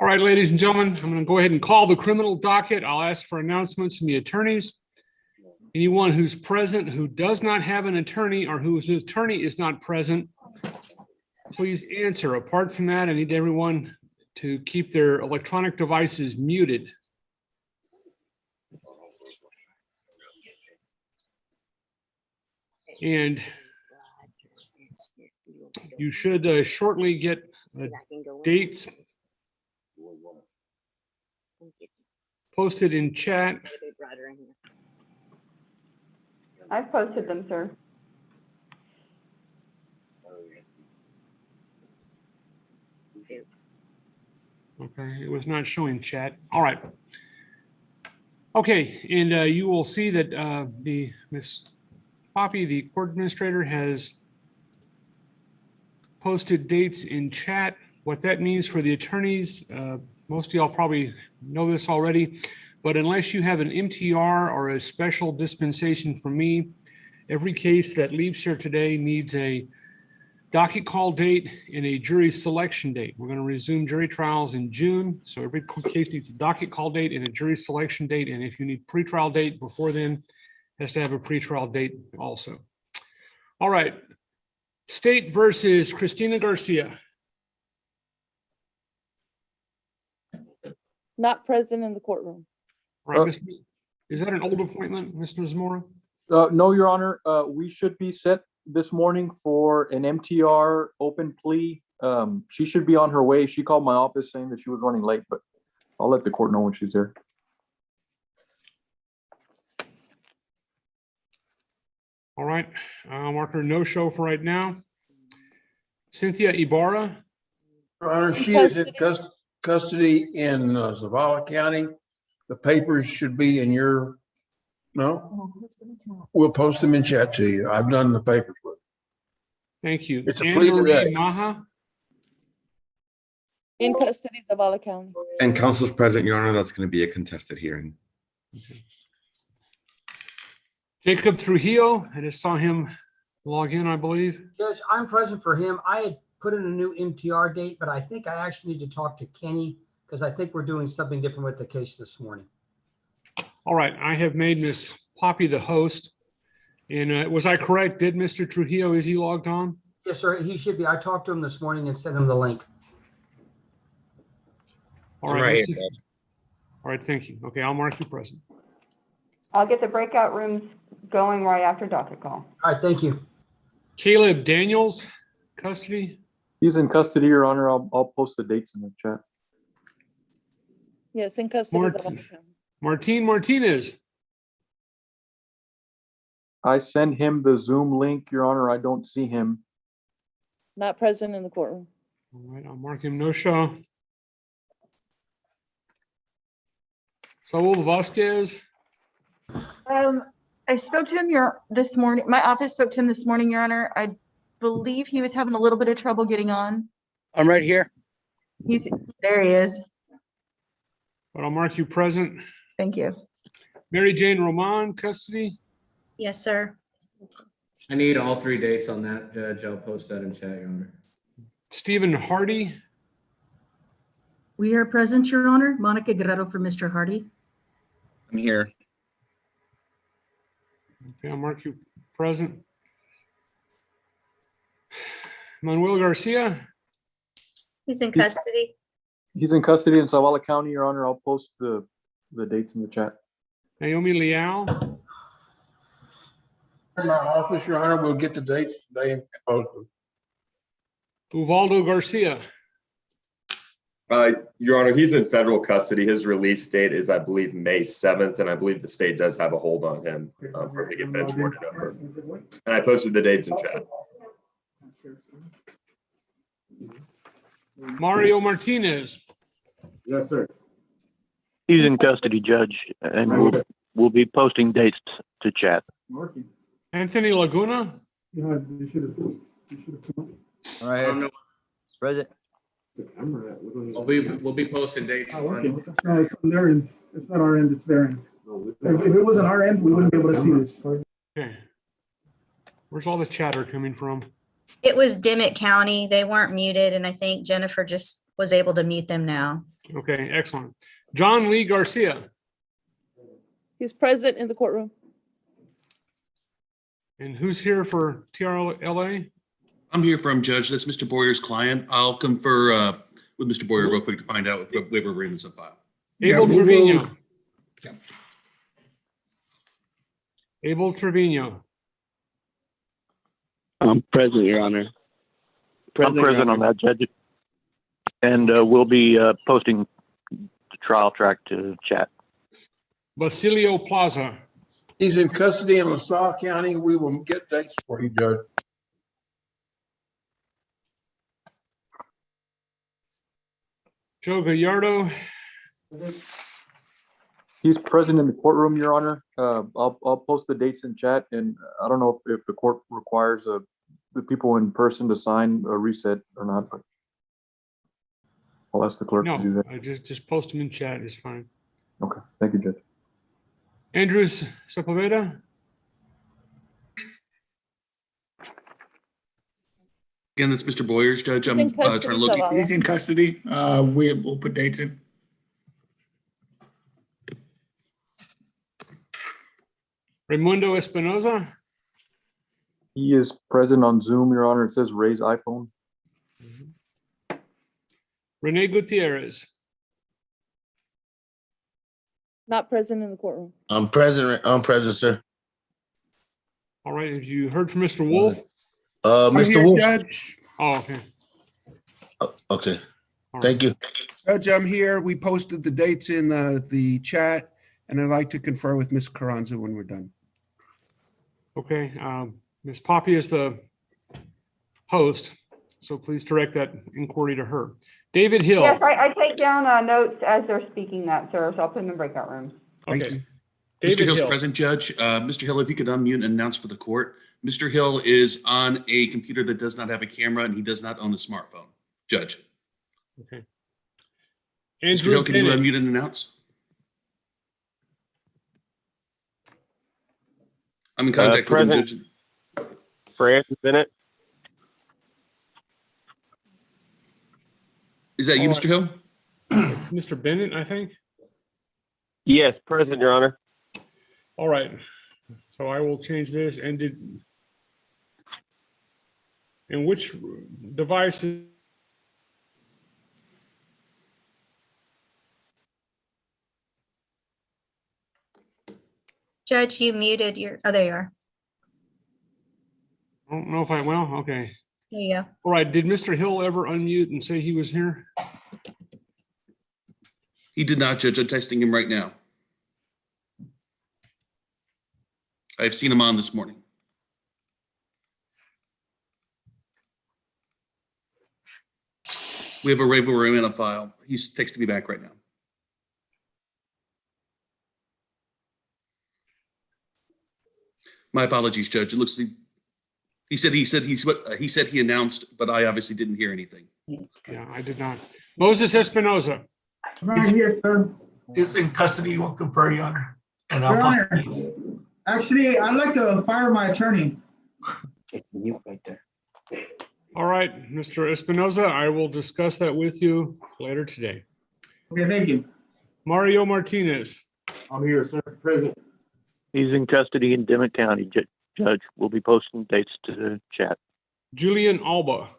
All right, ladies and gentlemen, I'm going to go ahead and call the criminal docket. I'll ask for announcements from the attorneys. Anyone who's present who does not have an attorney or whose attorney is not present, please answer. Apart from that, I need everyone to keep their electronic devices muted. And you should shortly get dates posted in chat. I've posted them, sir. Okay, it was not showing chat. All right. Okay, and you will see that the Miss Poppy, the court administrator, has posted dates in chat. What that means for the attorneys, most of y'all probably know this already, but unless you have an MTR or a special dispensation from me, every case that leaves here today needs a docket call date and a jury selection date. We're going to resume jury trials in June, so every case needs a docket call date and a jury selection date, and if you need pretrial date before then, it has to have a pretrial date also. All right, State versus Christina Garcia. Not present in the courtroom. All right, is that an old appointment, Mr. Zamora? No, Your Honor. We should be set this morning for an MTR open plea. She should be on her way. She called my office saying that she was running late, but I'll let the court know when she's there. All right, I'll mark her no show for right now. Cynthia Ibarra. Your Honor, she is in custody in Zavala County. The papers should be in your, no? We'll post them in chat to you. I've done the papers with. Thank you. It's a plea today. Maha. In custody, Zavala County. And counsel's present, Your Honor. That's going to be a contested hearing. Okay. Jacob Trujillo, I just saw him log in, I believe. Judge, I'm present for him. I had put in a new MTR date, but I think I actually need to talk to Kenny because I think we're doing something different with the case this morning. All right, I have made Miss Poppy the host. And was I correct? Did Mr. Trujillo, is he logged on? Yes, sir. He should be. I talked to him this morning and sent him the link. All right. All right, thank you. Okay, I'll mark you present. I'll get the breakout rooms going right after docket call. All right, thank you. Caleb Daniels, custody. He's in custody, Your Honor. I'll post the dates in the chat. Yes, in custody, Zavala County. Martin Martinez. I sent him the Zoom link, Your Honor. I don't see him. Not present in the courtroom. All right, I'll mark him no show. Saul Vasquez. I spoke to him this morning. My office spoke to him this morning, Your Honor. I believe he was having a little bit of trouble getting on. I'm right here. There he is. But I'll mark you present. Thank you. Mary Jane Roman, custody. Yes, sir. I need all 3 dates on that, Judge. I'll post that in chat, Your Honor. Stephen Hardy. We are present, Your Honor. Monica Guerrero for Mr. Hardy. I'm here. Okay, I'll mark you present. Manuel Garcia. He's in custody. He's in custody in Zavala County, Your Honor. I'll post the dates in the chat. Naomi Leal. In my office, Your Honor, we'll get the dates today and post them. Uvaldo Garcia. Your Honor, he's in federal custody. His release date is, I believe, May 7th, and I believe the state does have a hold on him for him to get benchmarked over. And I posted the dates in chat. Mario Martinez. Yes, sir. He's in custody, Judge, and we'll be posting dates to chat. Anthony Laguna. You should have. All right. Present. We'll be posting dates. It's not their end. It's not our end, it's their end. If it wasn't our end, we wouldn't be able to see this. Okay. Where's all the chatter coming from? It was Dimmitt County. They weren't muted, and I think Jennifer just was able to mute them now. Okay, excellent. John Lee Garcia. He's present in the courtroom. And who's here for TRLA? I'm here from Judge. That's Mr. Boyer's client. I'll confer with Mr. Boyer real quick to find out if the waiver agreement's on file. Abel Trevino. Abel Trevino. I'm present, Your Honor. I'm present on that, Judge. And we'll be posting the trial track to chat. Basilio Plaza. He's in custody in LaSalle County. We will get dates for you, Judge. Joe Gallardo. He's present in the courtroom, Your Honor. I'll post the dates in chat, and I don't know if the court requires the people in person to sign a reset or not, but I'll ask the clerk to do No, that. I just post them in chat. It's fine. Okay, thank you, Judge. Andrews Sepulveda. Again, that's Mr. Boyer's, Judge. I'm in trying to look. custody, He's in custody. We'll put dates in. Raimundo Espinoza. He is present on Zoom, Your Honor. It says raise iPhone. Rene Gutierrez. Not present in the courtroom. I'm present, sir. All right. Have you heard from Mr. Wolf? Mr. Wolf. Oh, okay. Okay. All Thank you. Judge, I'm here. We posted the dates in the chat, and I'd like to confer with Ms. Carranza when we're done. Okay. Ms. Poppy is the host, so please direct that inquiry to her. David Hill. Yes, I take down notes as they're speaking that, sir, so I'll put them in breakout rooms. Okay. Mr. Hill's present, Judge. Mr. Hill, if you could unmute and announce for the court. Mr. Hill is on a computer that does not have a camera, and he does not own a smartphone. Judge. Okay. Mr. Hill, can you unmute and announce? I'm in contact with him, Judge. Francis Bennett. Is that you, Mr. Hill? Mr. Bennett, I think. Yes, present, Your Honor. All right. So I will change this. And which device is? Judge, you muted your, oh, there you are. I don't know if I will. Okay. There you go. All right. Did Mr. Hill ever unmute and say he was here? He did not, Judge. I'm texting him right now. I've seen him on this morning. We have a waiver agreement on file. He's texting me back right now. My apologies, Judge. It looks like he said he announced, but I obviously didn't hear anything. Yeah, I did not. Moses Espinoza. Right here, sir. He's in custody. We'll confer, Your Honor. And Your Honor, actually, I'd like to fire my attorney. It's mute right there. All right, Mr. Espinoza, I will discuss that with you later today. Okay, thank you. Mario Martinez. I'm here, sir. Present. He's in custody in Dimmitt County, Judge. We'll be posting dates to the chat. Julian Alba.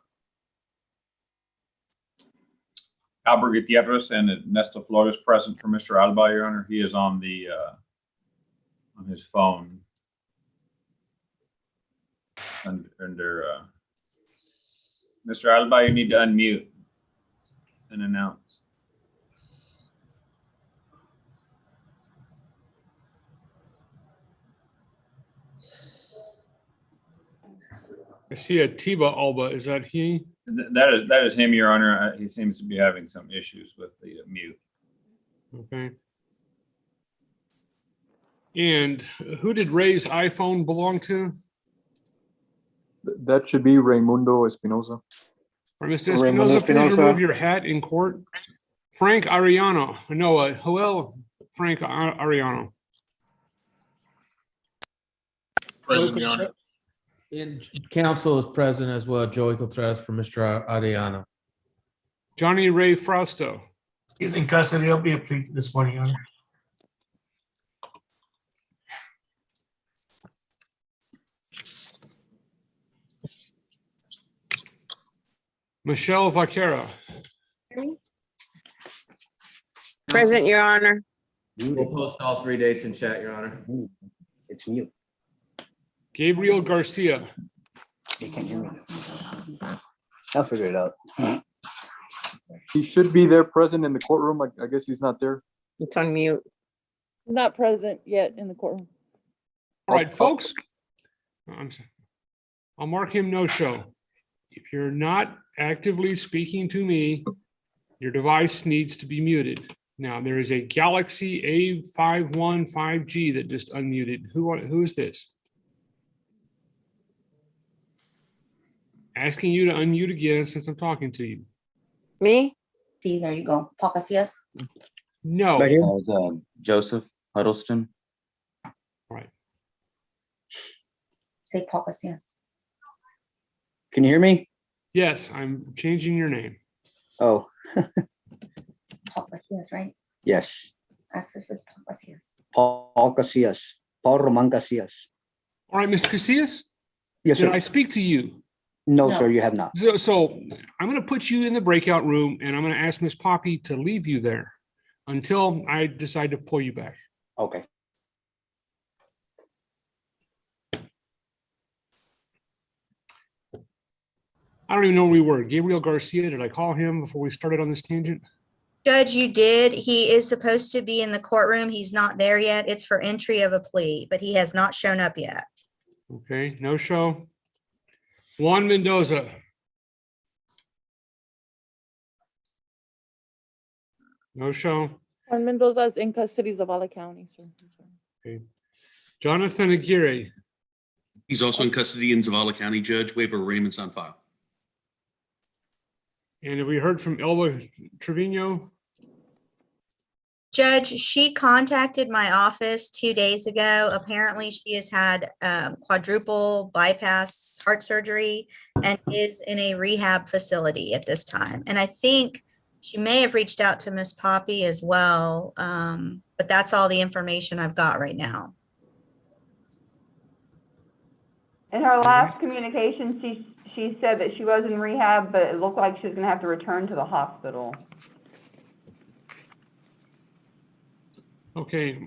Albert Gutierrez and Ernesto Flores present for Mr. Alba, Your Honor. He is on the on his phone under Mr. Alba. You need to unmute and announce. I see a Tiba Alba. Is that he? That is him, Your Honor. He seems to be having some issues with the mute. Okay. And who did Ray's iPhone belong to? That should be Raimundo Espinosa. All right, Mr. Raimundo Espinosa, please Espinosa. remove your hat in court. Frank Ariano. No, Joel Frank Ariano. Present, Your Honor. And counsel is present as well. Joey Contreras for Mr. Ariana. Johnny Ray Frausto. He's in custody. He'll be pleaded this morning, Your Honor. Michelle Vaquera. Present, Your Honor. We'll post all 3 dates in chat, Your Honor. It's mute. Gabriel Garcia. They can't hear me. I'll figure it out. He should be there present in the courtroom. I guess he's not there. It's on mute. Not present yet in the courtroom. All right, folks. I'll mark him no show. If you're not actively speaking to me, your device needs to be muted. Now, there is a Galaxy A51 5G that just unmuted. Who is this? Asking you to unmute again since I'm talking to you. Me? See, there you go. Focus, yes. No. Right here. Joseph Huddleston. Right. Say focus, yes. Can you hear me? Yes, I'm changing your name. Oh, Focus, yes, right? yes. As if it's focus, yes. Paul Casillas. Paul Roman Casillas. All right, Mr. Casillas? Yes, Did sir. I speak to you? No, sir, you have not. So I'm going to put you in the breakout room and I'm going to ask Miss Poppy to leave you there until I decide to pull you back. Okay. I don't even know where we were. Gabriel Garcia, did I call him before we started on this tangent? Judge, you did. He is supposed to be in the courtroom. He's not there yet. It's for entry of a plea, but he has not shown up yet. Okay, no show. Juan Mendoza. No show. Juan Mendoza is in custody of Zavala County, sir. Okay. Jonathan Aguirre. He's also in custody in Zavala County. Judge, waiver of arraignments on file. And have we heard from Elba Trevino? Judge, she contacted my office 2 days ago. Apparently, she has had quadruple bypass heart surgery and is in a rehab facility at this time. And I think she may have reached out to Miss Poppy as well, but that's all the information I've got right now. In her last communication, she said that she was in rehab, but it looked like she was gonna have to return to the hospital. Okay,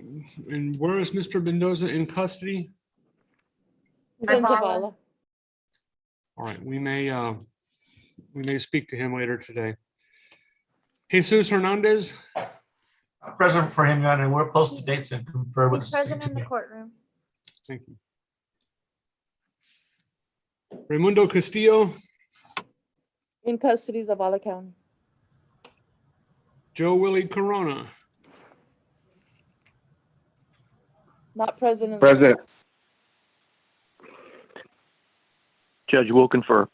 and where is Mr. Mendoza in custody? He's in Zavala. All right, we may speak to him later today. Jesus Hernandez. Present for him, Your Honor. We'll post the dates and confer with He's the present state in the today. courtroom. Thank you. Raimundo Castillo. In custody of Zavala County. Joe Willie Corona. Not present in the Present. Judge will confer.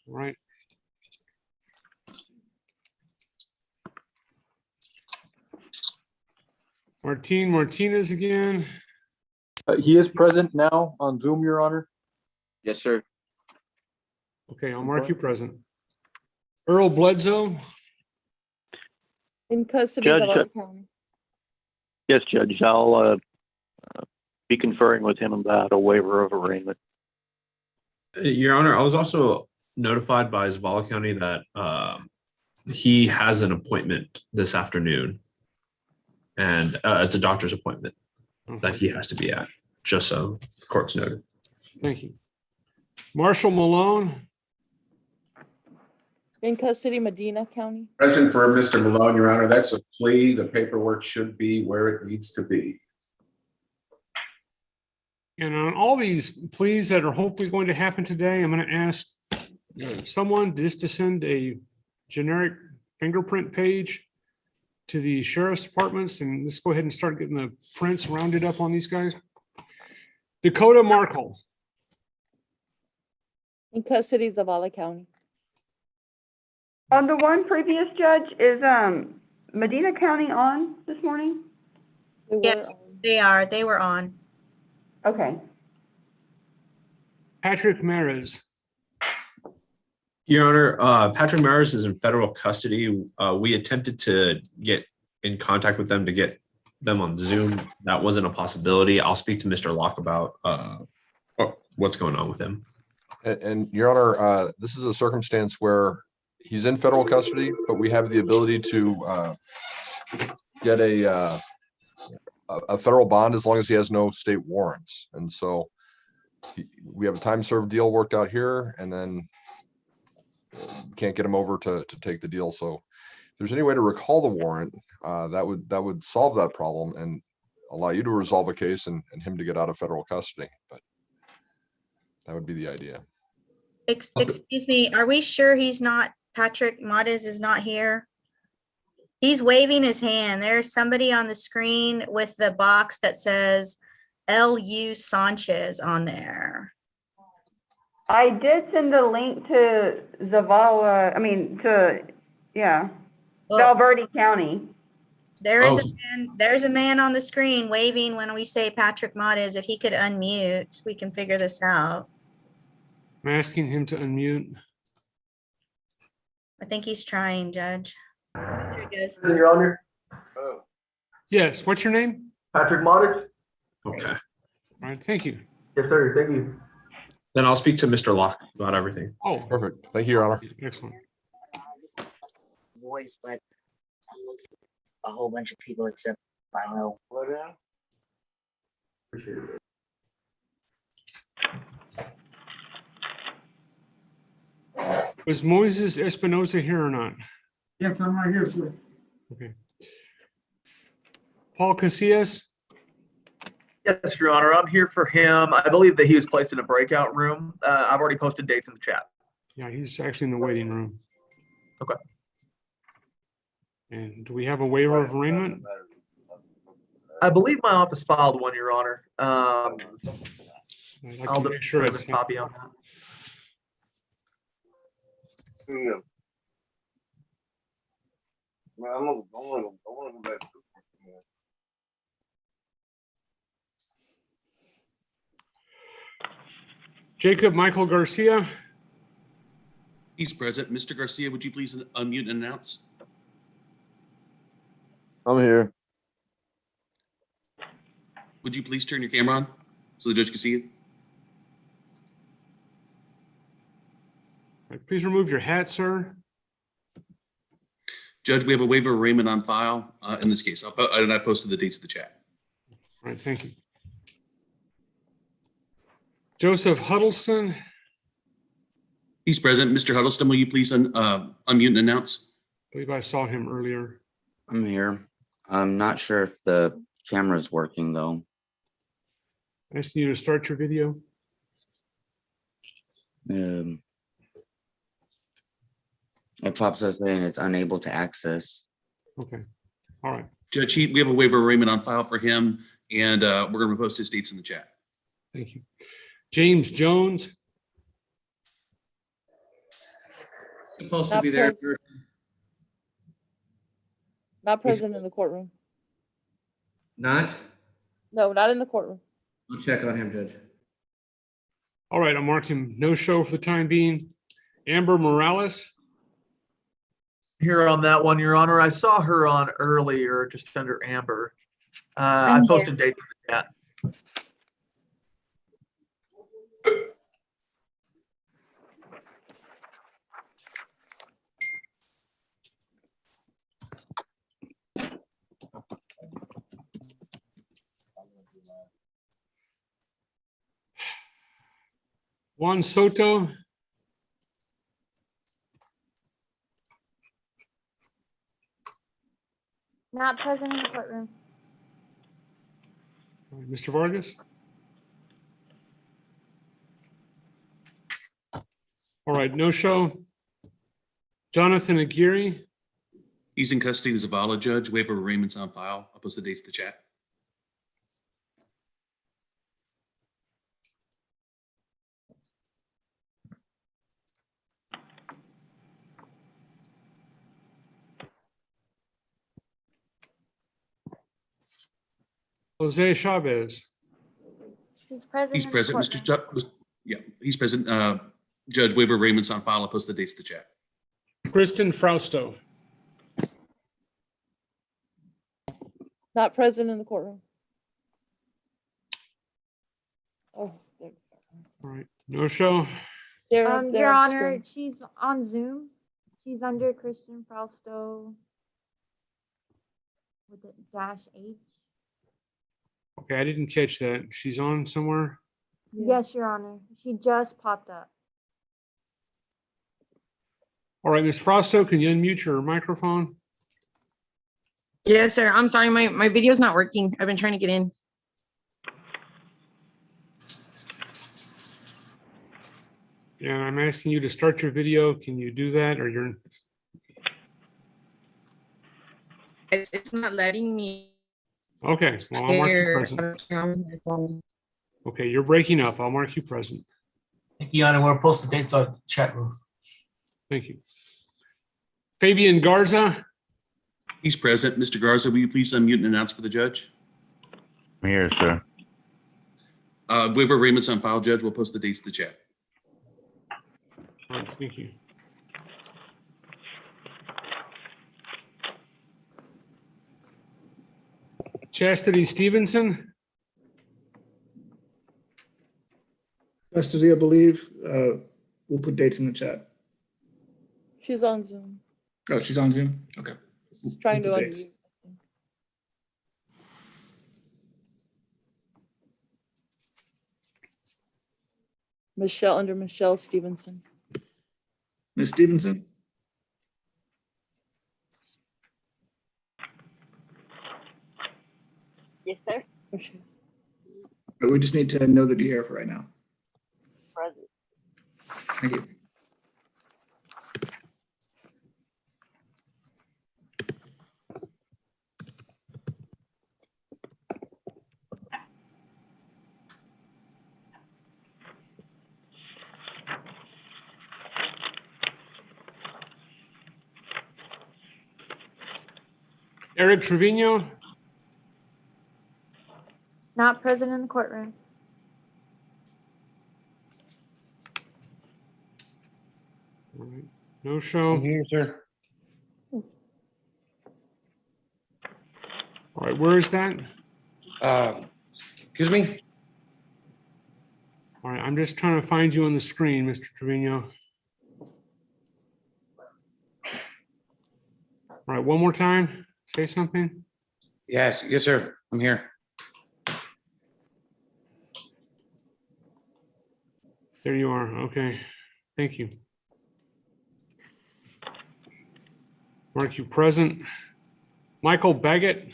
All right. Martin Martinez again. He is present now on Zoom, Your Honor. Yes, sir. Okay, I'll mark you present. Earl Bledsoe. In custody of Judge, Zavala County. Yes, Judge, I'll be conferring with him about a waiver of arraignment. Your Honor, I was also notified by Zavala County that he has an appointment this afternoon. And it's a doctor's appointment that he has to be at, just so the court's noted. Thank you. Marshall Malone. In custody, Medina County. Present for Mr. Malone, Your Honor. That's a plea. The paperwork should be where it needs to be. And on all these pleas that are hopefully going to happen today, I'm going to ask someone just to send a generic fingerprint page to the sheriff's departments, and let's go ahead and start getting the prints rounded up on these guys. Dakota Markle. In custody of Zavala County. On the one previous judge, is Medina County on this morning? Yes, they are. They were on. Okay. Patrick Mares. Your Honor, Patrick Maris is in federal custody. We attempted to get in contact with them to get them on Zoom. That wasn't a possibility. I'll speak to Mr. Locke about what's going on with him. And Your Honor, this is a circumstance where he's in federal custody, but we have the ability to get a federal bond as long as he has no state warrants. And so we have a time served deal worked out here, and then can't get him over to take the deal. So if there's any way to recall the warrant, that would solve that problem and allow you to resolve a case and him to get out of federal custody. But that would be the idea. Excuse me, are we sure he's not, Patrick Mades is not here? He's waving his hand. There's somebody on the screen with the box that says L.U. Sanchez on there. I did send a link to Zavala, Valverde County. There's a man on the screen waving when we say Patrick Mades. If he could unmute, we can figure this out. I'm asking him to unmute. I think he's trying, Judge. There he goes. Your Honor. Yes, what's your name? Patrick Mades. Okay. All right, thank you. Yes, sir. Thank you. Then I'll speak to Mr. Locke about everything. Oh, perfect. Thank you, Your Honor. Excellent. Voice, but a whole bunch of people except, I don't know. What now? Appreciate it. Was Moises Espinoza here or not? Yes, I'm right here, sir. Okay. Paul Casillas? Yes, Your Honor, I'm here for him. I believe that he was placed in a breakout room. I've already posted dates in the chat. Yeah, he's actually in the waiting room. Okay. And do we have a waiver of arraignment? I believe my office filed one, Your Honor. I'd like I'll to make sure defer it's the copy on that. Jacob Michael Garcia. He's present. Mr. Garcia, would you please unmute and announce? I'm here. Would you please turn your camera on so the judge can see you? Please remove your hat, sir. Judge, we have a waiver of arraignment on file in this case. And I posted the dates in the chat. All right, thank you. Joseph Huddleston. He's present. Mr. Huddleston, will you please unmute and announce? I believe I saw him earlier. I'm here. I'm not sure if the camera's working though. I just need you to start your video. It pops up saying it's unable to access. Okay. All right. Judge, we have a waiver of arraignment on file for him, and we're going to post his dates in the chat. Thank you. James Jones. Supposed to be there. Not present in the courtroom. Not? No, not in the courtroom. I'll check on him, Judge. All right, I'll mark him no show for the time being. Amber Morales. Here on that one, Your Honor, I saw her on earlier, just under Amber. I posted dates in the chat. Juan Soto. Not present in the courtroom. Mr. Vargas. All right, no show. Jonathan Aguirre, He's in custody of the Zavala judge. Waiver of arraignment's on file. I'll post the dates to chat. Jose Chavez, He's present. He's in the present, courtroom. Yeah, he's present. Judge, waiver of arraignment's on file. I'll post the dates to chat. Kristen Frausto, Not present in the courtroom. Oh, there. all right, no show. They're Your on Honor, screen. she's on Zoom. She's under Christian Frausto with the -H. Okay, I didn't catch that. She's on somewhere. Yes, Your Honor. She just popped up. All right, Ms. Frausto, can you unmute your microphone? Yes, sir. I'm sorry, my video's not working. I've been trying to get in. Yeah, I'm asking you to start your video. Can you do that, or you're? It's not letting me. Okay, well, I'll mark you share present. on my phone. Okay, you're breaking up. I'll mark you present. Thank you, Your Honor. We'll post the dates on chat room. Thank you. Fabian Garza, He's present. Mr. Garza, will you please unmute and announce for the judge? I'm here, sir. Waiver of arraignment's on file, Judge. We'll post the dates to chat. all right, thank you. Chastity Stevenson, Custody, I believe. We'll put dates in the chat. She's on Zoom. Oh, she's on Zoom? Okay. She's trying to We'll put dates. unmute. Michelle, under Michelle Stevenson. Ms. Stevenson? Yes, sir. Oh, she- We just need to know that you're here for right now. Present. Thank you. Eric Trevino, Not present in the courtroom. all right, no show. Here, sir. All right, where is that? Excuse me? All right, I'm just trying to find you on the screen, Mr. Trevino. All right, one more time, say something. Yes, sir. I'm here. There you are, okay, thank you. Mark you present. Michael Baggett,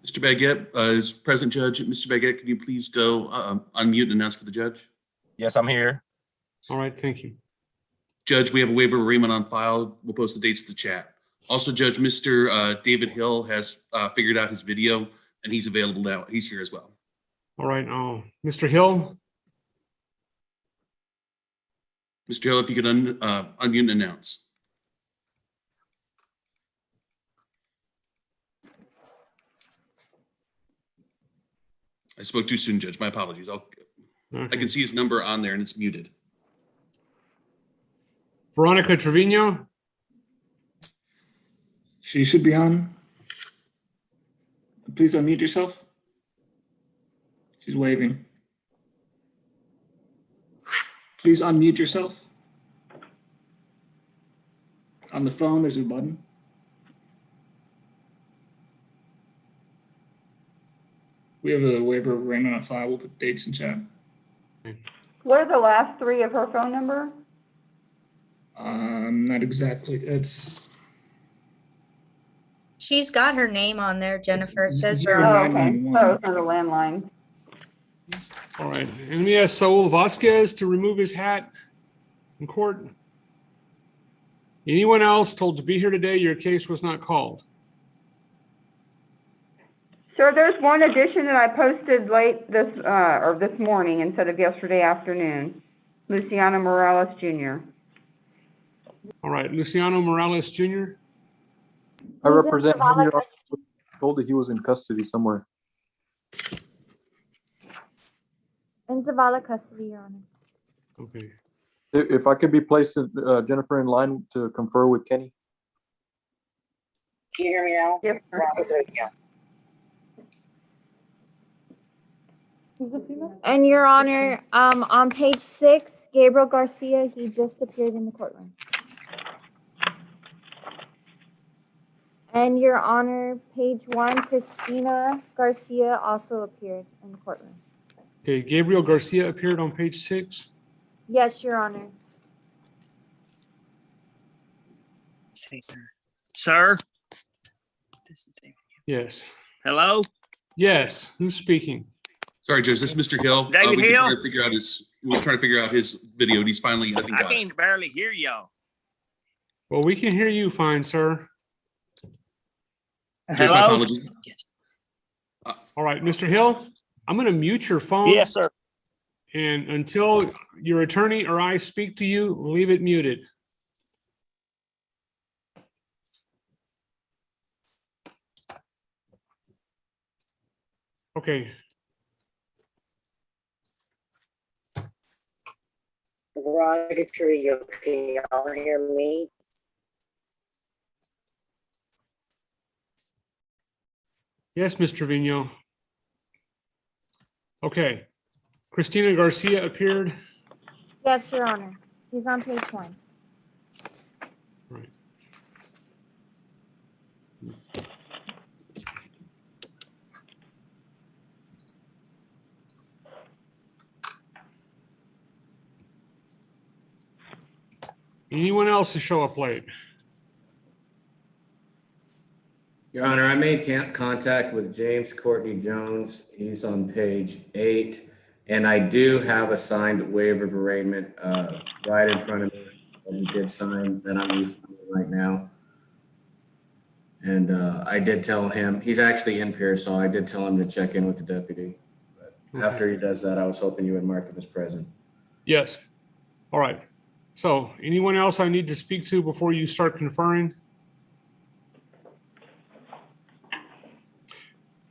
Mr. Baguette is present, Judge. Mr. Baguette, can you please go unmute and announce for the judge? Yes, I'm here. all right, thank you. Judge, we have a waiver of arraignment on file. We'll post the dates to the chat. Also, Judge, Mr. David Hill has figured out his video and he's available now. He's here as well. All right, Mr. Hill, Mr. Hill, if you could unmute and announce. I spoke too soon, Judge. My apologies. I can see his number on there and it's muted. Veronica Trevino, She should be on. Please unmute yourself. She's waving. Please unmute yourself. On the phone, there's a button. We have a waiver of arraignment on file. We'll put dates in chat. What are the last three of her phone number? Not exactly. It's She's got her name on there, Jennifer. It says Zero her. Oh, nine okay. nine So one. it's on the landline. all right, and we ask Saul Vasquez to remove his hat. in court? Anyone else told to be here today, your case was not called? Sir, there's one addition that I posted late this morning instead of yesterday afternoon. Luciano Morales Jr. All right, Luciano Morales Jr. I represent him, Your Honor. Told that he was in custody somewhere. In Zavala custody, Your Honor. Okay. If I could be placed, Jennifer, in line to confer with Kenny. Can you hear me now? Yes, sir. Yeah. And Your Honor, on page 6, Gabriel Garcia, he just appeared in the courtroom. And Your Honor, page 1, Christina Garcia also appeared in the courtroom. Okay, Gabriel Garcia appeared on page 6. Yes, Your Honor. Say, sir. Sir? Yes. Hello? Yes, who's speaking? Sorry, Judge, this is Mr. Hill. David We're Hill? trying to figure out we're trying to figure out his video, and he's finally, I think, I got it. can barely hear y'all. Well, we can hear you fine, sir. Judge, my Hello? apologies. All right, Mr. Hill, I'm going to mute your phone. Yes, sir. And until your attorney or I speak to you, leave it muted. Okay. Derogatory, can y'all hear me? Yes, Mr. Trevino. Okay. Christina Garcia appeared. Yes, Your Honor. He's on page 1. Right. Anyone else to show up late? Your Honor, I made contact with James Courtney Jones. He's on page 8. And I do have a signed waiver of arraignment right in front of me that he did sign that I'm using right now. And I did tell him, he's actually in Pearsall. I did tell him to check in with the deputy. But after he does that, I was hoping you would mark him as present. Yes. All right. So anyone else I need to speak to before you start conferring?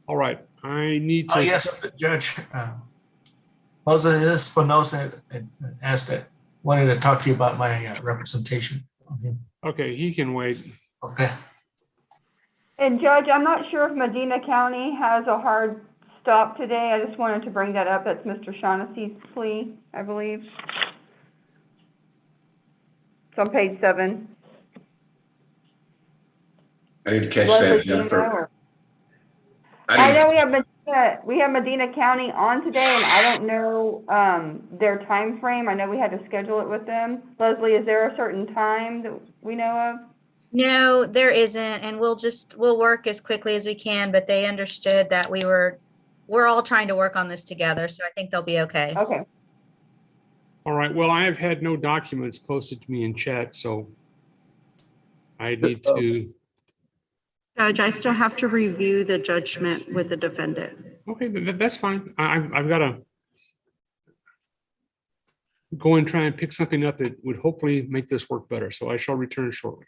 All right. I need to. Oh, yes, Judge. Jose Espinosa had asked that, wanted to talk to you about my representation. Okay, he can wait. Okay. And Judge, I'm not sure if Medina County has a hard stop today. I just wanted to bring that up. That's Mr. Shaughnessy's plea, I believe. It's on page 7. I didn't catch Leslie, that, do you know, Jennifer. or- I know we have Medina County on today, and I don't know their time frame. I know we had to schedule it with them. Leslie, is there a certain time that we know of? No, there isn't, and we'll work as quickly as we can, but they understood that we're all trying to work on this together, so I think they'll be okay. Okay. All right. Well, I have had no documents posted to me in chat, so I need to. Judge, I still have to review the judgment with the defendant. Okay, that's fine. I've got to go and try and pick something up that would hopefully make this work better. So I shall return shortly.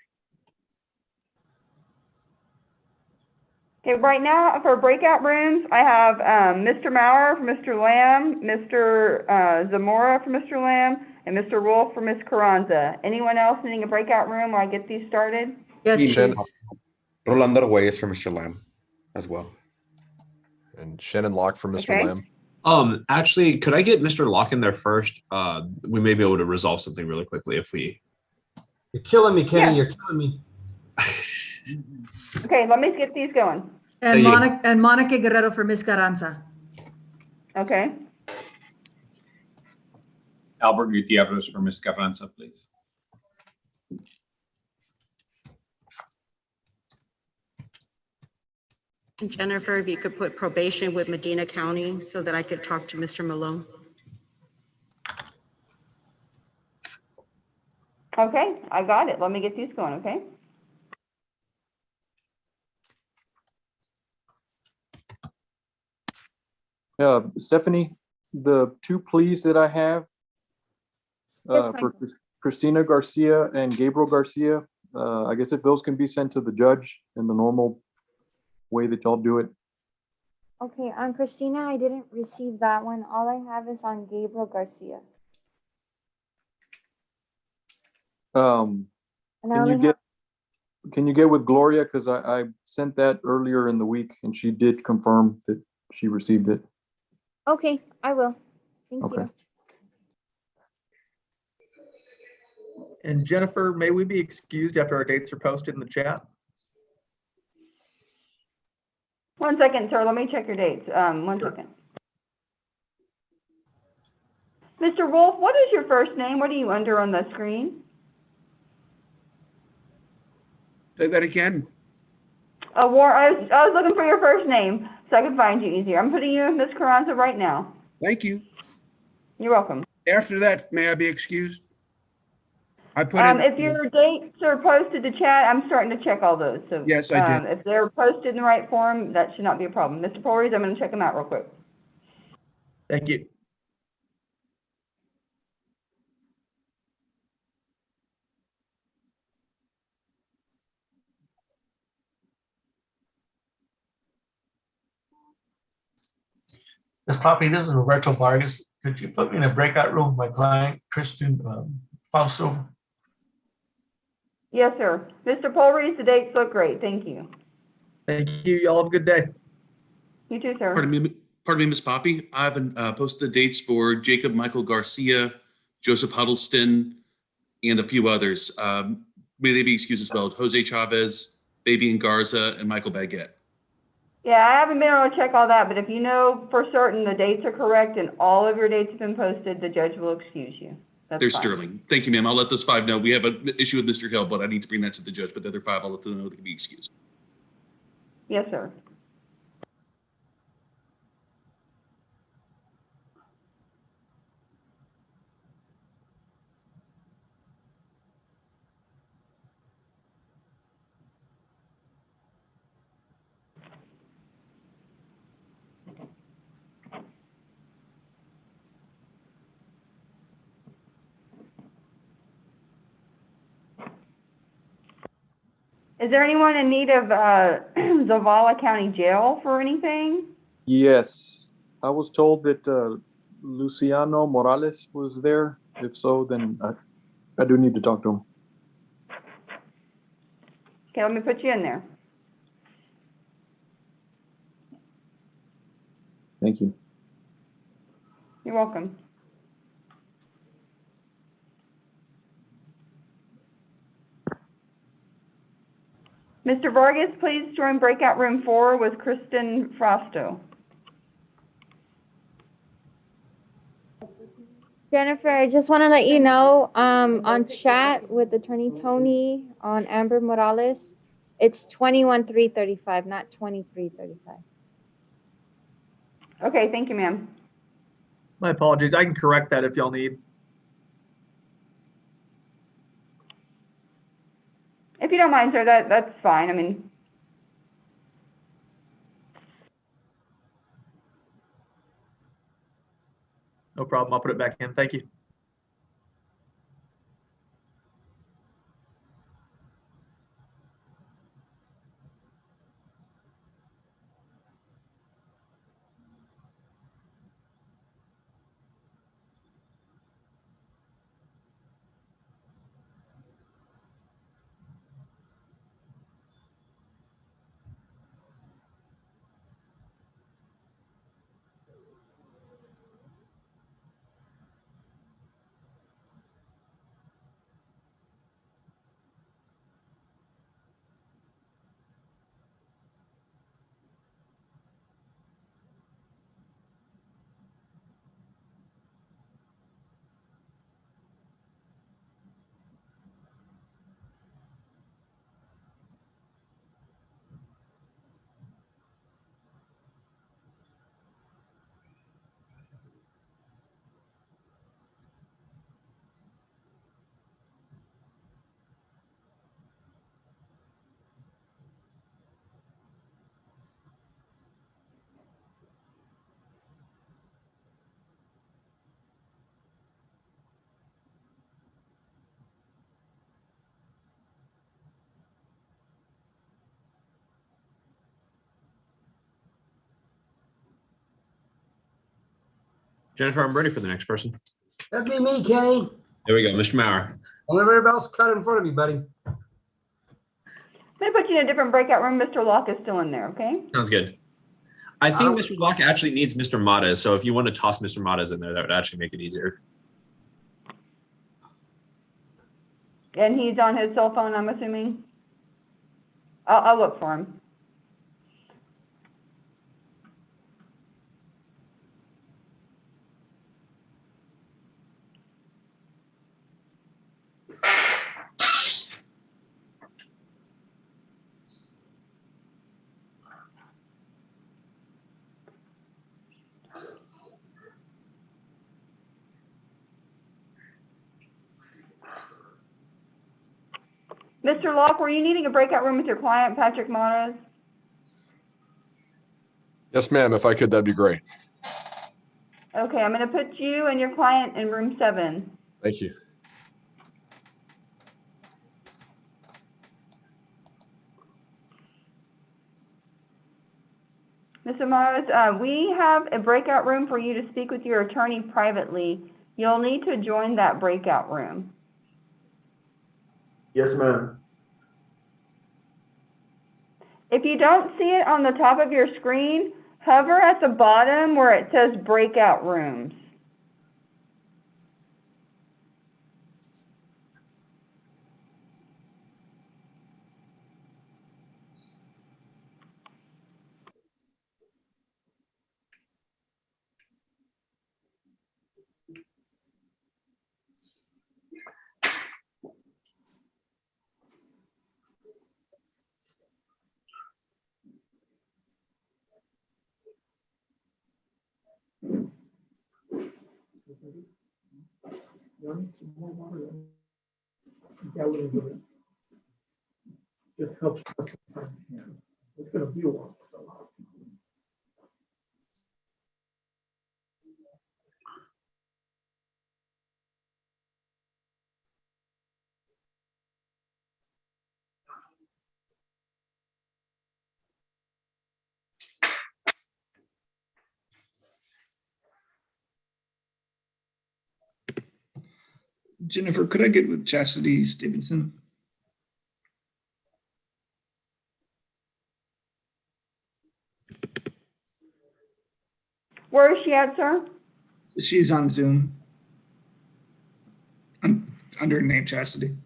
Okay, right now for breakout rooms, I have Mr. Maurer for Mr. Lamb, Mr. Zamora for Mr. Lamb, and Mr. Wolf for Ms. Carranza. Anyone else needing a breakout room while I get these started? Yes, please. Rolando Arguelles for Mr. Lamb as well. And Shannon Locke for Mr. Okay. Lamb. Actually, could I get Mr. Locke in there first? We may be able to resolve something really quickly if we. You're killing me, Kenny. Yeah. You're killing me. Okay, let me get these going. And Monica Guerrero for Ms. Carranza. Okay. Albert Gutierrez for Ms. Carranza, please. And Jennifer, if you could put probation with Medina County so that I could talk to Mr. Malone. Okay, I got it. Let me get these going, okay? Stephanie, the two pleas that I have for Christina Garcia and Gabriel Garcia, I guess if those can be sent to the judge in the normal way that y'all do it. Okay, on Christina, I didn't receive that one. All I have is on Gabriel Garcia. And I Can you only have, get with Gloria? Because I sent that earlier in the week and she did confirm that she received it. okay, I will. Thank Okay. you. And Jennifer, may we be excused after our dates are posted in the chat? 1 second, sir. Let me check your dates. 1 second. Mr. Wolf, what is your first name? What are you under on the screen? Say that again. I was looking for your first name so I could find you easier. I'm putting you in Ms. Carranza right now. Thank you. You're welcome. After that, may I be excused? I put in. If your dates are posted to chat, I'm starting to check all those. So Yes, I did. if they're posted in the right form, that should not be a problem. Mr. Porres, I'm going to check them out real quick. Thank you. Ms. Poppy, this is Roberto Vargas. Could you put me in a breakout room with my client, Kristen Fausto? Yes, sir. Mr. Porres, the dates look great. Thank you. Thank you. Y'all have a good day. You too, sir. Pardon me, Ms. Poppy. I haven't posted the dates for Jacob Michael Garcia, Joseph Huddleston, and a few others. May they be excused as well. Jose Chavez, Fabian Garza, and Michael Baguette. Yeah, I haven't been able to check all that, but if you know for certain the dates are correct and all of your dates have been posted, the judge will excuse you. That's There's fine. Sterling. Thank you, ma'am. I'll let those 5 know. We have an issue with Mr. Hill, but I need to bring that to the judge. But the other 5, I'll let them know they can be excused. Yes, sir. Is there anyone in need of Zavala County Jail for anything? Yes, I was told that Luciano Morales was there. If so, then I do need to talk to him. Okay, let me put you in there. Thank you. You're welcome. Mr. Vargas, please join breakout room 4 with Kristen Fausto. Jennifer, I just want to let you know, on chat with Attorney Tony on Amber Morales, it's 21-335, not 23-35. Okay, thank you, ma'am. My apologies. I can correct that if y'all need. If you don't mind, sir, that's fine. I mean, No problem. I'll put it back in. Thank you. Jennifer, I'm ready for the next person. That'd be me, Kenny. There we go, Mr. Maurer. Don't let everybody else cut in front of me, buddy. I'm gonna put you in a different breakout room. Mr. Locke is still in there, okay? Sounds good. I think Mr. Locke actually needs Mr. Mata, so if you want to toss Mr. Mata in there, that would actually make it easier. And he's on his cell phone, I'm assuming? I'll look for him. Mr. Locke, were you needing a breakout room with your client, Patrick Matas? Yes, ma'am. If I could, that'd be great. Okay, I'm gonna put you and your client in room 7. Thank you. Mr. Matas, we have a breakout room for you to speak with your attorney privately. You'll need to join that breakout room. Yes, ma'am. If you don't see it on the top of your screen, hover at the bottom where it says breakout rooms. Just helps us. It's gonna be a while. Jennifer, could I get with Chastity Stevenson? Where is she at, sir? She's on Zoom. Under her name Chastity.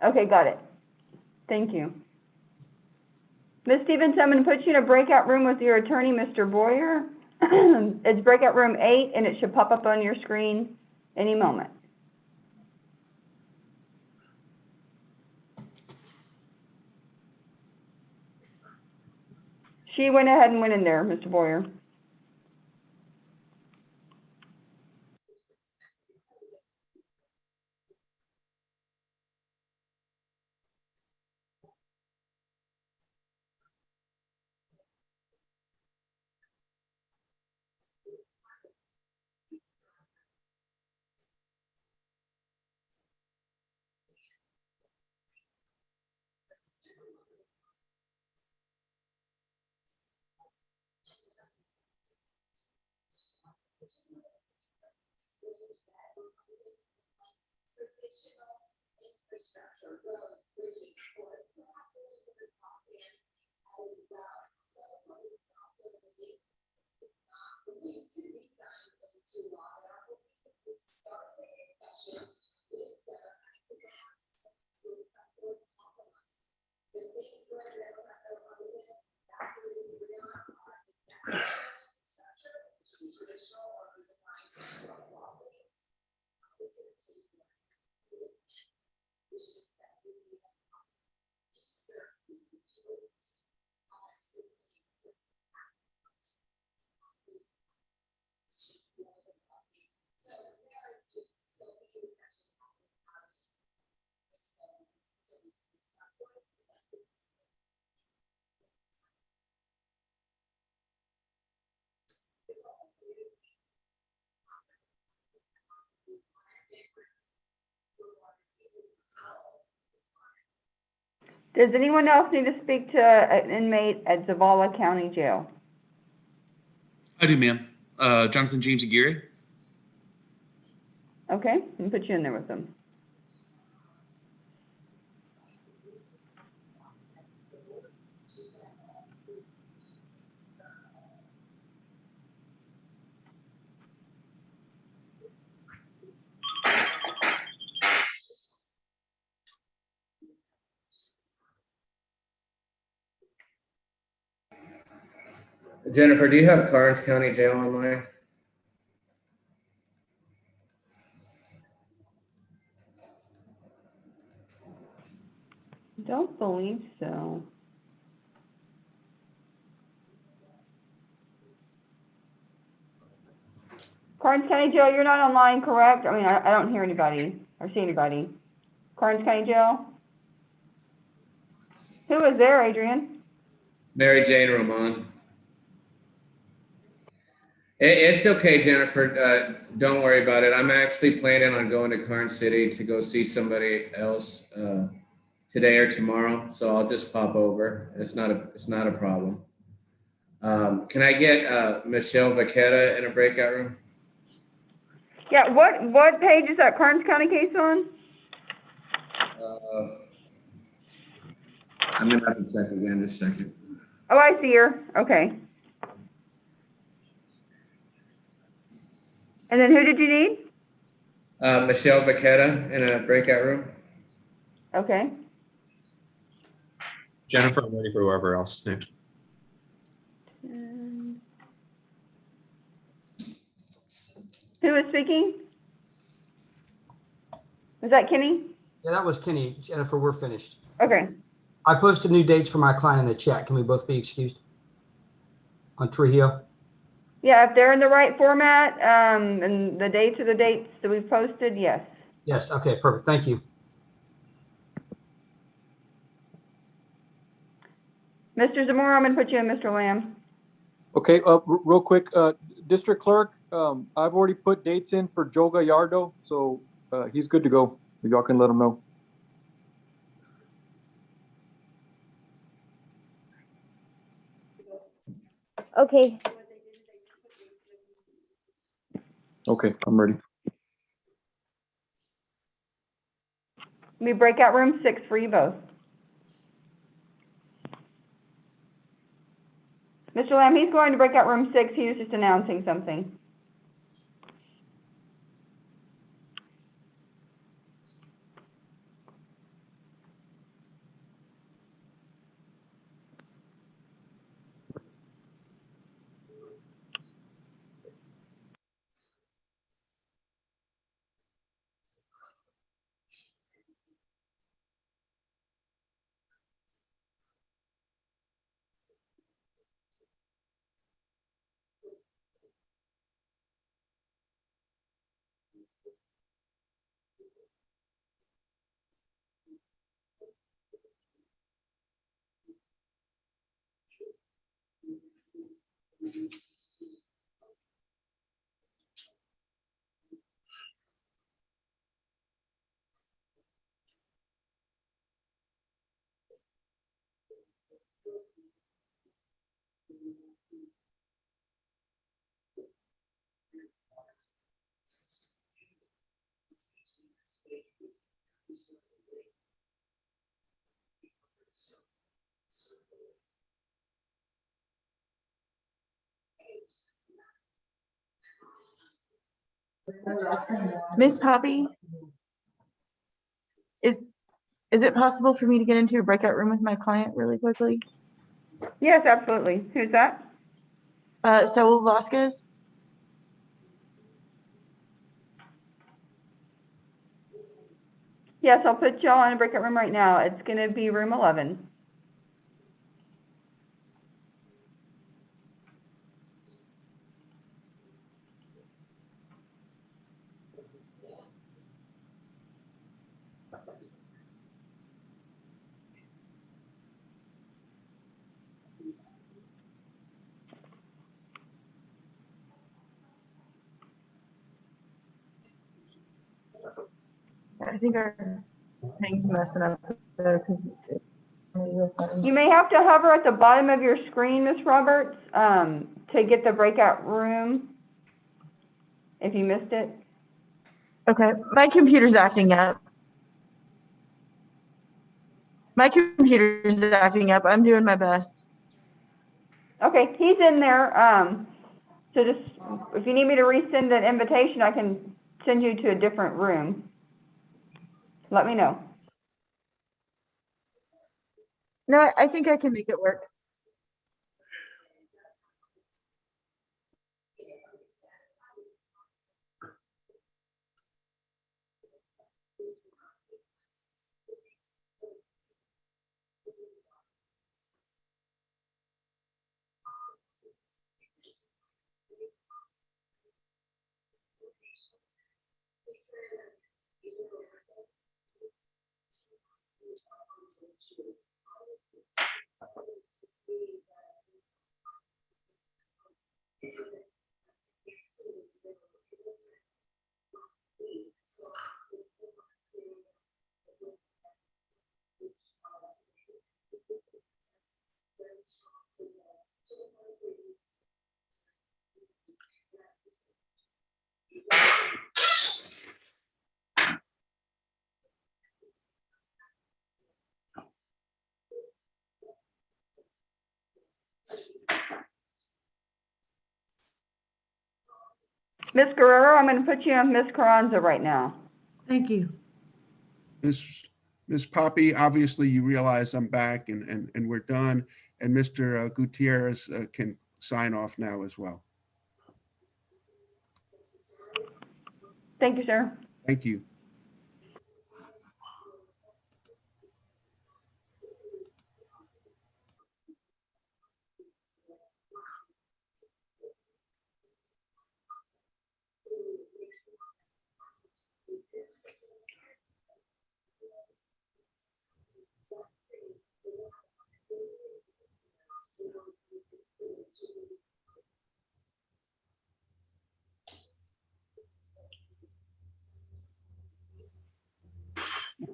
Okay, got it. Thank you. Ms. Stevenson, I'm going to put you in a breakout room with your attorney, Mr. Boyer. It's breakout room 8, and it should pop up on your screen any moment. She went ahead and went in there, Mr. Boyer. Does anyone else need to speak to an inmate at Zavala County Jail? I do, ma'am. Jonathan James Aguirre. Okay, and put you in there with them. Jennifer, do you have Karnes County Jail online? Don't believe so. Karnes County Jail, you're not online, correct? I mean, I don't hear anybody or see anybody. Karnes County Jail? Who is there, Adrian? Mary Jane Roman. It's okay, Jennifer. Don't worry about it. I'm actually planning on going to Karnes City to go see somebody else today or tomorrow, so I'll just pop over. It's not a problem. Can I get Michelle Vaqueta in a breakout room? Yeah, what page is that Karnes County case on? I'm gonna have to check again just a second. Oh, I see her. Okay. And then who did you need? Michelle Vaqueta in a breakout room. Okay. Jennifer, I'm ready for whoever else is named. Who is speaking? Was that Kenny? Yeah, that was Kenny. Jennifer, we're finished. Okay. I posted new dates for my client in the chat. Can we both be excused? On Trujillo? Yeah, if they're in the right format, and the dates are the dates that we've posted, yes. Yes, okay, perfect. Thank you. Mr. Zamora, I'm gonna put you in, Mr. Lamb. Okay, real quick, District Clerk, I've already put dates in for Joe Gallardo, so he's good to go. Y'all can let him know. Okay. Okay, I'm ready. Let me breakout room 6 for you both. Mr. Lamb, he's going to breakout room 6. He was just announcing something. Miss Poppy, is it possible for me to get into a breakout room with my client really quickly? Yes, absolutely. Who's that? Saul Vasquez. Yes, I'll put y'all in a breakout room right now. It's gonna be room 11. I think our thing's messing up there because You may have to hover at the bottom of your screen, Miss Roberts, to get the breakout room. if you missed it. Okay, my computer's acting up. My computer's acting up. I'm doing my best. Okay, he's in there. So just, if you need me to resend an invitation, I can send you to a different room. Let me know. No, I think I can make it work. Ms. Guerrero, I'm going to put you on Ms. Carranza right now. Thank you. Ms. Poppy, obviously you realize I'm back and we're done. And Mr. Gutierrez can sign off now as well. Thank you, sir. Thank you.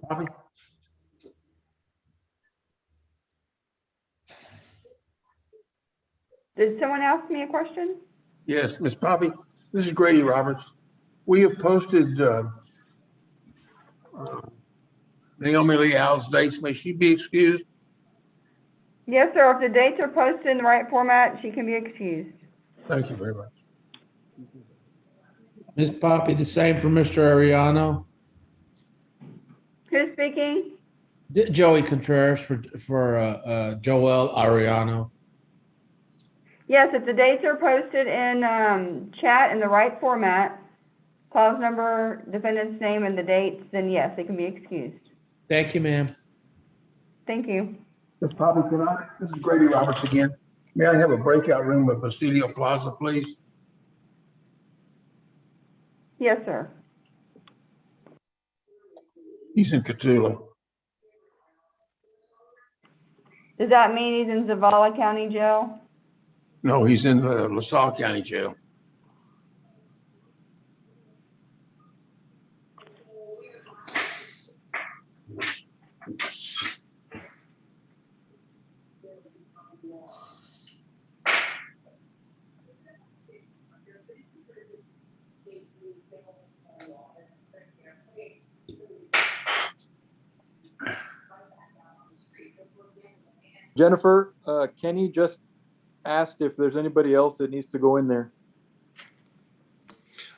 Poppy? Did someone ask me a question? Yes, Ms. Poppy, this is Grady Roberts. We have posted Naomi Lee Al's dates. May she be excused? Yes, sir. If the dates are posted in the right format, she can be excused. Thank you very much. Ms. Poppy, the same for Mr. Ariano. Who's speaking? Joey Contreras for Joel Ariano. Yes, if the dates are posted in chat in the right format, clause number, defendant's name, and the dates, then yes, they can be excused. Thank you, ma'am. Thank you. Ms. Poppy, this is Grady Roberts again. May I have a breakout room at Basilio Plaza, please? Yes, sir. He's in Catula. Does that mean he's in Zavala County Jail? No, he's in the LaSalle County Jail. Jennifer, Kenny just asked if there's anybody else that needs to go in there.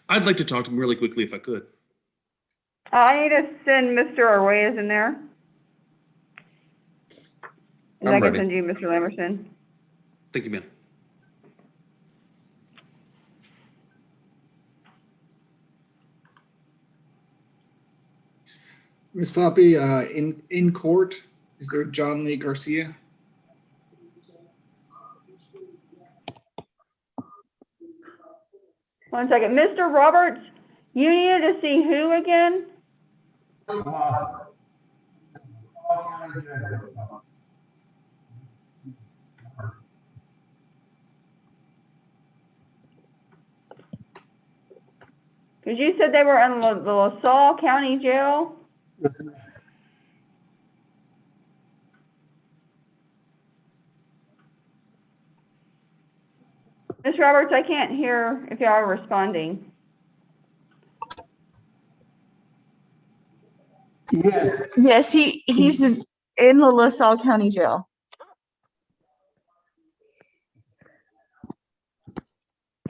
I'd like to talk to him really quickly if I could. I need to send Mr. Arguez in there. And I I'm can ready. send you Mr. Lamerson. Thank you, ma'am. Ms. Poppy, in court, is there John Lee Garcia? One second. Mr. Roberts, you needed to see who again? Because you said they were in the LaSalle County Jail? Ms. Roberts, I can't hear if y'all are responding. Yes. Yes, he's in the LaSalle County Jail.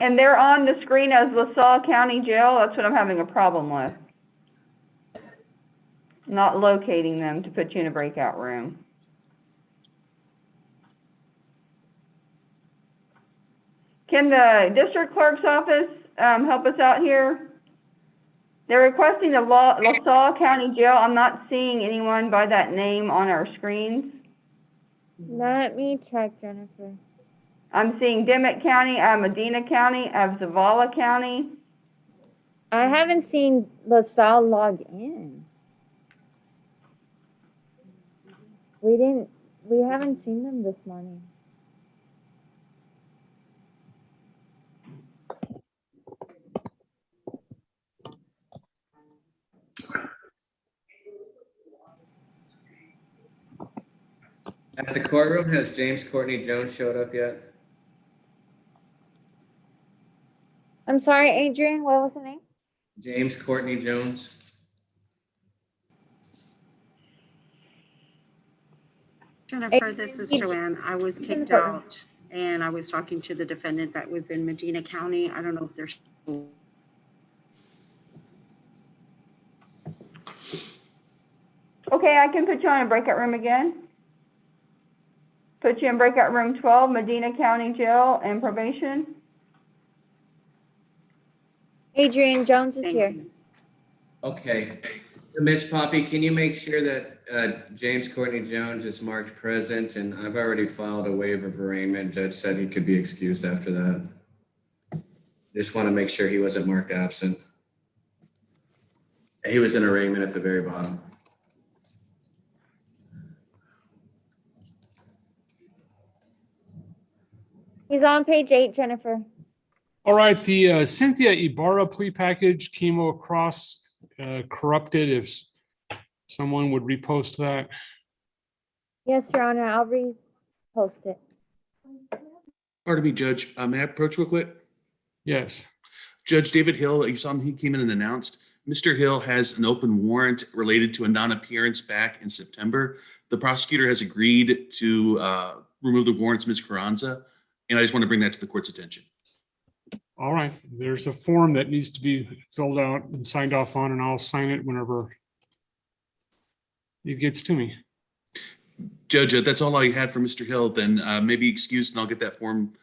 And they're on the screen as LaSalle County Jail. That's what I'm having a problem with. Not locating them to put you in a breakout room. Can the district clerk's office help us out here? They're requesting the LaSalle County Jail. I'm not seeing anyone by that name on our screens. Let me check, Jennifer. I'm seeing Dimmitt County, Medina County, Zavala County. I haven't seen LaSalle log in. We haven't seen them this morning. At the courtroom, has James Courtney Jones showed up yet? I'm sorry, Adrian, what was the name? James Courtney Jones? Jennifer, this is Joanne. I was kicked out and I was talking to the defendant that was in Medina County. I don't know if there's. Okay, I can put you on a breakout room again. Put you in breakout room 12, Medina County Jail and probation. Adrian Jones is here. Okay. Ms. Poppy, can you make sure that James Courtney Jones is marked present? And I've already filed a waiver of arraignment. Judge said he could be excused after that. Just want to make sure he wasn't marked absent. He was in arraignment at the very bottom. He's on page 8, Jennifer. All right, the Cynthia Ibarra plea package came across corrupted. If someone would repost that. Yes, Your Honor, I'll repost it. Pardon me, Judge. May I approach real quick? Yes. Judge David Hill, you saw him, he came in and announced. Mr. Hill has an open warrant related to a non-appearance back in September. The prosecutor has agreed to remove the warrants, Ms. Carranza, and I just want to bring that to the court's attention. All right, there's a form that needs to be filled out and signed off on, and I'll sign it whenever it gets to me. Judge, that's all I had for Mr. Hill. Then maybe excused, and I'll get that form.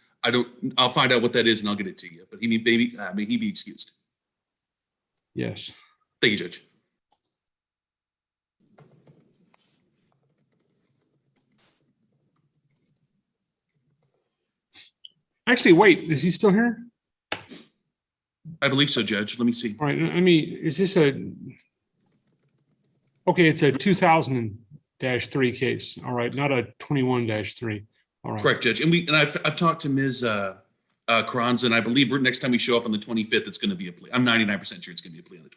I'll find out what that is, and I'll get it to you. But may he be excused. Yes. Thank you, Judge. Actually, wait, is he still here? I believe so, Judge. Let me see. All right, is this okay, it's a 2000-3 case. All right, not a 21-3. All right. Correct, Judge. And I've talked to Ms. Carranza, and I believe next time we show up on the 25th, it's going to be a plea. I'm 99% sure it's going to be a plea on the 25th.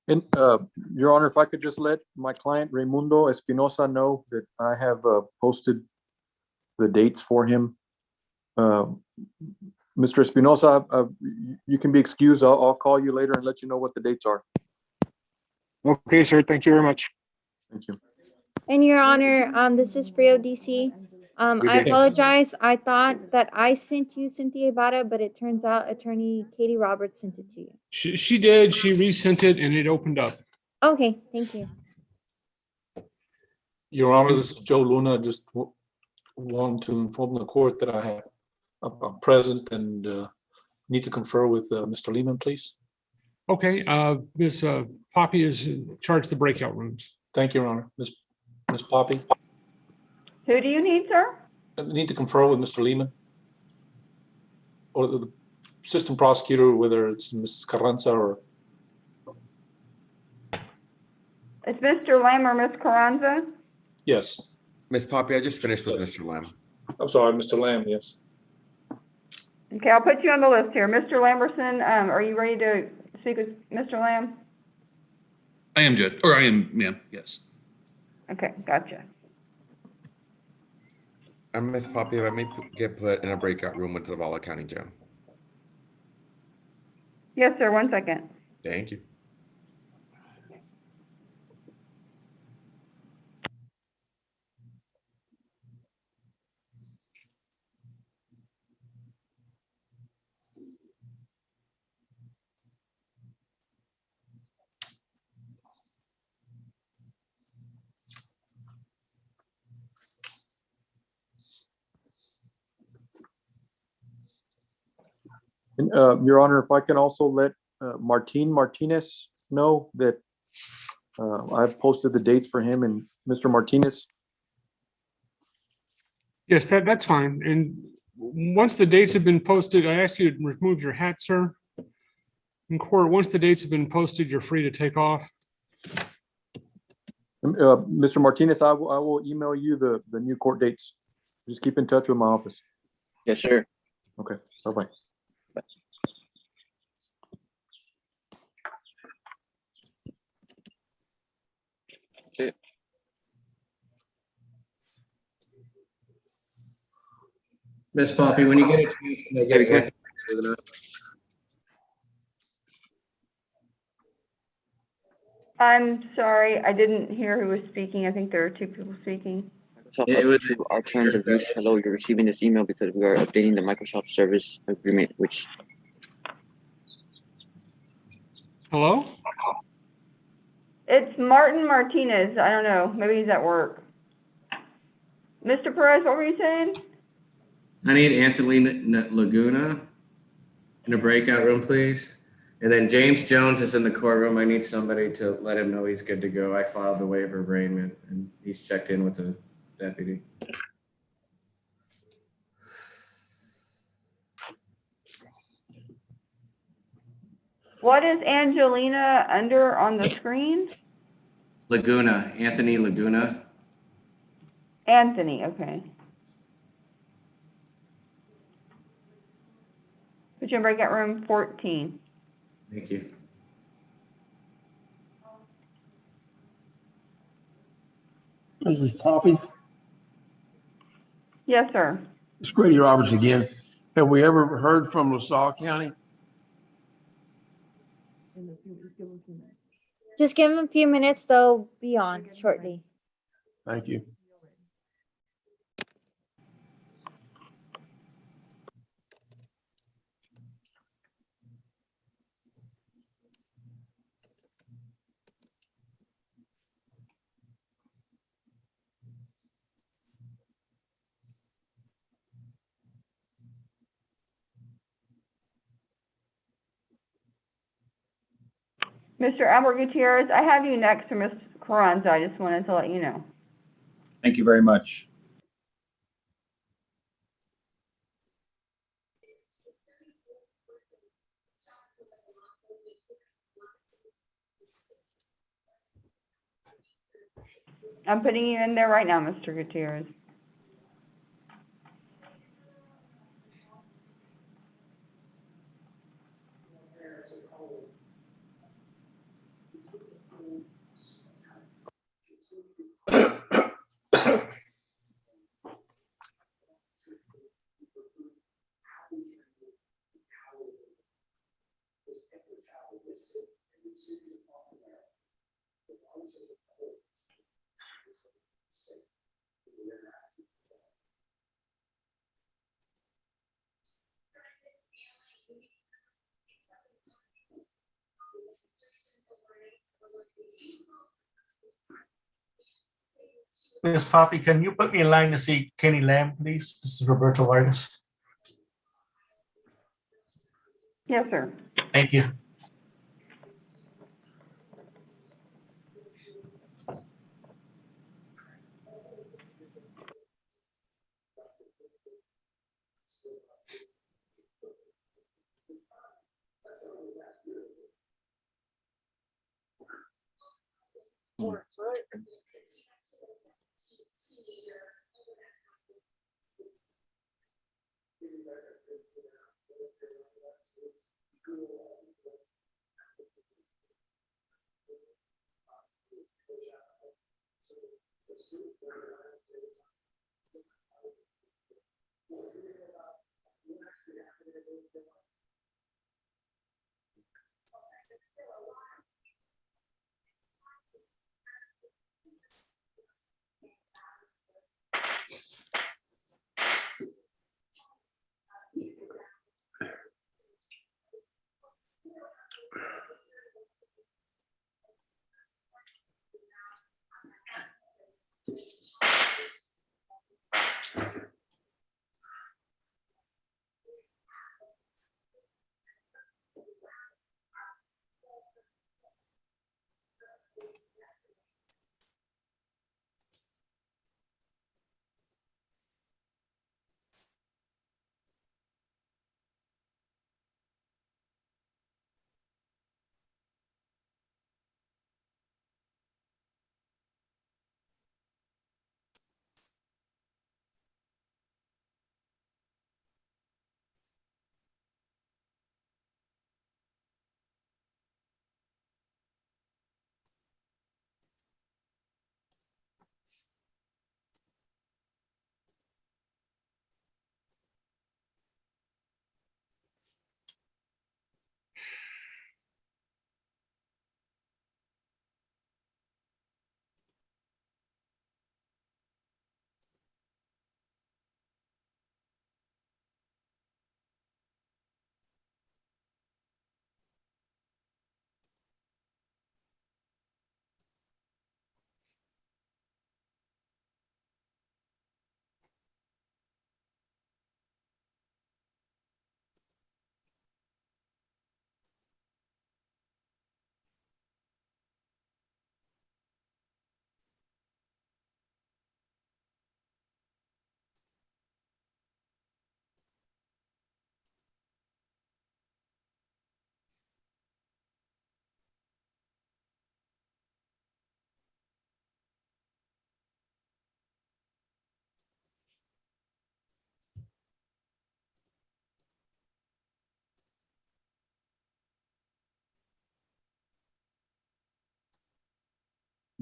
And Your Honor, if I could just let my client Raimundo Espinosa know that I have posted the dates for him. Mr. Espinosa, you can be excused. I'll call you later and let you know what the dates are. Okay, sir. Thank you very much. Thank you. And Your Honor, this is Frio DC. I apologize. I thought that I sent you Cynthia Ibarra, but it turns out Attorney Katie Roberts sent it to you. She did. She resent it and it opened up. Okay, thank you. Your Honor, this is Joe Luna. Just want to inform the court that I'm present and need to confer with Mr. Lehman, please. Okay, Ms. Poppy is in charge of the breakout rooms. Thank you, Your Honor. Ms. Poppy. Who do you need, sir? I need to confer with Mr. Lehman or the assistant prosecutor, whether it's Mrs. Carranza or It's Mr. Lamb or Miss Carranza? yes. Miss Poppy, I just finished with Mr. Lamb. I'm sorry, Mr. Lamb. Yes. Okay, I'll put you on the list here. Mr. Lamberson, are you ready to speak with Mr. Lamb? I am Judge, or I am, ma'am, yes. Okay, gotcha. I'm Miss Poppy, if I may get put in a breakout room with Zavala County Jail. Yes, sir, 1 second. Thank you. And, Your Honor, if I can also let Martinez know that I've posted the dates for him and Mr. Martinez. Yes, that's fine. And once the dates have been posted, I ask you to remove your hat, sir. In court, once the dates have been posted, you're free to take off. Mr. Martinez, I will email you the new court dates. Just keep in touch with my office. Yes, sir. Okay, bye-bye. See it. Miss Poppy, when you get a chance, can I get Okay. Anthony Laguna? I'm sorry, I didn't hear who was speaking. I think there are two people speaking. Microsoft It was- update to our terms of use. Hello, you're receiving this email because we are updating the Microsoft service agreement, which Hello? It's Martin Martinez. I don't know, maybe he's at work. Mr. Perez, what were you saying? I need Anthony Laguna in a breakout room, please. And then James Jones is in the courtroom. I need somebody to let him know he's good to go. I filed the waiver of arraignment and he's checked in with the deputy. What is Angelina under on the screen? Laguna, Anthony Laguna. Anthony, okay. Put you in breakout room 14. Thank you. Mrs. Poppy, Yes, sir. it's Grady Roberts again. Have we ever heard from LaSalle County? Just give them a few minutes, they'll be on shortly. Thank you. Mr. Albert Gutierrez, I have you next to Ms. Carranza. I just wanted to let you know. Thank you very much. I'm putting you in there right now, Mr. Gutierrez. Ms. Poppy, can you put me in line to see Kenny Lamb, please? This is Roberto Vargas. Yes, sir. Thank you.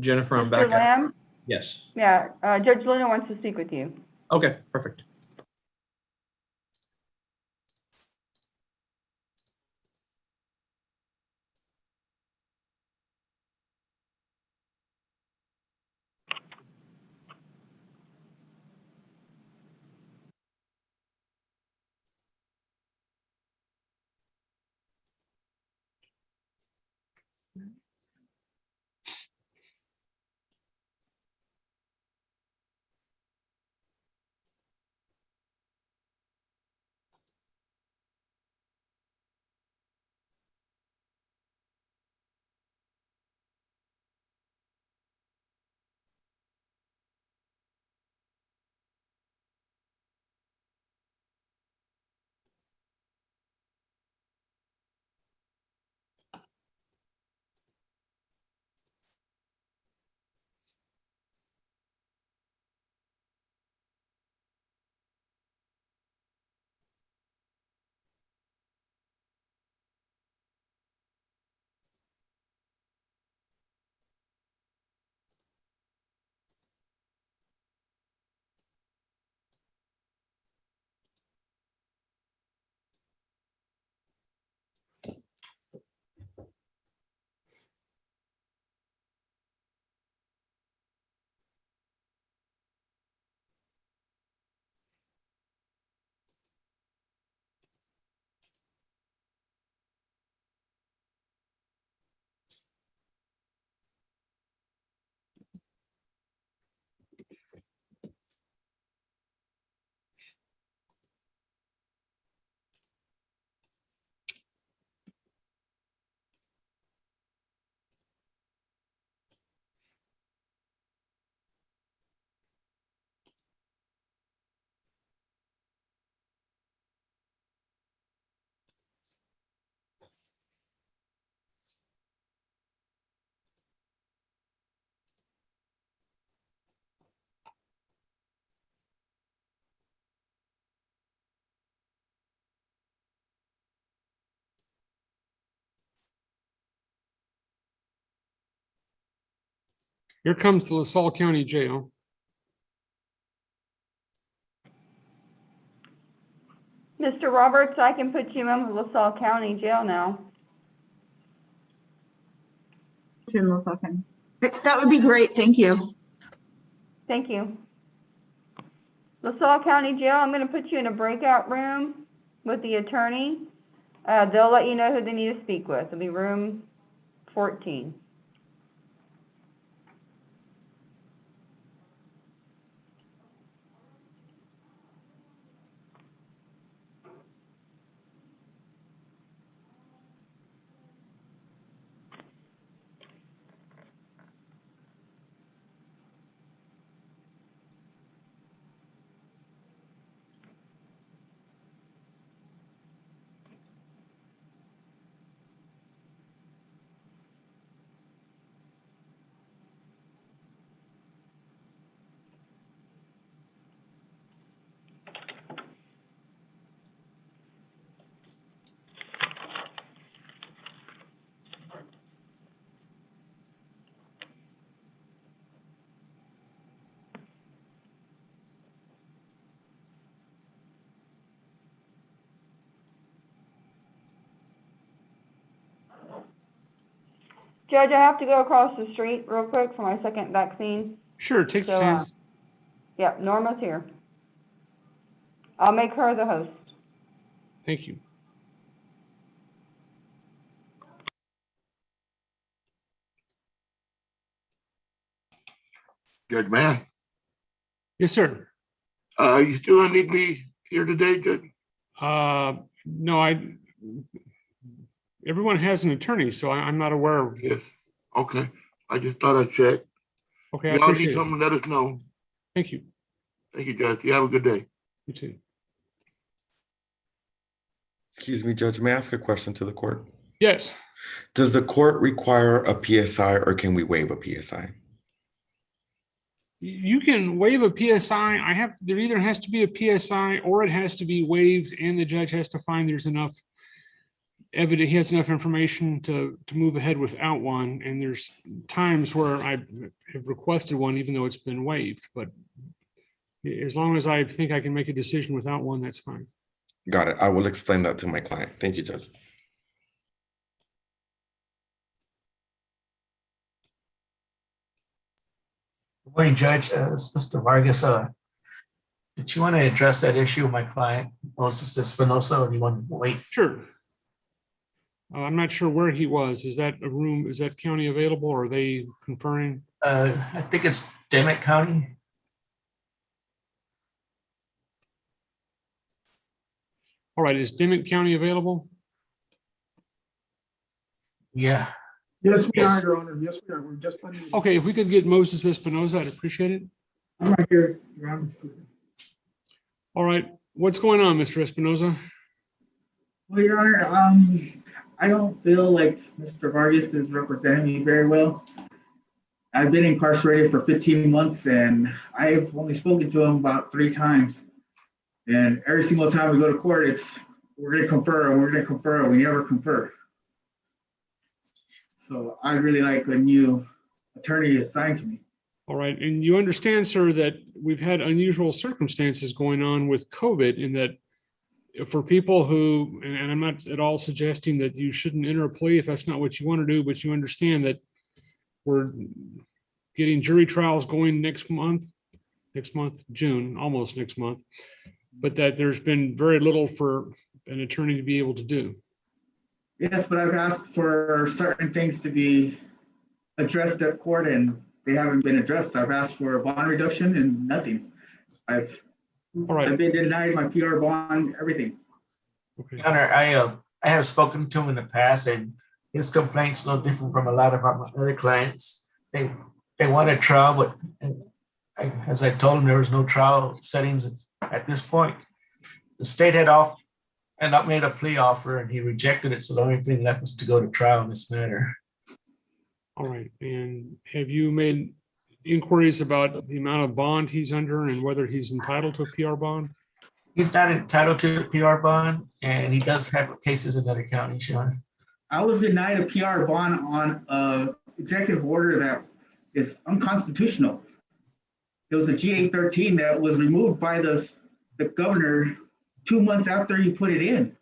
Jennifer, I'm Mr. back. Lamb? Yes. Yeah, Judge Luna wants to speak with you. Okay, perfect. Here comes the LaSalle County Jail. Mr. Roberts, I can put you in LaSalle County Jail now. In LaSalle County. That would be great. Thank you. Thank you. LaSalle County Jail, I'm going to put you in a breakout room with the attorney. They'll let you know who they need to speak with. It'll be room 14. Judge, I have to go across the street real quick for my second vaccine. Sure, take your time. Yeah, Norma's here. I'll make her the host. Thank you. Judge Math, Yes, sir. you still gonna need me here today, Judge? No, everyone has an attorney, so I'm not aware. Yes. Okay. I just thought I'd check. Okay, I Y'all appreciate need it. something, let us know. Thank you. Thank you, Judge. You have a good day. You too. Excuse me, Judge, may I ask a question to the court? Yes. Does the court require a PSI or can we waive a PSI? You can waive a PSI. There either has to be a PSI or it has to be waived, and the judge has to find there's enough evidence, he has enough information to move ahead without one. And there's times where I have requested one, even though it's been waived. But as long as I think I can make a decision without one, that's fine. Got it. I will explain that to my client. Thank you, Judge. Good morning, Judge. It's Mr. Vargas. Did you want to address that issue with my client, Moses Espinosa, or do you want to wait? Sure. I'm not sure where he was. Is that a room, is that county available, or are they conferring? I think it's Demet County. All right, is Dimmitt County available? Yeah. Yes, we are, Your Honor. Yes, we are. We're just letting you know. Okay, if we could get Moses Espinosa, I'd appreciate it. I'm right here, Your Honor. All right, what's going on, Mr. Espinosa? Well, Your Honor, I don't feel like Mr. Vargas is representing me very well. I've been incarcerated for 15 months and I've only spoken to him about 3 times. And every single time we go to court, it's we're going to confer and we're going to confer. We never confer. So I really like a new attorney assigned to me. All right, and you understand, sir, that we've had unusual circumstances going on with COVID, in that for people who, and I'm not at all suggesting that you shouldn't enter a plea if that's not what you want to do, but you understand that we're getting jury trials going next month, June, almost next month, but that there's been very little for an attorney to be able to do. Yes, but I've asked for certain things to be addressed at court and they haven't been addressed. I've asked for a bond reduction and nothing. I've been denied my PR bond, everything. Your Honor, I have spoken to him in the past, and his complaint's no different from a lot of our other clients. They want a trial, but as I told him, there was no trial settings at this point. The state had not made a plea offer, and he rejected it. So the only thing left was to go to trial in this matter. All right, and have you made inquiries about the amount of bond he's under and whether he's entitled to a PR bond? He's not entitled to a PR bond, and he does have cases in other counties, Your Honor. I was denied a PR bond on an executive order that is unconstitutional. It was a GA-13 that was removed by the governor 2 months after he put it in.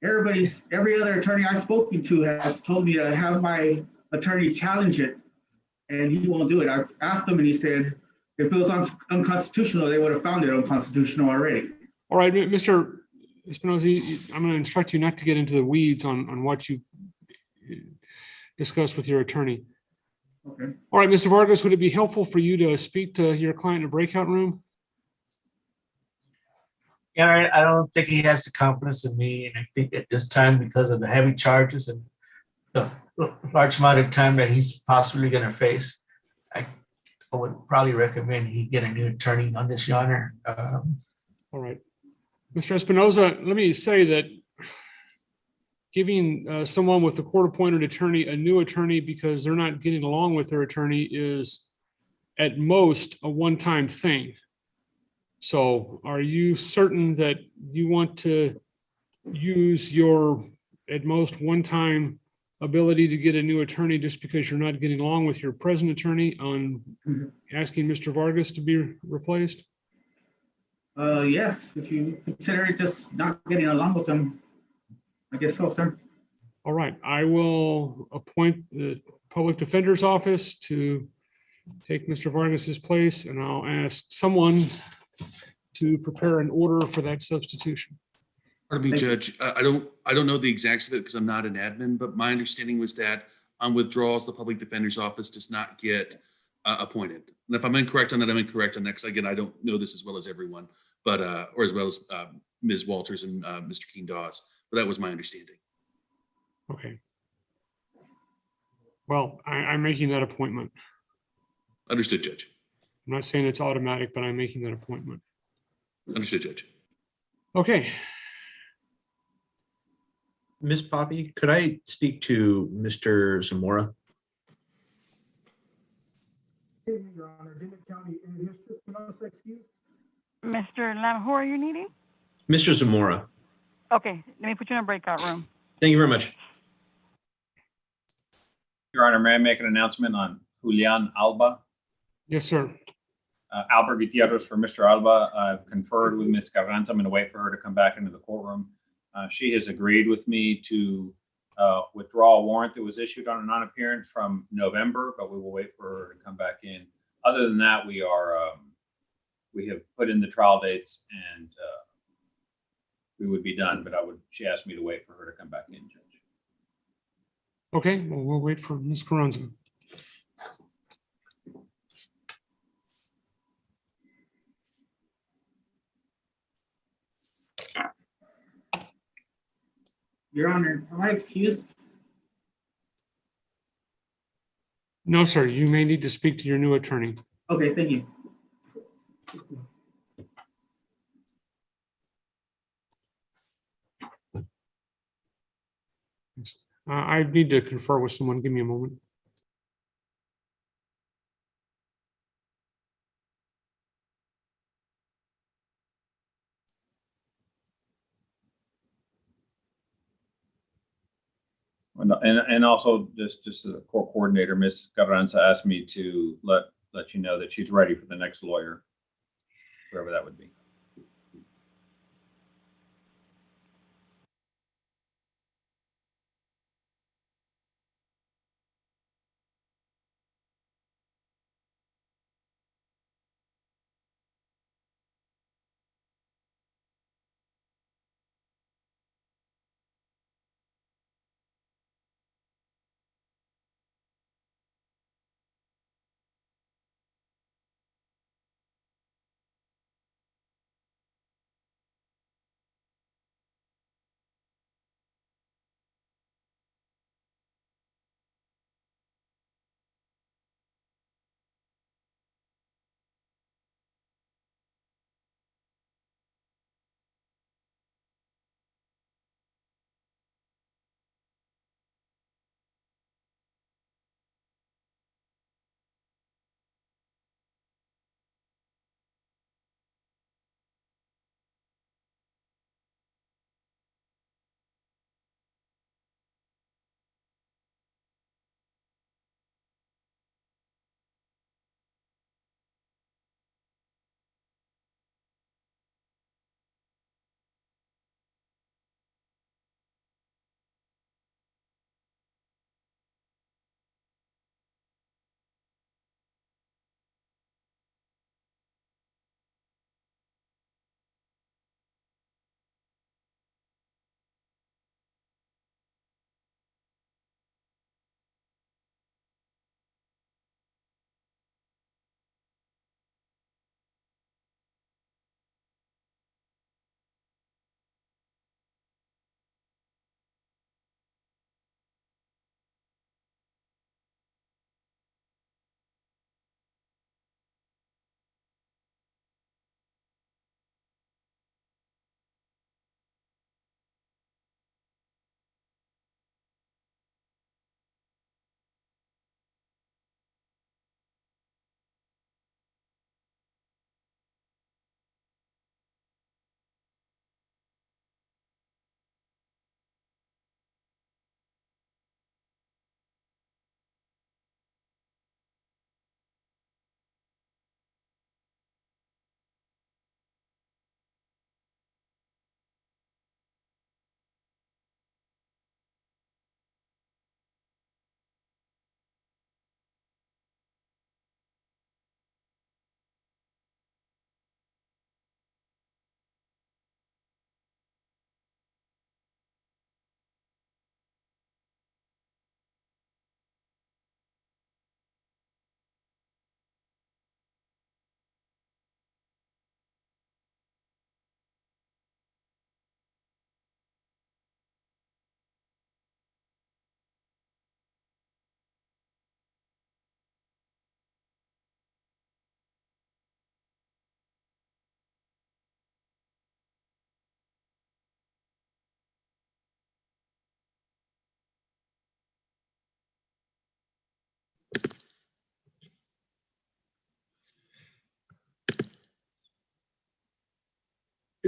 Every other attorney I've spoken to has told me to have my attorney challenge it, and he won't do it. I've asked him, and he said if it was unconstitutional, they would have found it unconstitutional already. All right, Mr. Espinosa, I'm going to instruct you not to get into the weeds on what you discussed with your attorney. Okay. All right, Mr. Vargas, would it be helpful for you to speak to your client in a breakout room? Yeah, I don't think he has the confidence in me, and I think at this time, because of the heavy charges and the large amount of time that he's possibly going to face, I would probably recommend he get a new attorney on this, Your Honor. All right. Mr. Espinosa, let me say that giving someone with a court-appointed attorney a new attorney because they're not getting along with their attorney is at most a one-time thing. So are you certain that you want to use your at most one-time ability to get a new attorney just because you're not getting along with your present attorney on asking Mr. Vargas to be replaced? Yes, if you consider it just not getting along with them, I guess so, sir. All right, I will appoint the public defender's office to take Mr. Vargas's place, and I'll ask someone to prepare an order for that substitution. Pardon me, Judge. I don't know the exacts of it because I'm not an admin, but my understanding was that on withdrawals, the public defender's office does not get appointed. And if I'm incorrect on that, I'm incorrect on that, because again, I don't know this as well as everyone, but or as well as Ms. Walters and Mr. Keen Dawes, but that was my understanding. Okay. Well, I'm making that appointment. Understood, Judge. I'm not saying it's automatic, but I'm making that appointment. Understood, Judge. Okay. Ms. Poppy, could I speak to Mr. Zamora? Your Honor, Dimmitt County, and Mr. Espinosa excused? Mr. Lam, who are you needing? Mr. Zamora. Okay, let me put you in a breakout room. Thank you very much. Your Honor, may I make an announcement on Julian Alba? Yes, sir. Albert Gutierrez for Mr. Alba. I've conferred with Ms. Carranza. I'm going to wait for her to come back into the courtroom. She has agreed with me to withdraw a warrant that was issued on a non-appearance from November, but we will wait for her to come back in. Other than that, we have put in the trial dates, and we would be done, but she asked me to wait for her to come back in, Judge. Okay, well, we'll wait for Ms. Carranza. Your Honor, am I excused? No, sir, you may need to speak to your new attorney. Okay, thank you. I need to confer with someone. Give me a moment. And also just the court coordinator, Ms. Carranza, asked me to let you know that she's ready for the next lawyer, whoever that would be.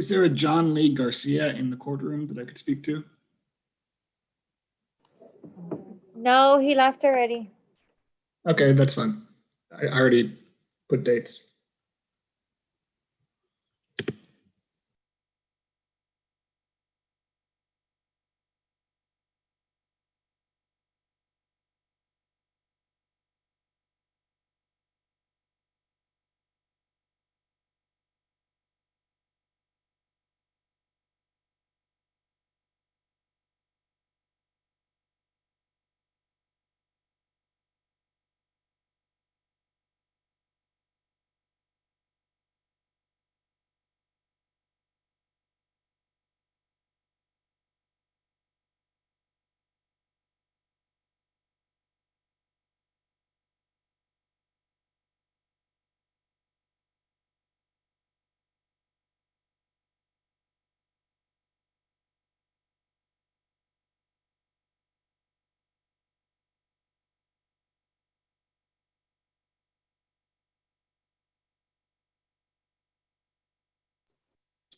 Is there a John Lee Garcia in the courtroom that I could speak to? No, he left already. Okay, that's fine. I already put dates.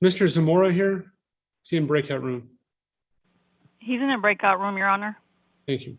Mr. Zamora here? See in breakout room. He's in a breakout room, Your Honor. Thank you.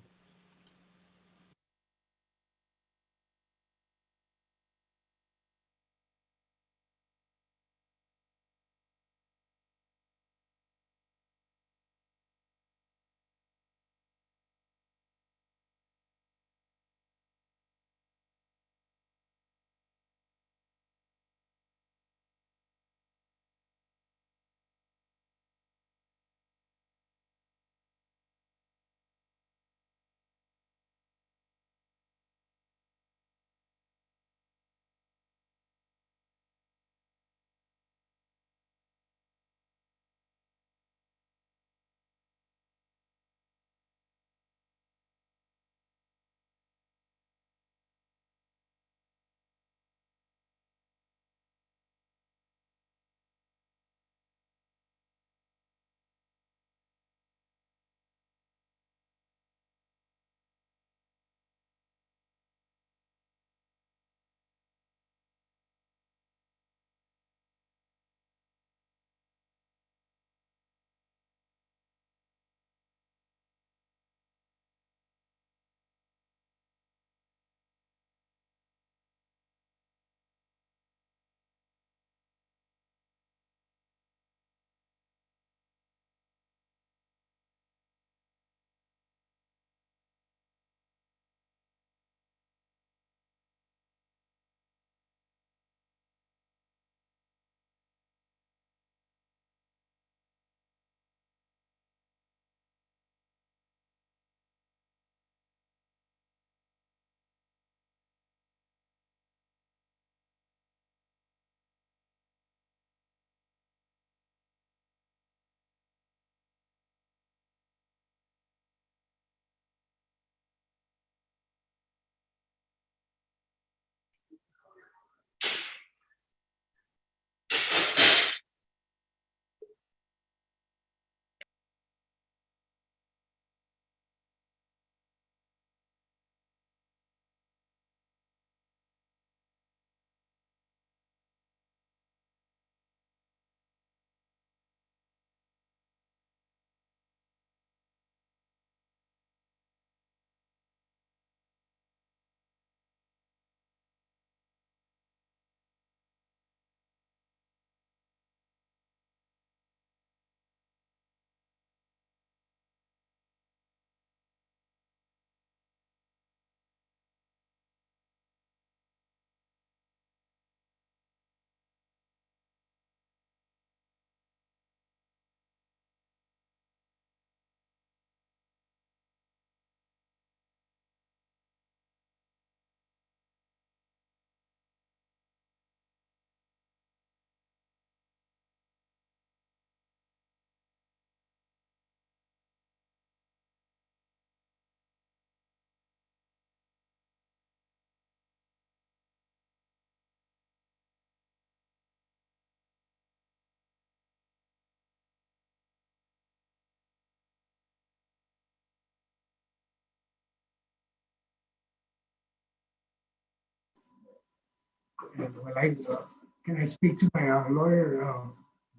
Can I speak to my lawyer?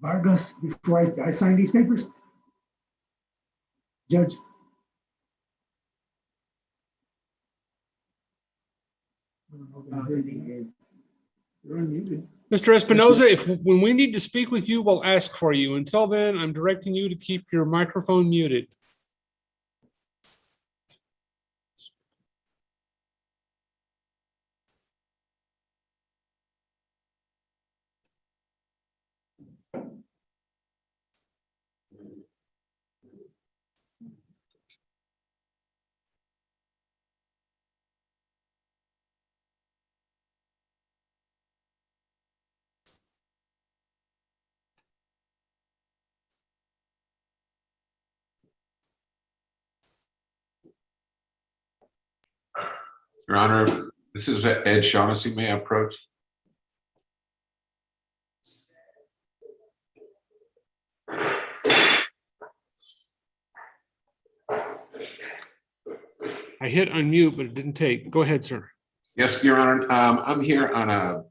Vargas before I sign these papers? Judge? You're unmuted. Mr. Espinoza, when we need to speak with you, we'll ask for you. Until then, I'm directing you to keep your microphone muted. Your Honor, this is Ed Shaughnessy. May I approach? I hit unmute, but it didn't take. Go ahead, sir. Yes, Your Honor. I'm here on a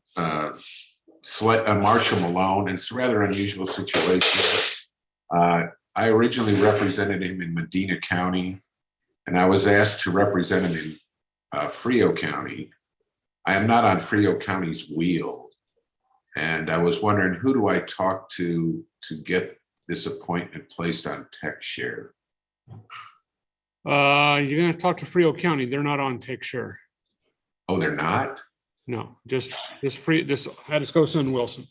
Marshall Malone, and it's a rather unusual situation. I originally represented him in Medina County, and I was asked to represent him in Frio County. I am not on Frio County's wheel, and I was wondering, who do I talk to get this appointment placed on TechShare? You're going to talk to Frio County. They're not on TechShare. Oh, they're not? No, just Hadiscosa and Wilson.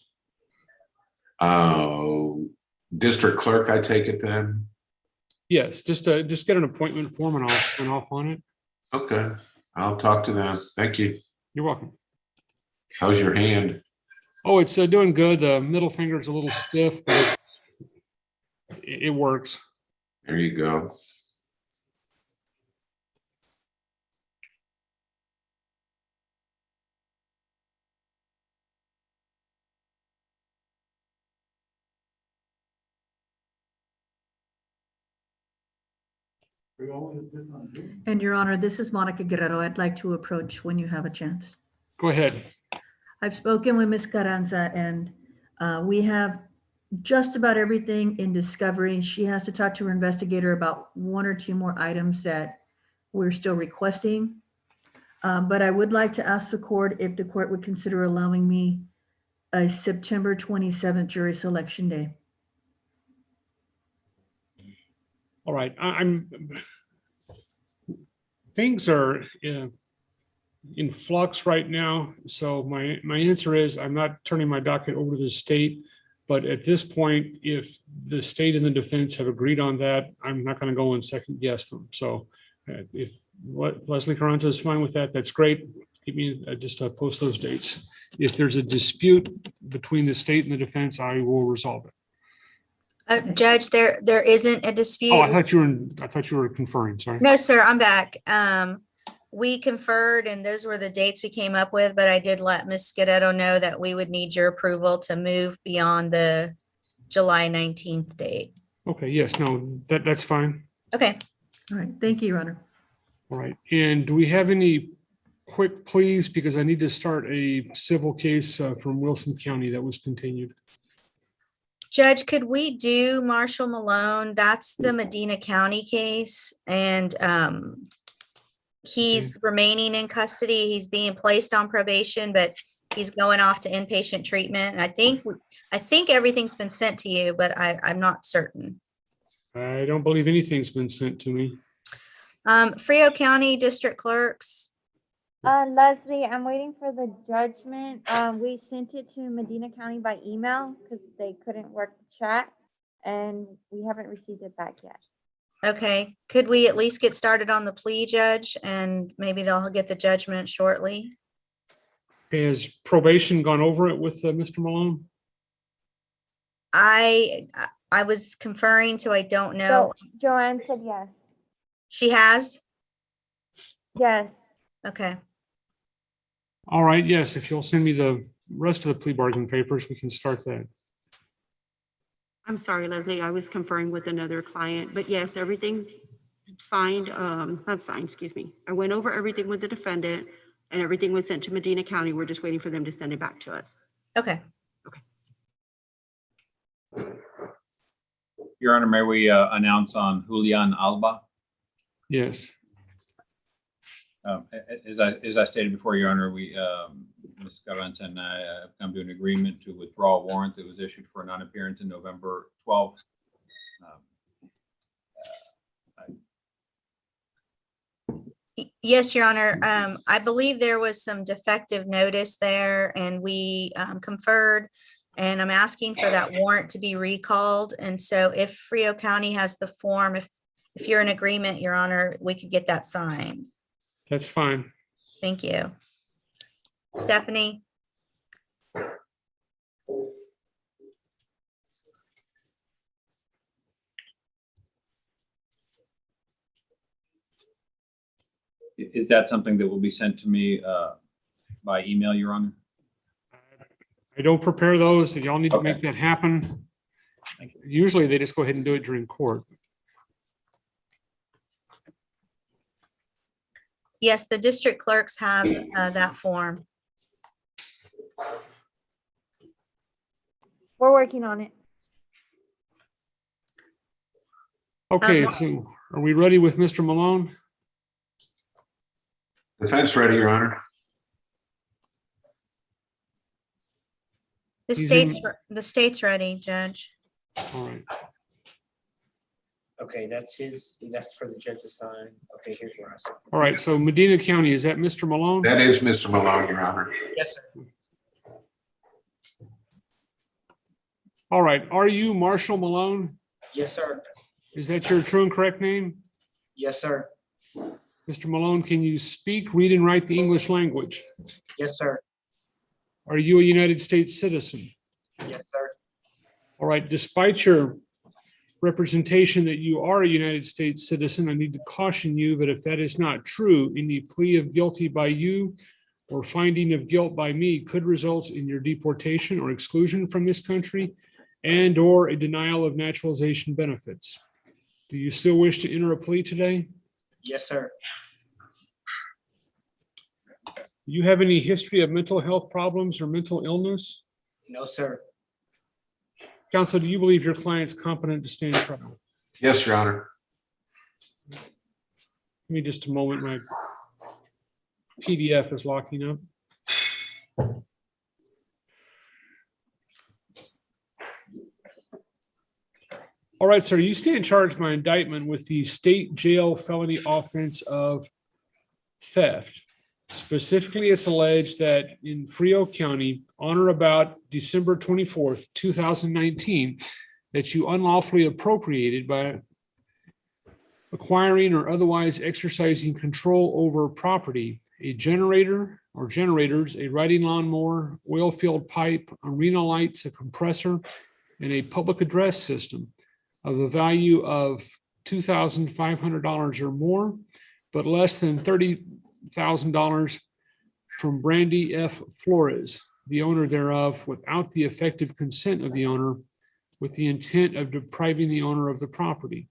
Oh, district clerk, I take it then? Yes, just get an appointment form and I'll sign off on it. Okay, I'll talk to them. Thank you. You're welcome. How's your hand? Oh, it's doing good. The middle finger is a little stiff, but it works. There you go. And Your Honor, this is Monica Guerrero. I'd like to approach when you have a chance. Go ahead. I've spoken with Ms. Carranza, and we have just about everything in discovery. She has to talk to her investigator about one or two more items that we're still requesting. But I would like to ask the court if the court would consider allowing me a September 27th jury selection day. All right. Things are in flux right now. So my answer is I'm not turning my docket over to the state. But at this point, if the state and the defense have agreed on that, I'm not going to go and second guess them. So if Leslie Carranza is fine with that, that's great. Give me just post those dates. If there's a dispute between the state and the defense, I will resolve it. Judge, there isn't a dispute. Oh, I thought you were conferring. Sorry. No, sir, I'm back. We conferred and those were the dates we came up with, but I did let Ms. Guerrero know that we would need your approval to move beyond the July 19th date. Okay, yes, no, that's fine. Okay. All right, thank you, Your Honor. All right, and do we have any quick pleas? Because I need to start a civil case from Wilson County that was continued. Judge, could we do Marshall Malone? That's the Medina County case, and he's remaining in custody. He's being placed on probation, but he's going off to inpatient treatment. And I think everything's been sent to you, but I'm not certain. I don't believe anything's been sent to me. Frio County District Clerks. Leslie, I'm waiting for the judgment. We sent it to Medina County by email because they couldn't work the chat, and we haven't received it back yet. Okay, could we at least get started on the plea, Judge, and maybe they'll get the judgment shortly? Has probation gone over it with Mr. Malone? I was conferring, so I don't know. Joanne said yes. She has? Yes. Okay. All right, yes, if you'll send me the rest of the plea bargain papers, we can start that. I'm sorry, Leslie, I was conferring with another client, but yes, everything's signed, not signed, excuse me. I went over everything with the defendant and everything was sent to Medina County. We're just waiting for them to send it back to us. Okay. Your Honor, may we announce on Julian Alba? Yes. As I stated before, Your Honor, we, Ms. Carranza and I have come to an agreement to withdraw a warrant that was issued for a non-appearance in November 12th. Yes, Your Honor. I believe there was some defective notice there and we conferred, and I'm asking for that warrant to be recalled. And so if Frio County has the form, if you're in agreement, Your Honor, we could get that signed. That's fine. Thank you. Stephanie? Is that something that will be sent to me by email, Your Honor? I don't prepare those. Y'all need to make that happen. Usually they just go ahead and do it during court. Yes, the district clerks have that form. We're working on it. Okay, so are we ready with Mr. Malone? Defense ready, Your Honor. The state's ready, Judge. All right. Okay, that's for the judge to sign. Okay, here's where I sign. All right, so Medina County, is that Mr. Malone? That is Mr. Malone, Your Honor. Yes, sir. All right, are you Marshall Malone? Yes, sir. Is that your true and correct name? Yes, sir. Mr. Malone, can you speak, read, and write the English language? Yes, sir. Are you a United States citizen? Yes, sir. All right, despite your representation that you are a United States citizen, I need to caution you that if that is not true, any plea of guilty by you or finding of guilt by me could result in your deportation or exclusion from this country and or a denial of naturalization benefits. Do you still wish to enter a plea today? Yes, sir. Do you have any history of mental health problems or mental illness? No, sir. Counsel, do you believe your client's competent to stand trial? Yes, Your Honor. Give me just a moment. My PDF is locking up. All right, sir, you stand charged by indictment with the state jail felony offense of theft. Specifically, it's alleged that in Frio County, on or about December 24th, 2019, that you unlawfully appropriated by acquiring or otherwise exercising control over property, a generator or generators, a riding lawnmower, oil-filled pipe, arena lights, a compressor, and a public address system of the value of $2,500 or more, but less than $30,000 from Brandy F. Flores, the owner thereof, without the effective consent of the owner, with the intent of depriving the owner of the property.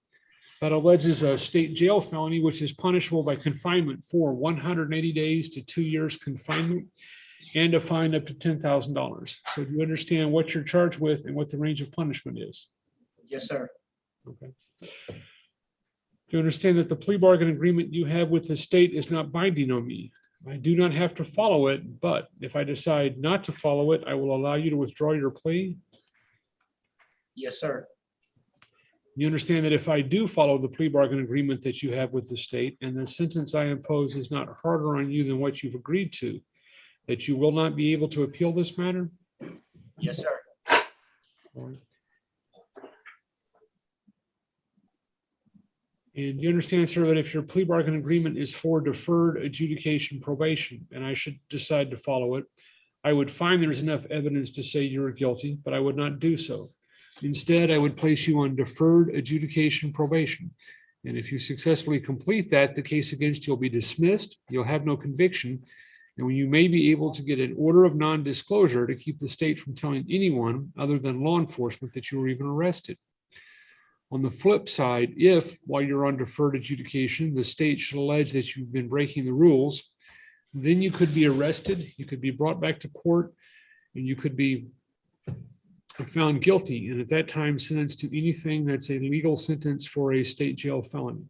That alleges a state jail felony, which is punishable by confinement for 180 days to 2 years confinement and a fine up to $10,000. So do you understand what you're charged with and what the range of punishment is? Yes, sir. Okay. Do you understand that the plea bargain agreement you have with the state is not binding on me? I do not have to follow it, but if I decide not to follow it, I will allow you to withdraw your plea. Yes, sir. You understand that if I do follow the plea bargain agreement that you have with the state and the sentence I impose is not harder on you than what you've agreed to, that you will not be able to appeal this matter? Yes, sir. All right. And you understand, sir, that if your plea bargain agreement is for deferred adjudication probation, and I should decide to follow it, I would find there's enough evidence to say you're guilty, but I would not do so. Instead, I would place you on deferred adjudication probation. And if you successfully complete that, the case against you will be dismissed, you'll have no conviction, and you may be able to get an order of non-disclosure to keep the state from telling anyone other than law enforcement that you were even arrested. On the flip side, if while you're on deferred adjudication, the state should allege that you've been breaking the rules, then you could be arrested, you could be brought back to court, and you could be are found guilty and at that time sentenced to anything that's a legal sentence for a state jail felony,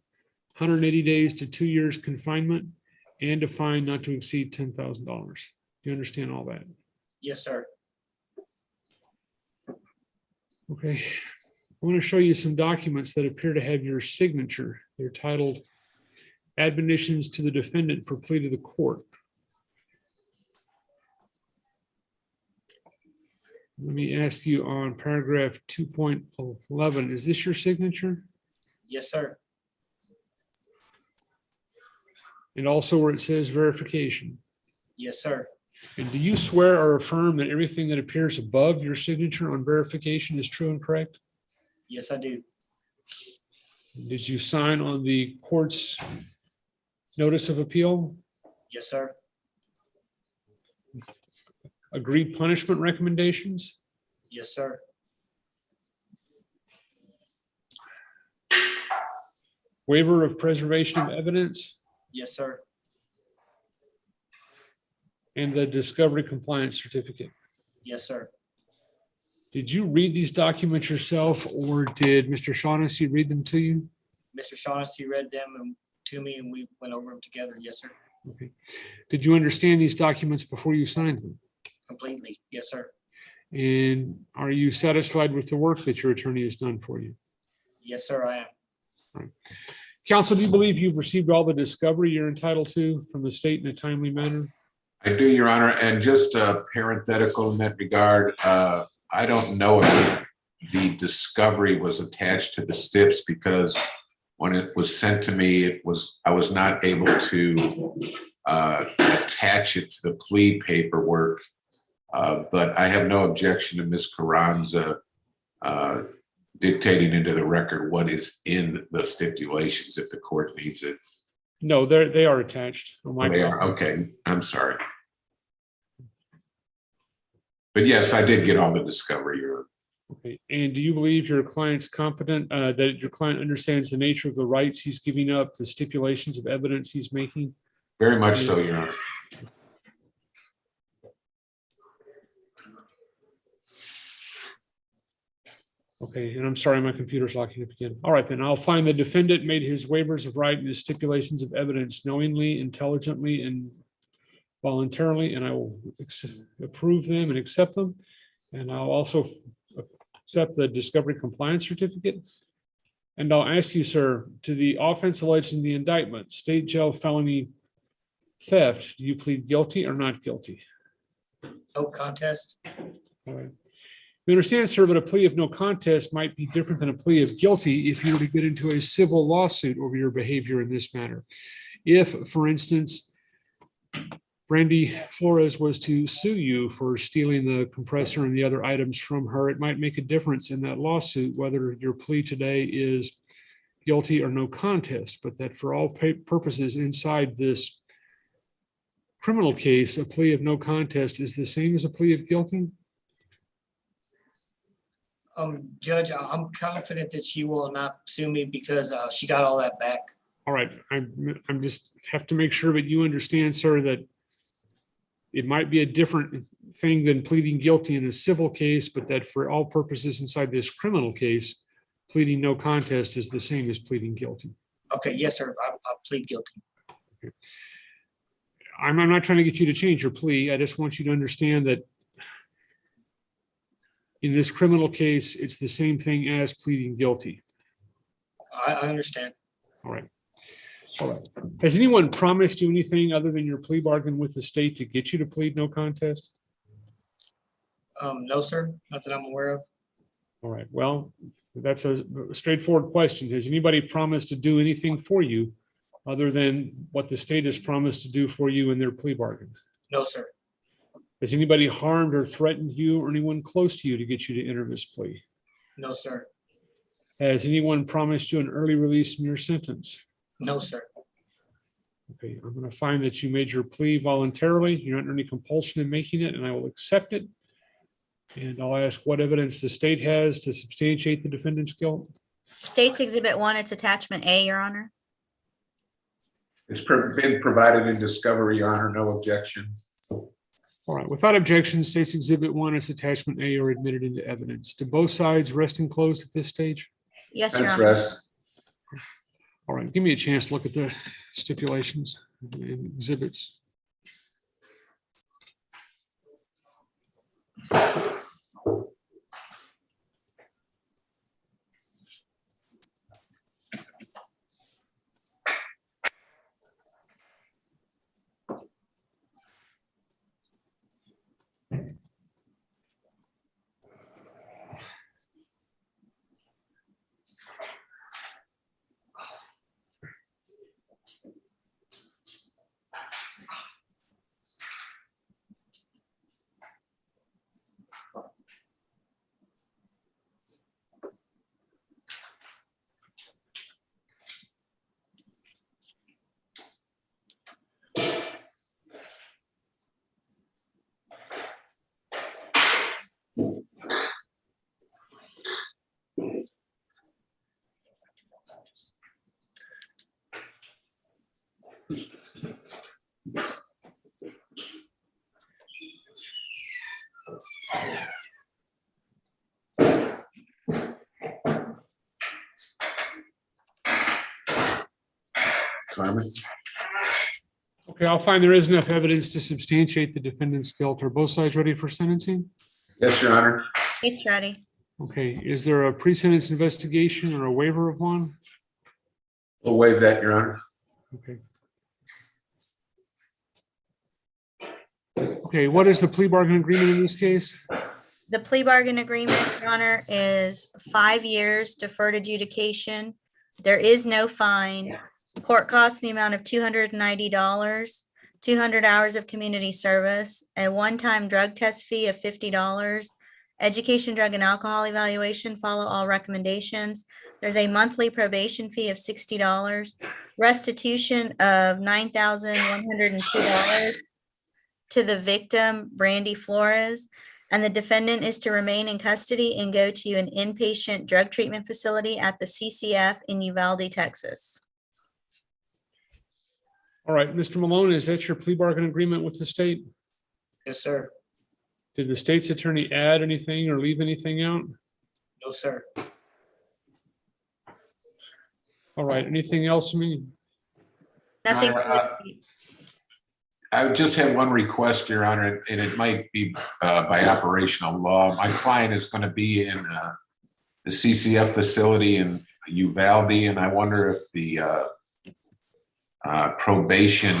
180 days to 2 years confinement and a fine not to exceed $10,000. Do you understand all that? Yes, sir. Okay. I want to show you some documents that appear to have your signature. They're titled Admonitions to the Defendant for Plea to the Court. Let me ask you on paragraph 2.11, is this your signature? Yes, sir. And also where it says verification. Yes, sir. And do you swear or affirm that everything that appears above your signature on verification is true and correct? Yes, I do. Did you sign on the court's notice of appeal? Yes, sir. Agreed punishment recommendations? Yes, sir. Waiver of preservation of evidence? Yes, sir. And the discovery compliance certificate? Yes, sir. Did you read these documents yourself or did Mr. Shaughnessy read them to you? Mr. Shaughnessy read them to me and we went over them together. Yes, sir. Okay. Did you understand these documents before you signed them? Completely. Yes, sir. And are you satisfied with the work that your attorney has done for you? Yes, sir, I am. All right. Counsel, do you believe you've received all the discovery you're entitled to from the state in a timely manner? I do, Your Honor, and just a parenthetical in that regard, I don't know if the discovery was attached to the STIPs because when it was sent to me, I was not able to attach it to the plea paperwork. But I have no objection to Ms. Carranza dictating into the record what is in the stipulations if the court needs it. No, they are attached. Oh, my They God. are, okay, I'm sorry. But yes, I did get all the discovery. Okay. And do you believe your client's competent, that your client understands the nature of the rights he's giving up, the stipulations of evidence he's making? Very much so, Your Honor. Okay, and I'm sorry, my computer's locking up again. All right, then I'll find the defendant made his waivers of right and his stipulations of evidence knowingly, intelligently, and voluntarily, and I will approve them and accept them. And I'll also accept the discovery compliance certificate. And I'll ask you, sir, to the offense alleged in the indictment, state jail felony theft, do you plead guilty or not guilty? No contest. All right. We understand, sir, that a plea of no contest might be different than a plea of guilty if you were to get into a civil lawsuit over your behavior in this matter. If, for instance, Brandy Flores was to sue you for stealing the compressor and the other items from her, it might make a difference in that lawsuit whether your plea today is guilty or no contest, but that for all purposes inside this criminal case, a plea of no contest is the same as a plea of guilty? Judge, I'm confident that she will not sue me because she got all that back. All right, I'm just have to make sure that you understand, sir, that it might be a different thing than pleading guilty in a civil case, but that for all purposes inside this criminal case, pleading no contest is the same as pleading guilty. Okay, yes, sir, I'll plead guilty. Okay. I'm not trying to get you to change your plea. I just want you to understand that in this criminal case, it's the same thing as pleading guilty. I understand. All right. All right. Has anyone promised you anything other than your plea bargain with the state to get you to plead no contest? No, sir, not that I'm aware of. All right. Well, that's a straightforward question. Has anybody promised to do anything for you other than what the state has promised to do for you in their plea bargain? No, sir. Has anybody harmed or threatened you or anyone close to you to get you to enter this plea? No, sir. Has anyone promised you an early release from your sentence? No, sir. Okay, I'm going to find that you made your plea voluntarily. You're not under any compulsion in making it, and I will accept it. And I'll ask what evidence the state has to substantiate the defendant's guilt. State's Exhibit 1, it's attachment A, Your Honor. It's been provided in discovery, Your Honor, no objection. All right, without objection, State's Exhibit 1 as Attachment A are admitted into evidence. Do both sides rest and close at this stage? Yes, Your That's Honor. rest. All right, give me a chance to look at the stipulations and exhibits. Carmen? Okay, I'll find there is enough evidence to substantiate the defendant's guilt. Are both sides ready for sentencing? Yes, Your Honor. It's ready. Okay, is there a pre-sentence investigation or a waiver of one? We'll waive that, Your Honor. Okay. Okay, what is the plea bargain agreement in this case? The plea bargain agreement, Your Honor, is 5 years deferred adjudication. There is no fine. Court costs in the amount of $290, 200 hours of community service, a one-time drug test fee of $50, education, drug, and alcohol evaluation, follow all recommendations. There's a monthly probation fee of $60, restitution of $9,102 to the victim, Brandy Flores, and the defendant is to remain in custody and go to an inpatient drug treatment facility at the CCF in Uvalde, Texas. All right, Mr. Malone, is that your plea bargain agreement with the state? Yes, sir. Did the state's attorney add anything or leave anything out? No, sir. All right, anything else from me? Nothing. Your Honor, I would just have one request, Your Honor, and it might be by operational law. My client is going to be in the CCF facility in Uvalde, and I wonder if the probation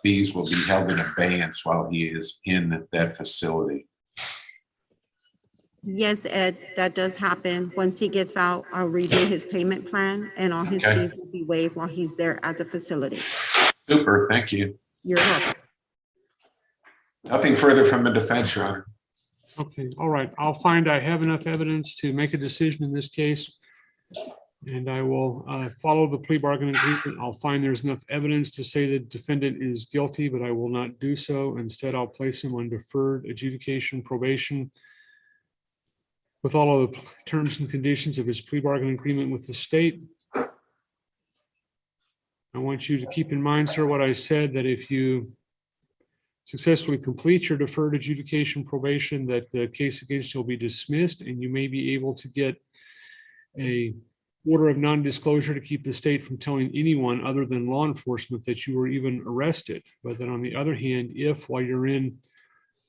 fees will be held in abeyance while he is in that facility. Yes, Ed, that does happen. Once he gets out, I'll review his payment plan and all his Okay. fees will be waived while he's there at the facility. Super, thank you. You're welcome. Nothing further from the defense, Your Honor. Okay, all right. I'll find I have enough evidence to make a decision in this case. And I will follow the plea bargain agreement. I'll find there's enough evidence to say the defendant is guilty, but I will not do so. Instead, I'll place him on deferred adjudication probation with all of the terms and conditions of his plea bargain agreement with the state. I want you to keep in mind, sir, what I said, that if you successfully complete your deferred adjudication probation, that the case against you will be dismissed and you may be able to get a order of non-disclosure to keep the state from telling anyone other than law enforcement that you were even arrested. But then on the other hand, if while you're in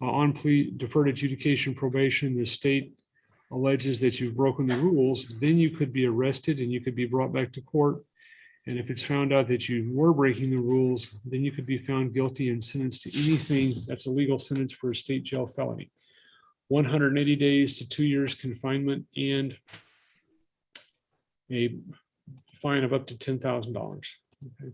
on plea deferred adjudication probation, the state alleges that you've broken the rules, then you could be arrested and you could be brought back to court. And if it's found out that you were breaking the rules, then you could be found guilty and sentenced to anything that's a legal sentence for a state jail felony. 180 days to 2 years confinement and a fine of up to $10,000. Okay.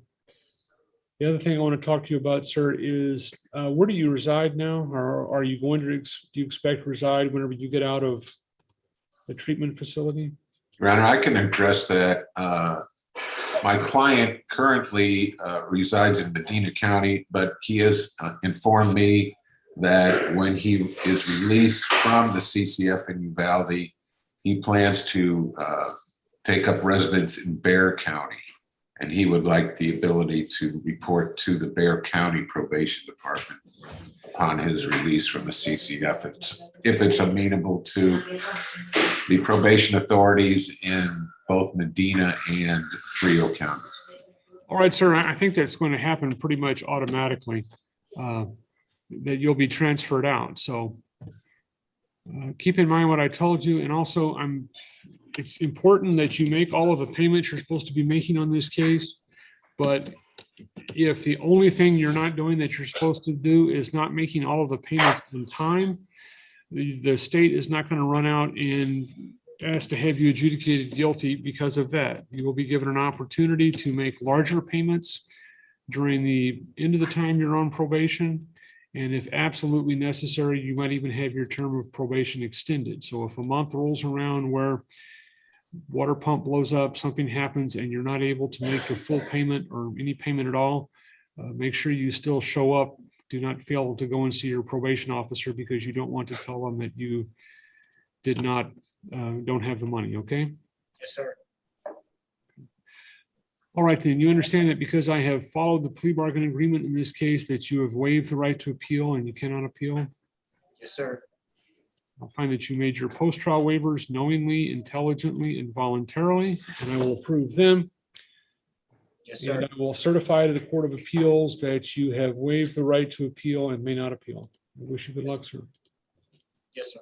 The other thing I want to talk to you about, sir, is where do you reside now? Or are you going to, do you expect to reside whenever you get out of the treatment facility? Your Honor, I can address that. My client currently resides in Medina County, but he has informed me that when he is released from the CCF in Uvalde, he plans to take up residence in Bexar County. And he would like the ability to report to the Bear County Probation Department upon his release from the CCF if it's amenable to the probation authorities in both Medina and Frio County. All right, sir, I think that's going to happen pretty much automatically, that you'll be transferred out. So keep in mind what I told you. And also, it's important that you make all of the payments you're supposed to be making on this case. But if the only thing you're not doing that you're supposed to do is not making all of the payments in time, the state is not going to run out and ask to have you adjudicated guilty because of that. You will be given an opportunity to make larger payments during the end of the time you're on probation. And if absolutely necessary, you might even have your term of probation extended. So if a month rolls around where water pump blows up, something happens, and you're not able to make a full payment or any payment at all, make sure you still show up. Do not fail to go and see your probation officer because you don't want to tell them that you did not, don't have the money, okay? Yes, sir. All right, then you understand that because I have followed the plea bargain agreement in this case, that you have waived the right to appeal and you cannot appeal. Yes, sir. I'll find that you made your post-trial waivers knowingly, intelligently, and voluntarily, and I will approve them. Yes, sir. And I will certify to the Court of Appeals that you have waived the right to appeal and may not appeal. I wish you good luck, sir. Yes, sir.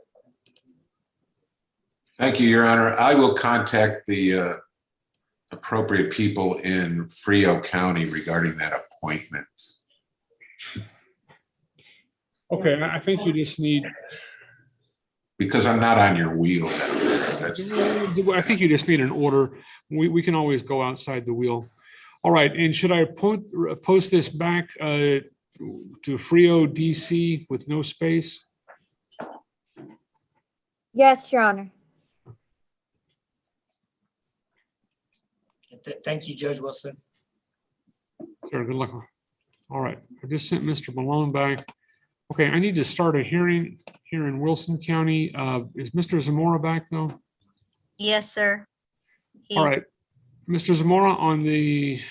Thank you, Your Honor. I will contact the appropriate people in Frio County regarding that appointment. Okay, I think you just need, Because I'm not on your wheel. That's, I think you just need an order. We can always go outside the wheel. All right, and should I post this back to Frio DC with no space? Yes, Your Honor. Thank you, Judge Wilson. Sure, good luck. All right, I just sent Mr. Malone back. Okay, I need to start a hearing here in Wilson County. Is Mr. Zamora back though? Yes, sir. All right, Mr. Zamora on the,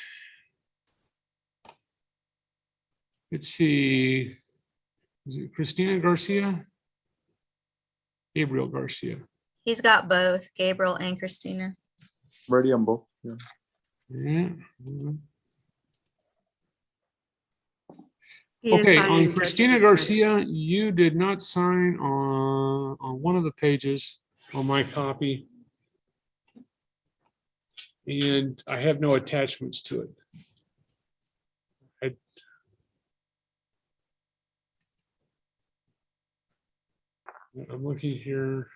let's see, is it Christina Garcia? Gabriel Garcia. He's got both, Gabriel and Christina. Ready on both. Yeah. Yeah. He is Okay, signing on Judge Christina Wilson. Garcia, you did not sign on one of the pages on my copy. And I have no attachments to it. I'm looking here.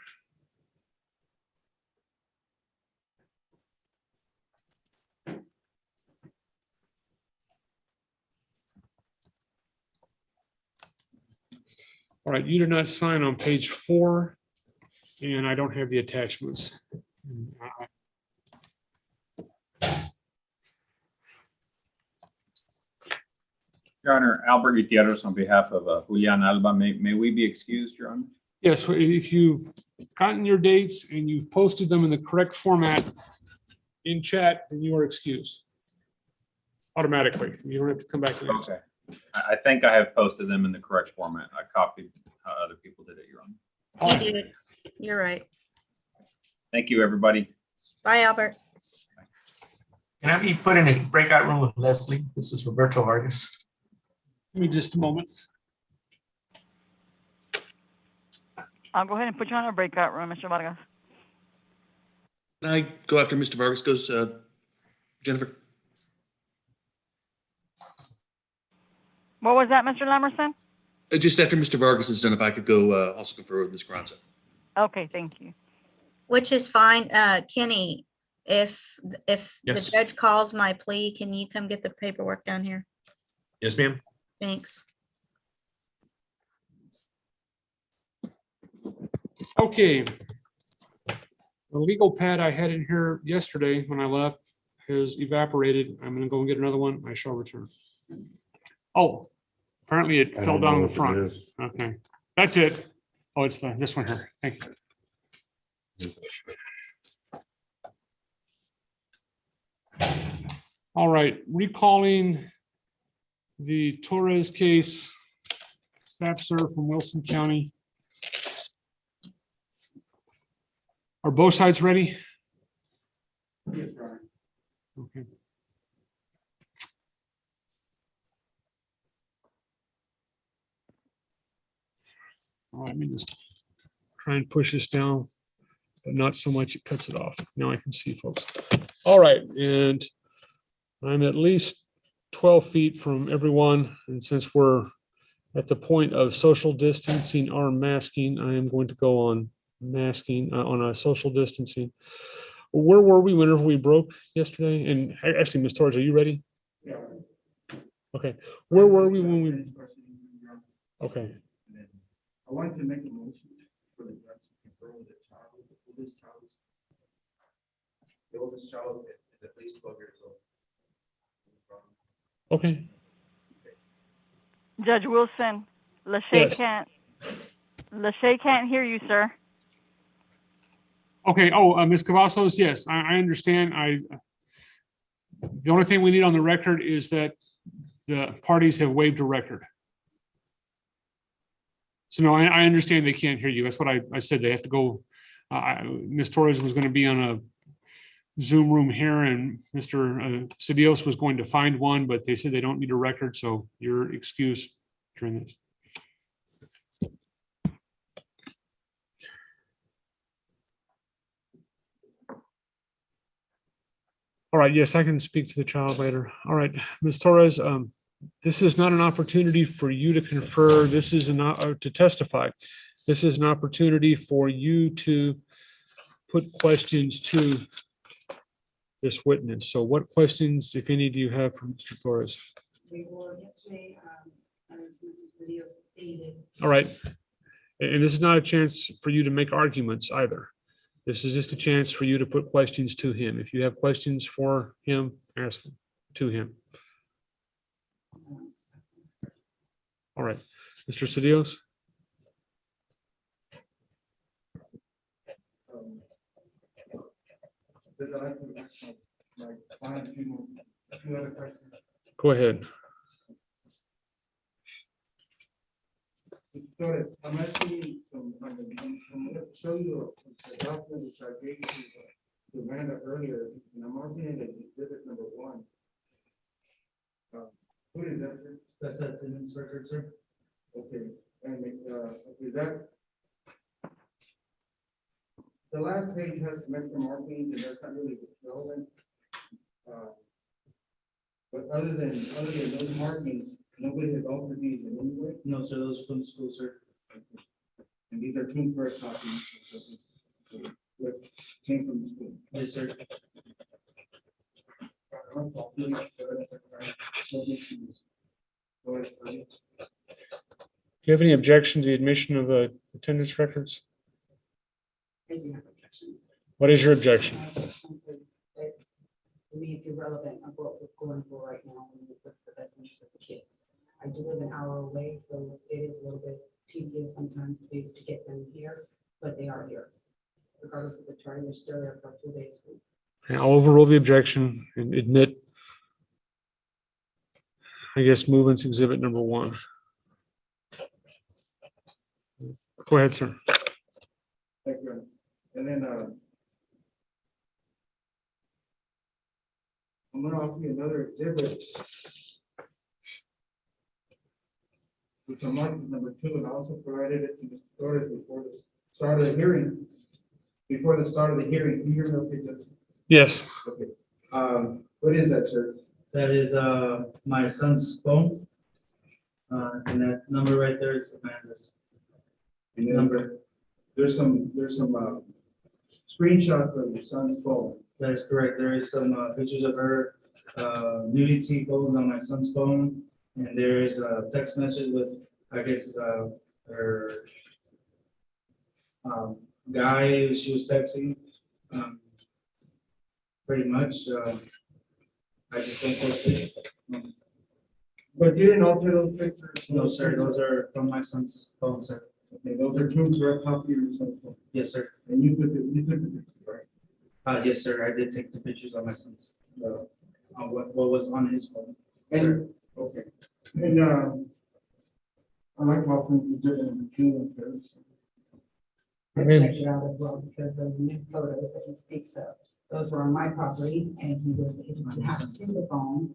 All right, you did not sign on page 4, and I don't have the attachments. Your Honor, Albert Gutierrez on behalf of Julian Alba. May we be excused, Your Honor? Yes, if you've gotten your dates and you've posted them in the correct format in chat, then you are excused automatically. You don't have to come back to Okay. I think I have posted them in the correct format. I copied how other people did it, Your Honor. You did. You're right. Thank you, everybody. Bye, Albert. Can I be put in a breakout room with Leslie? This is Roberto Vargas. Give me just a moment. I'll go ahead and put you on a breakout room, Mr. Vargas. I go after Mr. Vargas goes, Jennifer. What was that, Mr. Lamerson? Just after Mr. Vargas is done, if I could go also confer with Ms. Carranza. Okay, thank you. Which is fine. Kenny, if the Yes. judge calls my plea, can you come get the paperwork down here? Yes, ma'am. Thanks. Okay. The legal pad I had in here yesterday when I left has evaporated. I'm gonna go and get another one. I shall return. Oh, apparently it I fell don't down know in if the it front. is. Okay, that's it. Oh, it's this one here. Thank you. All right, recalling the Torres case, FAPSR from Wilson County. Are both sides ready? Okay. All right, let me just try and push this down, but not so much it cuts it off. Now I can see, folks. All right, and I'm at least 12 feet from everyone, and since we're at the point of social distancing or masking, I am going to go on masking, on a social distancing. Where were we whenever we broke yesterday? And actually, Ms. Torres, are you ready? Yeah. Okay, where were we when we? Okay, I wanted to make a motion for the judge to confirm with the child, the oldest child is at least 12 years old. okay. Judge Wilson, Lachey Yes. can't hear you, sir. Okay, Ms. Cavazos, yes, I understand. The only thing we need on the record is that the parties have waived a record. So no, I understand they can't hear you. That's what I said. They have to go. Ms. Torres was going to be on a Zoom room here and Mr. Cedillos was going to find one, but they said they don't need a record, so your excuse during this. All right, yes, I can speak to the child later. All right, Ms. Torres, this is not an opportunity for you to confer. This is to testify. This is an opportunity for you to put questions to this witness. So what questions, if any, do you have for Mr. Torres? Yesterday, as Mr. Cedillos stated, All right, and this is not a chance for you to make arguments either. This is just a chance for you to put questions to him. If you have questions for him, ask them to him. All right, Mr. Cedillos? Go ahead. I'm actually I'm going to show you the document which I gave to Amanda earlier, and I'm marking it as exhibit number 1. What is that, sir? That's that attendance record, sir. Okay, and is that the last page has some extra markings, and that's not really relevant. But other than those markings, nobody has altered these in any way? No, sir, those from the school, sir. And these are two first copies. What came from the school? Yes, sir. Do you have any objection to the admission of attendance records? I do have objections. What is your objection? To me, it's irrelevant of what we're going for right now and what's the best interest of the kids. I do live an hour away, so it is a little bit tedious sometimes to be able to get them here, but they are here. Regardless of the time, they're still there for a full day of school. Okay, I'll overrule the objection and admit, I guess, movements exhibit number 1. Go ahead, sir. Thank you. And then I'm going to offer you another exhibit, which I'm marking number 2, and I also provided it to Mr. Torres before the start of the hearing. Before the start of the hearing, can you hear me okay, Judge? Yes. Okay. What is that, sir? That is my son's phone. And that number right there is Amanda's number. There's some screenshots of your son's phone. That is correct. There is some pictures of her nudity photos on my son's phone. And there is a text message with, I guess, her guy she was texting. Pretty much. I just don't post it. But you didn't alter those pictures? No, sir. Those are from my son's phone, sir. Okay, those are two direct copies of your son's phone. Yes, sir. And you took the picture, right? Yes, sir. I did take the pictures of my son's. what was on his phone. And, okay. And, I'd like to welcome you to the team. I checked it out as well because those new photos that he speaks of, those were on my property and he was able to have the phone.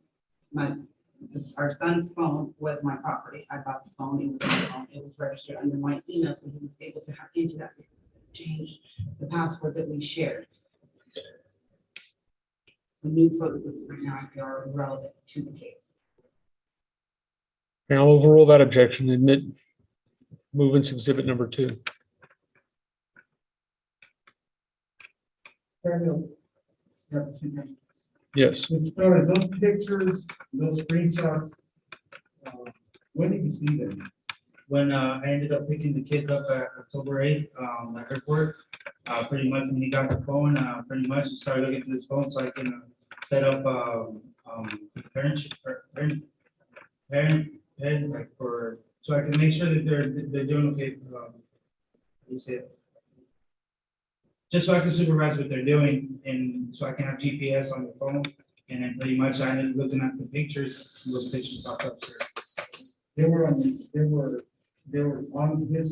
Our son's phone was my property. I bought the phone, it was his phone, it was registered under my email, so he was able to have into that, change the password that we shared. The new photos right now are relevant to the case. And I'll overrule that objection, admit movements exhibit number 2. Yes. Mr. Flores, those pictures, those screenshots, when did you see them? When I ended up picking the kids up at October 8th, at airport, pretty much when he got the phone, pretty much started looking through his phone so I can set up parent, like for, so I can make sure that they're doing okay. You say it. Just so I can supervise what they're doing and so I can have GPS on the phone. And then pretty much I ended up looking at the pictures, and those pictures popped up. Sir. They were on his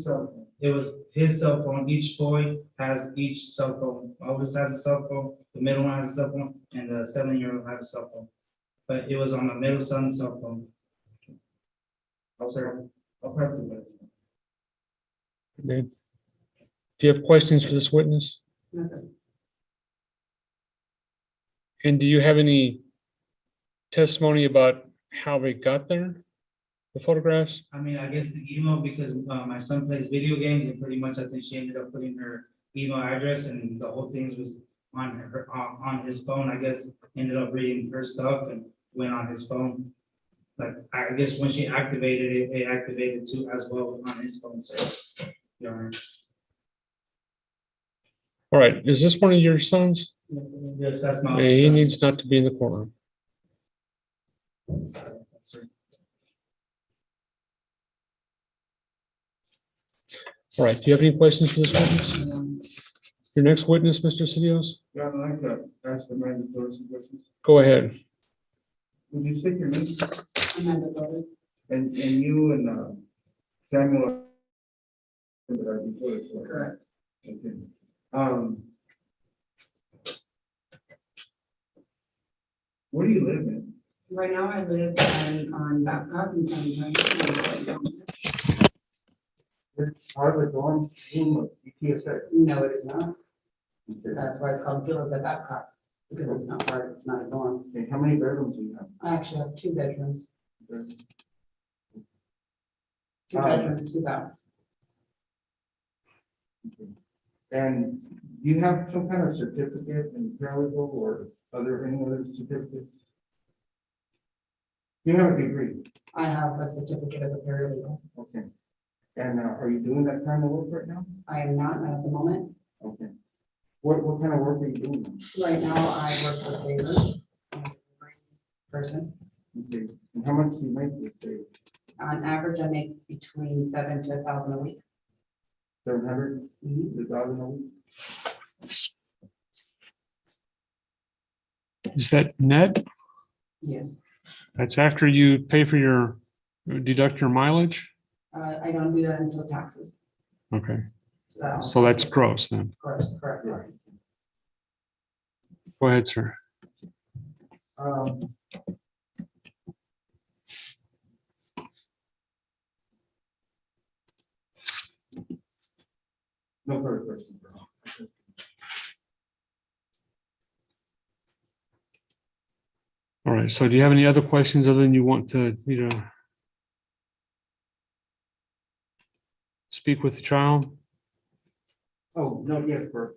cell phone. It was his cell phone. Each boy has each cell phone. Oldest has a cell phone, the middle one has a cell phone, and the 7-year-old has a cell phone. But it was on the middle son's cell phone. I'll probably do that. Okay. Do you have questions for this witness? Nothing. And do you have any testimony about how they got there? The photographs? I mean, I guess the email, because my son plays video games and pretty much I think she ended up putting her email address and the whole thing was on her, on his phone. I guess ended up reading her stuff and went on his phone. Like, I guess when she activated it, it activated too as well on his phone, so. Your Honor. All right, is this one of your sons? Yes, that's my. Yeah, he needs not to be in the courtroom. All right, do you have any questions for this witness? Your next witness, Mr. Cedios? Yeah, I'd like to ask the man some questions. Go ahead. Would you state your name? Amanda Flores. And you and Samuel? Correct. Okay. Where do you live in? Right now I live on Babcock and Cnty. It's hardly going to TSA. No, it is not. That's why it's called Villas at Babcock, because it's not hard, it's not a dorm. Okay, how many bedrooms do you have? I actually have 2 bedrooms. Okay. 2 bedrooms, 2 baths. And do you have some kind of certificate in paralegal or any other certificates? You have a degree? I have a certificate as a paralegal. Okay. And are you doing that kind of work right now? I am not at the moment. Okay. What kind of work are you doing? Right now, I work for favors. Person. Okay. And how much do you make this day? On average, I make between 7 to 1,000 a week. 700 to 1,000 a week? Is that net? Yes. That's after you pay for your, deduct your mileage? I don't do that until taxes. Okay. So So that's gross then. correct, sorry. Go ahead, sir. No further questions. All right, so do you have any other questions other than you want to, speak with the child? Oh, no, yes, sorry.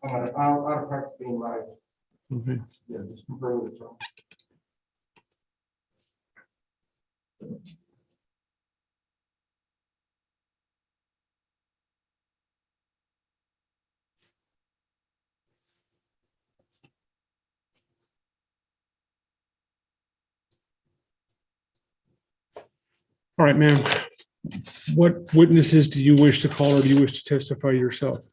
Out of practice being live. Okay. Yeah, just confirm with the child. All right, ma'am. What witnesses do you wish to call or do you wish to testify yourself?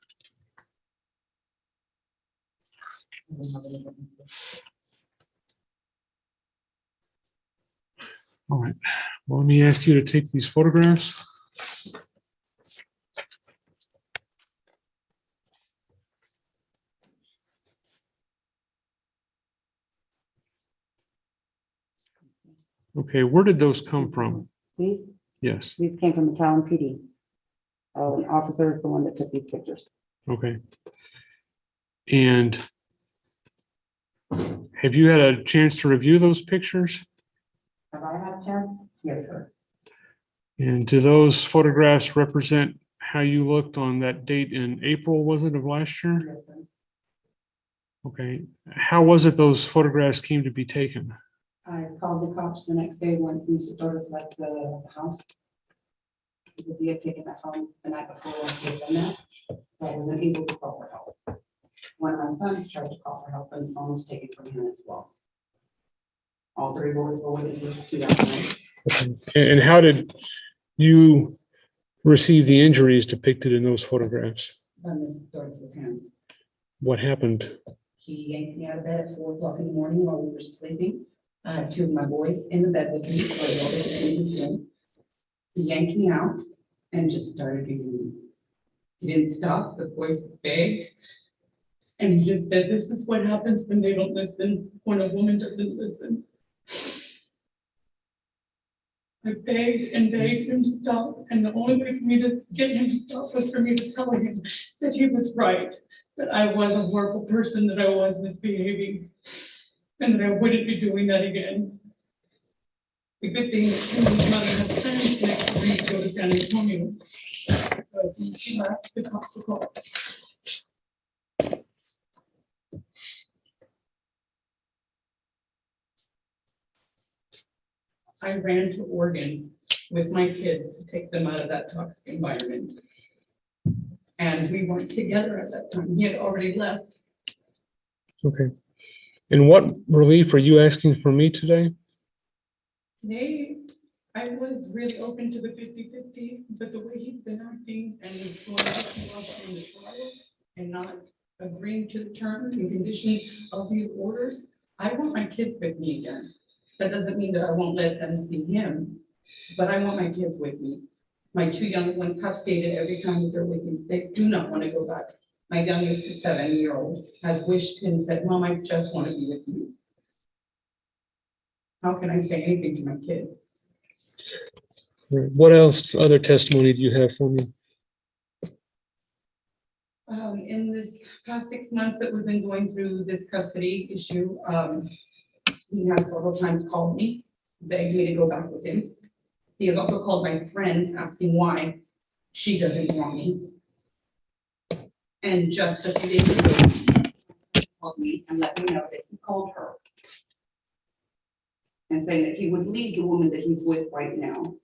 All right, well, let me ask you to take these photographs. Okay, where did those come from? These, Yes, these came from the town PD. An officer is the one that took these pictures. okay. And have you had a chance to review those pictures? Have I had a chance? Yes, sir. And do those photographs represent how you looked on that date in April, was it, of last year? Yes, sir. Okay, how was it those photographs came to be taken? I called the cops the next day once Mr. Torres left the house. Because he had taken that phone the night before when he had done that. So I wasn't able to call for help. One of my sons tried to call for help and the phone was taken from him as well. All three boys were witnesses to that night. And how did you receive the injuries depicted in those photographs? By Mr. Torres' hands. What happened? He yanked me out of bed at 4 o'clock in the morning while we were sleeping. I had two of my boys in the bed with me. So I rolled into the room. He yanked me out and just started beating me. He didn't stop. The boys begged. And he just said, this is what happens when they don't listen, when a woman doesn't listen. I begged and begged him to stop. And the only way for me to get him to stop was for me to tell him that he was right, that I was a horrible person, that I was misbehaving, and that I wouldn't be doing that again. The good thing is him and his mother had plans next week to go to San Antonio. So he left the cops to call. I ran to Oregon with my kids to take them out of that toxic environment. And we weren't together at that time. He had already left. Okay. And what relief are you asking for me today? Today, I was really open to the 50-50, but the way he's been acting and going back in the trial and not agreeing to the terms and conditions of these orders, I want my kids with me again. That doesn't mean that I won't let them see him, but I want my kids with me. My two young ones have stated every time that they're with me, they do not want to go back. My youngest, the 7-year-old, has wished and said, Mom, I just want to be with you. How can I say anything to my kids? What else, other testimony do you have for me? In this past 6 months that we've been going through this custody issue, he has several times called me, begged me to go back with him. He has also called my friends asking why she doesn't want me. And just a few days ago, he called me and let me know that he called her and saying that he would leave the woman that he's with right now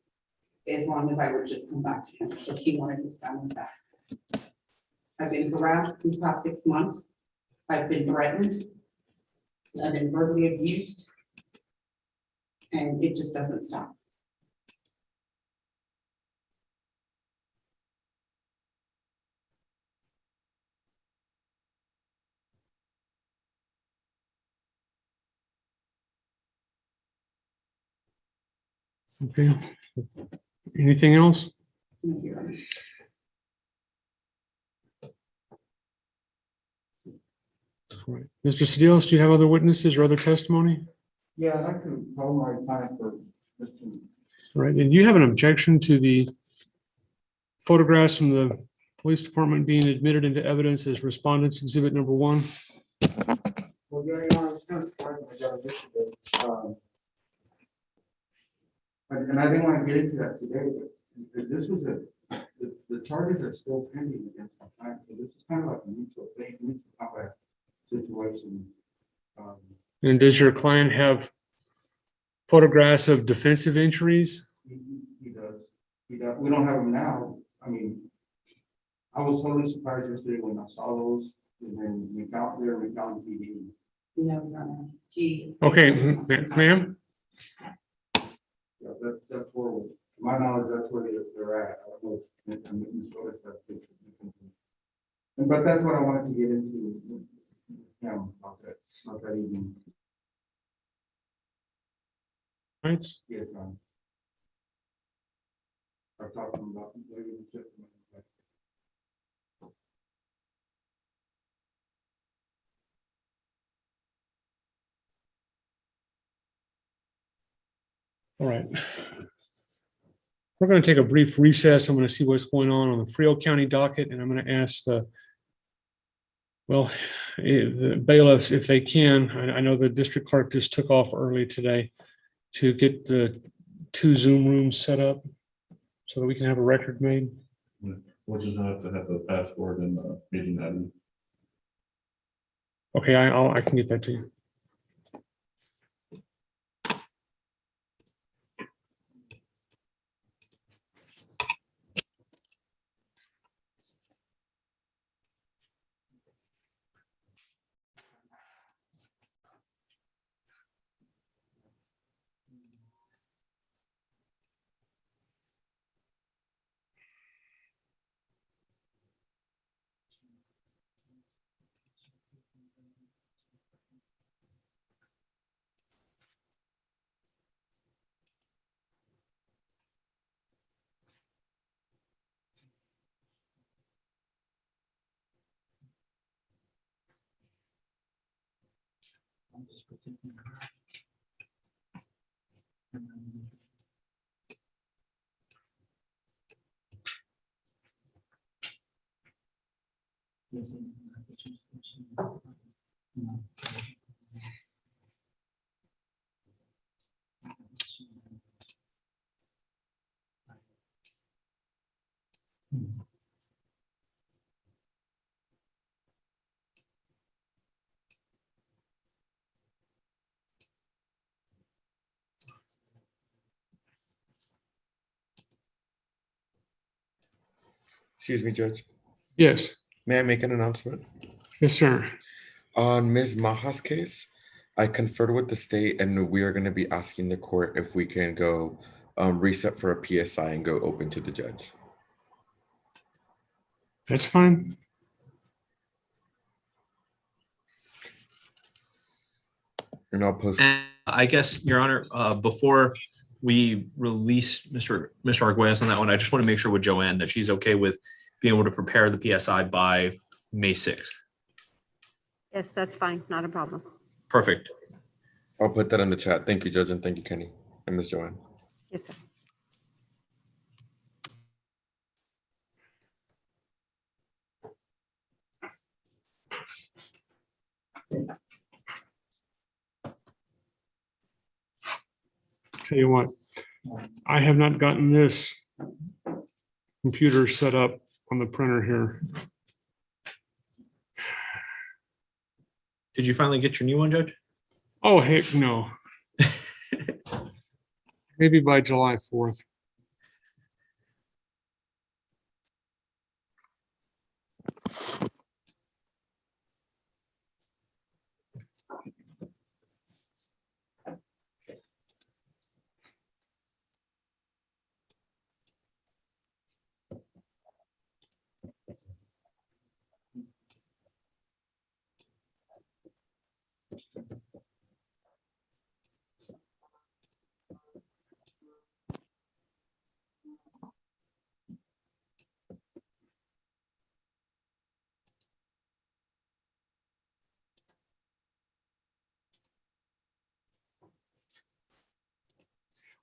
as long as I would just come back to him, because he wanted his family back. I've been harassed these past 6 months. I've been threatened. I've been verbally abused. And it just doesn't stop. Okay. Anything else? All right. Mr. Sediles, do you have other witnesses or other testimony? Yeah, I'd like to call my client for Mr. All right, and you have an objection to the photographs from the police department being admitted into evidence as respondents exhibit number 1? Well, yeah, I was kind of surprised when I got it yesterday. And I didn't want to get into that today, but this was the charges are still pending against my client. So this is kind of like a mutual thing, mutual combat situation. And does your client have photographs of defensive injuries? He does. He does. We don't have them now. I mean, I was totally surprised yesterday when I saw those, and then we found there, we found PD. No, he. Okay, ma'am. Yeah, that's where, to my knowledge, that's where they're at. I don't know if Minnesota stuff. But that's what I wanted to get into. About that evening. Heights? Yes, I've talked to him about it. All right. We're going to take a brief recess. I'm going to see what's going on the Frio County docket, and I'm going to ask the bailiffs if they can. I know the district clerk just took off early today to get the 2 Zoom rooms set up so that we can have a record made. We'll just have to have the password and the meeting item. Okay, I can get that to you. Excuse me, Judge. Yes. May I make an announcement? Yes, sir. On Ms. Maja's case, I conferred with the state and we are going to be asking the court if we can go reset for a PSI and go open to the judge. That's fine. And I'll post. And I guess, Your Honor, before we release Mr. Arguelles on that one, I just want to make sure with Joanne that she's okay with being able to prepare the PSI by May 6th. Yes, that's fine. Not a problem. Perfect. I'll put that in the chat. Thank you, Judge, and thank you, Kenny and Ms. Joanne. Yes, sir. Tell you what, I have not gotten this computer set up on the printer here. Did you finally get your new one, Judge? Oh, heck no. Maybe by July 4th.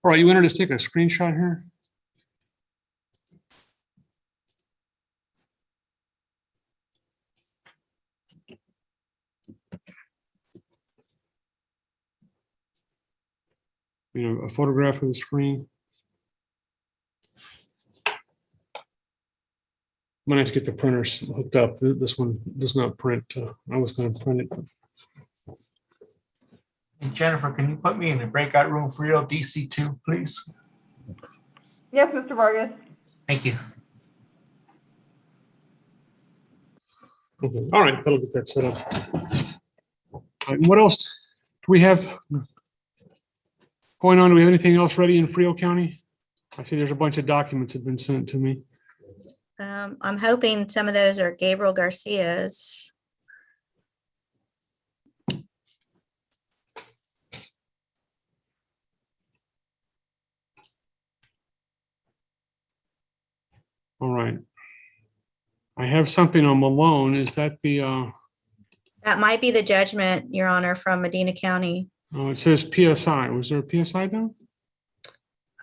All right, you wanted to take a screenshot here? You know, a photograph of the screen. I'm gonna have to get the printers hooked up. This one does not print. I was gonna print it, but And Jennifer, can you put me in the breakout room for Frio DC2, please? Yes, Mr. Vargas. Thank you. okay. All right, that'll get that set up. All right, and what else do we have going on? Do we have anything else ready in Frio County? I see there's a bunch of documents that have been sent to me. I'm hoping some of those are Gabriel Garcia's. All right. I have something on Malone. Is that the, That might be the judgment, Your Honor, from Medina County. oh, it says PSI. Was there a PSI done?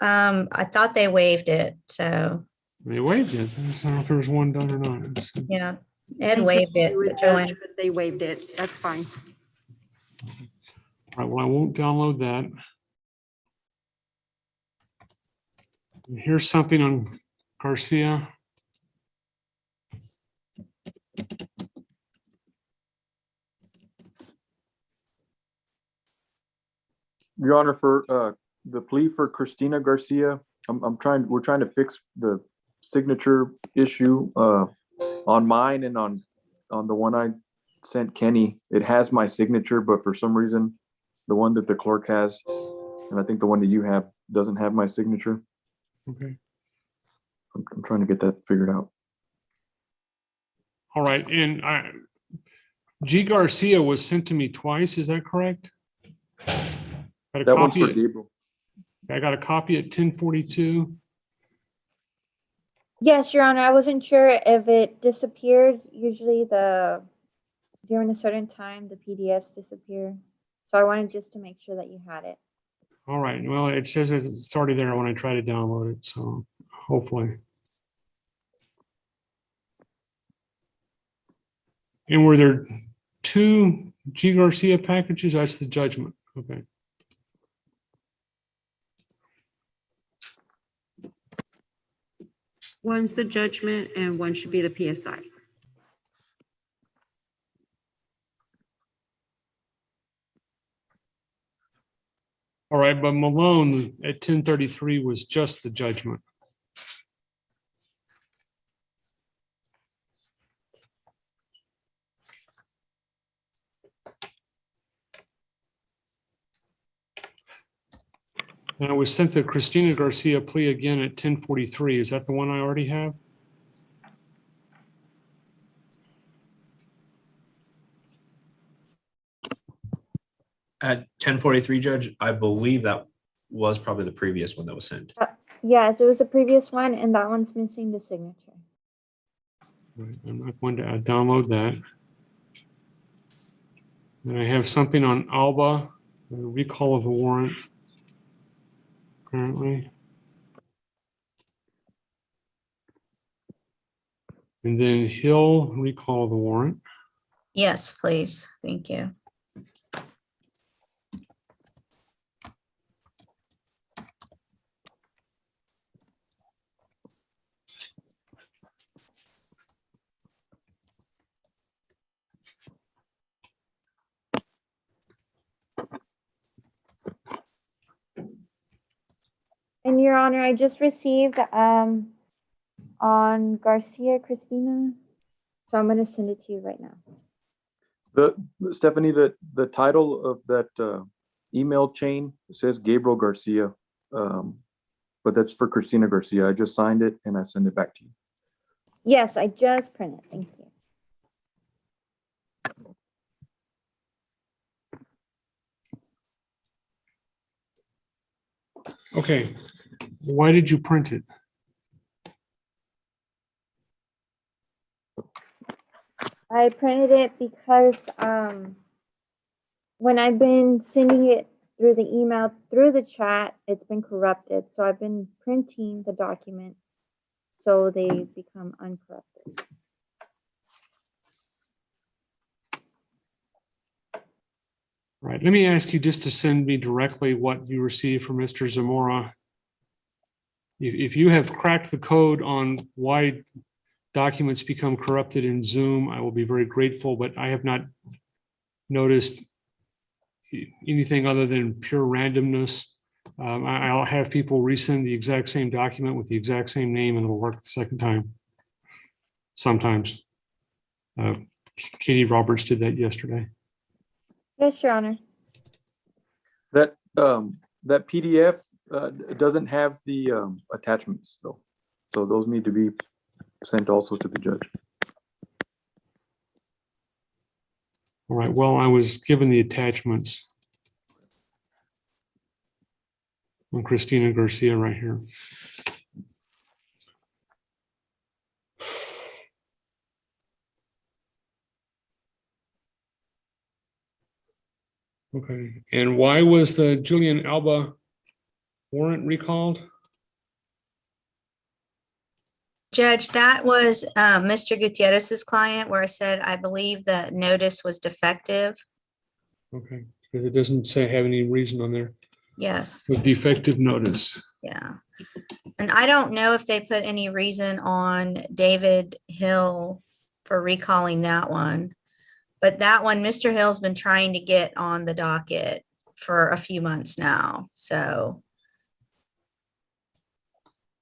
I thought they waived it, so, They waived it. I don't know if there was one done or not. Let's see. yeah, Ed waived it. With but Joanne- judge, but they waived it. That's fine. All right, well, I won't download that. Here's something on Garcia. Your Honor, for the plea for Christina Garcia, we're trying to fix the signature issue on mine and on the one I sent Kenny. It has my signature, but for some reason, the one that the clerk has, and I think the one that you have doesn't have my signature. Okay. I'm trying to get that figured out. All right, and G. Garcia was sent to me twice, is that correct? Got a That one's copy for Gabriel. I got a copy at 10:42. Yes, Your Honor, I wasn't sure if it disappeared. Usually during a certain time, the PDFs disappear. So I wanted just to make sure that you had it. All right, well, it says it's already there when I try to download it, so hopefully. And were there 2 G. Garcia packages? That's the judgment, okay. One's the judgment and one should be the PSI. All right, but Malone at 10:33 was just the judgment. And I was sent the Christina Garcia plea again at 10:43. Is that the one I already have? At 10:43, Judge, I believe that was probably the previous one that was sent. Yes, it was the previous one, and that one's missing the signature. Right, I'm not going to download that. And I have something on Alba, a recall of the warrant. Apparently. And then Hill, recall of the warrant. Yes, please. Thank you. And Your Honor, I just received on Garcia Christina, so I'm gonna send it to you right now. Stephanie, the title of that email chain says Gabriel Garcia, but that's for Christina Garcia. I just signed it and I send it back to you. Yes, I just printed. Thank you. Okay, why did you print it? I printed it because when I've been sending it through the email, through the chat, it's been corrupted. So I've been printing the documents so they become uncorrupted. Right, let me ask you just to send me directly what you received from Mr. Zamora. If you have cracked the code on why documents become corrupted in Zoom, I will be very grateful, but I have not noticed anything other than pure randomness. I'll have people resend the exact same document with the exact same name and it'll work the second time. Sometimes. Katie Roberts did that yesterday. Yes, Your Honor. That PDF doesn't have the attachments though, so those need to be sent also to the judge. All right, well, I was given the attachments on Christina Garcia right here. Okay, and why was the Julian Alba warrant recalled? Judge, that was Mr. Gutierrez's client where I said, I believe the notice was defective. Okay, because it doesn't say have any reason on there. Yes, With defective notice. yeah. And I don't know if they put any reason on David Hill for recalling that one. But that one, Mr. Hill's been trying to get on the docket for a few months now, so.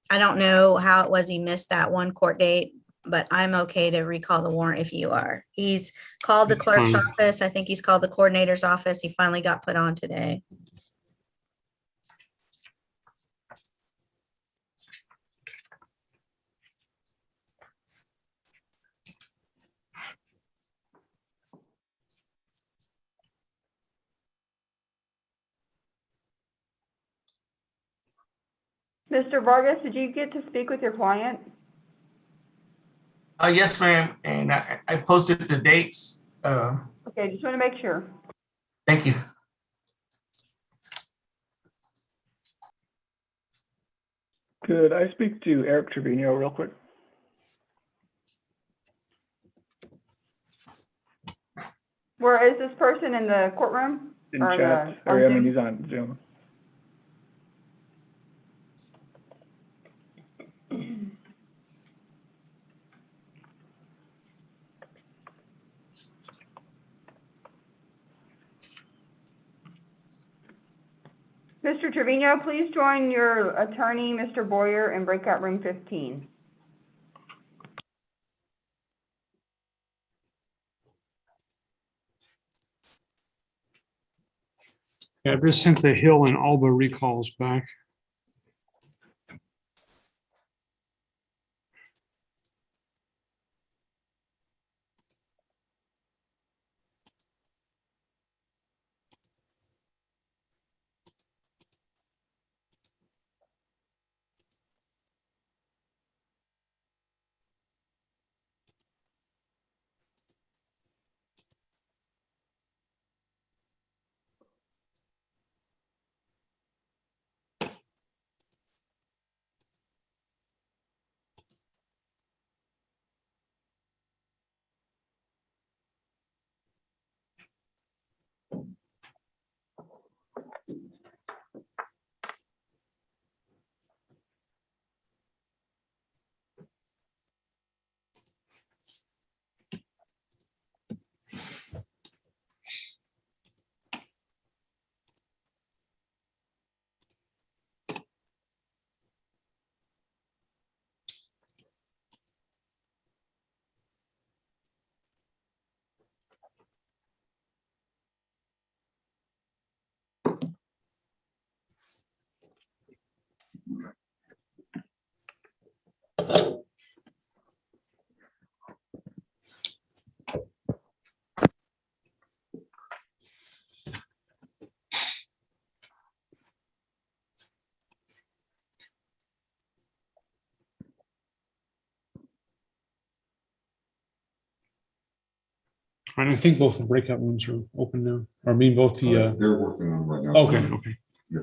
I don't know how it was he missed that one court date, but I'm okay to recall the warrant if you are. He's called the That's clerk's fine. office. I think he's called the coordinator's office. He finally got put on today. Mr. Vargas, did you get to speak with your client? Yes, ma'am, and I posted the dates. Okay, just want to make sure. Thank you. Could I speak to Eric Trevino real quick? Where is this person in the courtroom? In Or chat, on or I mean, Zoom? he's on Zoom. Mr. Trevino, please join your attorney, Mr. Boyer, in breakout room 15. Yeah, I've just sent the Hill and Alba recalls back. And I think both the breakout rooms are open now. Or I mean, both the. They're working on it right now. Okay, okay. Yeah.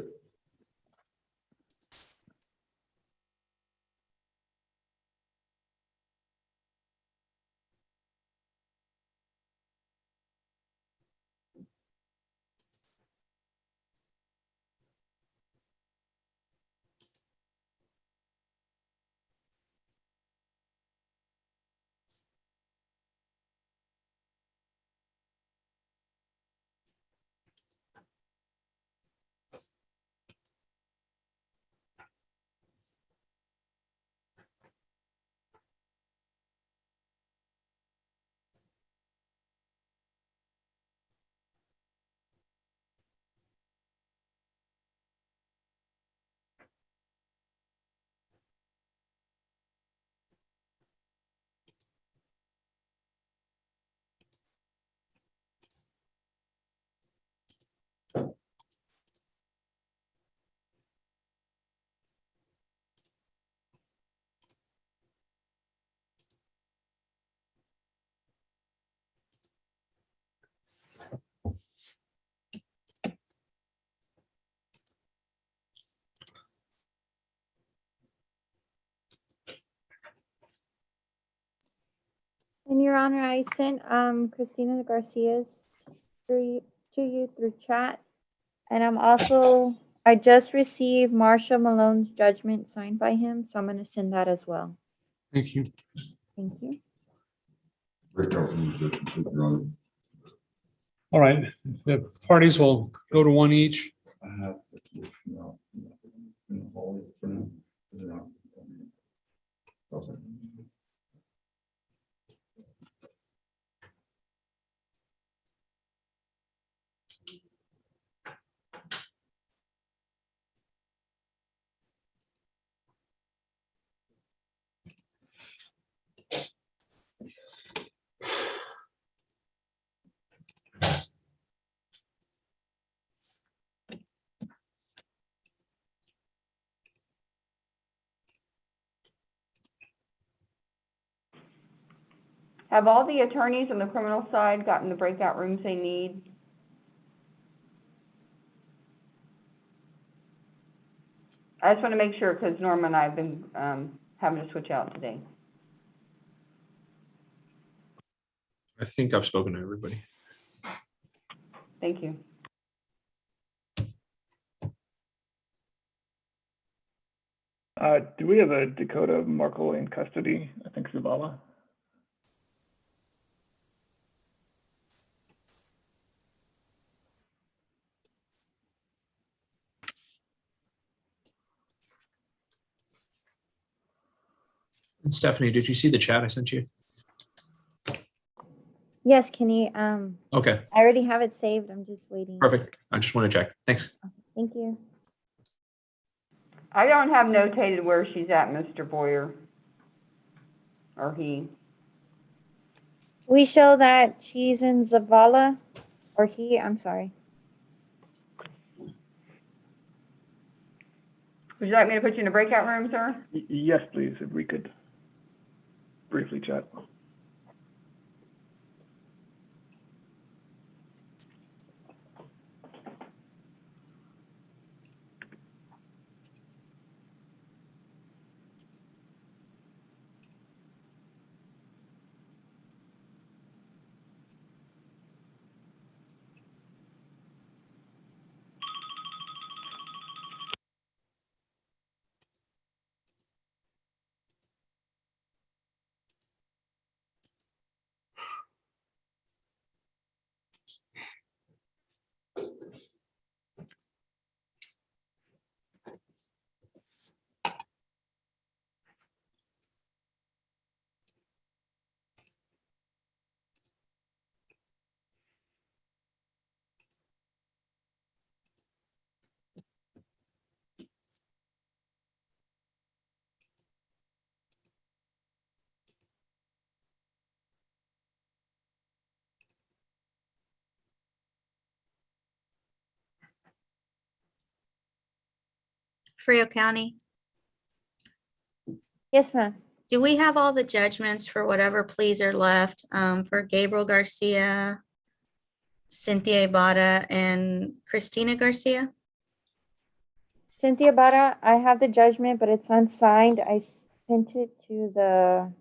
Honor, I sent Christina Garcia's to you through chat. And I just received Marshall Malone's judgment signed by him, so I'm gonna send that as well. Thank you. Thank you. All right, the parties will go to one each. Have all the attorneys on the criminal side gotten the breakout rooms they need? I just want to make sure, because Norma and I have been having to switch out today. I think I've spoken to everybody. Thank you. Do we have a Dakota Markle in custody? I think Zavala. And Stephanie, did you see the chat I sent you? Yes, Kenny, Okay, I already have it saved. I'm just waiting. perfect. I just want to check. Thanks. Thank you. I don't have notated where she's at, Mr. Boyer. Or he. We show that she's in Zavala, or he, I'm sorry. Would you like me to put you in a breakout room, sir? Yes, please, if we could briefly chat. Frio County, Yes, ma'am. do we have all the judgments for whatever pleas are left for Gabriel Garcia, Cynthia Ibarra, and Christina Garcia? Cynthia Barra, I have the judgment, but it's unsigned. I sent it to the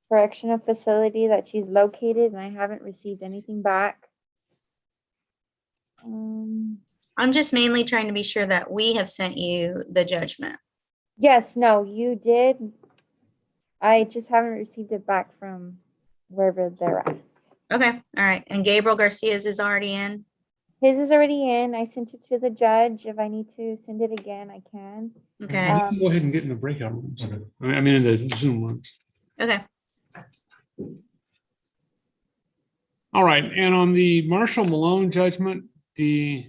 correctional facility that she's located, and I haven't received anything back. I'm just mainly trying to be sure that we have sent you the judgment. Yes, no, you did. I just haven't received it back from wherever they're at. Okay, all right. And Gabriel Garcia's is already in? His is already in. I sent it to the judge. If I need to send it again, I can. Okay. You can go ahead and get in the breakout rooms. I mean, in the Zoom rooms. Okay. All right, and on the Marshall Malone judgment, the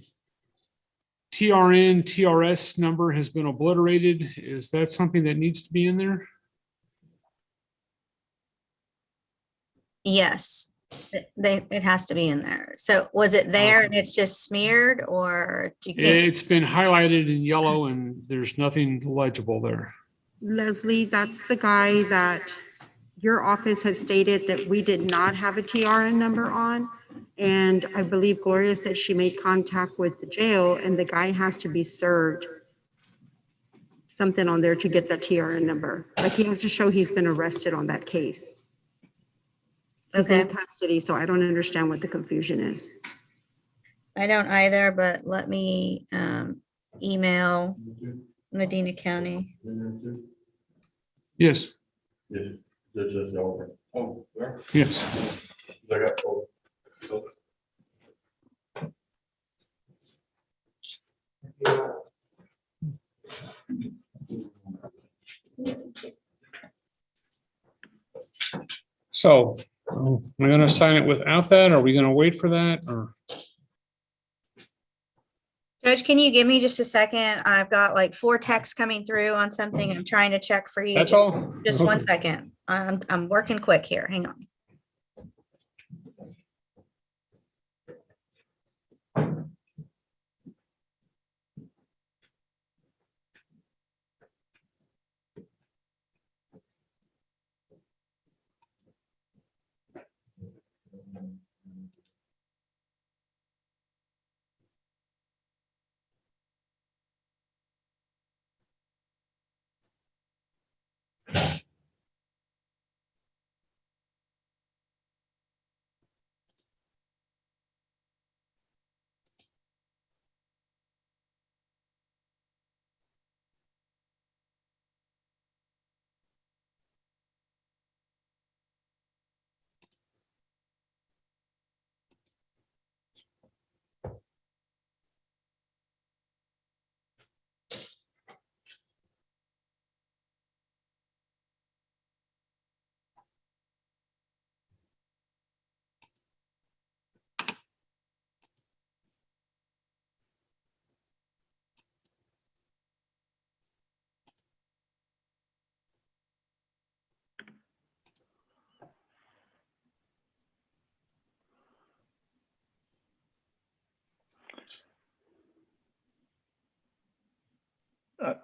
TRN, TRS number has been obliterated. Is that something that needs to be in there? Yes, it has to be in there. So was it there and it's just smeared, or you can't? It's been highlighted in yellow and there's nothing legible there. Leslie, that's the guy that your office had stated that we did not have a TRN number on. And I believe Gloria said she made contact with the jail and the guy has to be served something on there to get that TRN number. Like he has to show he's been arrested on that case. He's in Okay. custody, so I don't understand what the confusion is. I don't either, but let me email Medina County. Yes, Yes. Oh, where? yes. I got, oh. So am I going to sign it without that? Are we going to wait for that or? Judge, can you give me just a second? I've got like 4 texts coming through on something I'm trying to check for you. That's all? Just one Okay. second. I'm working quick here. Hang on.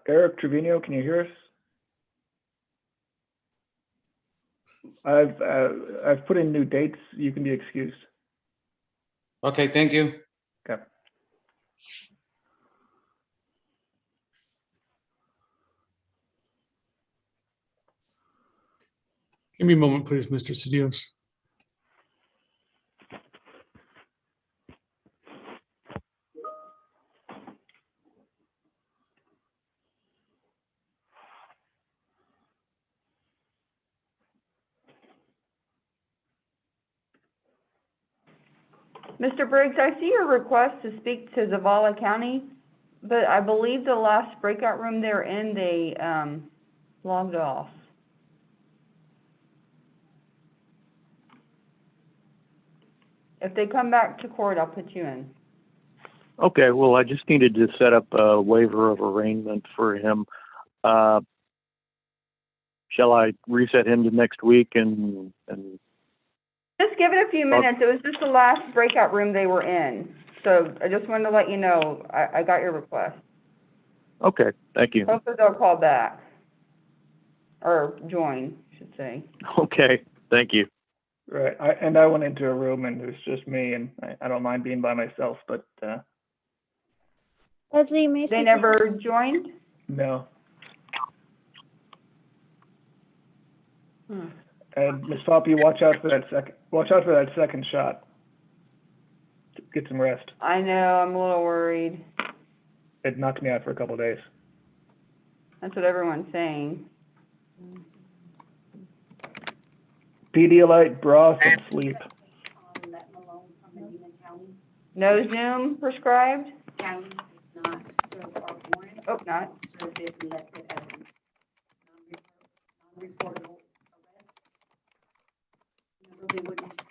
Eric Trevino, can you hear us? I've put in new dates. You can be excused. Okay, thank you. Okay. Give me a moment, please, Mr. Cedillos. Mr. Briggs, I see your request to speak to Zavala County, but I believe the last breakout room they're in, they logged off. If they come back to court, I'll put you in. Okay, well, I just needed to set up a waiver of arraignment for him. Shall I reset him to next week and Just give it a few minutes. It was just the last breakout room they were in. So I just wanted to let you know, I got your request. okay, thank you. Hopefully they'll call back. Or join, I should say. Okay, thank you. Right. I went into a room and it was just me, and I don't mind being by myself, but Leslie, you may They speak. never joined? no. Hmm. And Ms. Poppy, watch out for that second shot. Get some rest. I know, I'm a little worried. It knocked me out for a couple of days. That's what everyone's saying. Pedialyte, broth, and sleep. No Zoom prescribed? County is not served our warrant, Oh, not. served it and left it as a non-reportable arrest. Remember, they wouldn't.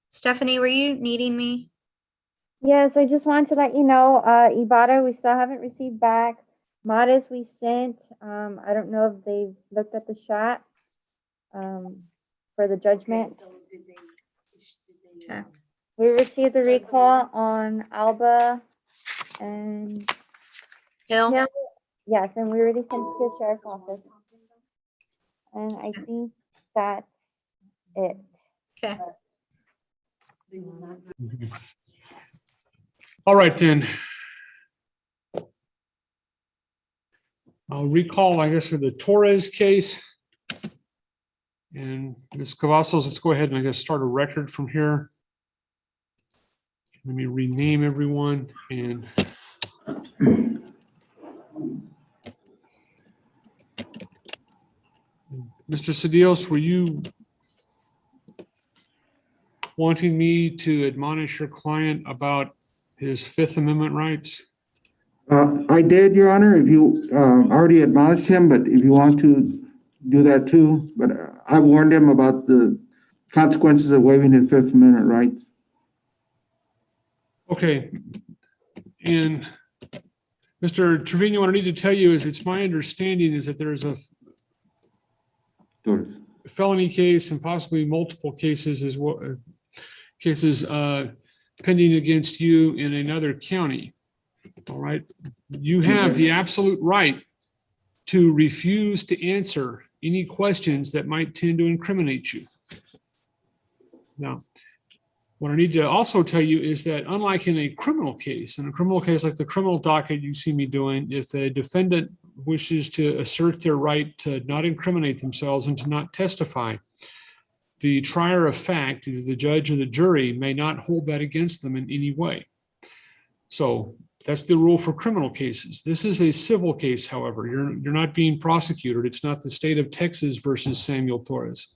Stephanie, were you needing me? Yes, I just wanted to let you know, Ibarra, we still haven't received back. Mares we sent, I don't know if they've looked at the shot, for the judgment. So did they, Okay. We received the recall on Alba and Hill? Hill. Yes, and we already sent it to the sheriff's office. And I think that's it. Okay. they will not. Mm-hmm. All right, then. I'll recall, I guess, for the Torres case. And Ms. Cavazos, let's go ahead and I guess start a record from here. Let me rename everyone and Mr. Cedillos, were you wanting me to admonish your client about his Fifth Amendment rights? I did, Your Honor, if you already admonished him, but if you want to do that too, but I warned him about the consequences of waiving his Fifth Amendment rights. Okay. And Mr. Trevino, what I need to tell you is it's my understanding is that there's a felony case and possibly multiple cases as well, cases pending against you in another county. All right. You have the absolute right to refuse to answer any questions that might tend to incriminate you. Now, what I need to also tell you is that unlike in a criminal case like the criminal docket you see me doing, if a defendant wishes to assert their right to not incriminate themselves and to not testify, the trier of fact, either the judge or the jury, may not hold that against them in any way. So that's the rule for criminal cases. This is a civil case, however. You're not being prosecuted. It's not the state of Texas versus Samuel Torres.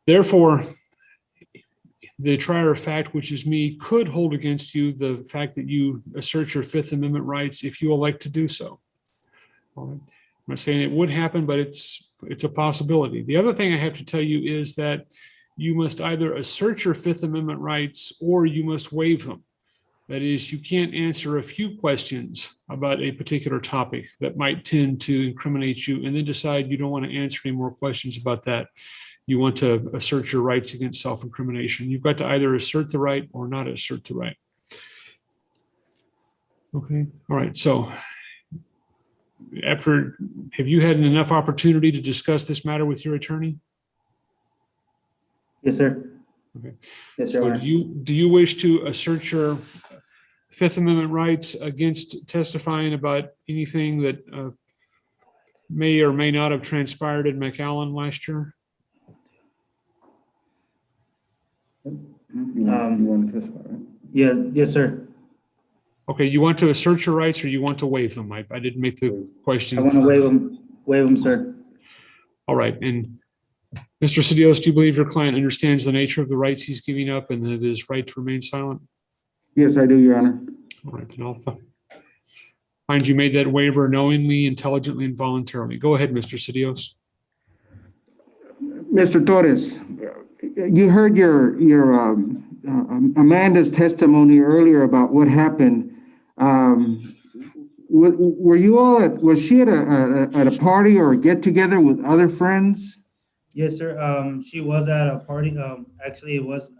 Therefore, the trier of fact, which is me, could hold against you the fact that you assert your Fifth Amendment rights if you elect to do so. All right. I'm not saying it would happen, but it's a possibility. The other thing I have to tell you is that you must either assert your Fifth Amendment rights or you must waive them. That is, you can't answer a few questions about a particular topic that might tend to incriminate you and then decide you don't want to answer any more questions about that. You want to assert your rights against self-incrimination. You've got to either assert the right or not assert the right. Okay, all right, so have you had enough opportunity to discuss this matter with your attorney? Yes, sir. Okay. Yes, So Your Honor. do you wish to assert your Fifth Amendment rights against testifying about anything that may or may not have transpired in McAllen last year? Yeah, yes, sir. Okay, you want to assert your rights or you want to waive them? I didn't make the question. I want to waive them, sir. All right, and Mr. Cedillos, do you believe your client understands the nature of the rights he's giving up and that his right to remain silent? Yes, I do, Your Honor. All right, then I'll find you made that waiver knowingly, intelligently, and voluntarily. Go ahead, Mr. Cedillos. Mr. Torres, you heard your Amanda's testimony earlier about what happened. Were you all was she at a party or a get together with other friends? Yes, sir. She was at a party. Actually, it was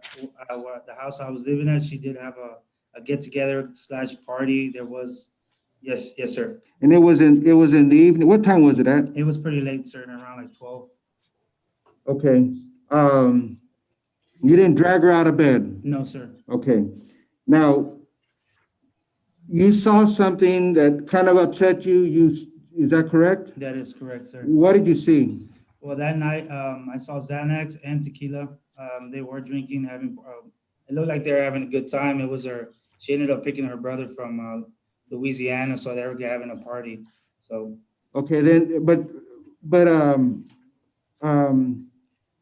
the house I was living at. She did have a get together / party. There was, yes, sir. And it was in the evening. What time was it at? It was pretty late, sir, around like 12. Okay. You didn't drag her out of bed? No, sir. Okay. Now, you saw something that kind of upset you. Is that correct? That is correct, sir. What did you see? Well, that night, I saw Xanax and tequila. They were drinking, having, it looked like they were having a good time. It was she ended up picking her brother from Louisiana, so they were having a party. So. Okay, then, but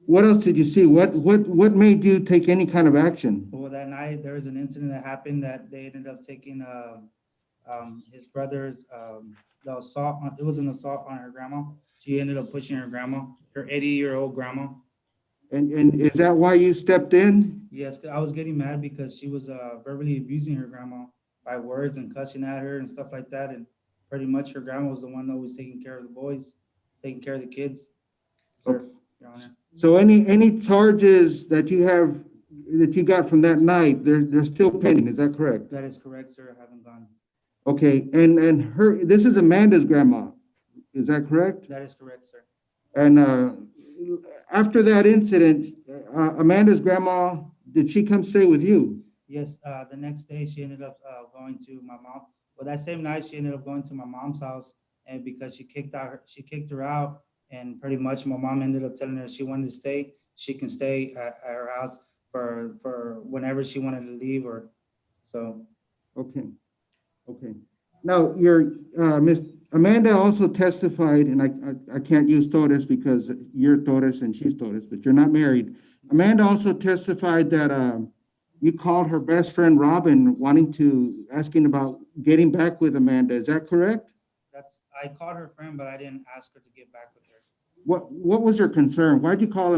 what else did you see? What made you take any kind of action? Well, that night, there was an incident that happened that they ended up taking his brother's, the assault, it was an assault on her grandma. She ended up pushing her grandma, her 80-year-old grandma. And is that why you stepped in? Yes, I was getting mad because she was verbally abusing her grandma by words and cussing at her and stuff like that. And pretty much her grandma was the one that was taking care of the boys, taking care of the kids. Sir, Your Honor. So any charges that you got from that night, they're still pending, is that correct? That is correct, sir. I haven't gone. Okay, and this is Amanda's grandma, is that correct? That is correct, sir. And after that incident, Amanda's grandma, did she come stay with you? Yes, the next day she ended up going to my mom. Well, that same night she ended up going to my mom's house and because she kicked her out, and pretty much my mom ended up telling her she wanted to stay, she can stay at her house for whenever she wanted to leave, or so. Okay, okay. Now, Miss Amanda also testified, and I can't use Torres because you're Torres and she's Torres, but you're not married. Amanda also testified that you called her best friend Robin asking about getting back with Amanda. Is that correct? I called her friend, but I didn't ask her to get back with her. What was her concern? Why'd you call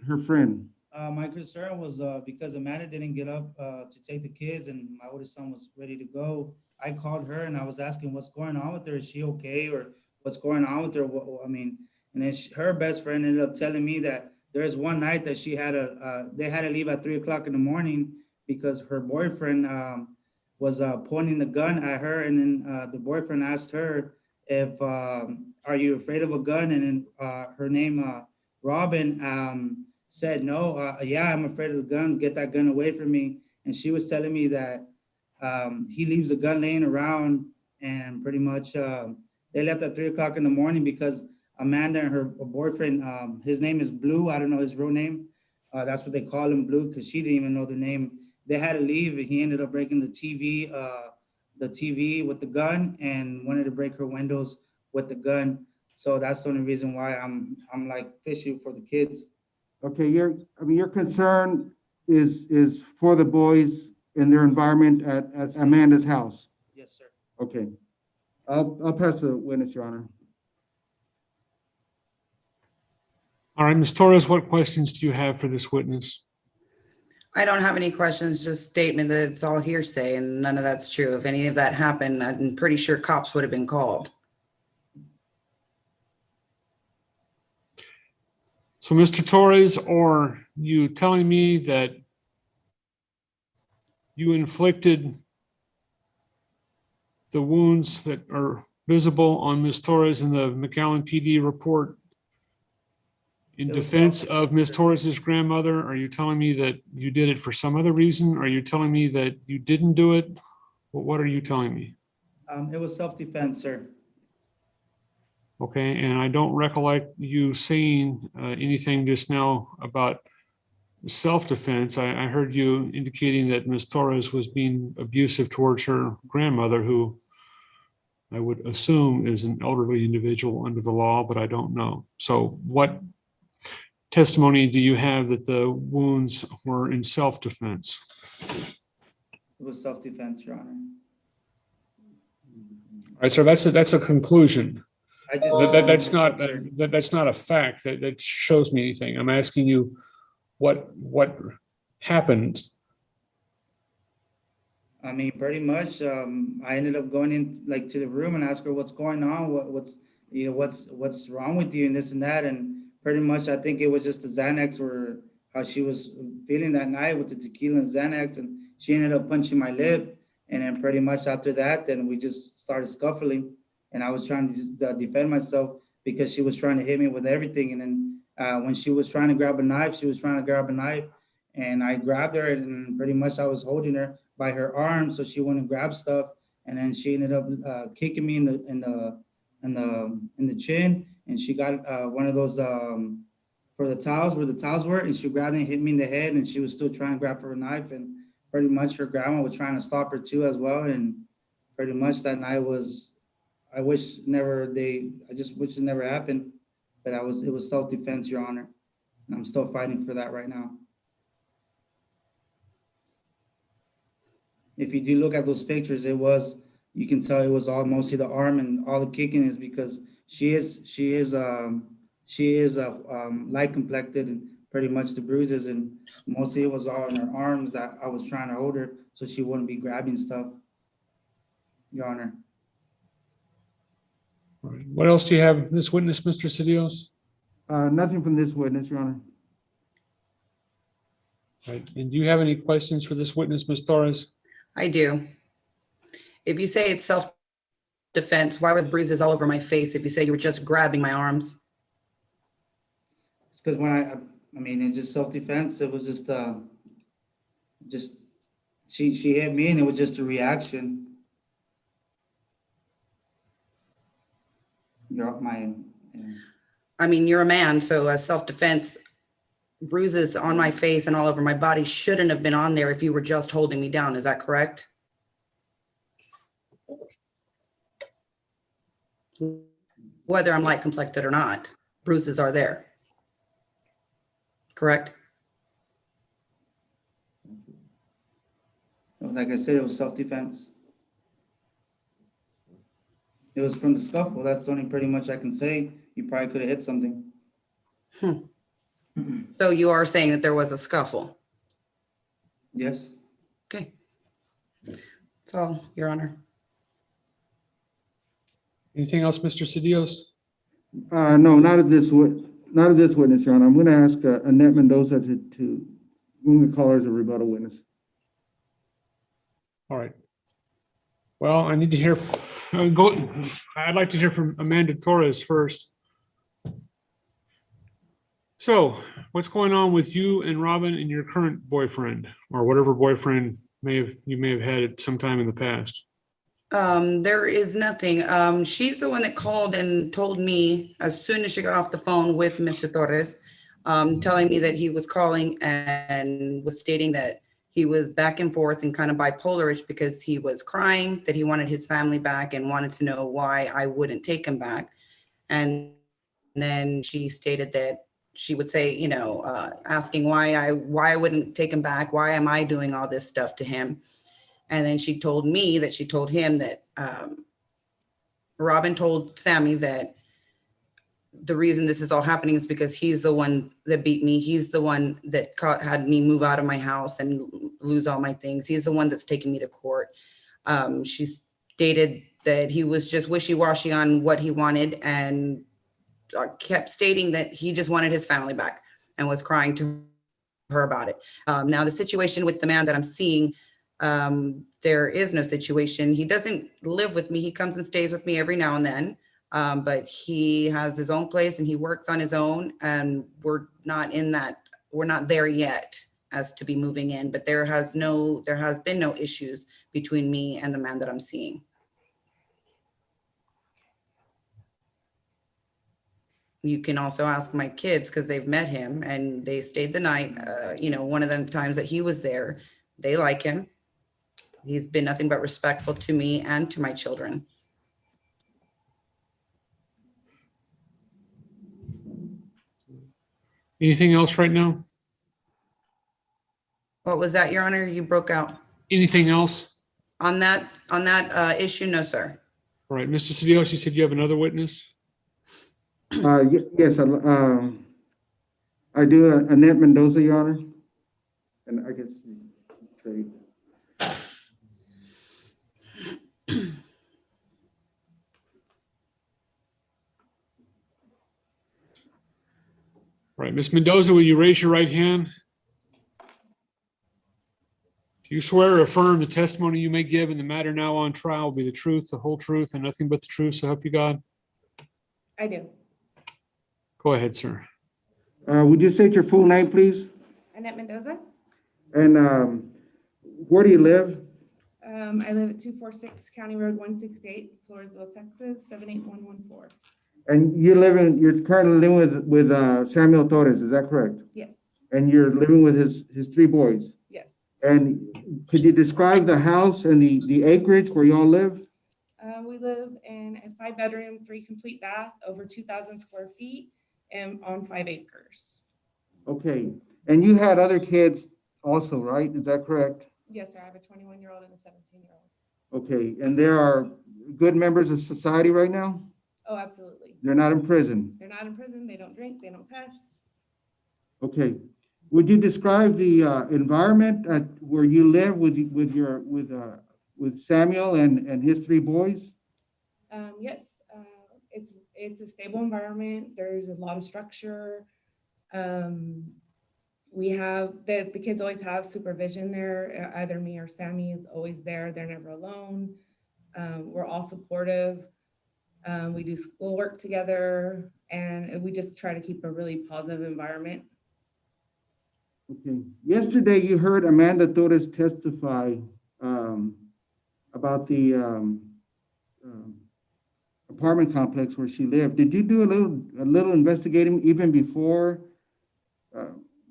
her friend? My concern was because Amanda didn't get up to take the kids, and my oldest son was ready to go. I called her and I was asking what's going on with her. Is she okay, or what's going on with her? And then her best friend ended up telling me that there's one night that they had to leave at 3:00 in the morning because her boyfriend was pointing the gun at her, and then the boyfriend asked her if are you afraid of a gun, and then her name Robin said no. Yeah, I'm afraid of the guns. Get that gun away from me. And she was telling me that he leaves the gun laying around, and pretty much they left at 3:00 in the morning because Amanda and her boyfriend, his name is Blue. I don't know his real name. That's what they call him, Blue, because she didn't even know their name. They had to leave, and he ended up breaking the TV with the gun, and wanted to break her windows with the gun. So that's the only reason why I'm like fishing for the kids. Okay, your concern is for the boys in their environment at Amanda's house. Yes, sir. Okay. I'll pass the witness, Your Honor. All right, Ms. Torres, what questions do you have for this witness? I don't have any questions, just statement that it's all hearsay and none of that's true. If any of that happened, I'm pretty sure cops would have been called. So, Mr. Torres, are you telling me that you inflicted the wounds that are visible on Ms. Torres in the McAllen PD report in defense of Ms. Torres's grandmother? Are you telling me that you did it for some other reason? Are you telling me that you didn't do it? What are you telling me? It was self-defense, sir. Okay, and I don't recollect you saying anything just now about self-defense. I heard you indicating that Ms. Torres was being abusive towards her grandmother, who I would assume is an elderly individual under the law, but I don't know. So what testimony do you have that the wounds were in self-defense? It was self-defense, Your Honor. All right, so that's a conclusion. That's not a fact that shows me anything. I'm asking you what happened. I mean, pretty much, I ended up going in to the room and asked her what's going on, what's wrong with you, and this and that. And pretty much, I think it was just the Xanax, or how she was feeling that night with the tequila and Xanax, and she ended up punching my lip. And then pretty much after that, then we just started scuffling, and I was trying to defend myself because she was trying to hit me with everything. And then when she was trying to grab a knife, and I grabbed her, and pretty much I was holding her by her arm so she wouldn't grab stuff. And then she ended up kicking me in the chin, and she got one of those for the towels, where the towels were, and she grabbed it and hit me in the head, and she was still trying to grab for a knife, and pretty much her grandma was trying to stop her too as well. And pretty much that night was, I just wish it never happened, but it was self-defense, Your Honor, and I'm still fighting for that right now. If you do look at those pictures, you can tell it was all mostly the arm, and all the kicking is because she is light complected, and pretty much the bruises, and mostly it was all in her arms that I was trying to hold her so she wouldn't be grabbing stuff, Your Honor. All right. What else do you have, this witness, Mr. Cedillos? Nothing from this witness, Your Honor. All right. And do you have any questions for this witness, Ms. Torres? I do. If you say it's self-defense, why were the bruises all over my face if you say you were just grabbing my arms? It's because when it's just self-defense. It was just she hit me, and it was just a reaction. I mean, you're a man, so as self-defense, bruises on my face and all over my body shouldn't have been on there if you were just holding me down. Is that correct? Whether I'm light complected or not, bruises are there. Correct? Like I said, it was self-defense. It was from the scuffle. That's the only pretty much I can say. You probably could have hit something. So you are saying that there was a scuffle? Yes. Okay. That's all, Your Honor. Anything else, Mr. Cedillos? No, not of this witness, Your Honor. I'm gonna ask Annette Mendoza I'm gonna call her as a rebuttal witness. All right. Well, I need to hear, I'd like to hear from Amanda Torres first. So what's going on with you and Robin and your current boyfriend, or whatever boyfriend you may have had at some time in the past? There is nothing. She's the one that called and told me as soon as she got off the phone with Mr. Torres, telling me that he was calling and was stating that he was back and forth and kind of bipolarish because he was crying, that he wanted his family back and wanted to know why I wouldn't take him back. And then she stated that she would say, you know, asking why I wouldn't take him back. Why am I doing all this stuff to him? And then she told me that she told him that Robin told Sammy that the reason this is all happening is because he's the one that beat me. He's the one that had me move out of my house and lose all my things. He's the one that's taking me to court. She stated that he was just wishy-washy on what he wanted and kept stating that he just wanted his family back and was crying to her about it. Now, the situation with the man that I'm seeing, there is no situation. He doesn't live with me. He comes and stays with me every now and then. But he has his own place and he works on his own, and we're not there yet as to be moving in, but there has been no issues between me and the man that I'm seeing. You can also ask my kids because they've met him and they stayed the night. You know, one of the times that he was there, they like him. He's been nothing but respectful to me and to my children. Anything else right now? What was that, Your Honor? You broke out. Anything else? On that issue, no, sir. All right, Mr. Cedillos, you said you have another witness? Yes, I do. Annette Mendoza, Your Honor. And I guess trade. All right, Ms. Mendoza, will you raise your right hand? Do you swear or affirm the testimony you may give in the matter now on trial will be the truth, the whole truth, and nothing but the truth, so help you God? I do. Go ahead, sir. Would you state your full name, please? Annette Mendoza. And where do you live? I live at 246 County Road 168, Floresville, Texas, 78114. And you're currently living with Samuel Torres, is that correct? Yes. And you're living with his three boys? Yes. And could you describe the house and the acreage where y'all live? We live in a 5-bedroom, 3 complete bath, over 2,000 square feet, and on 5 acres. Okay, and you had other kids also, right? Is that correct? Yes, sir. I have a 21-year-old and a 17-year-old. Okay, and they are good members of society right now? Oh, absolutely. They're not in prison? They're not in prison. They don't drink. They don't cuss. Okay. Would you describe the environment where you live with Samuel and his 3 boys? Yes, it's a stable environment. There's a lot of structure. We have the kids always have supervision there. Either me or Sammy is always there. They're never alone. We're all supportive. We do schoolwork together, and we just try to keep a really positive environment. Okay. Yesterday, you heard Amanda Torres testify about the apartment complex where she lived. Did you do a little investigating even before?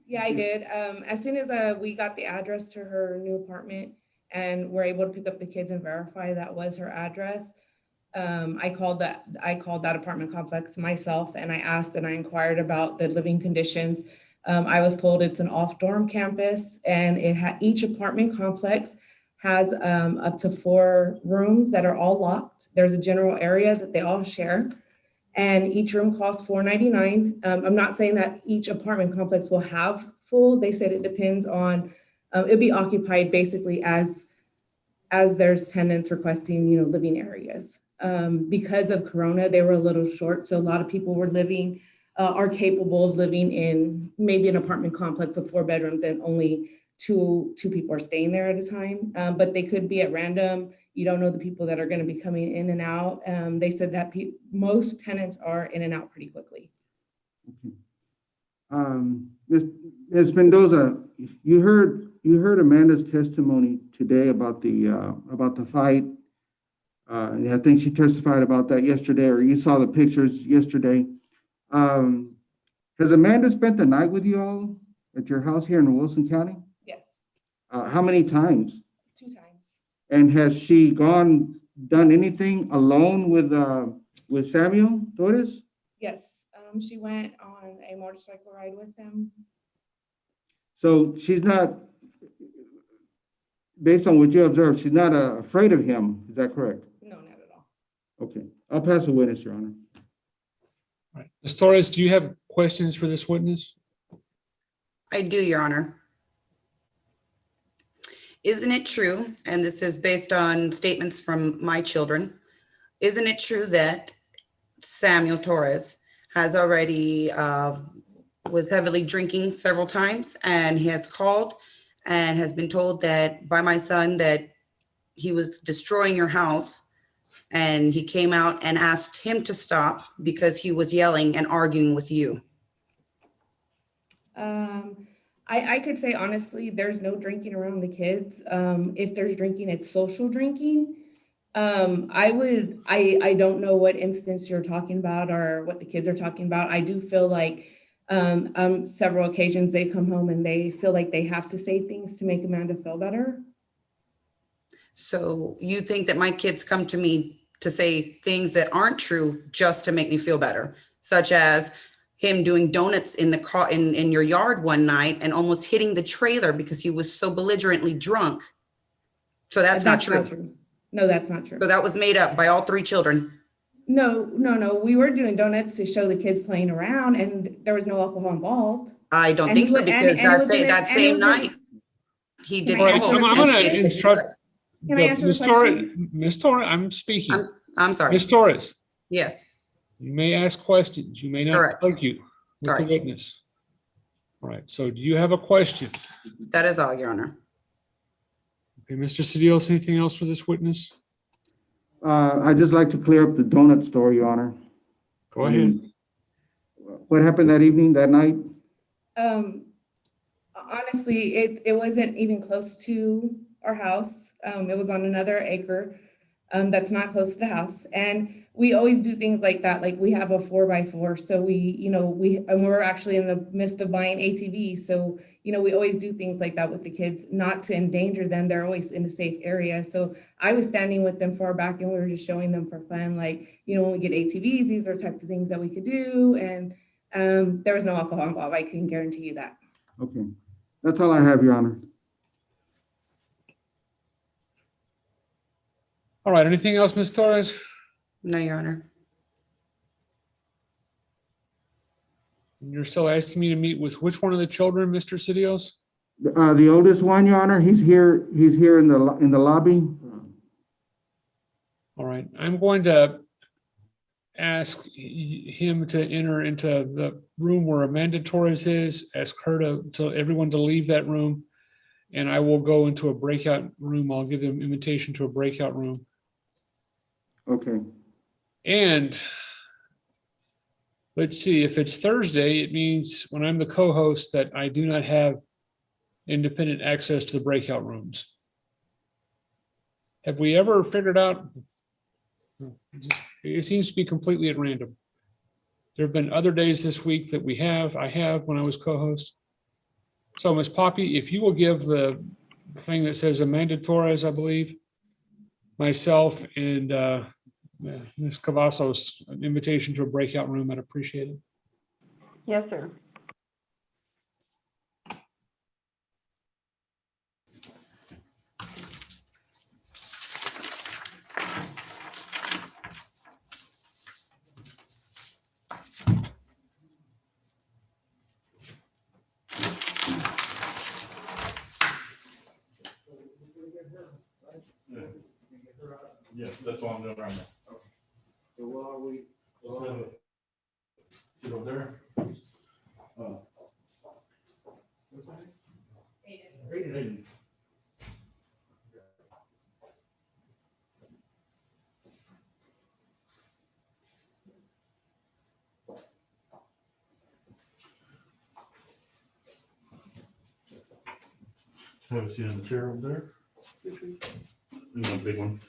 Yeah, I did. As soon as we got the address to her new apartment and were able to pick up the kids and verify that was her address, I called that apartment complex myself, and I asked and I inquired about the living conditions. I was told it's an off-dorm campus, and each apartment complex has up to 4 rooms that are all locked. There's a general area that they all share, and each room costs $4.99. I'm not saying that each apartment complex will have full. They said it depends on, it'll be occupied basically as there's tenants requesting, living areas. Because of Corona, they were a little short. So a lot of people were living, are capable of living in maybe an apartment complex of 4 bedrooms and only two people are staying there at a time. But they could be at random. You don't know the people that are going to be coming in and out. They said that most tenants are in and out pretty quickly. Ms. Mendoza, you heard Amanda's testimony today about the fight. I think she testified about that yesterday, or you saw the pictures yesterday. Has Amanda spent the night with you all at your house here in Wilson County? Yes. How many times? 2 times. And has she done anything alone with Samuel Torres? Yes. She went on a motorcycle ride with him. So she's not, based on what you observed, she's not afraid of him. Is that correct? No, not at all. Okay, I'll pass the witness, Your Honor. All right. Ms. Torres, do you have questions for this witness? I do, Your Honor. Isn't it true, and this is based on statements from my children, isn't it true that Samuel Torres has already was heavily drinking several times, and he has called and has been told that by my son that he was destroying your house, and he came out and asked him to stop because he was yelling and arguing with you? I could say honestly, there's no drinking around the kids. If there's drinking, it's social drinking. I don't know what instance you're talking about or what the kids are talking about. I do feel like several occasions they come home and they feel like they have to say things to make Amanda feel better. So you think that my kids come to me to say things that aren't true just to make me feel better, such as him doing donuts in the car in your yard one night and almost hitting the trailer because he was so belligerently drunk. So that's not true. No, that's not true. So that was made up by all 3 children. No. We were doing donuts to show the kids playing around, and there was no alcohol involved. I don't think so, because that same night he did come home. I'm going to instruct. Can I answer the question? Ms. Torres, I'm speaking. I'm sorry. Ms. Torres. Yes. You may ask questions. You may not argue with the witness. All right. So do you have a question? That is all, Your Honor. Okay, Mr. Cedillos, anything else for this witness? I'd just like to clear up the donut story, Your Honor. Go ahead. What happened that evening, that night? Honestly, it wasn't even close to our house. It was on another acre that's not close to the house. And we always do things like that. Like we have a 4x4. So we're actually in the midst of buying ATVs. So, we always do things like that with the kids, not to endanger them. They're always in a safe area. So I was standing with them far back and we were just showing them for fun. Like, when we get ATVs, these are types of things that we could do. And there was no alcohol involved. I can guarantee you that. Okay. That's all I have, Your Honor. All right. Anything else, Ms. Torres? No, Your Honor. You're still asking me to meet with which one of the children, Mr. Cedillos? The oldest one, Your Honor. He's here in the lobby. All right. I'm going to ask him to enter into the room where Amanda Torres is, ask her to everyone to leave that room, and I will go into a breakout room. I'll give them invitation to a breakout room. Okay. And let's see, if it's Thursday, it means when I'm the co-host that I do not have independent access to the breakout rooms. Have we ever figured out? It seems to be completely at random. There have been other days this week that I have when I was co-host. So Ms. Poppy, if you will give the thing that says Amanda Torres, I believe, myself and Ms. Cavazos an invitation to a breakout room, I'd appreciate it. Yes, sir. Yes, that's what I'm doing right now. So what are we? Sit over there. Aiden. Have a seat in the chair over there. No, big one.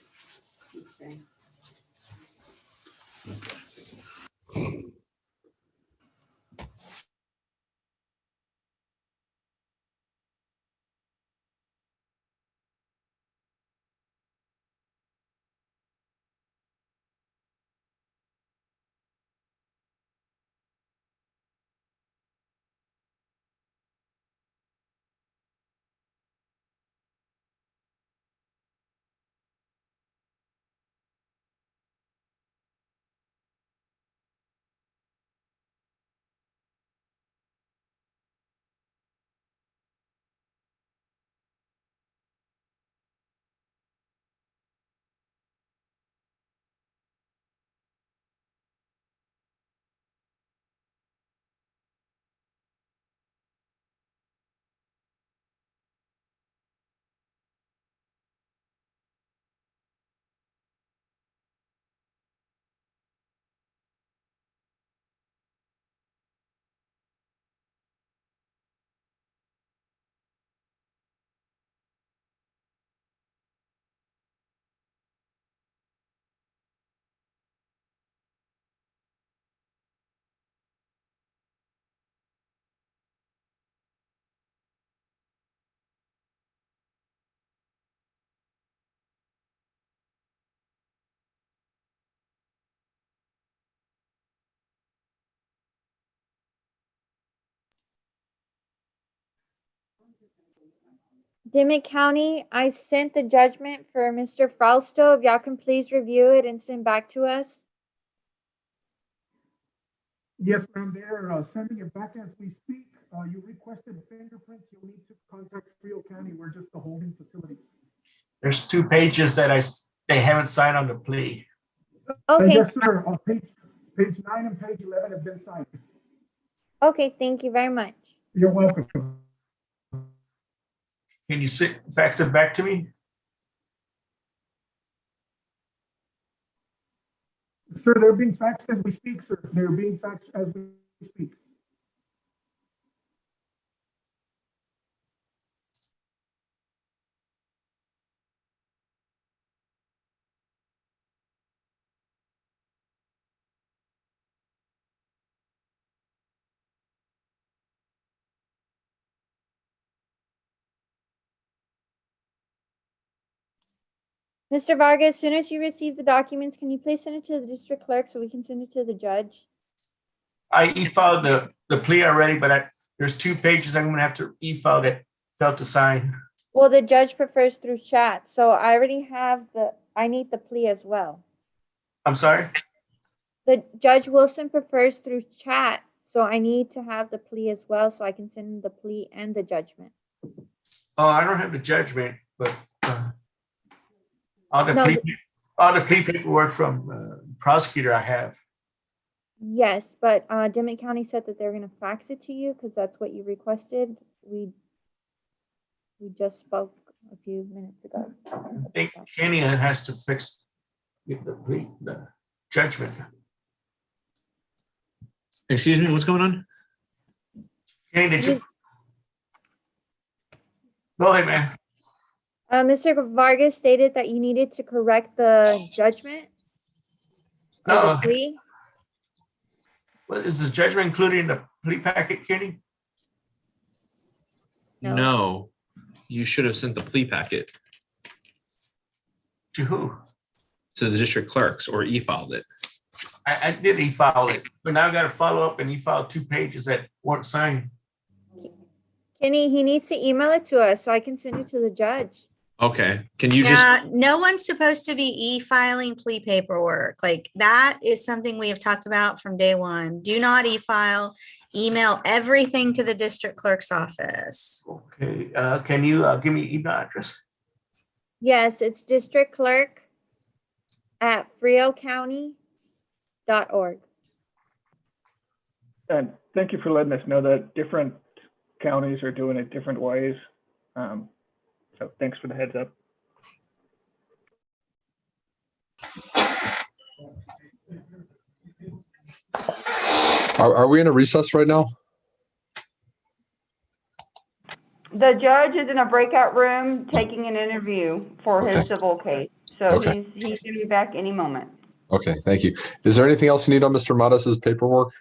Dimmitt County, I sent the judgment for Mr. Frausto. If y'all can please review it and send back to us. Yes, ma'am, they're sending it back as we speak. You requested fingerprints. You'll need to contact Frio County. We're just the holding facility. There's 2 pages that they haven't signed on the plea. Okay. Yes, sir. Page 9 and page 11 have been signed. Okay, thank you very much. You're welcome. Can you fax it back to me? Sir, they're being faxed as we speak, sir. They're being faxed as we speak. Mr. Vargas, as soon as you receive the documents, can you please send it to the district clerk so we can send it to the judge? I e-filed the plea already, but there's 2 pages I'm gonna have to e-file that failed to sign. Well, the judge prefers through chat, so I already have I need the plea as well. I'm sorry? The Judge Wilson prefers through chat, so I need to have the plea as well so I can send the plea and the judgment. Oh, I don't have the judgment, but all the No, plea paperwork from prosecutor I have. Yes, but Dimmitt County said that they're gonna fax it to you because that's what you requested. We just spoke a few minutes ago. I think Kenny has to fix the judgment. Excuse me, what's going on? Kenny, did you? Go ahead, man. Mr. Vargas stated that you needed to correct the judgment. For the No, plea? well, is the judgment included in the plea packet, Kenny? No. No, you should have sent the plea packet To who? to the district clerks or e-filed it. I did e-file it, but now I got to follow up and e-file 2 pages that weren't signed. Kenny, he needs to email it to us so I can send it to the judge. Okay, can you just, Yeah, no one's supposed to be e-filing plea paperwork. Like that is something we have talked about from day one. Do not e-file, email everything to the district clerk's office. Okay, can you give me email address? Yes, it's districtclerk@friocounty.org. And thank you for letting us know that different counties are doing it different ways. So thanks for the heads up. Are we in a recess right now? The judge is in a breakout room taking an interview for his civil case. So Okay. he's gonna be back any moment. Okay, thank you. Is there anything else you need on Mr. Mattis's paperwork?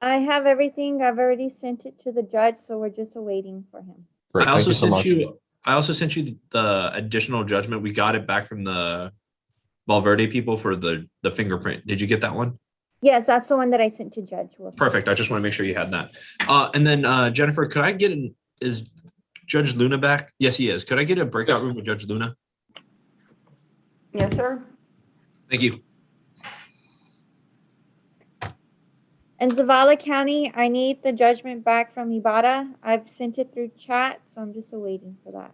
I have everything. I've already sent it to the judge, so we're just awaiting for him. Great, I thank also you so sent much. you, I also sent you the additional judgment. We got it back from the Valverde people for the fingerprint. Did you get that one? Yes, that's the one that I sent to Judge Wilson. Perfect. I just want to make sure you had that. And then Jennifer, could I get is Judge Luna back? Yes, he is. Could I get a breakout room with Judge Luna? Yes, sir. Thank you. In Zavala County, I need the judgment back from Ibarra. I've sent it through chat, so I'm just awaiting for that.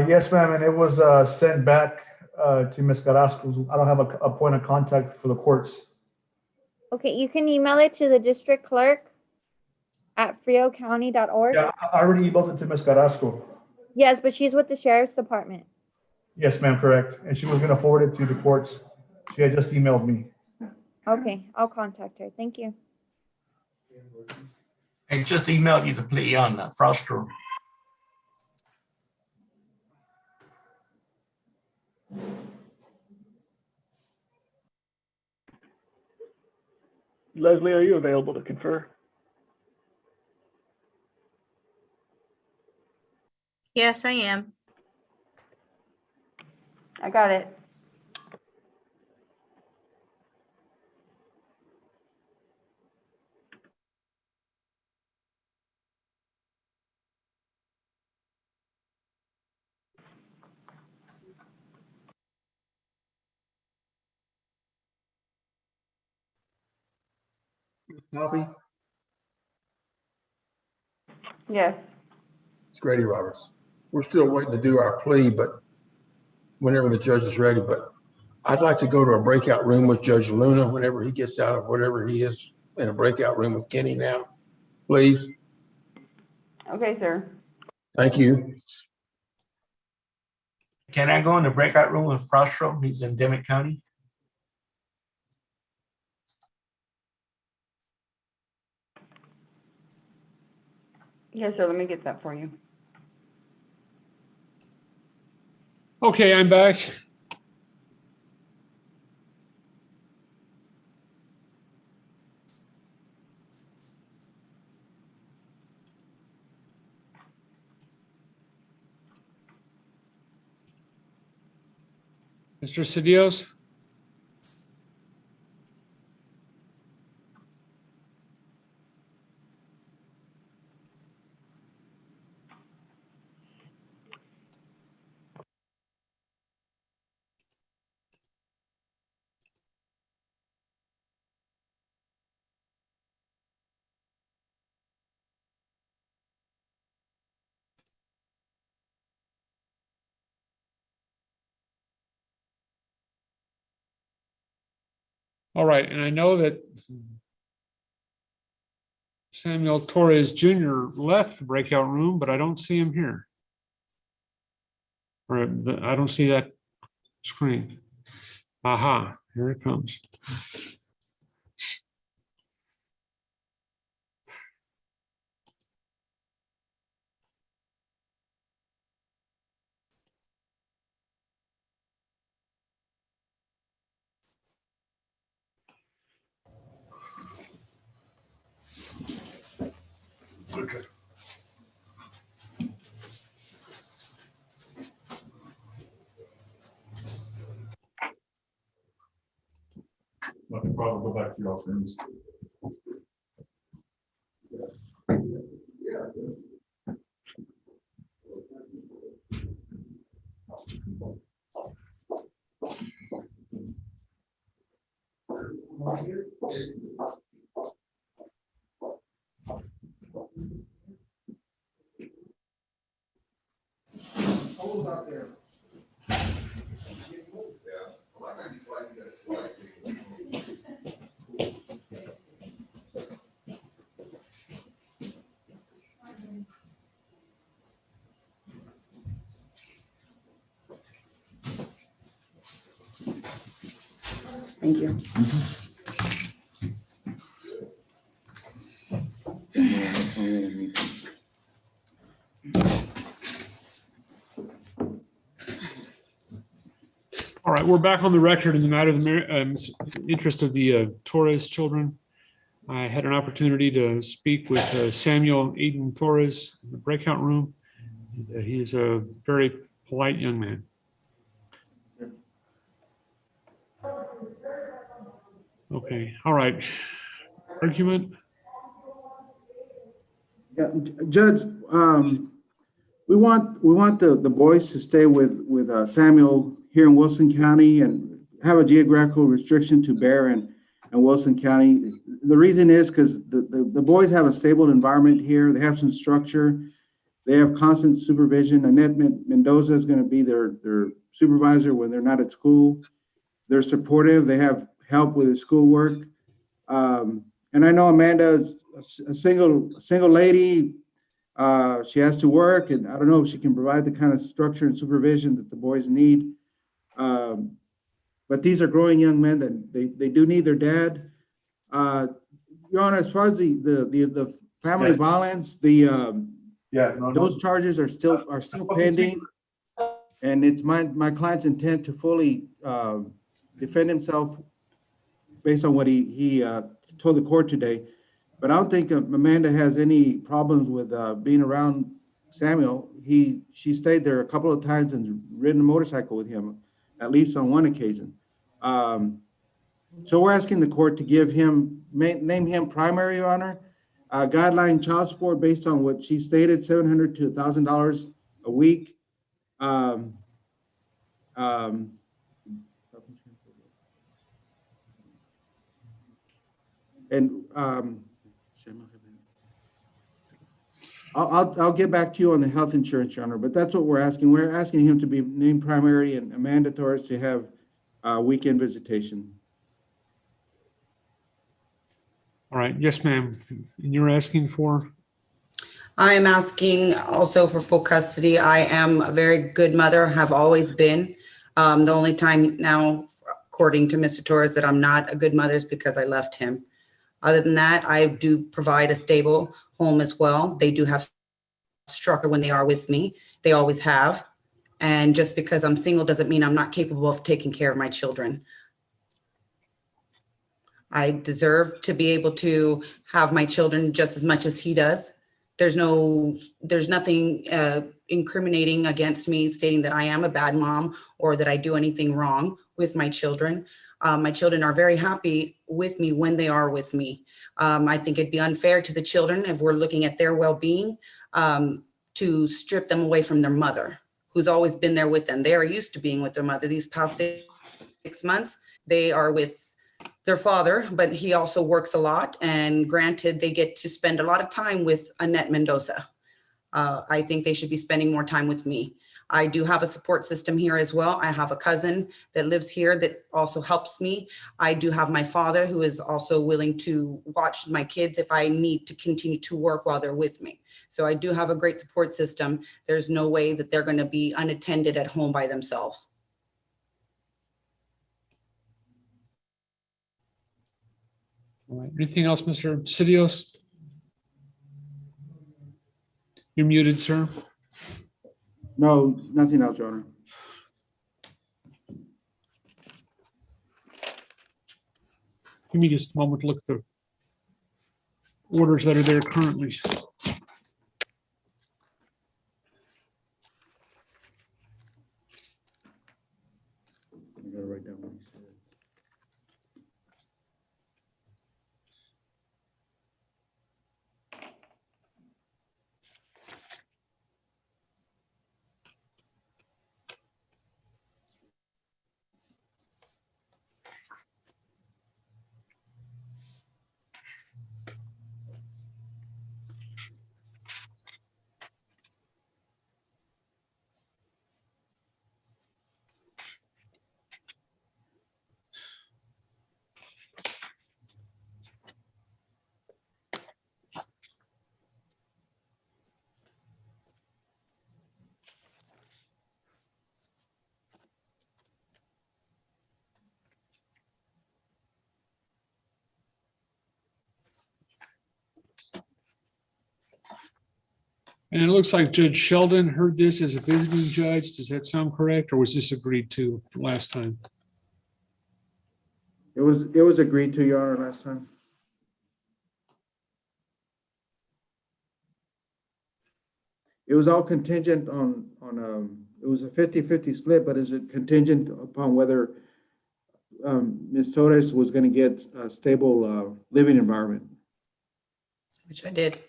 Yes, ma'am, and it was sent back to Ms. Carrasco. I don't have a point of contact for the courts. Okay, you can email it to the district clerk at friocounty.org. Yeah, I already emailed it to Ms. Carrasco. Yes, but she's with the sheriff's department. Yes, ma'am, correct. And she was gonna forward it to the courts. She had just emailed me. Okay, I'll contact her. Thank you. I just emailed you the plea on Frost Room. Leslie, are you available to confer? Yes, I am. I got it. Copy? Yes. It's Grady Roberts. We're still waiting to do our plea, but whenever the judge is ready, but I'd like to go to a breakout room with Judge Luna whenever he gets out of whatever he is in a breakout room with Kenny now, please. Okay, sir. Thank you. Can I go in the breakout room with Frost Room? He's in Dimmitt County. Yes, sir. Let me get that for you. Okay, I'm back. Mr. Cedillos? All right, and I know that Samuel Torres Jr. left the breakout room, but I don't see him here. Or I don't see that screen. Aha, here it comes. probably go back to your office. Thank you. All right, we're back on the record in the matter of the interest of the Torres children. I had an opportunity to speak with Samuel Eden Torres in the breakout room. He is a very polite young man. Okay, all right. Argument? Yeah, Judge, we want the boys to stay with Samuel here in Wilson County and have a geographical restriction to Bear and Wilson County. The reason is because the boys have a stable environment here. They have some structure. They have constant supervision. Annette Mendoza is going to be their supervisor when they're not at school. They're supportive. They have help with his schoolwork. And I know Amanda is a single lady. She has to work, and I don't know if she can provide the kind of structure and supervision that the boys need. But these are growing young men that they do need their dad. Your Honor, as far as the family violence, those charges are still pending, and it's my client's intent to fully defend himself based on what he told the court today. But I don't think Amanda has any problems with being around Samuel. She stayed there a couple of times and ridden a motorcycle with him, at least on one occasion. So we're asking the court to name him primary, Your Honor. Guideline child support based on what she stated, $700 to $1,000 a week. I'll get back to you on the health insurance, Your Honor, but that's what we're asking. We're asking him to be named primary and Amanda Torres to have weekend visitation. All right, yes, ma'am. And you're asking for? I am asking also for full custody. I am a very good mother, have always been. The only time now, according to Mr. Torres, that I'm not a good mother is because I left him. Other than that, I do provide a stable home as well. They do have structure when they are with me. They always have. And just because I'm single doesn't mean I'm not capable of taking care of my children. I deserve to be able to have my children just as much as he does. There's nothing incriminating against me stating that I am a bad mom or that I do anything wrong with my children. My children are very happy with me when they are with me. I think it'd be unfair to the children if we're looking at their well-being to strip them away from their mother, who's always been there with them. They are used to being with their mother. These past 6 months, they are with their father, but he also works a lot. And granted, they get to spend a lot of time with Annette Mendoza. I think they should be spending more time with me. I do have a support system here as well. I have a cousin that lives here that also helps me. I do have my father who is also willing to watch my kids if I need to continue to work while they're with me. So I do have a great support system. There's no way that they're going to be unattended at home by themselves. All right, anything else, Mr. Sidios? You're muted, sir. No, nothing else, Your Honor. Give me just a moment to look at the orders that are there currently. I gotta write down what he said. And it looks like Judge Sheldon heard this as a visiting judge. Does that sound correct, or was this agreed to last time? It was agreed to, Your Honor, last time. It was all contingent on, it was a 50-50 split, but is it contingent upon whether Ms. Torres was gonna get a stable living environment? Which I did.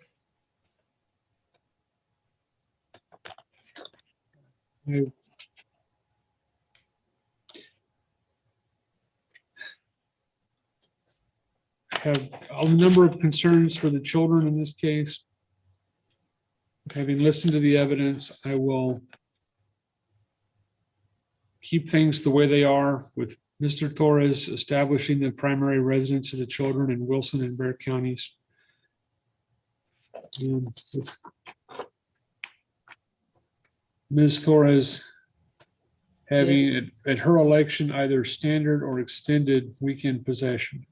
I have a number of concerns for the children in this case. Having listened to the evidence, I will keep things the way they are with Mr. Torres establishing the primary residence of the children in Wilson and Bexar counties. And with Ms. Torres having at her election either standard or extended weekend possession.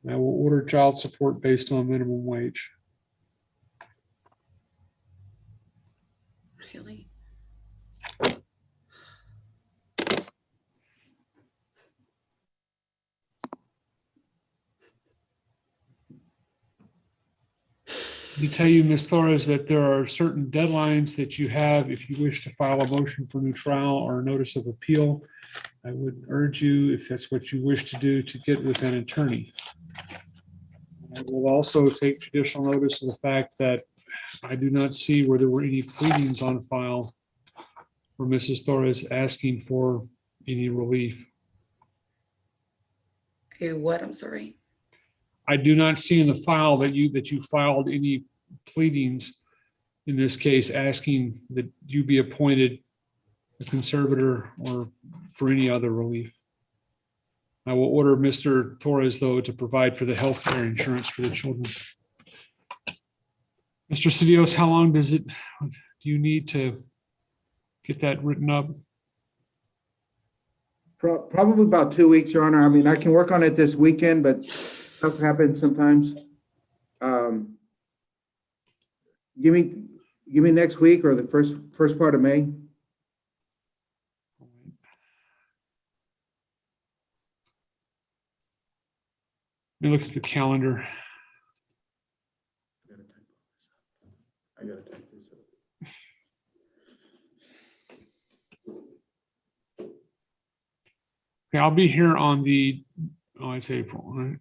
I will order child support based on minimum wage. Really? Let me tell you, Ms. Torres, that there are certain deadlines that you have if you wish to file a motion for new trial or a notice of appeal. I would urge you, if that's what you wish to do, to get with an attorney. I will also take judicial notice of the fact that I do not see where there were any pleadings on file for Mrs. Torres asking for any relief. Okay, what? I'm sorry. I do not see in the file that you filed any pleadings in this case asking that you be appointed a conservator or for any other relief. I will order Mr. Torres, though, to provide for the health care insurance for the children. Mr. Cedios, how long do you need to get that written up? Probably about 2 weeks, Your Honor. I mean, I can work on it this weekend, but stuff happens sometimes. Give me next week or the first part of May. Let me look at the calendar. I gotta type this up. Okay, I'll be here on the, it's April, right?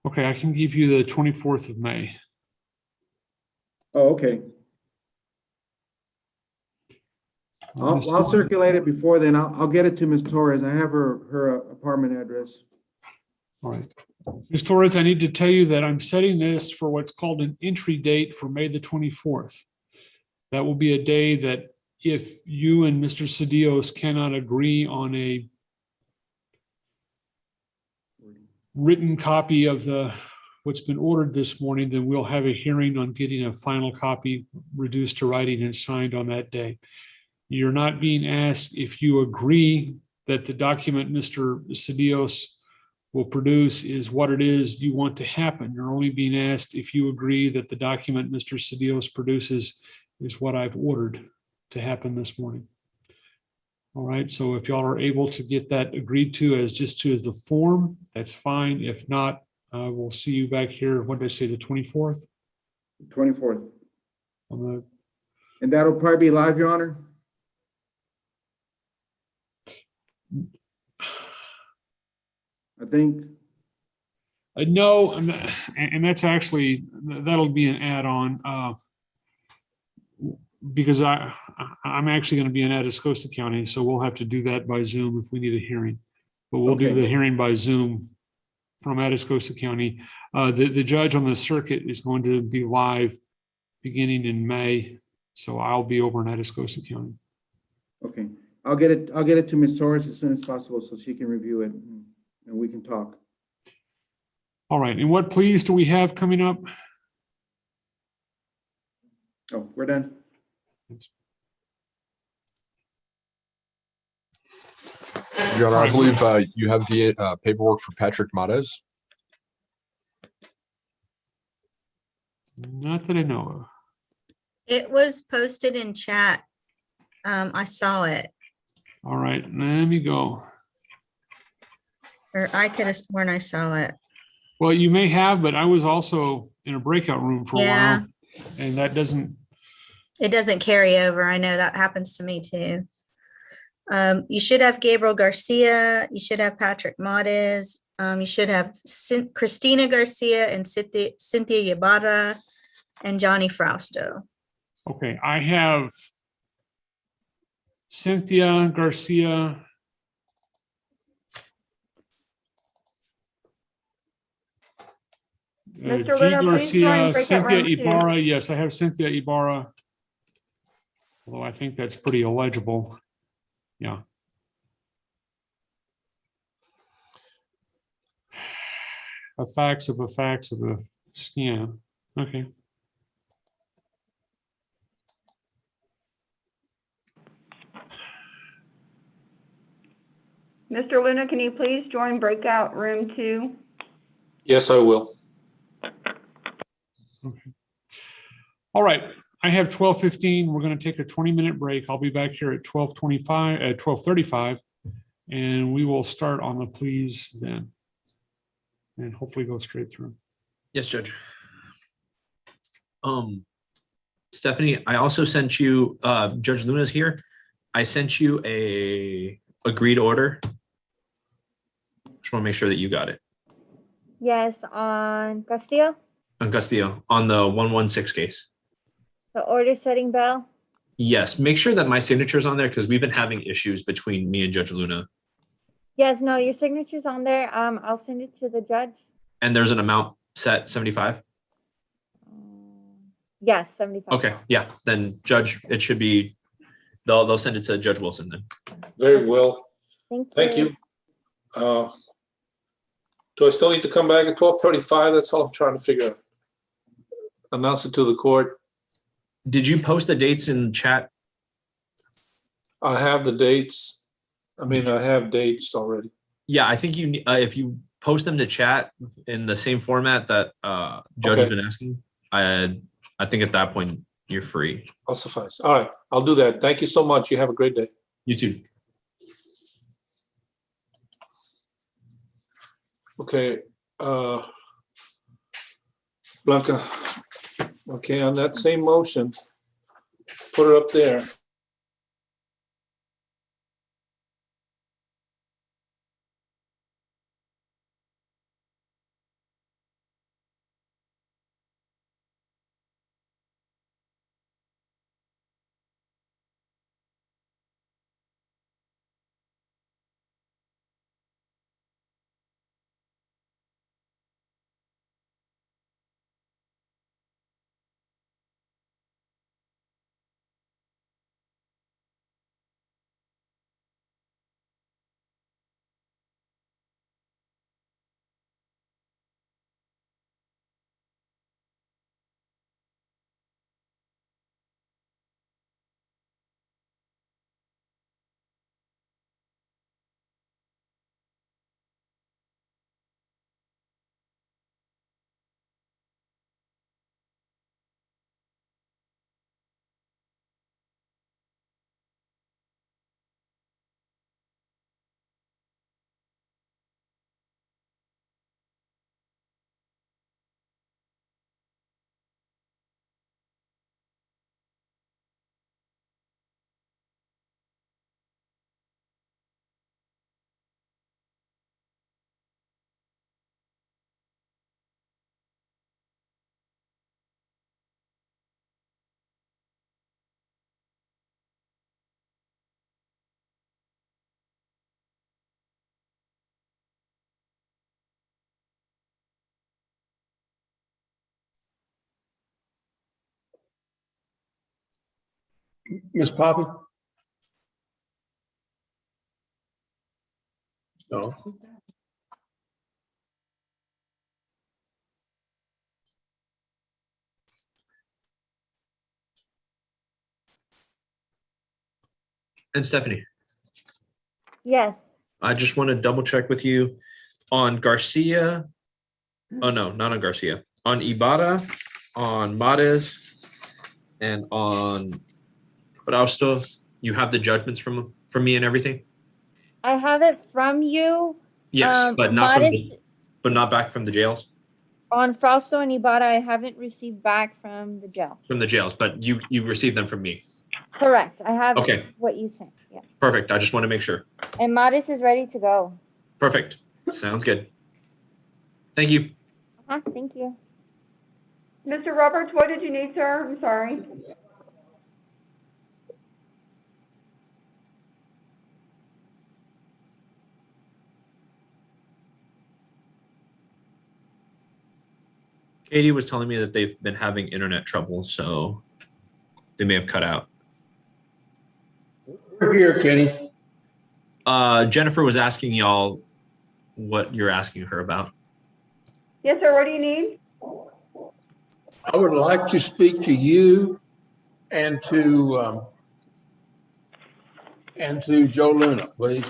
Okay, I can give you the 24th of May. Oh, okay. I'll circulate it before then. I'll get it to Ms. Torres. I have her apartment address. All right. Ms. Torres, I need to tell you that I'm setting this for what's called an entry date for May the 24th. That will be a day that if you and Mr. Cedios cannot agree on a written copy of what's been ordered this morning, then we'll have a hearing on getting a final copy reduced to writing and signed on that day. You're not being asked if you agree that the document Mr. Cedios will produce is what it is you want to happen. You're only being asked if you agree that the document Mr. Cedios produces is what I've ordered to happen this morning. All right, so if y'all are able to get that agreed to as the form, that's fine. If not, we'll see you back here. What did I say, the 24th? 24th. And that'll probably be live, Your Honor? I think. No, and that's actually, that'll be an add-on. Because I'm actually going to be in Atascosa County, so we'll have to do that by Zoom if we need a hearing. But we'll do the hearing by Zoom from Atascosa County. The judge on the circuit is going to be live beginning in May, so I'll be over in Atascosa County. Okay, I'll get it to Ms. Torres as soon as possible so she can review it and we can talk. All right, and what pleas do we have coming up? Oh, we're done. Your Honor, I Right. believe you have the paperwork for Patrick Mares. Not that I know of. It was posted in chat. I saw it, All right, let me go. or I could have sworn I saw it. Well, you may have, but I was also in a breakout room for a Yeah. while, and that doesn't. It doesn't carry over. I know that happens to me too. You should have Gabriel Garcia. You should have Patrick Mares. You should have Christina Garcia and Cynthia Ybarra and Johnny Frausto. Okay, I have Cynthia Garcia. Mr. G. Luna, please join Garcia, breakout Cynthia room 2. Ibarra. Yes, I have Cynthia Ibarra. Although I think that's pretty illegible. Yeah. A fax of a fax of a scan. Okay. Mr. Luna, can you please join breakout room 2? Yes, I will. Okay. All right. I have 12:15. We're going to take a 20-minute break. I'll be back here at 12:25, at 12:35, and we will start on the pleas then, and hopefully go straight through. Yes, Judge. Stephanie, I also sent you, Judge Luna's here. I sent you a agreed order. Just want to make sure that you got it. Yes, on Castillo, On Castillo, on the 116 case. the order setting bail. Yes, make sure that my signature's on there because we've been having issues between me and Judge Luna. Yes, no, your signature's on there. I'll send it to the judge. And there's an amount set, 75. Yes, 75. Okay, yeah, then Judge, it should be, they'll send it to Judge Wilson then. Very well. Thank you. Do I still need to come back at 12:35? That's all I'm trying to figure out. Announce it to the court. Did you post the dates in chat? I have the dates. I mean, I have dates already. Yeah, I think you, if you post them to chat in the same format that Judge has Okay. been asking, I think at that point you're free. I'll suffice. All right, I'll do that. Thank you so much. You have a great day. You too. Okay, Blanca. Okay, on that same motion, put her up there. Ms. Poppy? No. And Stephanie, Yes. I just want to double check with you on Garcia. Oh, no, not on Garcia. On Ibarra, on Mares, and on Frausto. You have the judgments from me and everything? I have it from you. Yes, but not from Modest, but not back from the jails? on Frausto and Ibarra, I haven't received back from the jail. From the jails, but you received them from me. Correct. I have Okay. what you sent. Yeah. Perfect. I just want to make sure. And Modest is ready to go. Perfect. Sounds good. Thank you. Thank you. Mr. Roberts, what did you need, sir? I'm sorry. Katie was telling me that they've been having internet trouble, so they may have cut out. We're here, Kenny. Jennifer was asking y'all what you're asking her about. Yes, sir. What do you need? I would like to speak to you and to Joe Luna, please.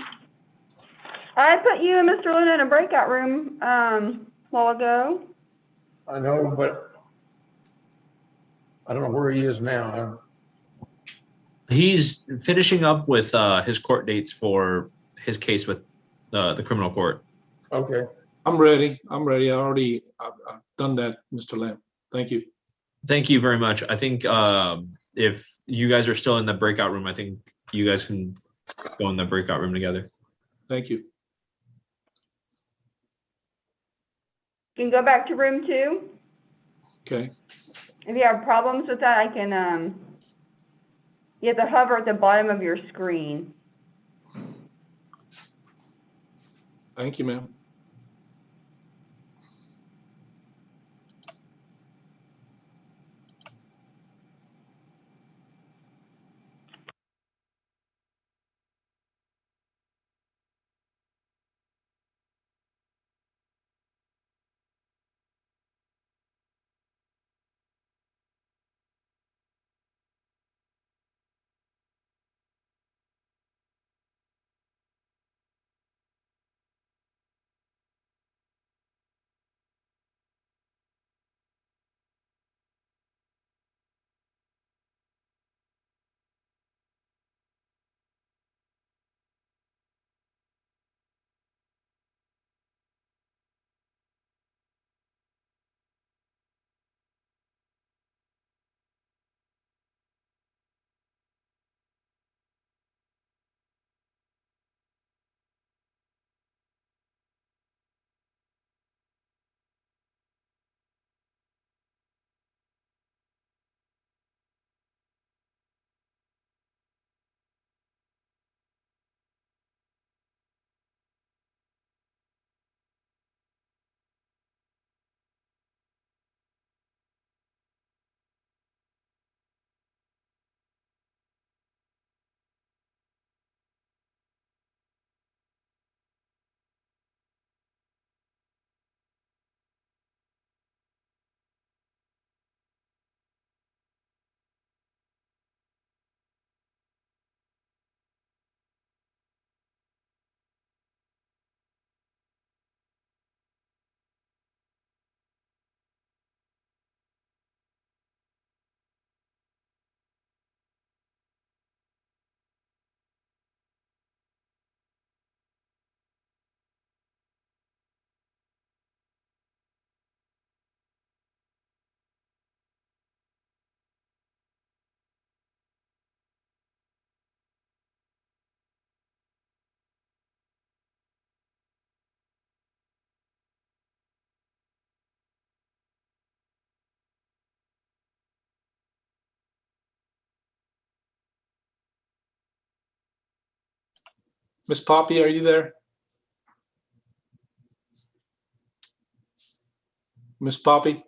I put you and Mr. Luna in a breakout room a while ago. I know, but I don't know where he is now. He's finishing up with his court dates for his case with the criminal court. Okay. I'm ready. I've done that, Mr. Lamb. Thank you. Thank you very much. I think if you guys are still in the breakout room, I think you guys can go in the breakout room together. Thank you. You can go back to room 2. Okay. If you have problems with that, I can, you have to hover at the bottom of your screen. Thank you, ma'am. Miss Poppy, are you there? Miss Poppy?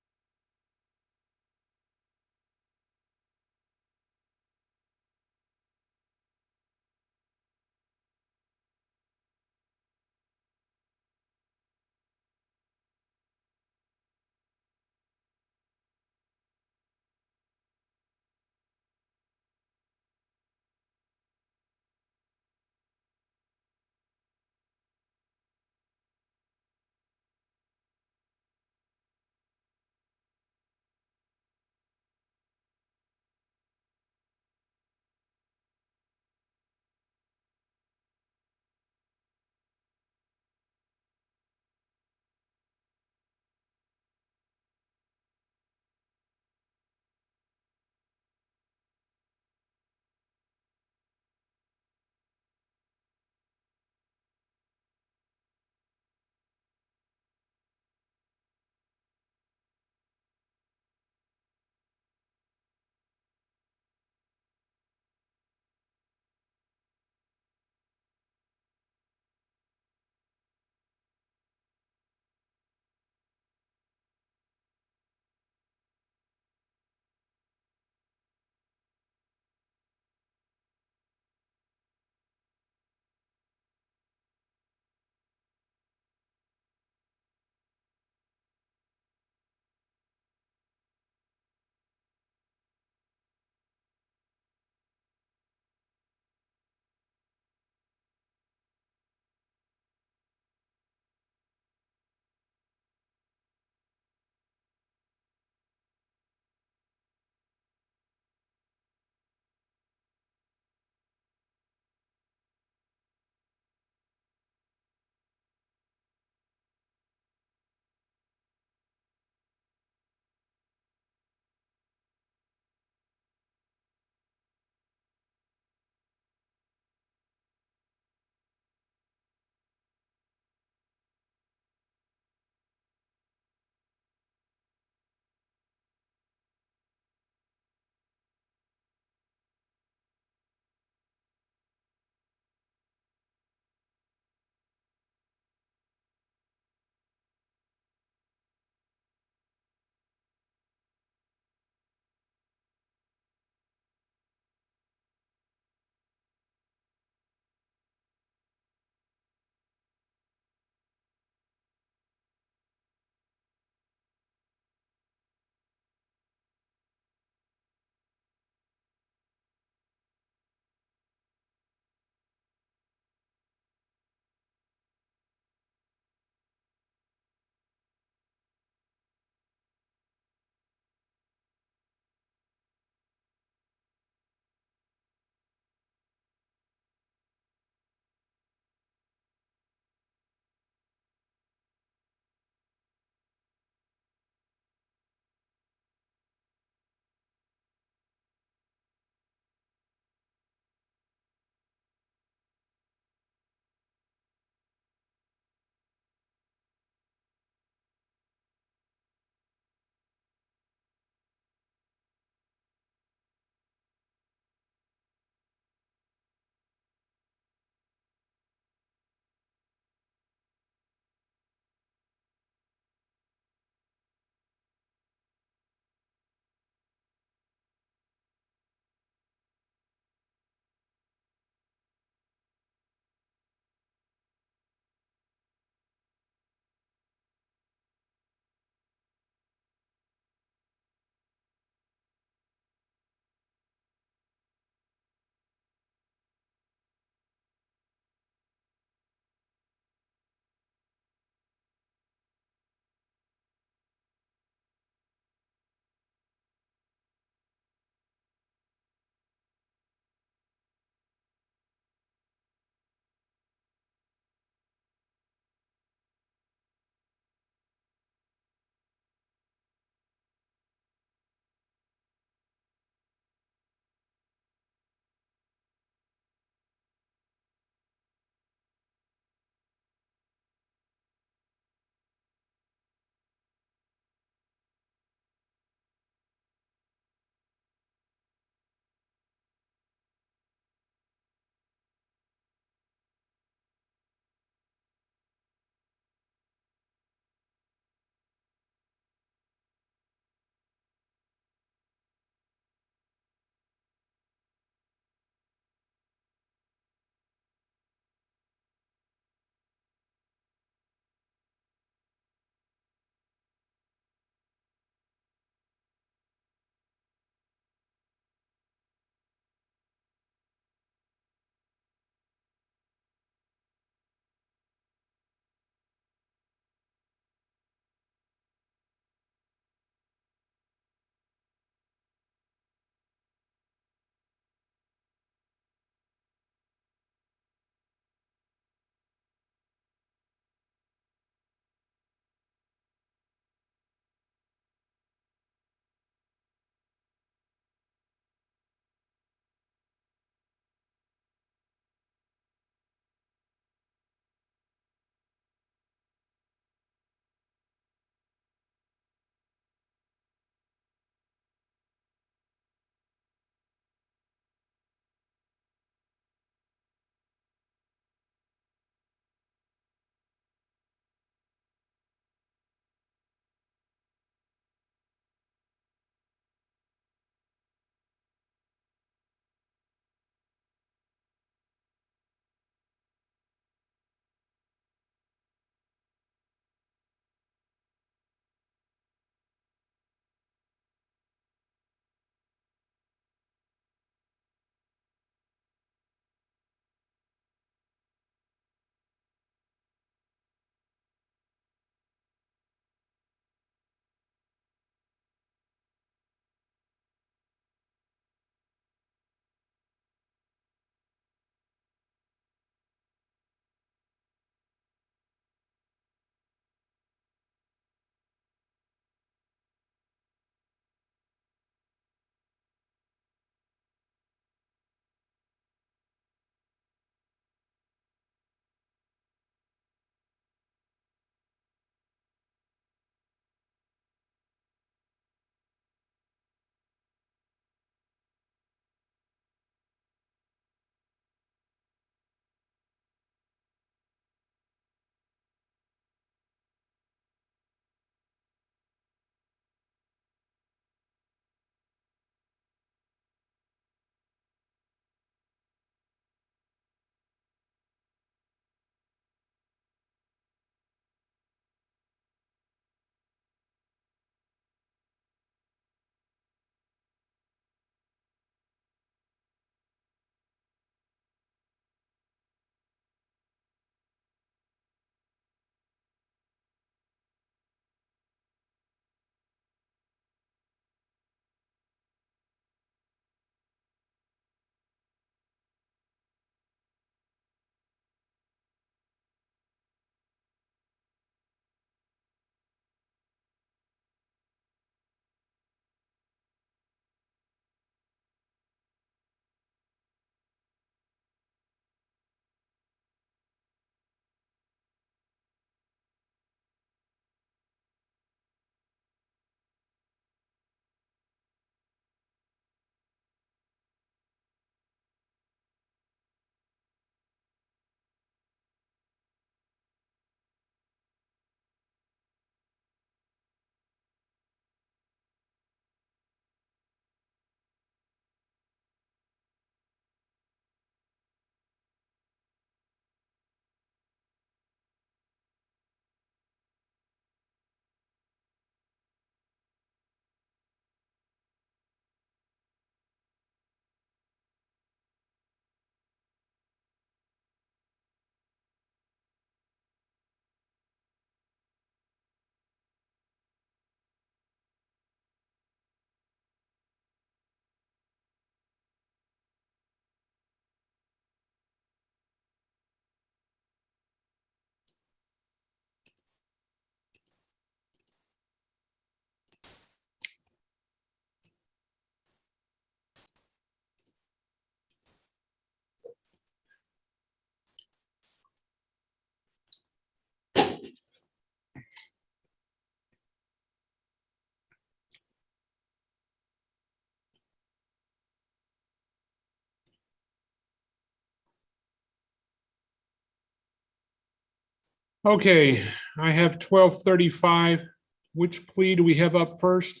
Okay, I have 1235. Which plea do we have up first?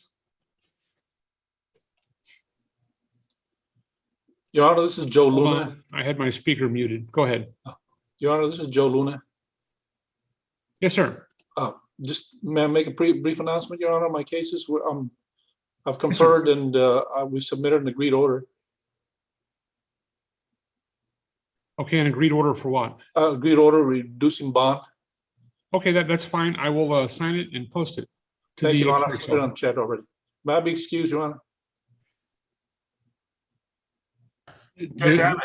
Your Honor, this is Joe Hold Luna. on, I had my speaker muted. Go ahead. Your Honor, this is Joe Luna. Yes, sir. Just may I make a brief announcement, Your Honor? My cases, I've conferred and we submitted an agreed order. Okay, an agreed order for what? Agreed order reducing bond. Okay, that's fine. I will sign it and post it. to Thank the you, Your Honor. I clerk's put it on office. chat already. May I be excused, Your Honor?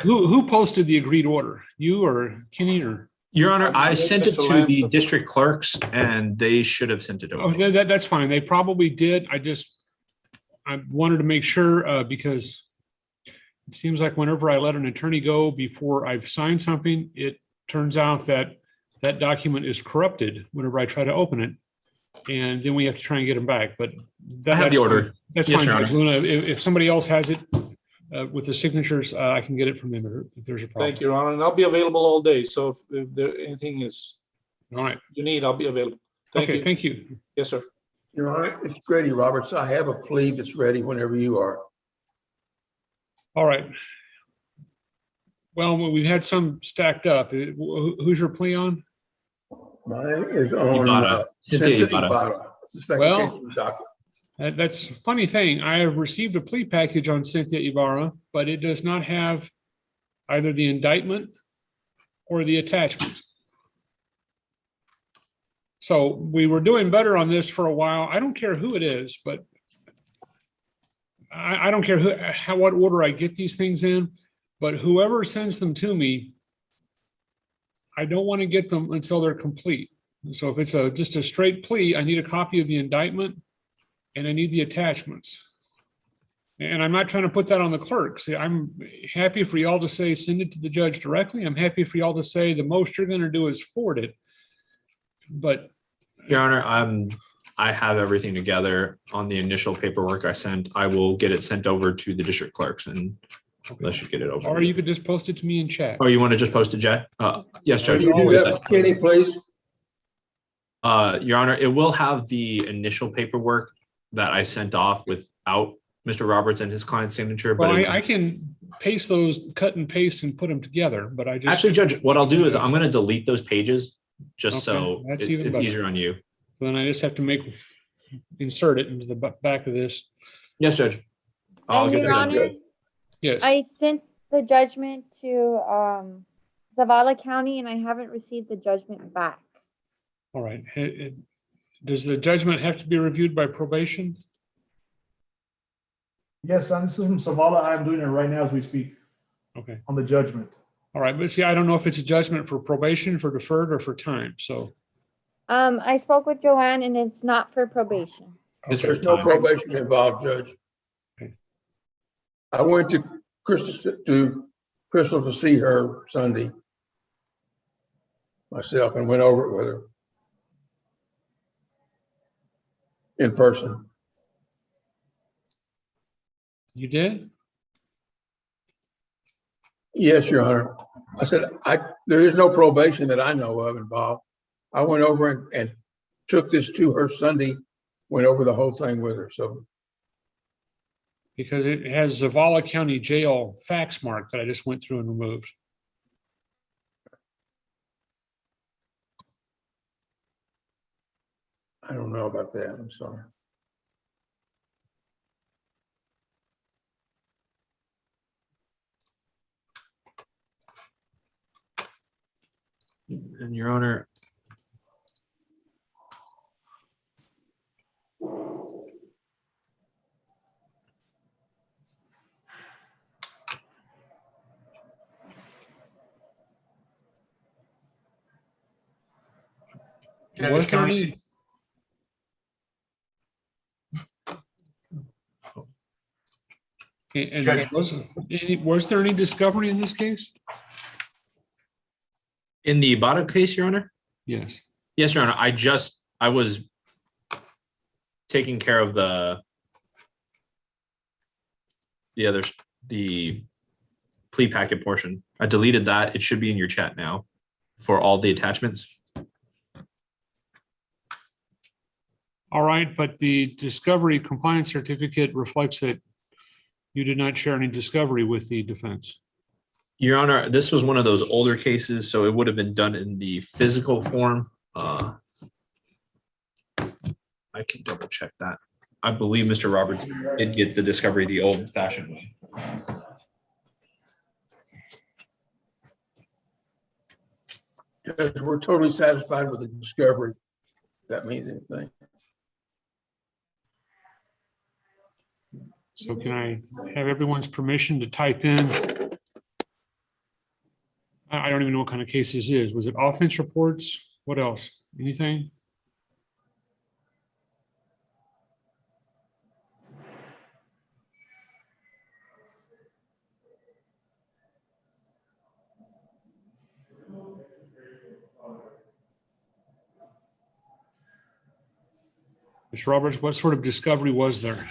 Who posted the agreed order? You or Kenny or? Your Honor, I sent it Mr. to Lamb. the district clerks and they should have sent it Oh, over. that's fine. They probably did. I wanted to make sure because it seems like whenever I let an attorney go before I've signed something, it turns out that that document is corrupted whenever I try to open it. And then we have to try and get them back. But I have the order. That's Yes, fine, Your Judge Luna. If somebody else has it with the signatures, I can get it from them if there's a problem. Thank you, Your Honor. And I'll be available all day. So if there anything is All right. you need, I'll be available. Thank Okay, you. thank you. Yes, sir. Your Honor, it's Grady Roberts. I have a plea that's ready whenever you are. All right. Well, we've had some stacked up. Who's your plea on? Mine is on Ibarra. Cynthia Ibarra. Ibarra. The second Well, case in the docket. That's a funny thing. I have received a plea package on Cynthia Ibarra, but it does not have either the indictment or the attachments. So we were doing better on this for a while. I don't care who it is, but I don't care what order I get these things in, but whoever sends them to me, I don't want to get them until they're complete. So if it's just a straight plea, I need a copy of the indictment and I need the attachments. And I'm not trying to put that on the clerk. See, I'm happy for y'all to say, send it to the judge directly. I'm happy for y'all to say the most you're going to do is forward it. But Your Honor, I have everything together on the initial paperwork I sent. I will get it sent over to the district clerks and let you get it over. or you could just post it to me in chat. Oh, you want to just post it, Jet? Yes, Judge. Can you do that for Kenny, please? Your Honor, it will have the initial paperwork that I sent off without Mr. Roberts and his client's signature. But Well, I can paste those, cut and paste and put them together, but I just. actually, Judge, what I'll do is I'm going to delete those pages just so Okay, that's even it's better. easier on you. Then I just have to insert it into the back of this. Yes, Judge. I'll And get Your that done, Honor, Judge. Yes. I sent the judgment to Zavala County and I haven't received the judgment back. All right. Does the judgment have to be reviewed by probation? Yes, and this is from Savala. I'm doing it right now as we speak Okay. on the judgment. All right. But see, I don't know if it's a judgment for probation, for deferred, or for time. So. I spoke with Joanne and it's not for probation. It's for There's no time. probation involved, Judge. Okay. I went to Crystal to see her Sunday myself and went over it with her in person. You did? Yes, Your Honor. I said, there is no probation that I know of involved. I went over and took this to her Sunday, went over the whole thing with her. So Because it has Zavala County Jail fax mark that I just went through and removed. I don't know about that. I'm sorry. And Your Honor, Was there any? And Judge. was there any discovery in this case? in the Ibarra case, Your Honor? Yes. Yes, Your Honor. I was taking care of the plea packet portion. I deleted that. It should be in your chat now for all the attachments. All right, but the discovery compliance certificate reflects that you did not share any discovery with the defense. Your Honor, this was one of those older cases, so it would have been done in the physical form. I can double check that. I believe Mr. Roberts did get the discovery the old fashioned way. Judge, we're totally satisfied with the discovery. If that means anything. So can I have everyone's permission to type in? I don't even know what kind of case this is. Was it offense reports? What else? Anything? Mr. Roberts, what sort of discovery was there?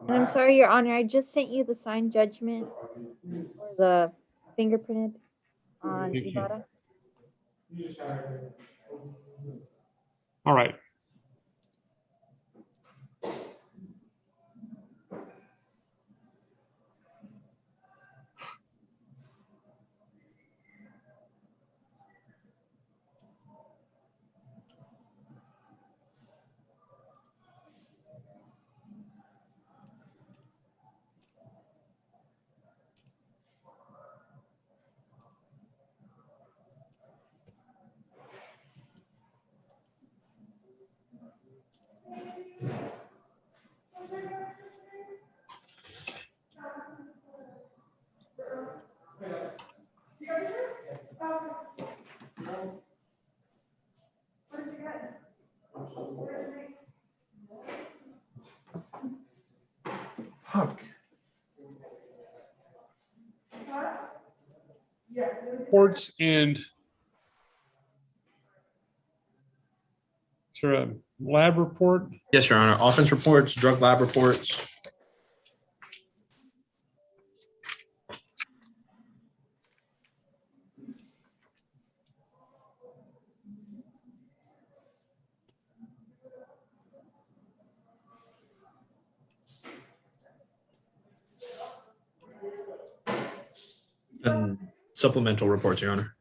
And I'm sorry, Your Honor, I just sent you the signed judgment or the fingerprinted on Thank you. Ibarra. All right. Reports and is there a lab report? Yes, Your Honor. Offense reports, drug lab reports. And supplemental reports, Your Honor.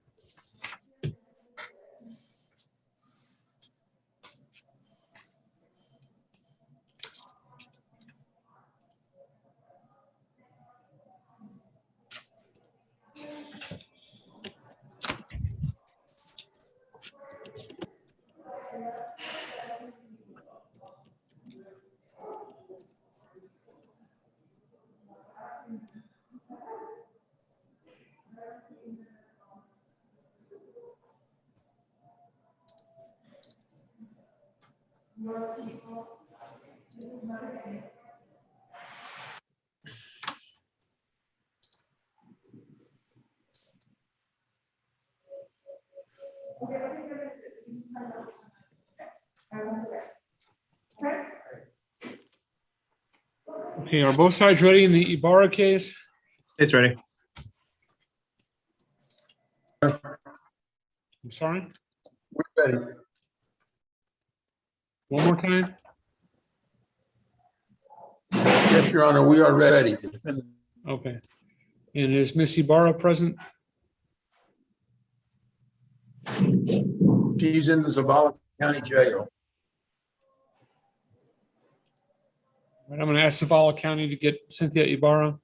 Okay, are both sides ready in the Ibarra case? It's ready. I'm sorry? We're ready. One more time? Yes, Your Honor, we are ready. Okay. And is Miss Ibarra present? She's in the Zavala County Jail. All right, I'm going to ask Zavala County to get Cynthia Ibarra.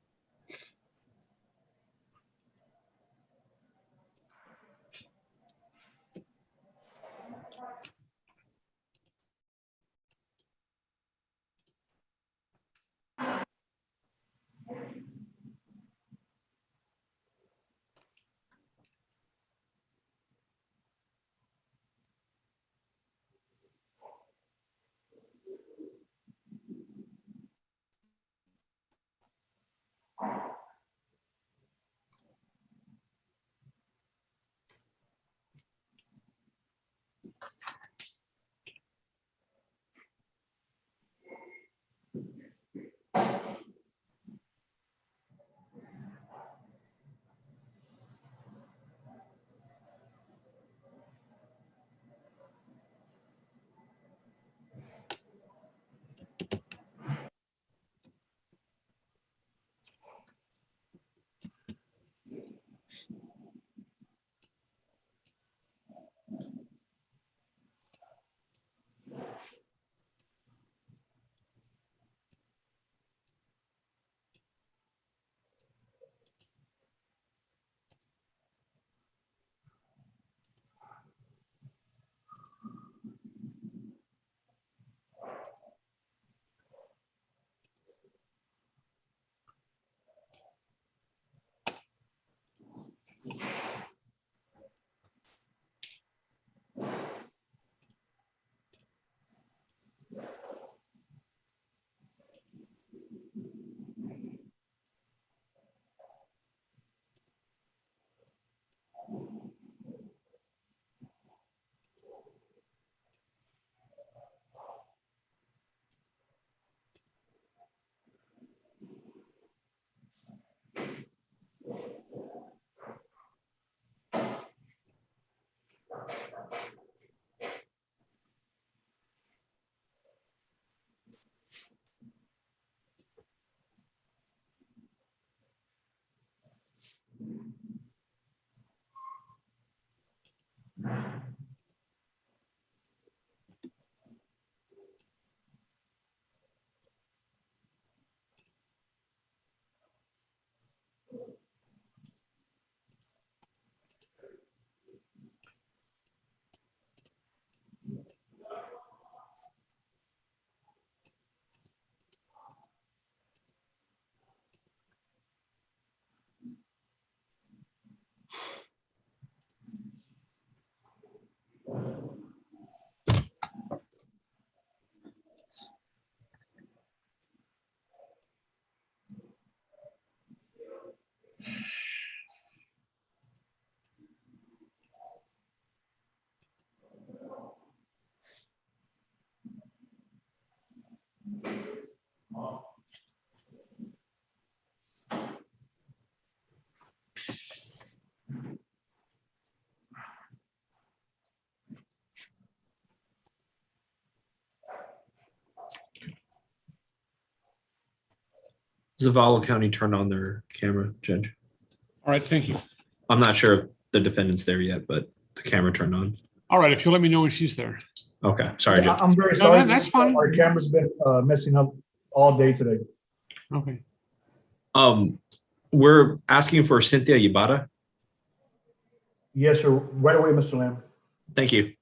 Zavala County turned on their camera, Judge. All right, thank you. I'm not sure if the defendant's there yet, but the camera turned on. All right, if you'll let me know when she's there. Okay, sorry, Judge. I'm very No, sorry. that's fine. Our camera's been messing up all day today. Okay. We're asking for Cynthia Ibarra. Yes, sir. Right away, Mr. Lamb. Thank you.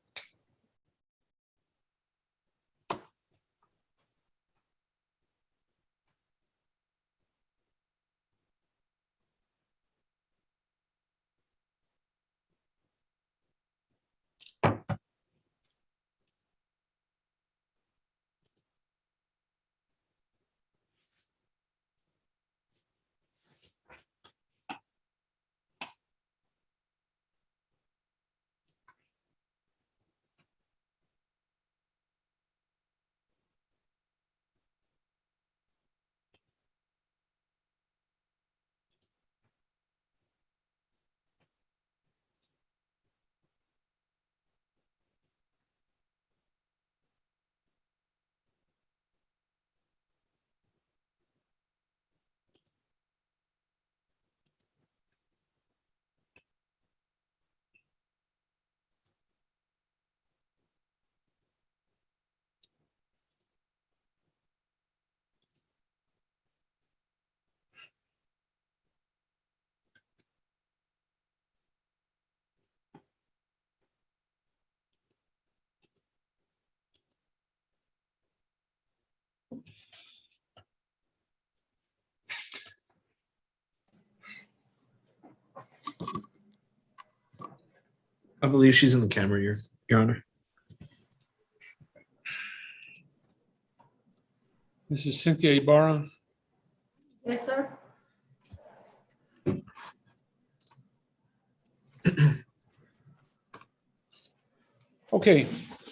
I believe she's in the camera, Your Honor. This is Cynthia Ibarra. Yes, sir. Okay,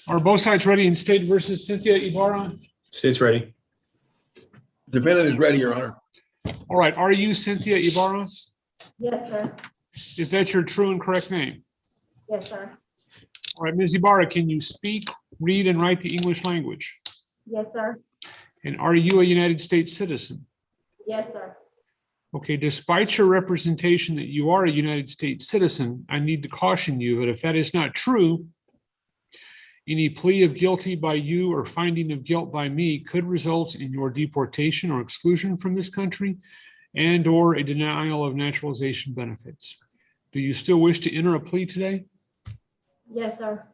are both sides ready in State versus Cynthia Ibarra? State's ready. Defendant is ready, Your Honor. All right, are you Cynthia Ibarra? Yes, sir. Is that your true and correct name? Yes, sir. All right, Ms. Ibarra, can you speak, read, and write the English language? Yes, sir. And are you a United States citizen? Yes, sir. Okay, despite your representation that you are a United States citizen, I need to caution you that if that is not true, any plea of guilty by you or finding of guilt by me could result in your deportation or exclusion from this country and or a denial of naturalization benefits. Do you still wish to enter a plea today? Yes, sir.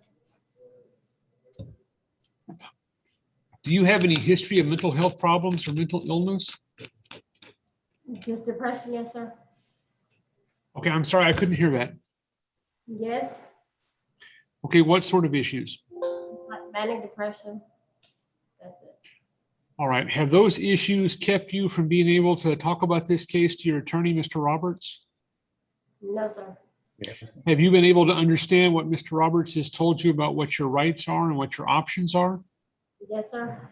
Do you have any history of mental health problems or mental illness? Just depression, yes, sir. Okay, I'm sorry, I couldn't hear that. Yes. Okay, what sort of issues? Manic depression. That's it. All right, have those issues kept you from being able to talk about this case to your attorney, Mr. Roberts? No, sir. Have you been able to understand what Mr. Roberts has told you about what your rights are and what your options are? Yes, sir.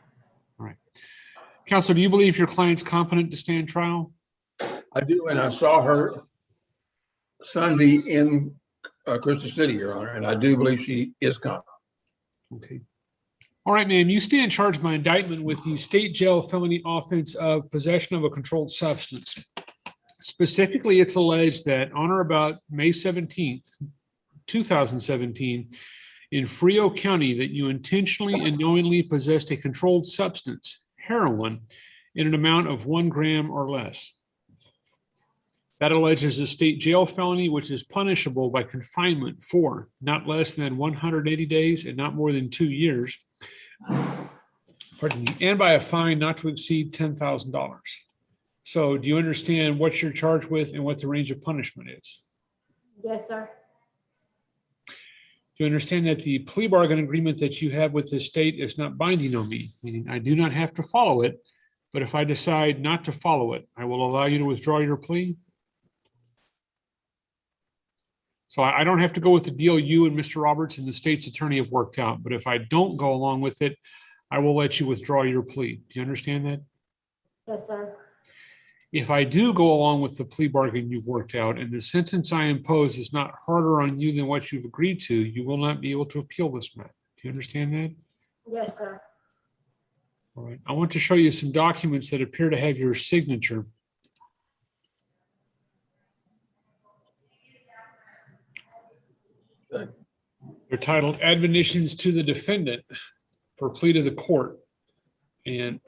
All right. Counsel, do you believe your client's competent to stand trial? I do, and I saw her Sunday in Crystal City, Your Honor, and I do believe she is competent. Okay. All right, ma'am, you stand charged by indictment with the state jail felony offense of possession of a controlled substance. Specifically, it's alleged that on or about May 17th, 2017, in Frio County, that you intentionally and knowingly possessed a controlled substance, heroin, in an amount of 1 gram or less. That alleges a state jail felony, which is punishable by confinement for not less than 180 days and not more than 2 years. Pardon me, and by a fine not to exceed $10,000. So do you understand what you're charged with and what the range of punishment is? Yes, sir. Do you understand that the plea bargain agreement that you have with the state is not binding on me? Meaning I do not have to follow it, but if I decide not to follow it, I will allow you to withdraw your plea. So I don't have to go with the deal you and Mr. Roberts and the state's attorney have worked out, but if I don't go along with it, I will let you withdraw your plea. Do you understand that? Yes, sir. If I do go along with the plea bargain you've worked out and the sentence I impose is not harder on you than what you've agreed to, you will not be able to appeal this matter. Do you understand that? Yes, sir. All right. I want to show you some documents that appear to have your signature. They're titled Admonitions to the Defendant for Plea to the Court. And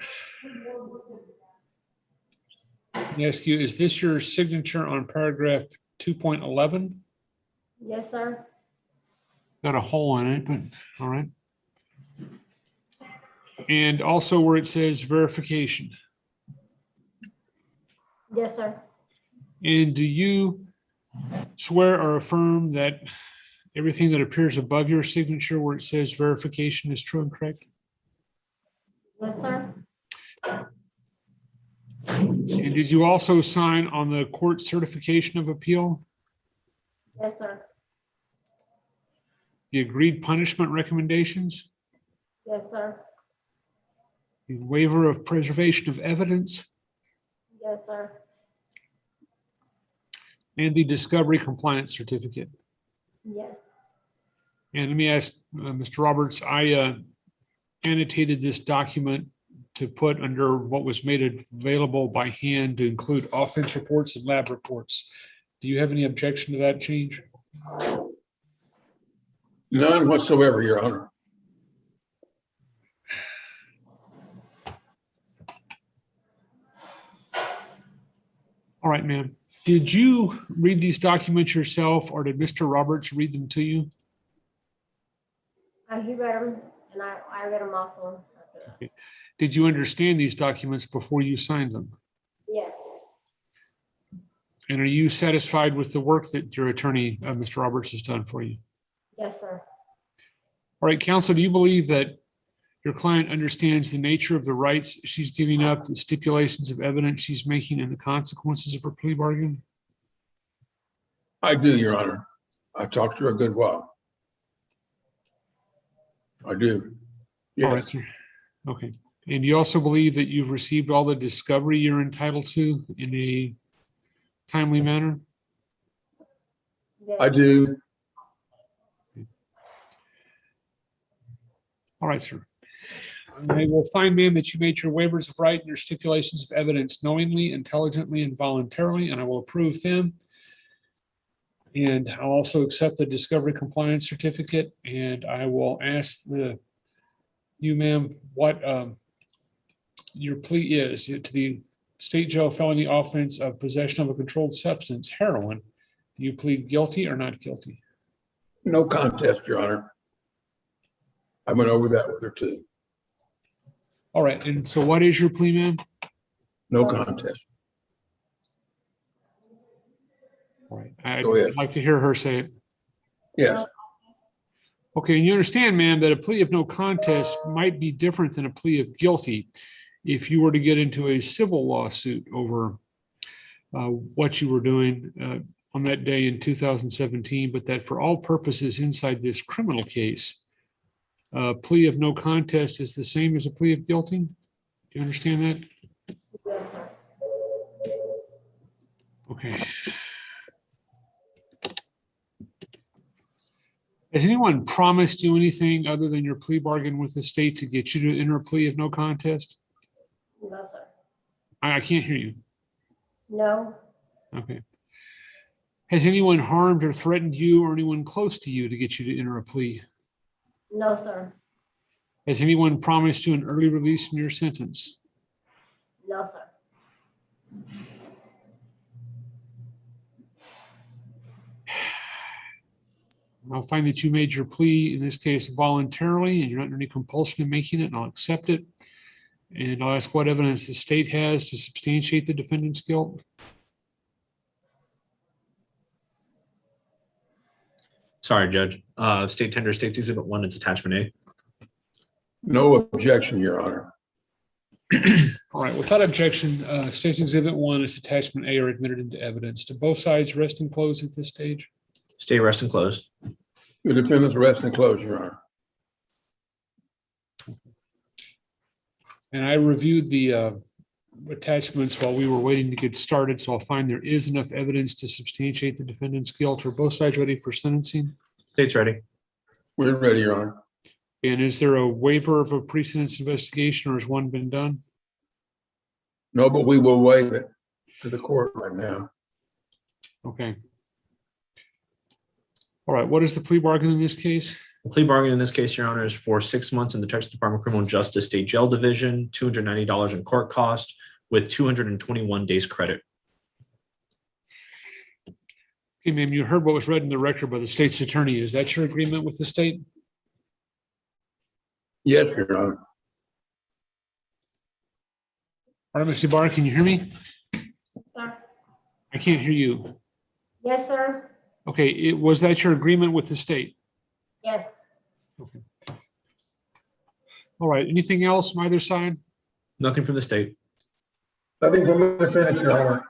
let me ask you, is this your signature on paragraph 2.11? Yes, sir. Got a hole in it, but all right. And also where it says verification. Yes, sir. And do you swear or affirm that everything that appears above your signature where it says verification is true and correct? Yes, sir. And did you also sign on the court certification of appeal, Yes, sir. the agreed punishment recommendations, Yes, sir. the waiver of preservation of evidence, Yes, sir. and the discovery compliance certificate? Yes. And let me ask, Mr. Roberts, I annotated this document to put under what was made available by hand to include offense reports and lab reports. Do you have any objection to that change? None whatsoever, Your Honor. All right, ma'am. Did you read these documents yourself or did Mr. Roberts read them to you? He read them, and I read them also. Okay. Did you understand these documents before you signed them? Yes. And are you satisfied with the work that your attorney, Mr. Roberts, has done for you? Yes, sir. All right, counsel, do you believe that your client understands the nature of the rights she's giving up, the stipulations of evidence she's making, and the consequences of her plea bargain? I do, Your Honor. I talked to her a good while. I do. All right, Yes, sir. Okay. And you also believe that you've received all the discovery you're entitled to in a timely manner? Yes. I do. All right, sir. I will find, ma'am, that you made your waivers of right and your stipulations of evidence knowingly, intelligently, and voluntarily, and I will approve them. And I'll also accept the discovery compliance certificate, and I will ask you, ma'am, what your plea is to the state jail felony offense of possession of a controlled substance, heroin. Do you plead guilty or not guilty? No contest, Your Honor. I went over that with her too. All right, and so what is your plea, ma'am? No contest. All right, I'd Go ahead. like to hear her say it. Yes, Okay, and you understand, ma'am, that a plea of no contest might be different than a plea of guilty if you were to get into a civil lawsuit over what you were doing on that day in 2017, but that for all purposes inside this criminal case, a plea of no contest is the same as a plea of guilty? Do you understand that? Yes, sir. Okay. Has anyone promised you anything other than your plea bargain with the state to get you to enter a plea of no contest? No, sir. I can't hear you. No. Okay. Has anyone harmed or threatened you or anyone close to you to get you to enter a plea? No, sir. Has anyone promised you an early release from your sentence? No, sir. I'll find that you made your plea, in this case, voluntarily, and you're not under any compulsion in making it, and I'll accept it. And I'll ask what evidence the state has to substantiate the defendant's guilt. Sorry, Judge. State tender, State's Exhibit 1, it's attachment A. no objection, Your Honor. All right, without objection, State's Exhibit 1 is attachment A are admitted into evidence. Do both sides rest and close at this stage? Stay, rest, and close. The defendant's rest and close, Your Honor. And I reviewed the attachments while we were waiting to get started, so I'll find there is enough evidence to substantiate the defendant's guilt. Are both sides ready for sentencing? State's ready. We're ready, Your Honor. And is there a waiver of a precedence investigation, or has one been done? No, but we will waive it to the court right now. Okay. All right, what is the plea bargain in this case? The plea bargain in this case, Your Honor, is for 6 months in the Texas Department of Criminal Justice State Jail Division, $290 in court cost, with 221 days credit. Okay, ma'am, you heard what was read in the record by the state's attorney. Is that your agreement with the state? Yes, Your Honor. All right, Mr. Barr, can you hear me? Sir. I can't hear you. Yes, sir. Okay, was that your agreement with the state? Yes. Okay. All right, anything else from either side? Nothing from the state. Nothing from the defendant, Your Honor.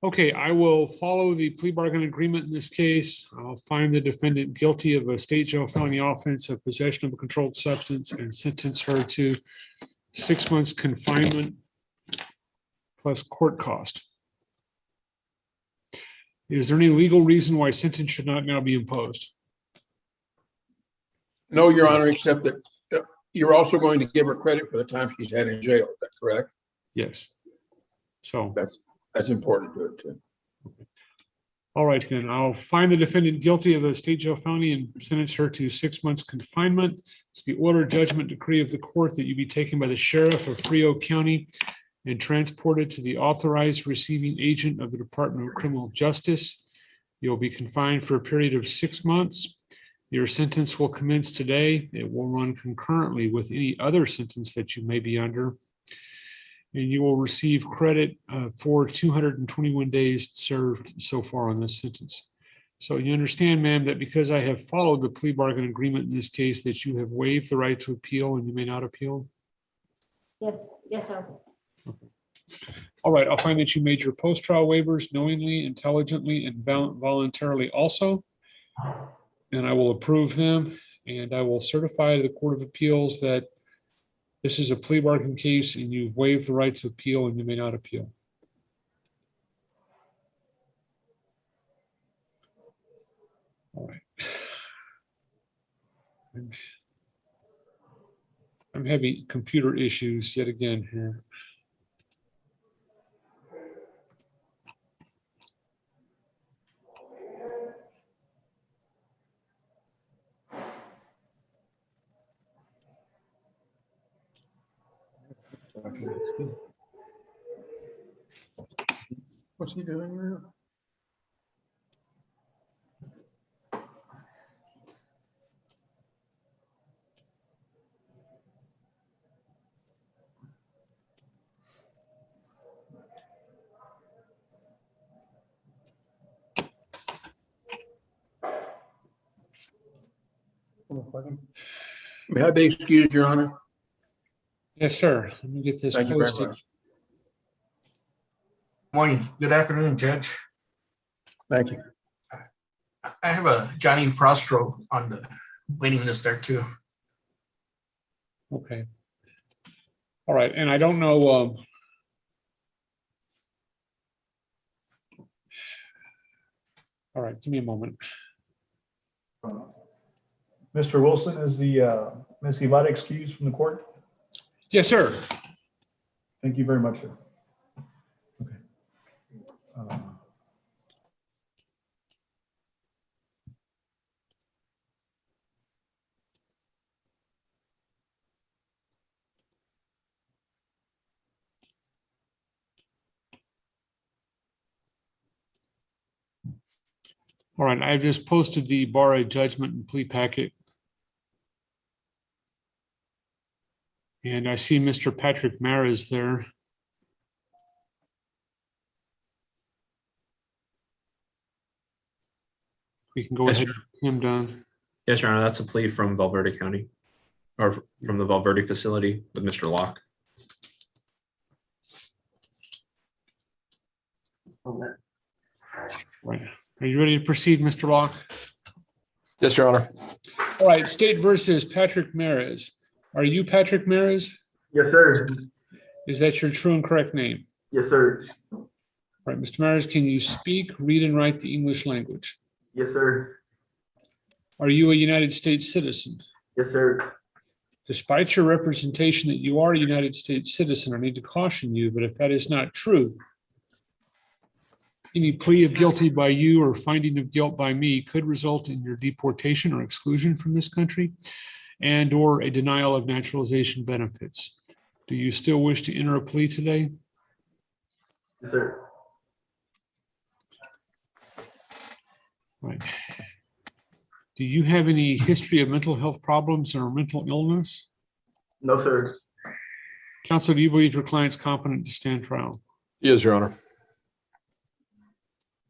Okay, I will follow the plea bargain agreement in this case. I'll find the defendant guilty of a state jail felony offense of possession of a controlled substance and sentence her to 6 months confinement plus court cost. Is there any legal reason why sentence should not now be imposed? No, Your Honor, except that you're also going to give her credit for the time she's had in jail. Is that correct? Yes. So that's important to it too. All right, then I'll find the defendant guilty of a state jail felony and sentence her to 6 months confinement. It's the order, judgment, decree of the court that you be taken by the sheriff of Frio County and transported to the authorized receiving agent of the Department of Criminal Justice. You'll be confined for a period of 6 months. Your sentence will commence today. It will run concurrently with any other sentence that you may be under. And you will receive credit for 221 days served so far on this sentence. So you understand, ma'am, that because I have followed the plea bargain agreement in this case, that you have waived the right to appeal and you may not appeal? Yes, yes, sir. All right, I'll find that you made your post-trial waivers knowingly, intelligently, and voluntarily also. And I will approve them, and I will certify to the Court of Appeals that this is a plea bargain case and you've waived the right to appeal and you may not appeal. All right. I'm having computer issues yet again here. What's he doing here? May I be excused, Your Honor? Yes, sir. Let me get this Thank you very posted. much. Morning, good afternoon, Judge. Thank you. I have a Johnny Frostro on the waiting list there too. Okay. All right, and I don't know. All right, give me a moment. Mr. Wilson, is the Ms. Ivada excused from the court? Yes, sir. Thank you very much, sir. Okay. All right, I've just posted the bar a judgment and plea packet. And I see Mr. Patrick Maris there. We can go Yes, ahead and get him done. Yes, Your Honor, that's a plea from Valverde County, or from the Valverde facility with Mr. Locke. Right. Are you ready to proceed, Mr. Locke? Yes, Your Honor. All right, State versus Patrick Maris. Are you Patrick Maris? Yes, sir. Is that your true and correct name? Yes, sir. All right, Mr. Maris, can you speak, read, and write the English language? Yes, sir. Are you a United States citizen? Yes, sir. Despite your representation that you are a United States citizen, I need to caution you, but if that is not true, any plea of guilty by you or finding of guilt by me could result in your deportation or exclusion from this country and or a denial of naturalization benefits. Do you still wish to enter a plea today? Yes, sir. Right. Do you have any history of mental health problems or mental illness? No, sir. Counsel, do you believe your client's competent to stand trial? Yes, Your Honor.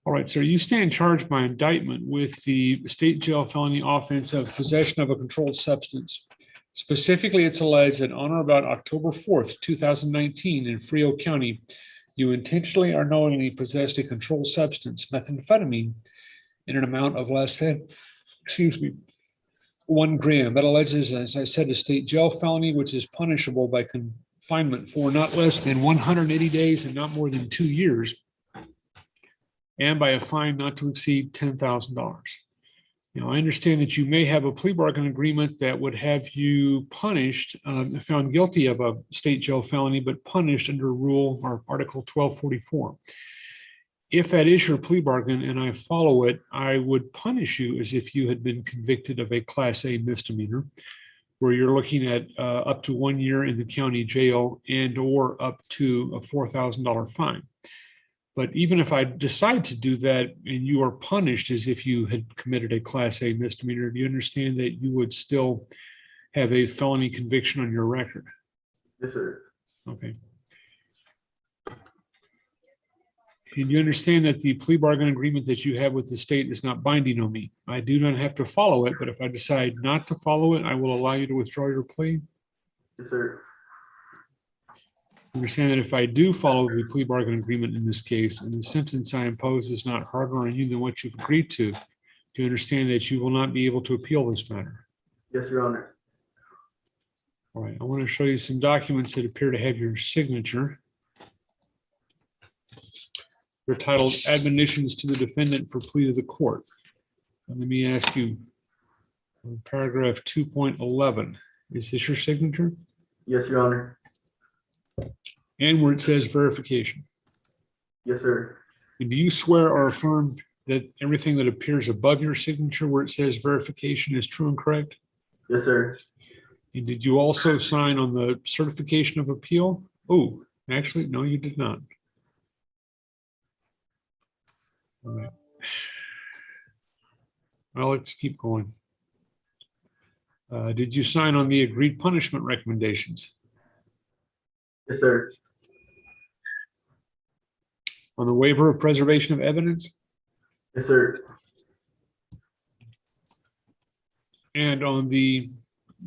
All right, sir, you stand charged by indictment with the state jail felony offense of possession of a controlled substance. Specifically, it's alleged that on or about October 4th, 2019 in Frio County, you intentionally or knowingly possessed a controlled substance, methamphetamine, in an amount of less than, 1 gram. That alleges, as I said, a state jail felony, which is punishable by confinement for not less than 180 days and not more than 2 years, and by a fine not to exceed $10,000. Now, I understand that you may have a plea bargain agreement that would have you punished, found guilty of a state jail felony, but punished under Rule or Article 1244. If that is your plea bargain and I follow it, I would punish you as if you had been convicted of a Class A misdemeanor, where you're looking at up to 1 year in the county jail and or up to a $4,000 fine. But even if I decide to do that and you are punished as if you had committed a Class A misdemeanor, do you understand that you would still have a felony conviction on your record? Yes, sir. Okay. And you understand that the plea bargain agreement that you have with the state is not binding on me. I do not have to follow it, but if I decide not to follow it, I will allow you to withdraw your plea. Yes, sir. Understand that if I do follow the plea bargain agreement in this case, and the sentence I impose is not harder on you than what you've agreed to, do you understand that you will not be able to appeal this matter? Yes, Your Honor. All right, I want to show you some documents that appear to have your signature. They're titled Admonitions to the Defendant for Plea to the Court. And let me ask you, paragraph 2.11, is this your signature? Yes, Your Honor. And where it says verification. Yes, sir. And do you swear or affirm that everything that appears above your signature where it says verification is true and correct? Yes, sir. And did you also sign on the certification of appeal? Oh, actually, no, you did not. All right. Well, let's keep going. Did you sign on the agreed punishment recommendations? Yes, sir. On the waiver of preservation of evidence? Yes, sir. And on the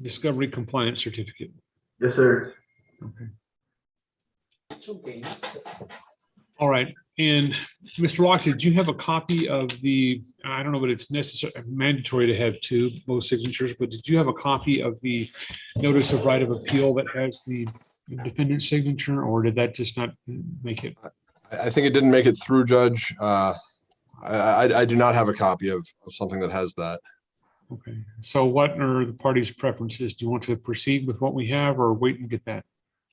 discovery compliance certificate? Yes, sir. Okay. All right. And Mr. Locke, did you have a copy of the, I don't know, but it's necessary, mandatory to have two, both signatures, but did you have a copy of the notice of right of appeal that has the defendant's signature, or did that just not make it? I think it didn't make it through, Judge. I do not have a copy of something that has that. Okay. So what are the parties' preferences? Do you want to proceed with what we have or wait and get that?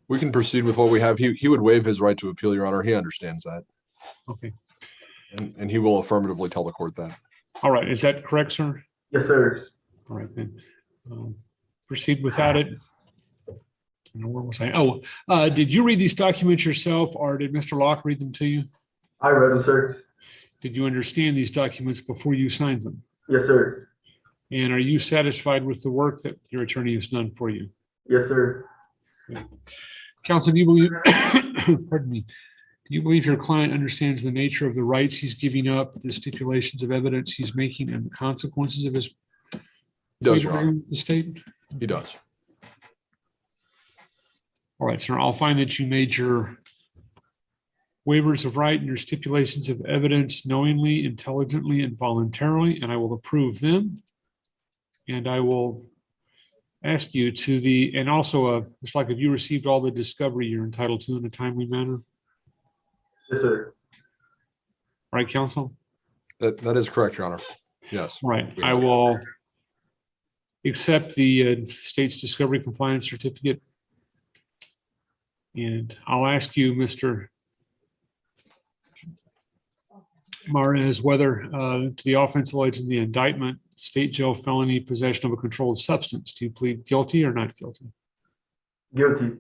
We can proceed with what we have. He would waive his right to appeal, Your Honor. He understands that. Okay. And he will affirmatively tell the court that. All right. Is that correct, sir? Yes, sir. All right, then. Proceed without it. Where was I? Oh, did you read these documents yourself, or did Mr. Locke read them to you? I read them, sir. Did you understand these documents before you signed them? Yes, sir. And are you satisfied with the work that your attorney has done for you? Yes, sir. Okay. Counsel, do you believe, pardon me, do you believe your client understands the nature of the rights he's giving up, the stipulations of evidence he's making, and the consequences of his Does, Your Honor. the state? He does. All right, sir, I'll find that you made your waivers of right and your stipulations of evidence knowingly, intelligently, and voluntarily, and I will approve them. And I will ask you to and also, it's like if you received all the discovery you're entitled to in a timely manner. Yes, sir. All right, counsel? That is correct, Your Honor. Yes. Right. I will accept the state's discovery compliance certificate. And I'll ask you, Mr. Mares, whether to the offense alleged in the indictment, state jail felony possession of a controlled substance, do you plead guilty or not guilty? Guilty.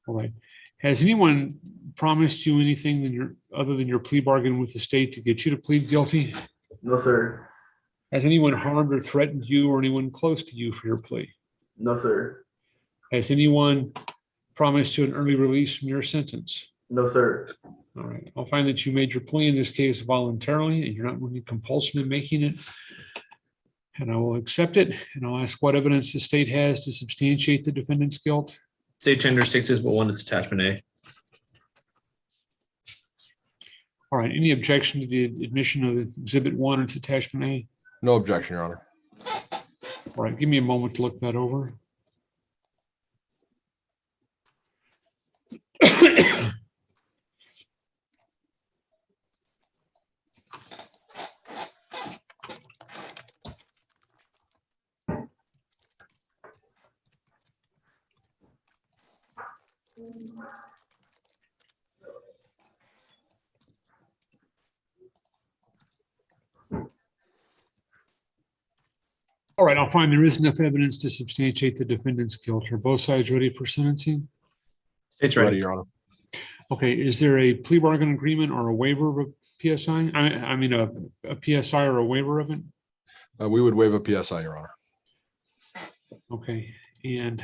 All right. Has anyone promised you anything other than your plea bargain with the state to get you to plead guilty? No, sir. Has anyone harmed or threatened you or anyone close to you for your plea? No, sir. Has anyone promised you an early release from your sentence? No, sir. All right. I'll find that you made your plea in this case voluntarily and you're not under compulsion in making it. And I will accept it. And I'll ask what evidence the state has to substantiate the defendant's guilt. State tender 6 is but one, it's attachment A. All right. Any objection to the admission of Exhibit 1, its attachment A? No objection, Your Honor. All right. Give me a moment to look that over. All right, I'll find there is enough evidence to substantiate the defendant's guilt. Are both sides ready for sentencing? State's Ready, ready. Your Honor. Okay, is there a plea bargain agreement or a waiver of a PSI? I mean, a PSI or a waiver of it? We would waive a PSI, Your Honor. Okay, and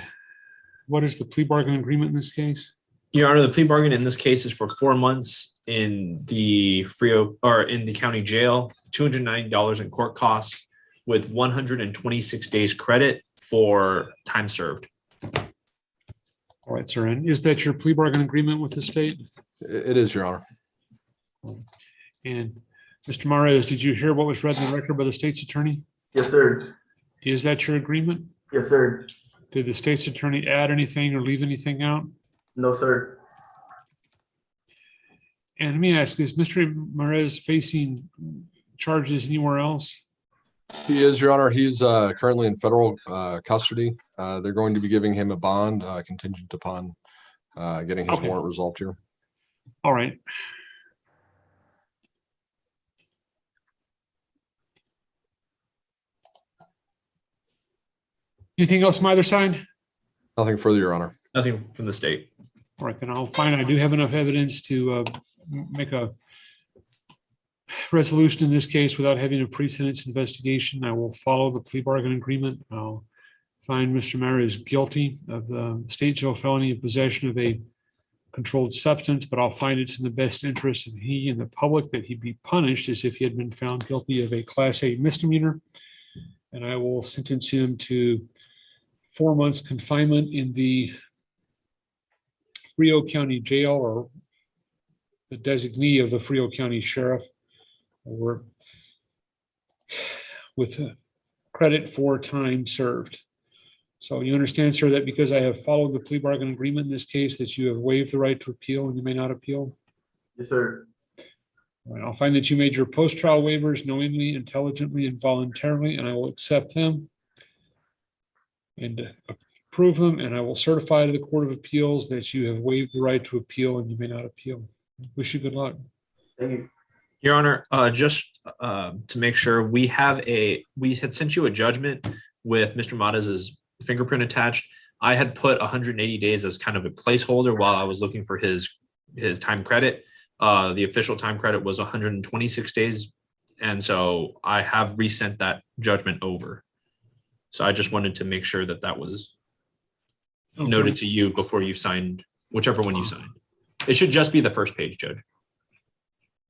what is the plea bargain agreement in this case? Your Honor, the plea bargain in this case is for 4 months in the Frio or in the county jail, $290 in court costs with 126 days credit for time served. All right, sir, and is that your plea bargain agreement with the state? It is, Your Honor. And Mr. Mares, did you hear what was read in the record by the state's attorney? Yes, sir. Is that your agreement? Yes, sir. Did the state's attorney add anything or leave anything out? No, sir. And let me ask, is Mr. Mares facing charges anywhere else? He is, Your Honor. He's currently in federal custody. They're going to be giving him a bond contingent upon getting his Okay. warrant resolved here. All right. Anything else from either side? Nothing further, Your Honor. Nothing from the state. All right, then I'll find I do have enough evidence to make a resolution in this case without having a pre-sentence investigation. I will follow the plea bargain agreement. I'll find Mr. Mares guilty of the state jail felony of possession of a controlled substance, but I'll find it's in the best interest of he and the public that he be punished as if he had been found guilty of a Class A misdemeanor. And I will sentence him to 4 months confinement in the Frio County Jail, or the designee of the Frio County Sheriff, or with credit for time served. So you understand, sir, that because I have followed the plea bargain agreement in this case, that you have waived the right to appeal and you may not appeal? Yes, sir. All right, I'll find that you made your post-trial waivers knowingly, intelligently, and voluntarily, and I will accept them and approve them, and I will certify to the Court of Appeals that you have waived the right to appeal and you may not appeal. Wish you good luck. Thank you. Your Honor, just to make sure, we had sent you a judgment with Mr. Mares' fingerprint attached. I had put 180 days as kind of a placeholder while I was looking for his time credit. The official time credit was 126 days. And so I have resent that judgment over. So I just wanted to make sure that that was noted to you before you signed, whichever one you signed. It should just be the first page, Judge.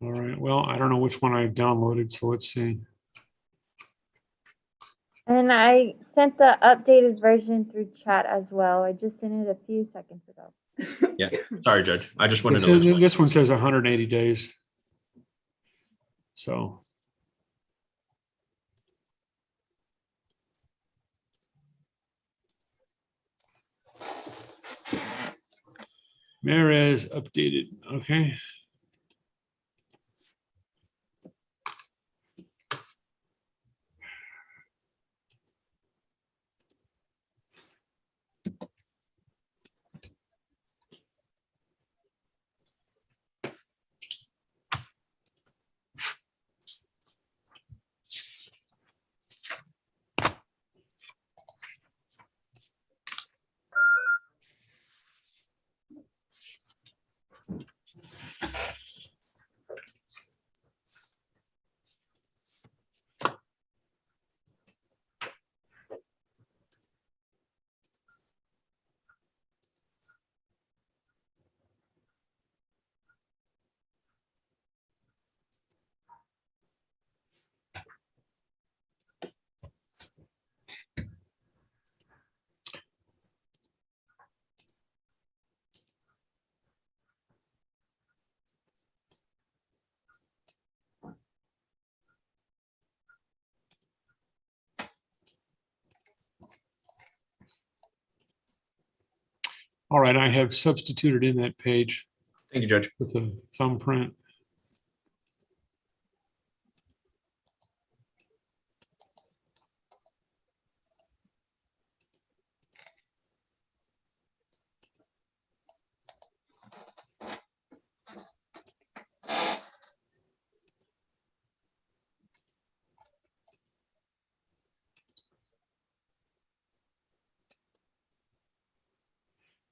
All right, well, I don't know which one I've downloaded, so let's see. And I sent the updated version through chat as well. I just sent it a few seconds ago. Yeah, sorry, Judge. I just wanted to know. This one says 180 days. So. Mares updated, okay. All right, I have substituted in that page Thank you, Judge. with a thumbprint.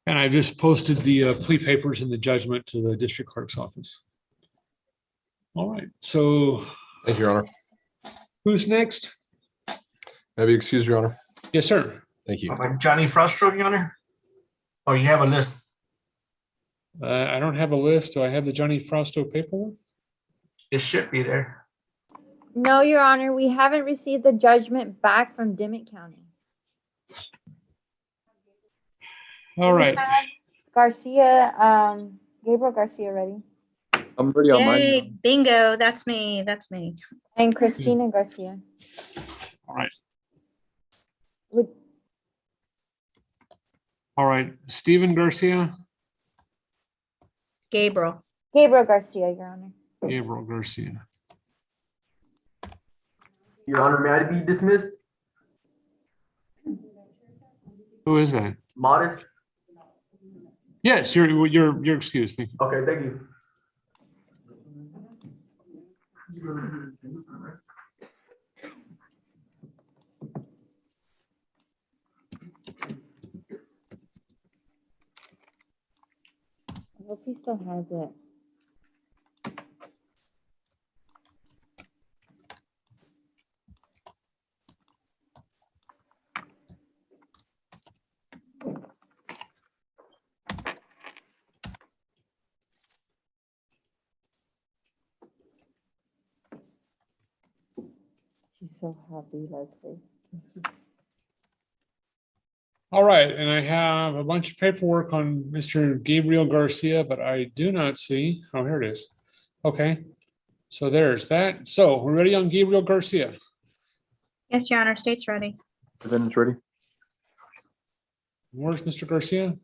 And I just posted the plea papers and the judgment to the district clerk's office. All right, so Thank you, Your Honor. who's next? Maybe excuse, Your Honor. Yes, sir. Thank you. Johnny Frostro, Your Honor? Oh, you have a list? I don't have a list. Do I have the Johnny Frausto paperwork? It should be there. No, Your Honor, we haven't received the judgment back from Dimmitt County. All right. Garcia, Gabriel Garcia ready. I'm ready on mine. Yay, bingo, that's me, that's me. And Christina Garcia. All right. Would, All right. Stephen Garcia. Gabriel. Gabriel Garcia, Your Honor. Gabriel Garcia. Your Honor, may I be dismissed? Who is that? Modest? Yes, you're excused. Thank you. Okay, thank you. I hope he still has it. She's so happy, Leslie. All right, and I have a bunch of paperwork on Mr. Gabriel Garcia, but I do not see, oh, here it is. Okay, so there's that. So we're ready on Gabriel Garcia. Yes, Your Honor, state's ready. Defendant's ready. Where's Mr. Garcia?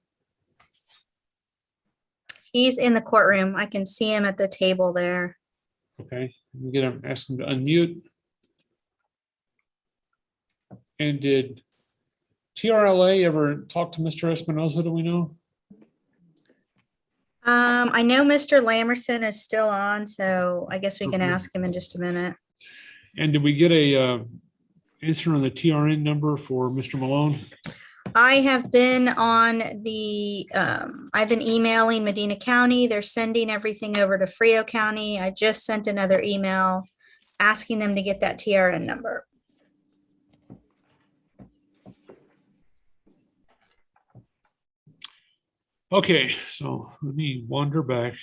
He's in the courtroom. I can see him at the table there. Okay, let me get him, ask him to unmute. And did TRLA ever talk to Mr. Espinoza, do we know? I know Mr. Lamerson is still on, so I guess we can ask him in just a minute. And did we get a answer on the TRN number for Mr. Malone? I have been on the, I've been emailing Medina County. They're sending everything over to Frio County. I just sent another email asking them to get that TRN number. Okay, so let me wander back.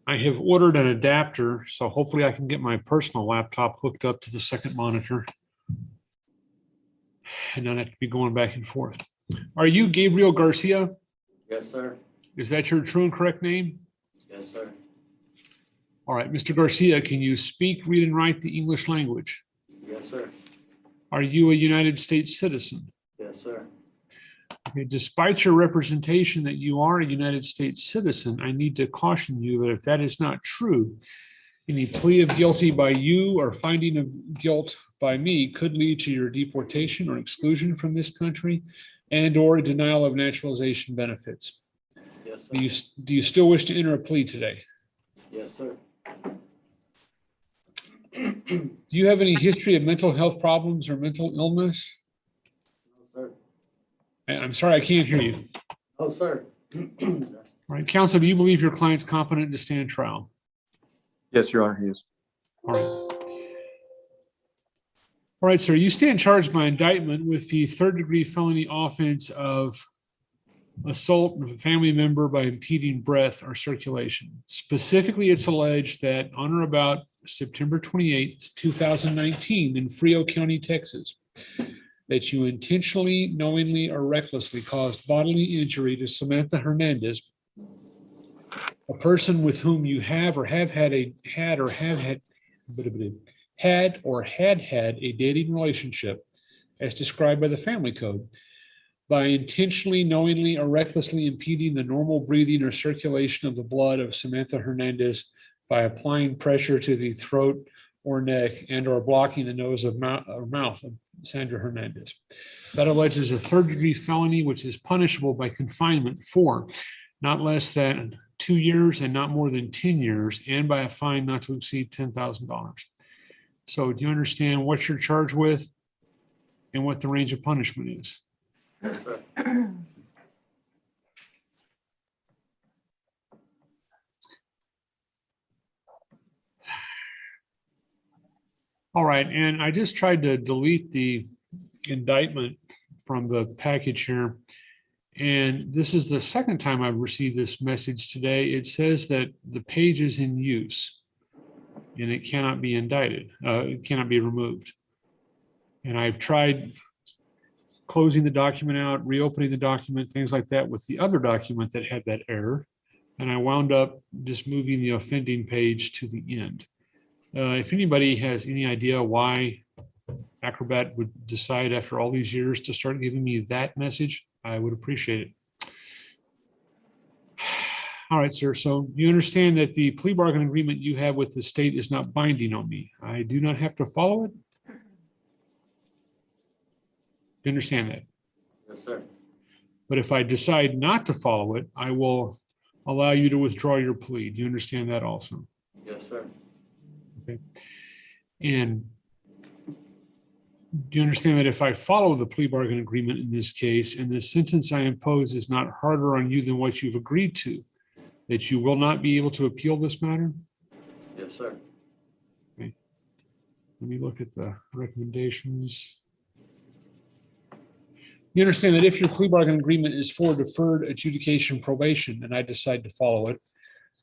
I have ordered an adapter, so hopefully I can get my personal laptop hooked up to the second monitor and not have to be going back and forth. Are you Gabriel Garcia? Yes, sir. Is that your true and correct name? Yes, sir. All right, Mr. Garcia, can you speak, read, and write the English language? Yes, sir. Are you a United States citizen? Yes, sir. Okay, despite your representation that you are a United States citizen, I need to caution you that if that is not true, any plea of guilty by you or finding of guilt by me could lead to your deportation or exclusion from this country and or a denial of naturalization benefits. Yes, sir. Do you still wish to enter a plea today? Yes, sir. Do you have any history of mental health problems or mental illness? No, sir. I'm sorry, I can't hear you. Oh, sir. All right, counsel, do you believe your client's competent to stand trial? Yes, Your Honor, he is. All right. All right, sir, you stand charged by indictment with the third-degree felony offense of assault of a family member by impeding breath or circulation. Specifically, it's alleged that on or about September 28, 2019, in Frio County, Texas, that you intentionally, knowingly, or recklessly caused bodily injury to Samantha Hernandez, a person with whom you have or have had a dating relationship as described by the family code, by intentionally, knowingly, or recklessly impeding the normal breathing or circulation of the blood of Samantha Hernandez by applying pressure to the throat or neck and or blocking the nose or mouth of Sandra Hernandez. That alleges a third-degree felony, which is punishable by confinement for not less than 2 years and not more than 10 years, and by a fine not to exceed $10,000. So do you understand what you're charged with and what the range of punishment is? Yes, sir. All right, and I just tried to delete the indictment from the package here. And this is the second time I've received this message today. It says that the page is in use and it cannot be indicted. It cannot be removed. And I've tried closing the document out, reopening the document, things like that with the other document that had that error. And I wound up just moving the offending page to the end. If anybody has any idea why Acrobat would decide after all these years to start giving me that message, I would appreciate it. All right, sir. So you understand that the plea bargain agreement you have with the state is not binding on me. I do not have to follow it. You understand that? Yes, sir. But if I decide not to follow it, I will allow you to withdraw your plea. Do you understand that also? Yes, sir. Okay. And do you understand that if I follow the plea bargain agreement in this case, and the sentence I impose is not harder on you than what you've agreed to, that you will not be able to appeal this matter? Yes, sir. Okay. Let me look at the recommendations. You understand that if your plea bargain agreement is for deferred adjudication probation, and I decide to follow it,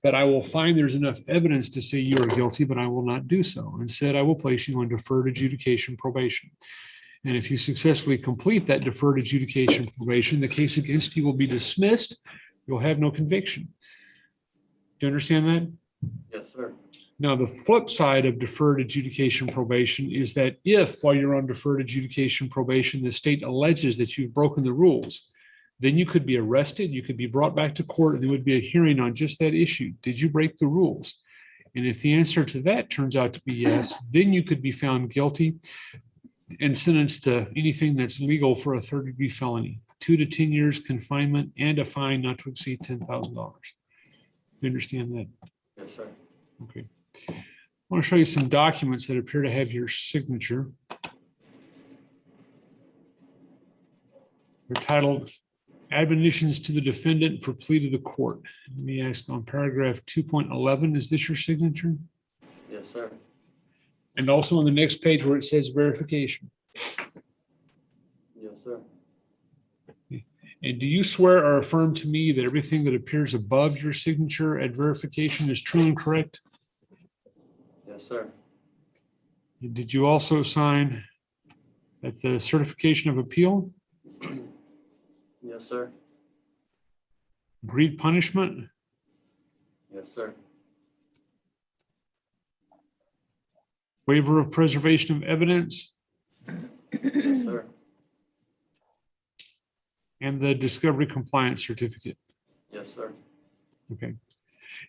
that I will find there's enough evidence to say you are guilty, but I will not do so. Instead, I will place you on deferred adjudication probation. And if you successfully complete that deferred adjudication probation, the case against you will be dismissed. You'll have no conviction. Do you understand that? Yes, sir. Now, the flip side of deferred adjudication probation is that if, while you're on deferred adjudication probation, the state alleges that you've broken the rules, then you could be arrested, you could be brought back to court, and there would be a hearing on just that issue. Did you break the rules? And if the answer to that turns out to be yes, then you could be found guilty and sentenced to anything that's legal for a third-degree felony, 2 to 10 years confinement and a fine not to exceed $10,000. You understand that? Yes, sir. Okay. I want to show you some documents that appear to have your signature. They're titled Admonitions to the Defendant for Plea to the Court. Let me ask on paragraph 2.11, is this your signature? Yes, sir. And also on the next page where it says verification. Yes, sir. And do you swear or affirm to me that everything that appears above your signature at verification is true and correct? Yes, sir. And did you also sign at the certification of appeal? Yes, sir. Agreed punishment? Yes, sir. Waiver of preservation of evidence? Yes, sir. And the discovery compliance certificate? Yes, sir. Okay.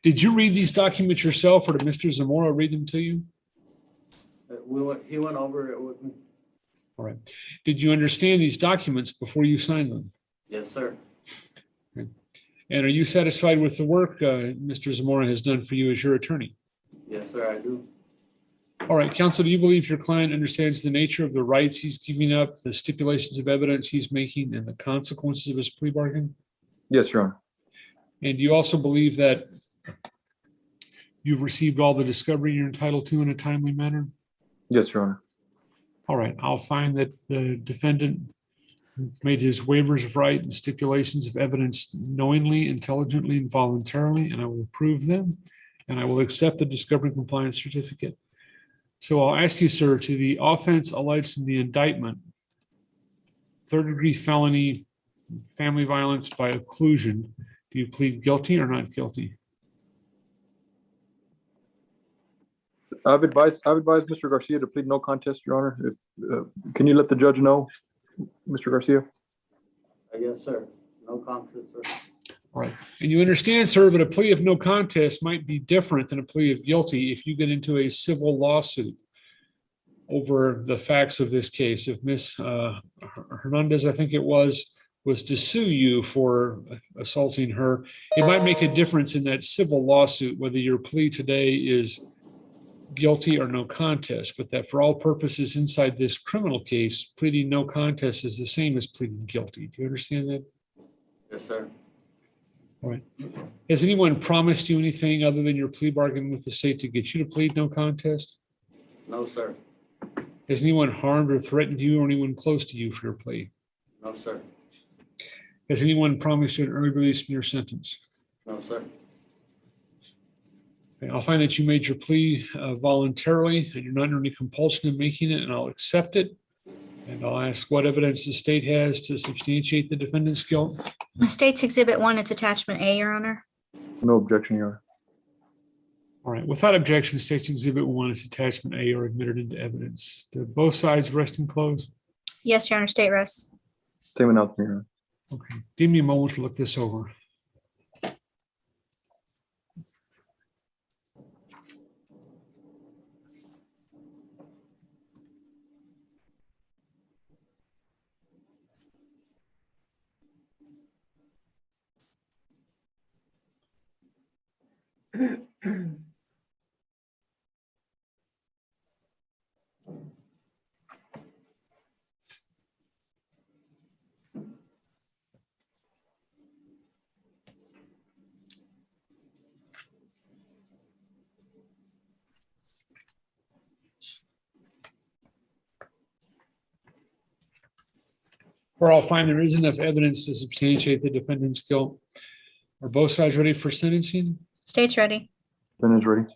Did you read these documents yourself, or did Mr. Zamora read them to you? He went over it with me. All right. Did you understand these documents before you signed them? Yes, sir. Okay. And are you satisfied with the work Mr. Zamora has done for you as your attorney? Yes, sir, I do. All right, counsel, do you believe your client understands the nature of the rights he's giving up, the stipulations of evidence he's making, and the consequences of his plea bargain? Yes, Your Honor. And do you also believe that you've received all the discovery you're entitled to in a timely manner? Yes, Your Honor. All right, I'll find that the defendant made his waivers of right and stipulations of evidence knowingly, intelligently, and voluntarily, and I will approve them, and I will accept the discovery compliance certificate. So I'll ask you, sir, to the offense alleged in the indictment, third-degree felony, family violence by occlusion, do you plead guilty or not guilty? I've advised Mr. Garcia to plead no contest, Your Honor. Can you let the judge know, Mr. Garcia? Yes, sir. No contest, sir. All right. And you understand, sir, that a plea of no contest might be different than a plea of guilty if you get into a civil lawsuit over the facts of this case. If Ms. Hernandez, I think it was to sue you for assaulting her, it might make a difference in that civil lawsuit whether your plea today is guilty or no contest, but that for all purposes inside this criminal case, pleading no contest is the same as pleading guilty. Do you understand that? Yes, sir. All right. Has anyone promised you anything other than your plea bargain with the state to get you to plead no contest? No, sir. Has anyone harmed or threatened you or anyone close to you for your plea? No, sir. Has anyone promised you an early release from your sentence? No, sir. Okay, I'll find that you made your plea voluntarily and you're not under any compulsion in making it, and I'll accept it. And I'll ask what evidence the state has to substantiate the defendant's guilt. The State's Exhibit 1, it's attachment A, Your Honor. No objection, Your Honor. All right, without objection, State's Exhibit 1 is attachment A are admitted into evidence. Do both sides rest and close? Yes, Your Honor, state rests. Same announcement, Your Honor. Okay, give me a moment to look this over. Or I'll find there is enough evidence to substantiate the defendant's guilt. Are both sides ready for sentencing? State's ready. Defendant is ready.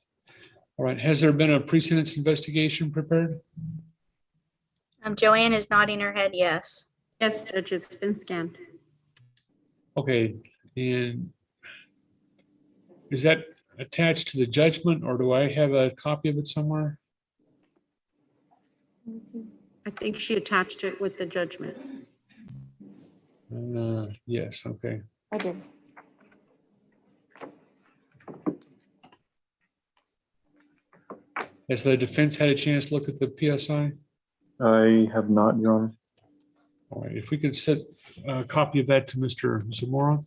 All right, has there been a pre-sentence investigation prepared? Joanne is nodding her head yes. Yes, Judge, it's been scanned. Okay, and is that attached to the judgment or do I have a copy of it somewhere? I think she attached it with the judgment. Yes, okay. I did. Has the defense had a chance to look at the PSI? I have not, Your Honor. All right, if we could set a copy of that to Mr. Zamora.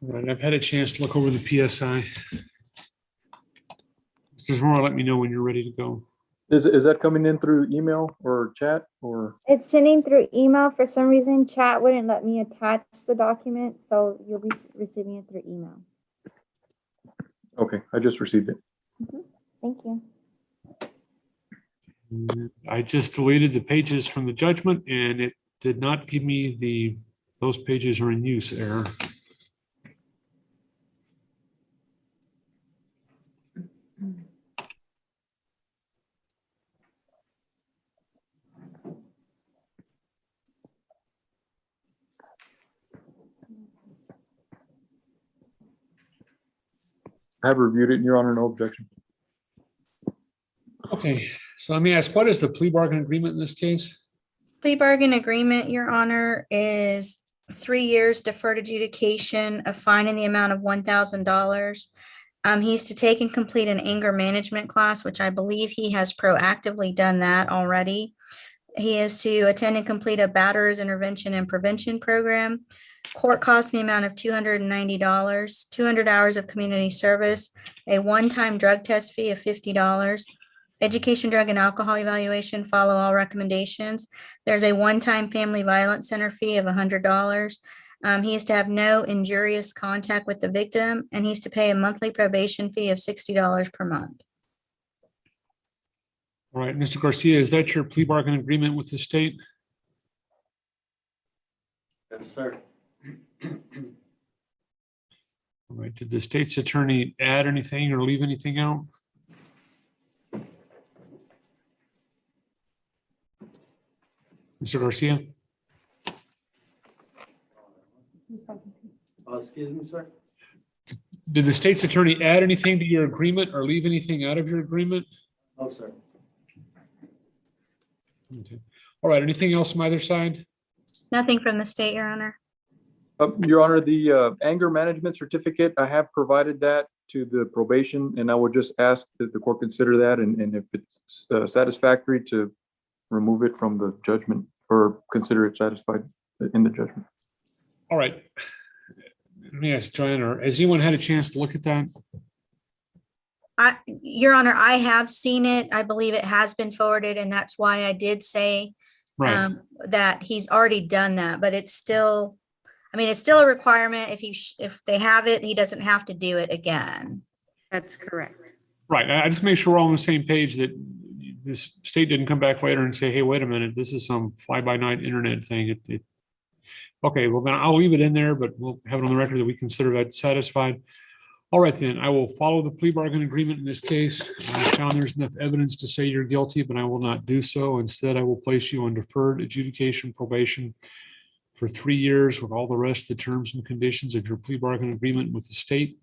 All right, I've had a chance to look over the PSI. Mr. Zamora, let me know when you're ready to go. Is that coming in through email or chat or? It's sending through email. For some reason, chat wouldn't let me attach the document, so you'll be receiving it through email. Okay, I just received it. Thank you. I just deleted the pages from the judgment and it did not give me those pages are in use error. I have reviewed it, Your Honor, no objection. Okay, So let me ask, what is the plea bargain agreement in this case? Plea bargain agreement, Your Honor, is 3 years deferred adjudication, a fine in the amount of $1,000. He's to take and complete an anger management class, which I believe he has proactively done that already. He is to attend and complete a batterers intervention and prevention program. Court costs in the amount of $290, 200 hours of community service, a one-time drug test fee of $50. Education, drug, and alcohol evaluation, follow all recommendations. There's a one-time family violence center fee of $100. He is to have no injurious contact with the victim, and he's to pay a monthly probation fee of $60 per month. All right, Mr. Garcia, is that your plea bargain agreement with the state? Yes, sir. All right, did the state's attorney add anything or leave anything out? Mr. Garcia? Excuse me, sir? Did the state's attorney add anything to your agreement or leave anything out of your agreement? No, sir. Okay. All right, anything else from either side? Nothing from the state, Your Honor. Your Honor, the anger management certificate, I have provided that to the probation, and I would just ask that the court consider that, and if it's satisfactory, to remove it from the judgment or consider it satisfied in the judgment. All right. Let me ask Joanna, has anyone had a chance to look at that? Your Honor, I have seen it. I believe it has been forwarded, and that's why I did say Right. that he's already done that, but it's still, I mean, it's still a requirement. If they have it, he doesn't have to do it again. That's correct. Right. I just make sure we're all on the same page, that this state didn't come back later and say, hey, wait a minute, this is some fly-by-night internet thing. Okay, well then I'll leave it in there, but we'll have it on the record that we consider that satisfied. All right, then I will follow the plea bargain agreement in this case. I found there's enough evidence to say you're guilty, but I will not do so. Instead, I will place you on deferred adjudication probation for 3 years with all the rest of the terms and conditions of your plea bargain agreement with the state.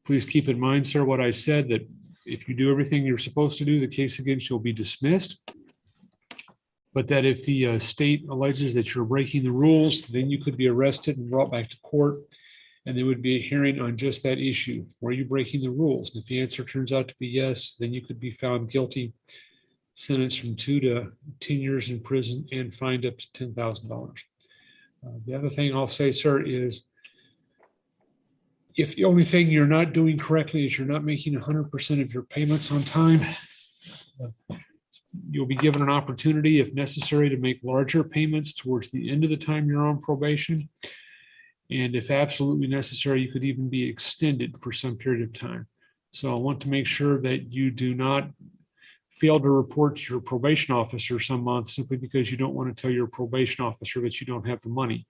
Please keep in mind, sir, what I said, that if you do everything you're supposed to do, the case against you will be dismissed. But that if the state alleges that you're breaking the rules, then you could be arrested and brought back to court. And there would be a hearing on just that issue. Were you breaking the rules? And if the answer turns out to be yes, then you could be found guilty, sentenced from 2 to 10 years in prison, and fined up to $10,000. The other thing I'll say, sir, is if the only thing you're not doing correctly is you're not making 100% of your payments on time, you'll be given an opportunity, if necessary, to make larger payments towards the end of the time you're on probation. And if absolutely necessary, you could even be extended for some period of time. So I want to make sure that you do not fail to report to your probation officer some month simply because you don't want to tell your probation officer that you don't have the money.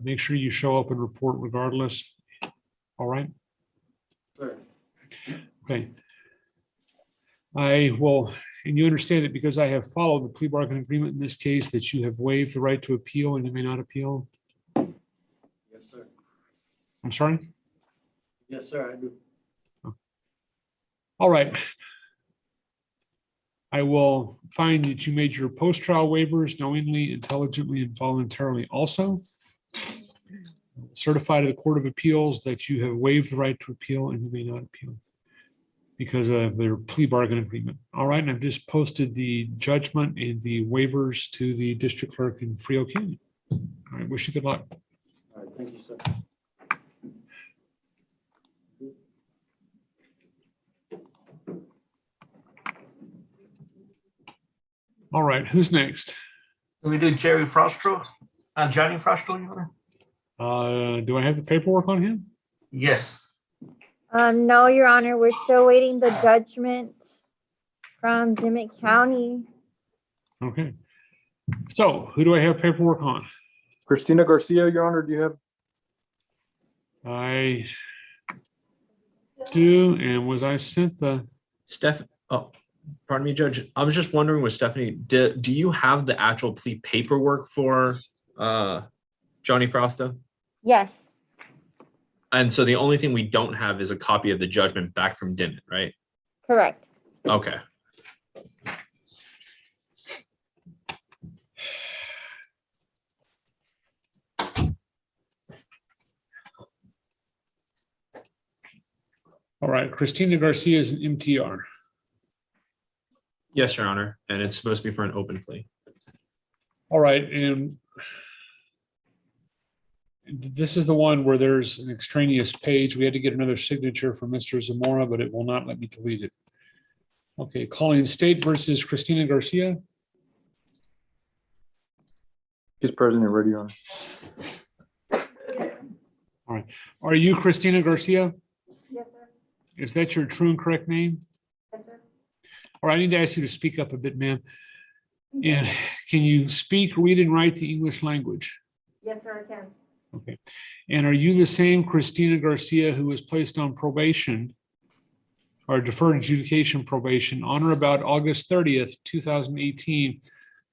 Make sure you show up and report regardless. All right? Sir. Okay. I will, and you understand that because I have followed the plea bargain agreement in this case, that you have waived the right to appeal and you may not appeal. Yes, sir. I'm sorry? Yes, sir, I do. All right. I will find that you made your post-trial waivers knowingly, intelligently, and voluntarily also. Certify to the Court of Appeals that you have waived the right to appeal and you may not appeal because of their plea bargain agreement. All right, and I've just posted the judgment and the waivers to the district clerk in Frio County. All right, wish you good luck. All right, thank you, sir. All right, who's next? Can we do Jerry Frostro? Johnny Frostro, Your Honor? Do I have the paperwork on him? Yes. No, Your Honor, we're still waiting the judgment from Dimmitt County. Okay. So who do I have paperwork on? Christina Garcia, Your Honor, do you have? I do, and was I sent the? Oh, pardon me, Judge. I was just wondering with Stephanie, do you have the actual plea paperwork for Johnny Frosta? Yes. And so the only thing we don't have is a copy of the judgment back from Dimmitt, right? Correct. Okay. All right, Christina Garcia is an MTR. Yes, Your Honor, and it's supposed to be for an open plea. All right, and this is the one where there's an extraneous page. We had to get another signature from Mr. Zamora, but it will not let me delete it. Okay, calling State versus Christina Garcia. He's present and ready, Your Honor. All right, are you Christina Garcia? Yes, sir. Is that your true and correct name? Yes, sir. All right, I need to ask you to speak up a bit, ma'am. And can you speak, read, and write the English language? Yes, sir, I can. Okay. And are you the same Christina Garcia who was placed on probation or deferred adjudication probation on or about August 30th, 2018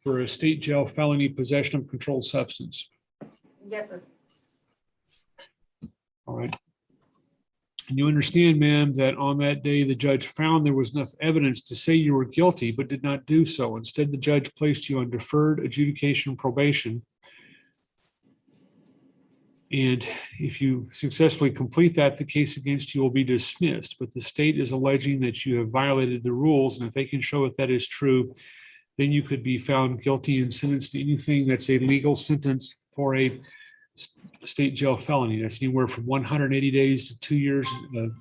for a state jail felony possession of controlled substance? Yes, sir. All right. And you understand, ma'am, that on that day, the judge found there was enough evidence to say you were guilty, but did not do so. Instead, the judge placed you on deferred adjudication probation. And if you successfully complete that, the case against you will be dismissed. But the state is alleging that you have violated the rules. And if they can show that that is true, then you could be found guilty and sentenced to anything that's a legal sentence for a state jail felony. That's anywhere from 180 days to 2 years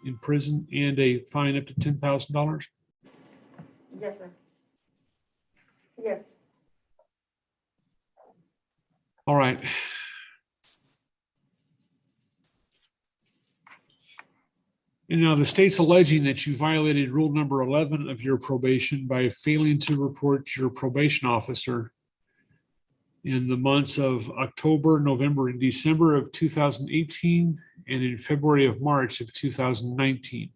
in prison and a fine up to $10,000. Yes, sir. Yes. All right. And now the state's alleging that you violated rule number 11 of your probation by failing to report your probation officer in the months of October, November, and December of 2018, and in February of March of 2019.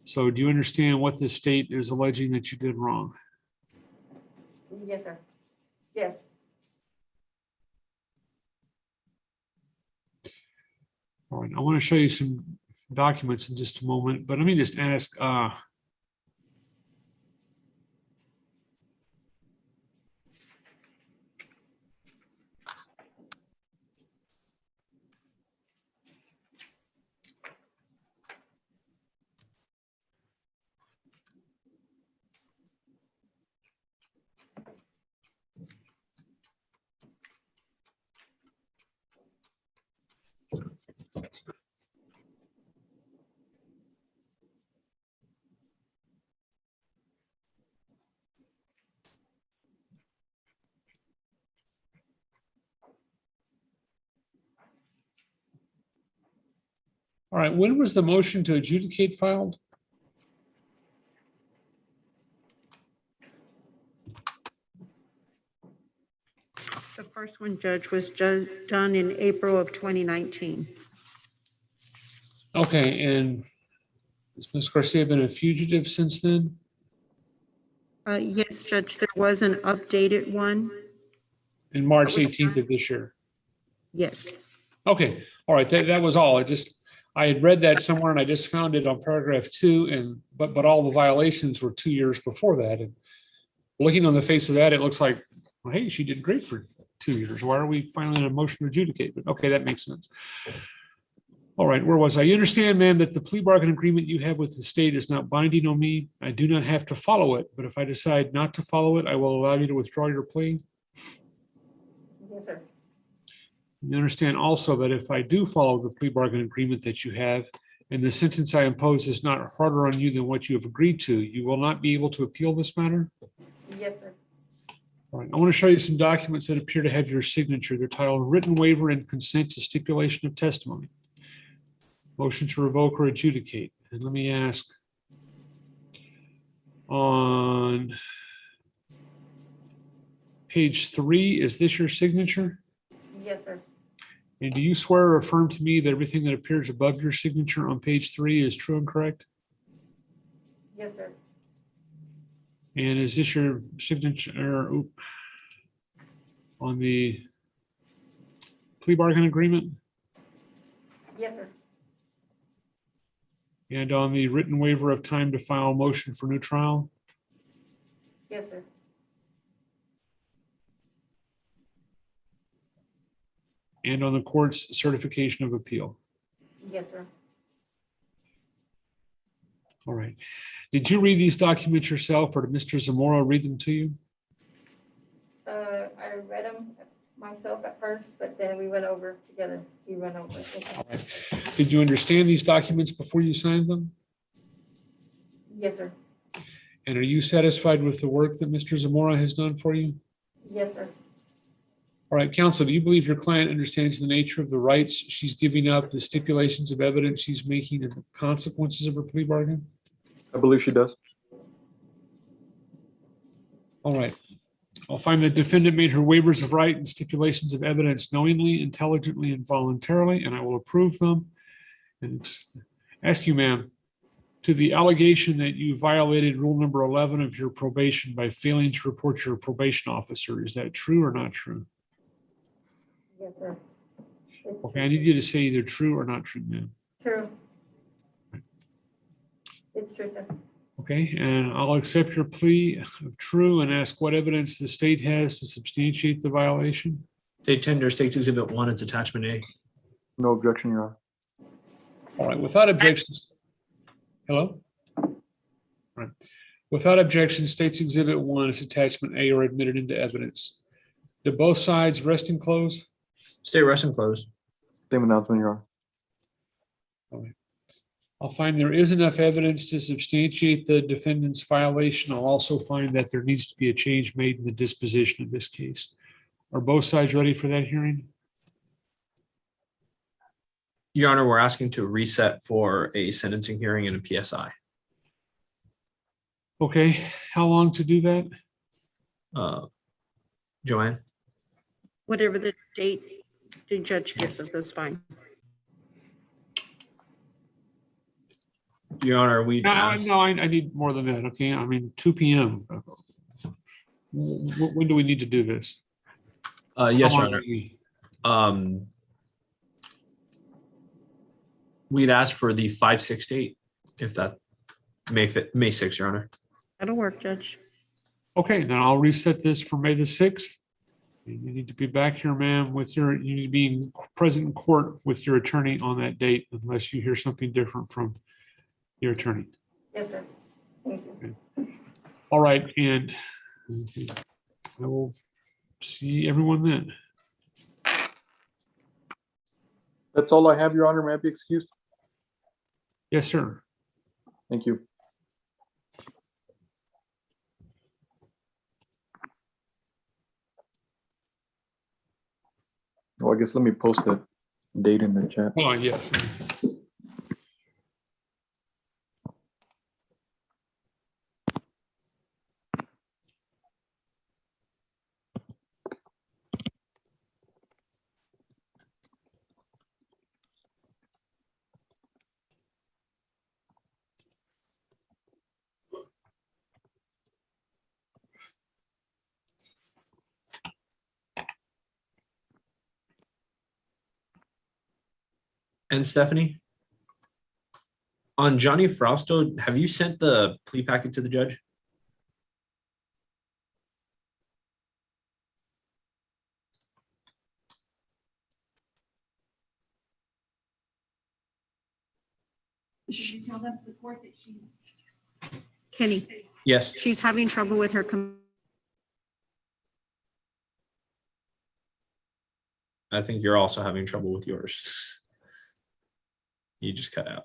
So do you understand what the state is alleging that you did wrong? Yes, sir. Yes. All right, I want to show you some documents in just a moment, but let me just ask, all right, when was the motion to adjudicate filed? The first one, Judge, was done in April of 2019. Okay, and has Ms. Garcia been a fugitive since then? Yes, Judge, there was an updated one. In March 18th of this year? Yes. Okay, all right, that was all. I had read that somewhere and I just found it on paragraph 2, and but all the violations were 2 years before that. And looking on the face of that, it looks like, well, hey, she did great for 2 years. Why are we finally in a motion to adjudicate? But okay, that makes sense. All right, where was I? You understand, ma'am, that the plea bargain agreement you have with the state is not binding on me. I do not have to follow it, but if I decide not to follow it, I will allow you to withdraw your plea. Yes, sir. You understand also that if I do follow the plea bargain agreement that you have, and the sentence I impose is not harder on you than what you have agreed to, you will not be able to appeal this matter? Yes, sir. All right, I want to show you some documents that appear to have your signature. They're titled Written Waiver and Consent to Stipulation of Testimony. Motion to revoke or adjudicate. And let me ask, on page 3, is this your signature? Yes, sir. And do you swear or affirm to me that everything that appears above your signature on page 3 is true and correct? Yes, sir. And is this your signature on the plea bargain agreement? Yes, sir. And on the written waiver of time to file a motion for new trial? Yes, sir. And on the court's certification of appeal? Yes, sir. All right. Did you read these documents yourself, or did Mr. Zamora read them to you? I read them myself at first, but then we went over together. He went over. All right. Did you understand these documents before you signed them? Yes, sir. And are you satisfied with the work that Mr. Zamora has done for you? Yes, sir. All right, counsel, do you believe your client understands the nature of the rights she's giving up, the stipulations of evidence she's making, and the consequences of her plea bargain? I believe she does. All right. I'll find the defendant made her waivers of right and stipulations of evidence knowingly, intelligently, and voluntarily, and I will approve them. And ask you, ma'am, to the allegation that you violated rule number 11 of your probation by failing to report your probation officer, is that true or not true? Yes, sir. Okay, I need you to say either true or not true, ma'am. True. It's true, sir. Okay, and I'll accept your plea of true and ask what evidence the state has to substantiate the violation. State tender, State's Exhibit 1, it's attachment A. No objection, Your Honor. All right, without objections. Hello? All right. Without objection, State's Exhibit 1 is attachment A are admitted into evidence. Do both sides rest and close? Stay rest and close. Same announcement, Your Honor. All right. I'll find there is enough evidence to substantiate the defendant's violation. I'll also find that there needs to be a change made in the disposition of this case. Are both sides ready for that hearing? Your Honor, we're asking to reset for a sentencing hearing and a PSI. Okay, how long to do that? Joanne? Whatever the date the judge gives us is fine. Your Honor, we No, I need more than that, okay? I mean, 2 p.m. When do we need to do this? Yes, How Your long Honor. do we- We'd ask for the 5-6 date, if that May 6th, Your Honor. That'll work, Judge. Okay, then I'll reset this for May the 6th. You need to be back here, ma'am, you need to be present in court with your attorney on that date unless you hear something different from your attorney. Yes, sir. Thank you. Okay. All right, and I will see everyone then. That's all I have, Your Honor. May I be excused? Yes, sir. Thank you. Well, I guess let me post that date in the chat. Oh, yes. And Stephanie? On Johnny Frausto, have you sent the plea packet to the judge? Did you tell them the court that she? Kenny, Yes. she's having trouble with her. I think you're also having trouble with yours. You just cut out.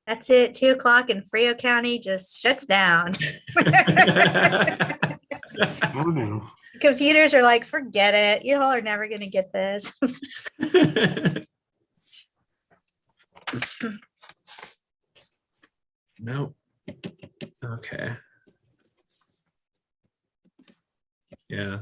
That's it. 2 o'clock in Frio County just shuts down. Oh, no. Computers are like, forget it. You all are never going to get this. No. Okay. Yeah.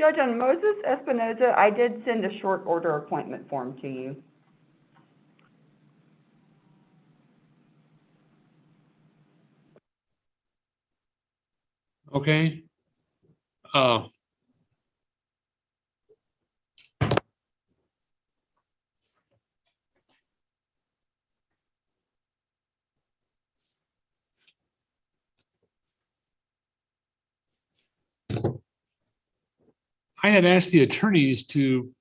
Judge, on Moses Espinoza, I did send a short order appointment form to you. Okay. I had asked the attorneys to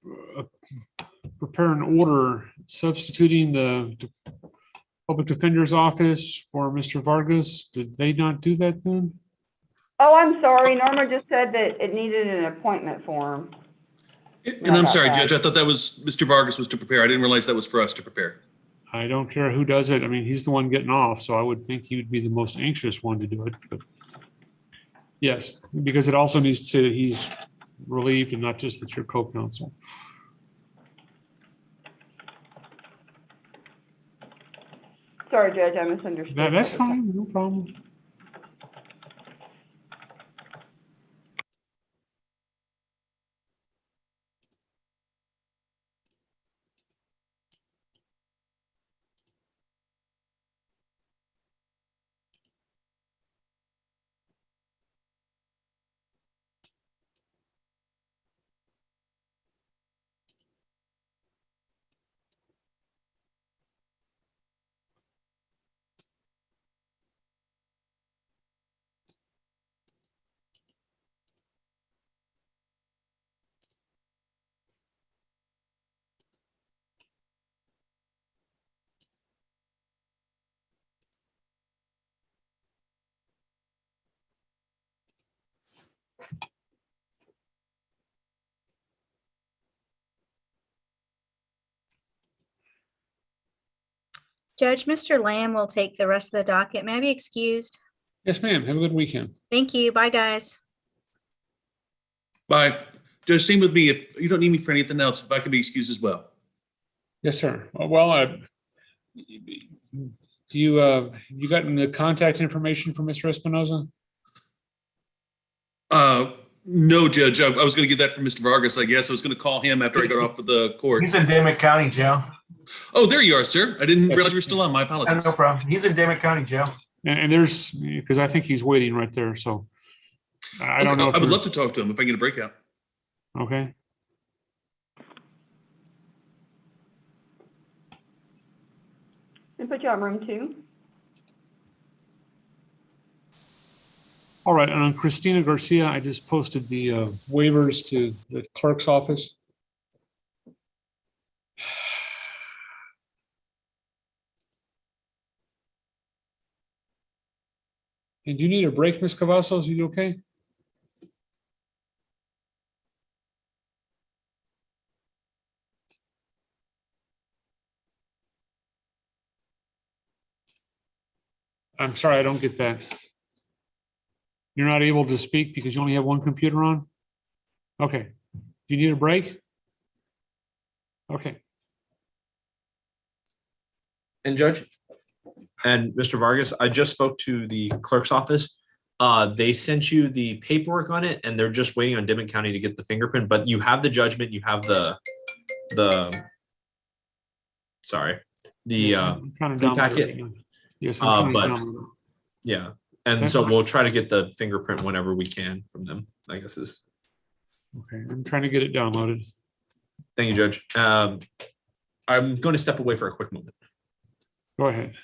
prepare an order substituting the public defender's office for Mr. Vargas. Did they not do that then? Oh, I'm sorry. Norma just said that it needed an appointment form. And I'm sorry, Judge, I thought that was Mr. Vargas was to prepare. I didn't realize that was for us to prepare. I don't care who does it. I mean, he's the one getting off, so I would think he would be the most anxious one to do it. But yes, because it also needs to say that he's relieved and not just that you're co-counsel. Sorry, Judge, I misunderstood. That's fine, no problem. Judge, Mr. Lamb will take the rest of the docket. May I be excused? Yes, ma'am. Have a good weekend. Thank you. Bye, guys. Bye. Judge, same with me. If you don't need me for anything else, if I can be excused as well. Yes, sir. Well, you gotten the contact information from Mr. Espinoza? No, Judge. I was going to get that from Mr. Vargas, I guess. I was going to call him after I got off of the court. He's in Dimmitt County Jail. Oh, there you are, sir. I didn't realize you were still on. My apologies. No problem. He's in Dimmitt County Jail. And there's, because I think he's waiting right there, so I don't know. I would love to talk to him if I get a breakout. Okay. And put you on room 2. All right, and on Christina Garcia, I just posted the waivers to the clerk's office. And do you need a break, Ms. Cavazos? Are you okay? I'm sorry, I don't get that. You're not able to speak because you only have one computer on? Okay. Do you need a break? Okay. And Judge and Mr. Vargas, I just spoke to the clerk's office. They sent you the paperwork on it and they're just waiting on Dimmitt County to get the fingerprint, but you have the judgment, you have the plea packet. Yes, but yeah. And so we'll try to get the fingerprint whenever we can from them, I guess is. Okay, I'm trying to get it downloaded. Thank you, Judge. I'm going to step away for a quick moment. Go ahead.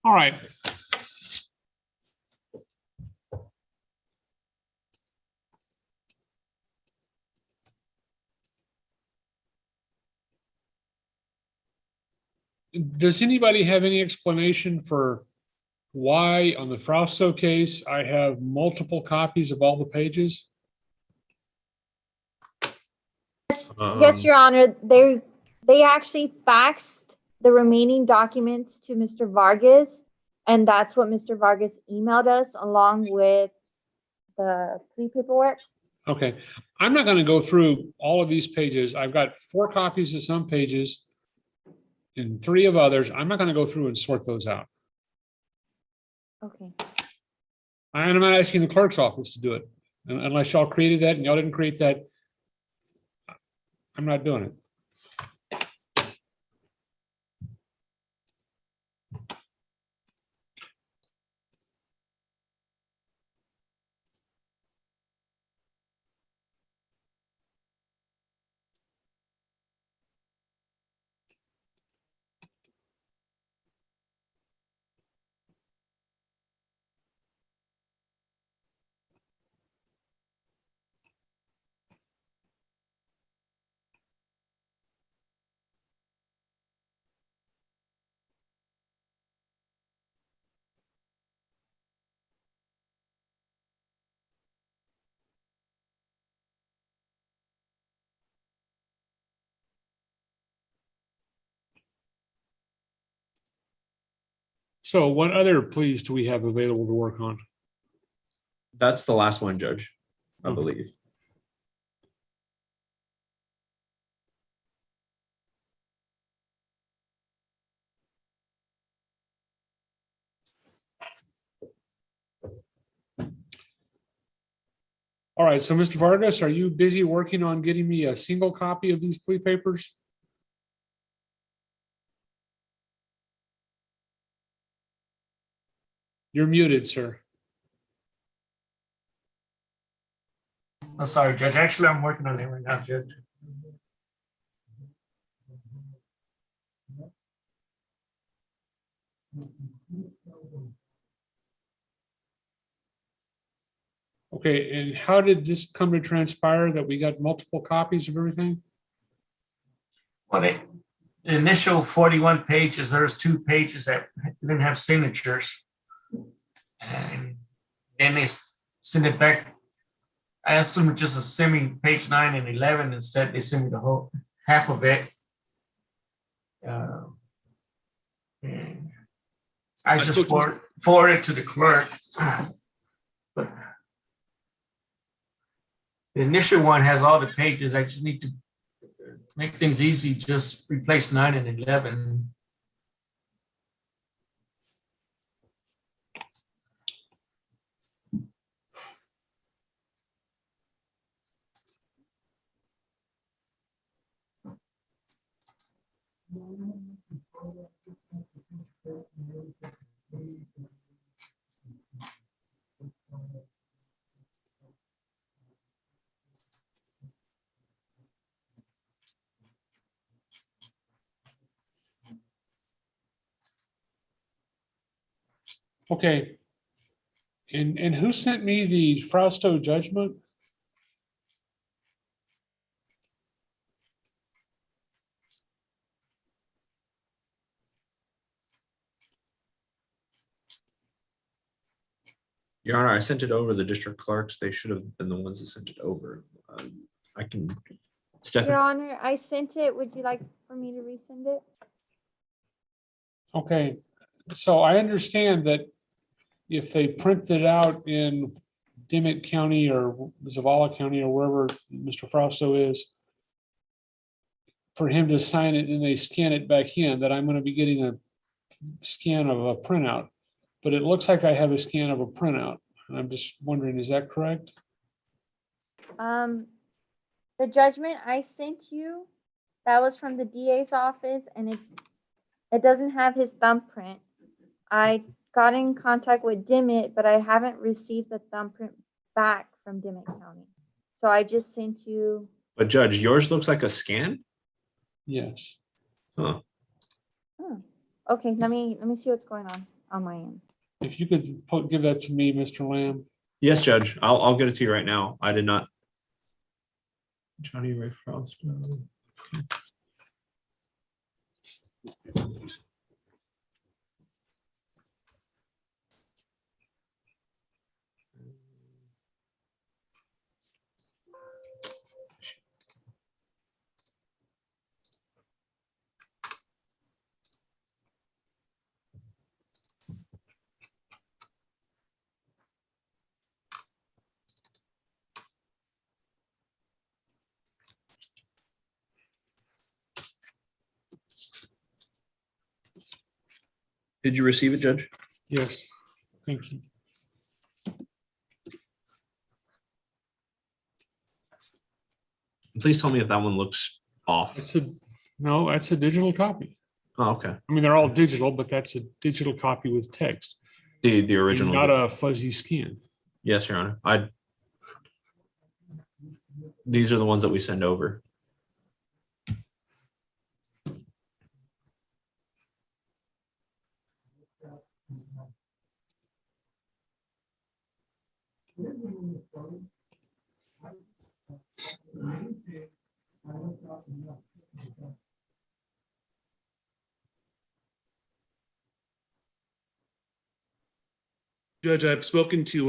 All right. Does anybody have any explanation for why on the Frausto case, I have multiple copies of all the pages? Yes, Your Honor, they actually faxed the remaining documents to Mr. Vargas, and that's what Mr. Vargas emailed us along with the plea paperwork. Okay, I'm not going to go through all of these pages. I've got 4 copies of some pages and 3 of others. I'm not going to go through and sort those out. Okay. And I'm not asking the clerk's office to do it. Unless y'all created that and y'all didn't create that, I'm not doing it. So what other pleas do we have available to work on? That's the last one, Judge, I believe. All right, so Mr. Vargas, are you busy working on getting me a single copy of these plea papers? You're muted, sir. I'm sorry, Judge. Actually, I'm working on it right now, Judge. Okay, and how did this come to transpire that we got multiple copies of everything? Well, the initial 41 pages, there's 2 pages that didn't have signatures. And then they sent it back. I asked them just to send me page 9 and 11. Instead, they sent me the whole half of it. And I just forwarded it to the clerk. But the initial one has all the pages. I just need to make things easy, just replace 9 and 11. Okay. And who sent me the Frausto judgment? Your Honor, I sent it over to the district clerks. They should have been the ones that sent it over. I can, Stephanie. Your Honor, I sent it. Would you like for me to resend it? Okay, so I understand that if they print it out in Dimmitt County or Zavala County or wherever Mr. Frausto is, for him to sign it and they scan it back in, that I'm going to be getting a scan of a printout. But it looks like I have a scan of a printout. And I'm just wondering, is that correct? The judgment I sent you, that was from the DA's office, and it doesn't have his thumbprint. I got in contact with Dimmitt, but I haven't received the thumbprint back from Dimmitt County. So I just sent you. But Judge, yours looks like a scan? Yes. Huh. Okay, let me see what's going on. on my end. If you could give that to me, Mr. Lamb. Yes, Judge. I'll get it to you right now. I did not. Johnny Ray Frost. Did you receive it, Judge? Yes, thank you. Please tell me if that one looks off. No, that's a digital copy. Oh, okay. I mean, they're all digital, but that's a digital copy with text. The original. Not a fuzzy scan. Yes, Your Honor. These are the ones that we send over. Judge, I've spoken to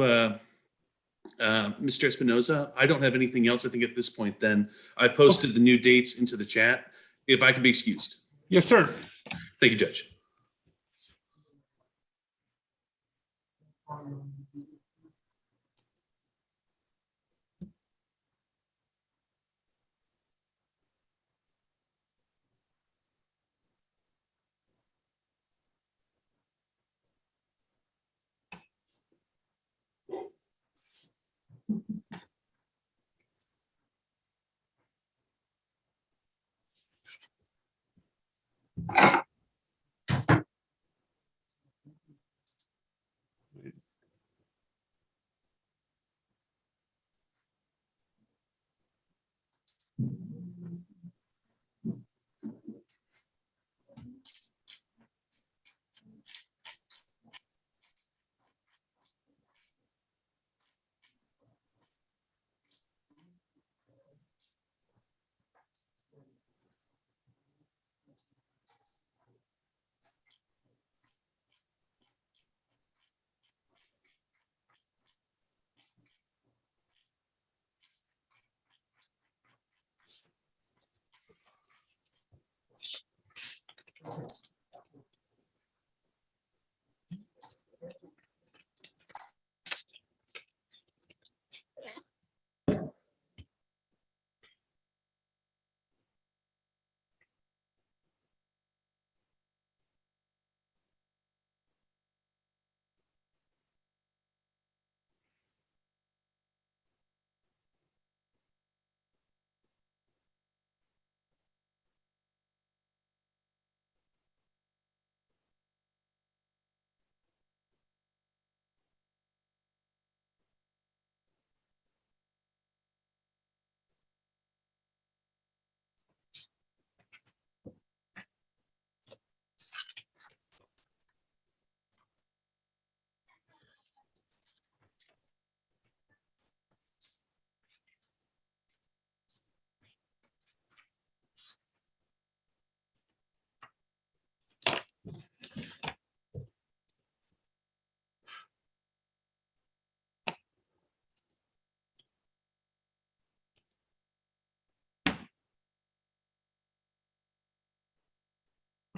Mr. Espinoza. I don't have anything else. I think at this point, then I posted the new dates into the chat. If I could be excused. Yes, sir. Thank you, Judge.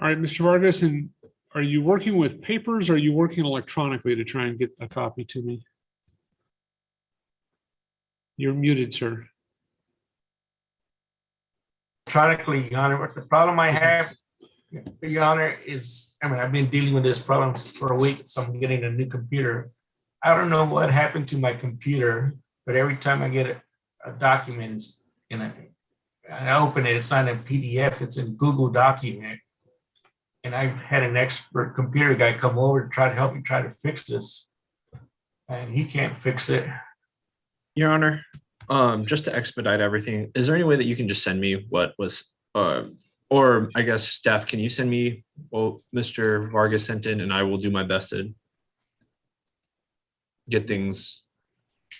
All right, Mr. Vargas, and are you working with papers or are you working electronically to try and get a copy to me? You're muted, sir. Electronically, Your Honor, but the problem I have, Your Honor, is, I've been dealing with this problem for a week, so I'm getting a new computer. I don't know what happened to my computer, but every time I get a document and I open it, it's not in PDF, it's in Google document. And I've had an expert computer guy come over to try to help me try to fix this. And he can't fix it. Your Honor, just to expedite everything, is there any way that you can just send me what was or I guess staff, can you send me what Mr. Vargas sent in, and I will do my best to get things.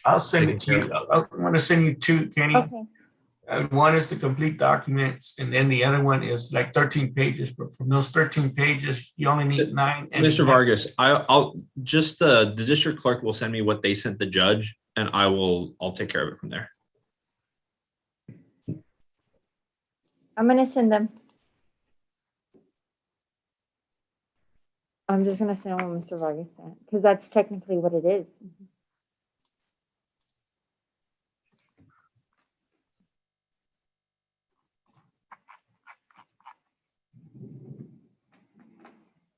I'll send it to you. I want to send you two, Kenny. Okay. One is the complete documents, and then the other one is like 13 pages. But from those 13 pages, you only need 9. And Mr. Vargas, I'll just the district clerk will send me what they sent the judge, and I'll take care of it from there. I'm gonna send them. I'm just gonna send them what Mr. Vargas sent, because that's technically what it is.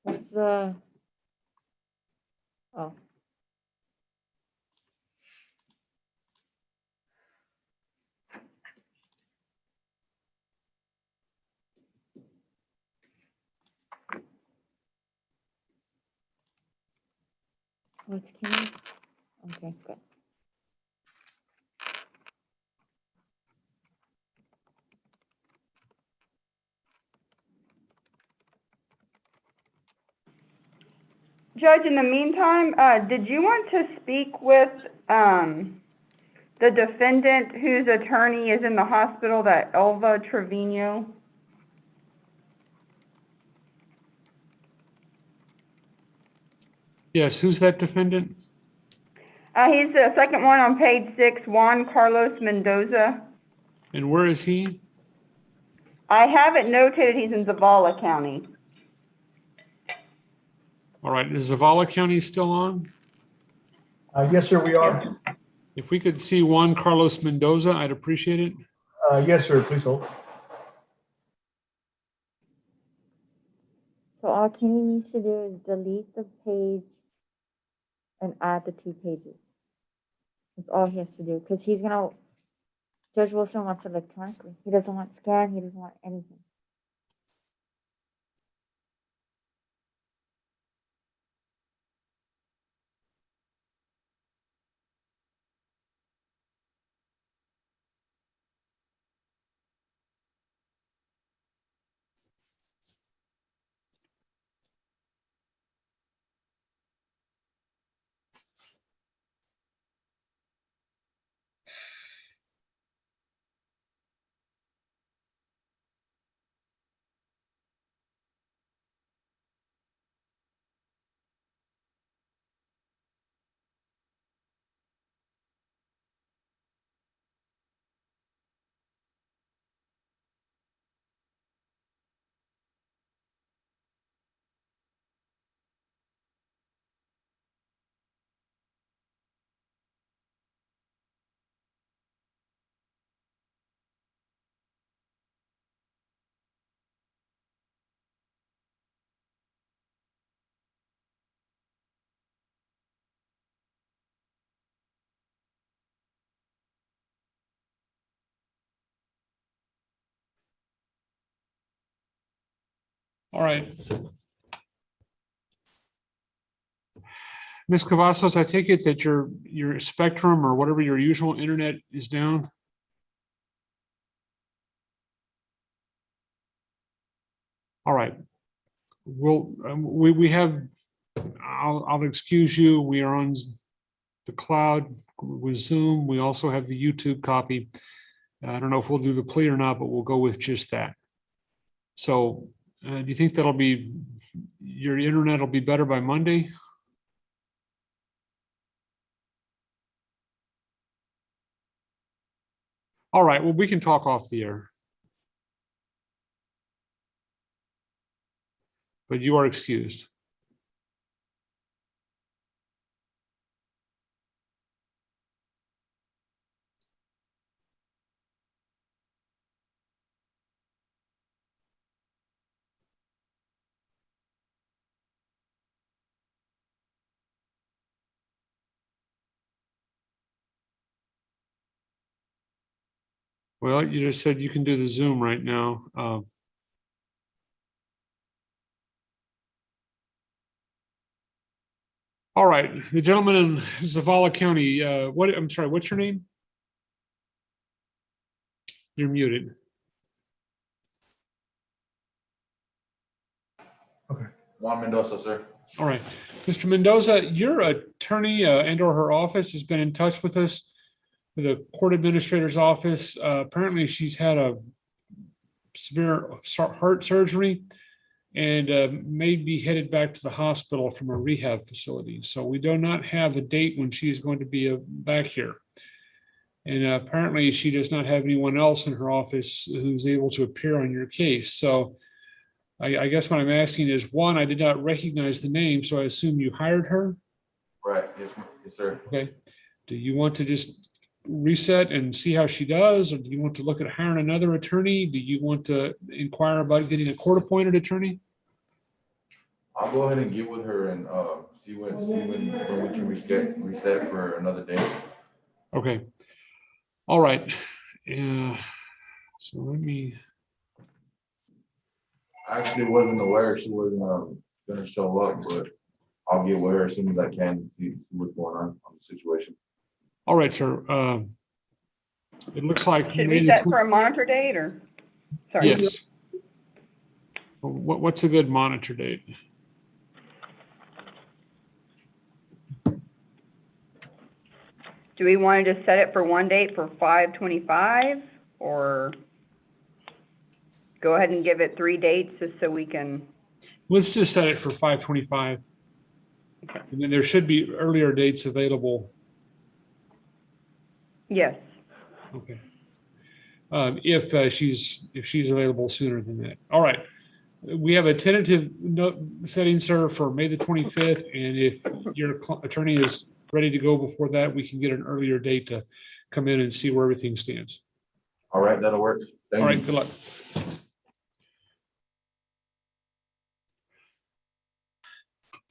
What's the, oh. What's Kenny? Okay, good. Judge, in the meantime, did you want to speak with, the defendant whose attorney is in the hospital, that Elva Trevino? Yes, who's that defendant? He's the second one on page 6, Juan Carlos Mendoza. And where is he? I have it notated he's in Zavala County. All right, is Zavala County still on? Yes, sir, we are. If we could see Juan Carlos Mendoza, I'd appreciate it. Yes, sir, please hold. So all Kenny needs to do is delete the page and add the 2 pages. That's all he has to do, because he's gonna, Judge Wilson wants electronically. He doesn't want scan, he doesn't want anything. All right. Ms. Cavazos, I take it that your Spectrum or whatever your usual internet is down? All right. We have, I'll excuse you. We are on the cloud with Zoom. We also have the YouTube copy. I don't know if we'll do the plea or not, but we'll go with just that. So do you think your internet will be better by Monday? All right, well, we can talk off the air. But you are excused. Well, you just said you can do the Zoom right now. All right, the gentleman in Zavala County, I'm sorry, what's your name? You're muted. Juan Mendoza, sir. All right. Mr. Mendoza, your attorney and or her office has been in touch with us, with the court administrator's office. Apparently she's had a severe heart surgery and may be headed back to the hospital from a rehab facility. So we do not have a date when she is going to be back here. And apparently she does not have anyone else in her office who's able to appear on your case. So I guess what I'm asking is, one, I did not recognize the name, so I assume you hired her? Right, yes, yes, sir. Okay. Do you want to just reset and see how she does, or do you want to look at hiring another attorney? Do you want to inquire about getting a court-appointed attorney? I'll go ahead and get with her and see when we can reset for another day. Okay. All right. So let me. I actually wasn't aware she wasn't gonna show up, but I'll get with her as soon as I can and see what's going on the situation. All right, sir. It looks like. Should we set for a monitor date or? Sorry. Yes. What's a good monitor date? Do we want to just set it for one date for 5/25 or go ahead and give it 3 dates just so we can? Let's just set it for 5/25. And then there should be earlier dates available. Yes. Okay. If she's available sooner than that. All right. We have a tentative setting, sir, for May the 25th. And if your attorney is ready to go before that, we can get an earlier date to come in and see where everything stands. All right, that'll work. Thank All right, you. good luck.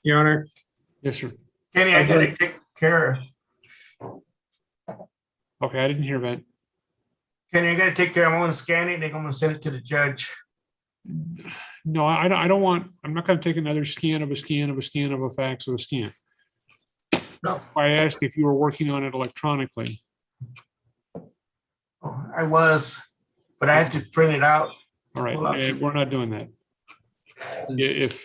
Your Honor. Yes, sir. Kenny, I gotta take care of. Okay, I didn't hear that. Kenny, I gotta take care. I'm gonna scan it. They're gonna send it to the judge. No, I don't want, I'm not going to take another scan of a scan of a scan of a fax of a scan. No. I asked if you were working on it electronically. I was, but I had to print it out. All right, we're not doing that. If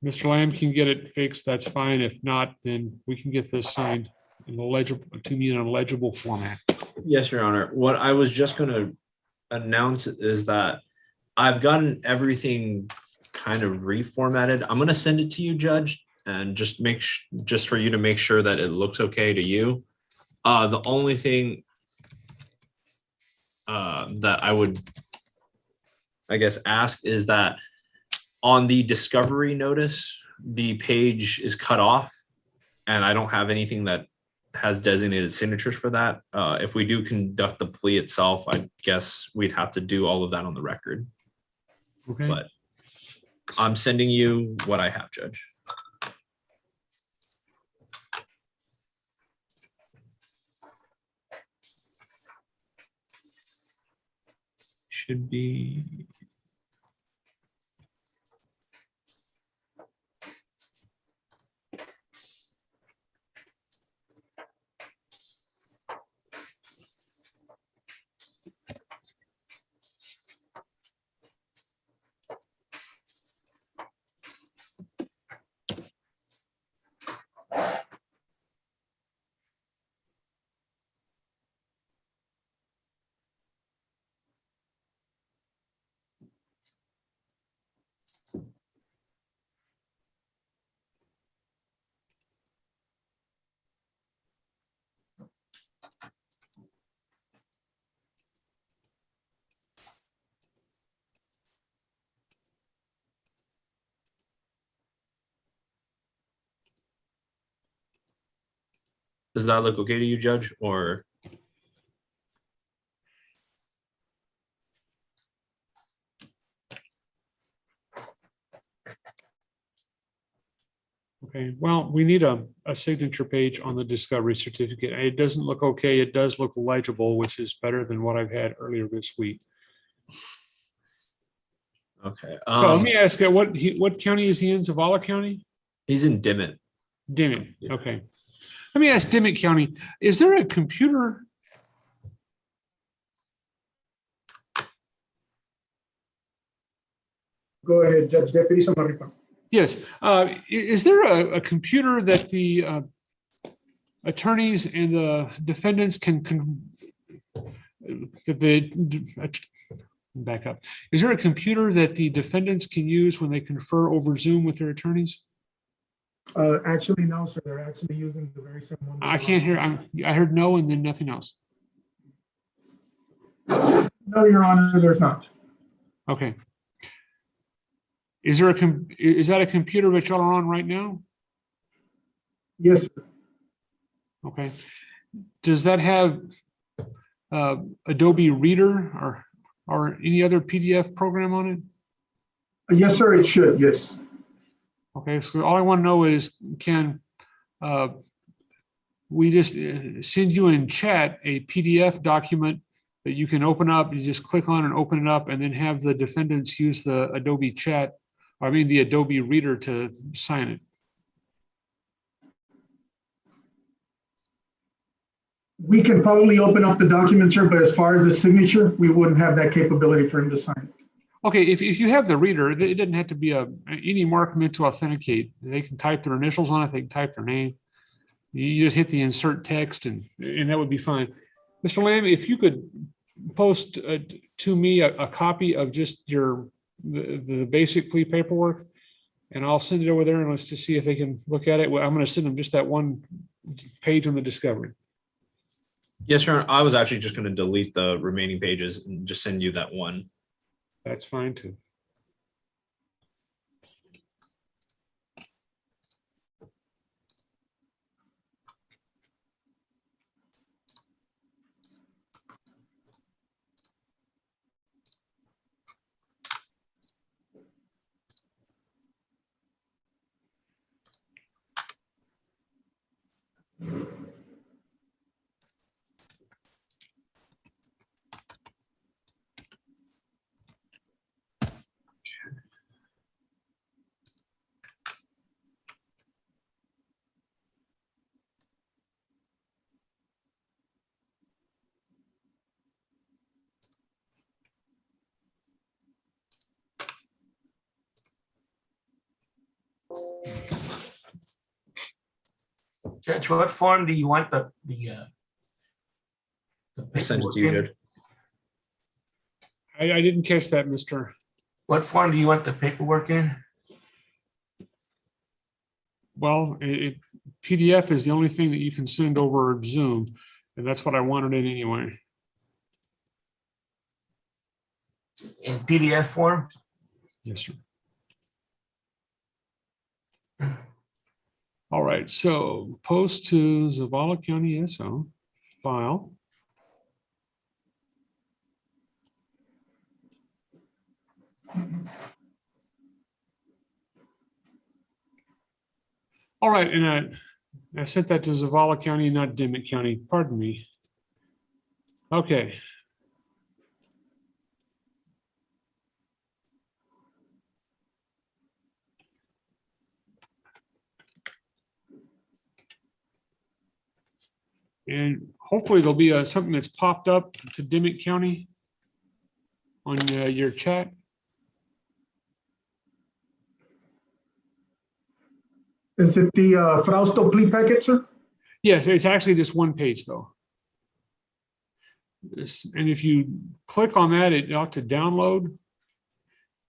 Mr. Lamb can get it fixed, that's fine. If not, then we can get this signed in a legible, to me, in a legible format. Yes, Your Honor. What I was just going to announce is that I've gotten everything kind of reformatted. I'm going to send it to you, Judge, and just for you to make sure that it looks okay to you. The only thing that I would, I guess, ask is that on the discovery notice, the page is cut off, and I don't have anything that has designated signatures for that. If we do conduct the plea itself, I guess we'd have to do all of that on the record. Okay. But I'm sending you what I have, Judge. Should be. Does that look okay to you, Judge, or? Okay, well, we need a signature page on the discovery certificate. It doesn't look okay. It does look legible, which is better than what I've had earlier this week. Okay. So let me ask you, what county is he in? Zavala County? He's in Dimmitt. Dimmitt, okay. Let me ask Dimmitt County, is there a computer? Go ahead, Judge Deputy Samarripa. Yes. Is there a computer that the attorneys and the defendants back up. Is there a computer that the defendants can use when they confer over Zoom with their attorneys? Actually, no, sir. They're actually using the very same one. I can't hear. I heard no and then nothing else. No, Your Honor, there's not. Okay. Is that a computer that y'all are on right now? Yes, sir. Okay. Does that have Adobe Reader or any other PDF program on it? Yes, sir, it should, yes. Okay, so all I want to know is, can we just send you in chat a PDF document that you can open up? You just click on and open it up and then have the defendants use the Adobe chat, the Adobe Reader to sign it. We can probably open up the document, sir, but as far as the signature, we wouldn't have that capability for him to sign. Okay, if you have the reader, it doesn't have to be any mark meant to authenticate. They can type their initials on it, they can type their name. You just hit the insert text and that would be fine. Mr. Lamb, if you could post to me a copy of just the basic plea paperwork, and I'll send it over there and let's just see if they can look at it. Well, I'm going to send them just that one page on the discovery. Yes, Your Honor. I was actually just going to delete the remaining pages and just send you that one. That's fine too. Judge, what form do you want the I sent it to you, Judge. I didn't catch that, Mr. What form do you want the paperwork in? Well, PDF is the only thing that you can send over Zoom, and that's what I wanted in anyway. In PDF form? Yes, sir. All right, so post to Zavala County SO file. All right, and I sent that to Zavala County, not Dimmitt County. Pardon me. Okay. And hopefully there'll be something that's popped up to Dimmitt County on your chat. Is it the Frausto plea packet, sir? Yes, it's actually just one page though. And if you click on that, it ought to download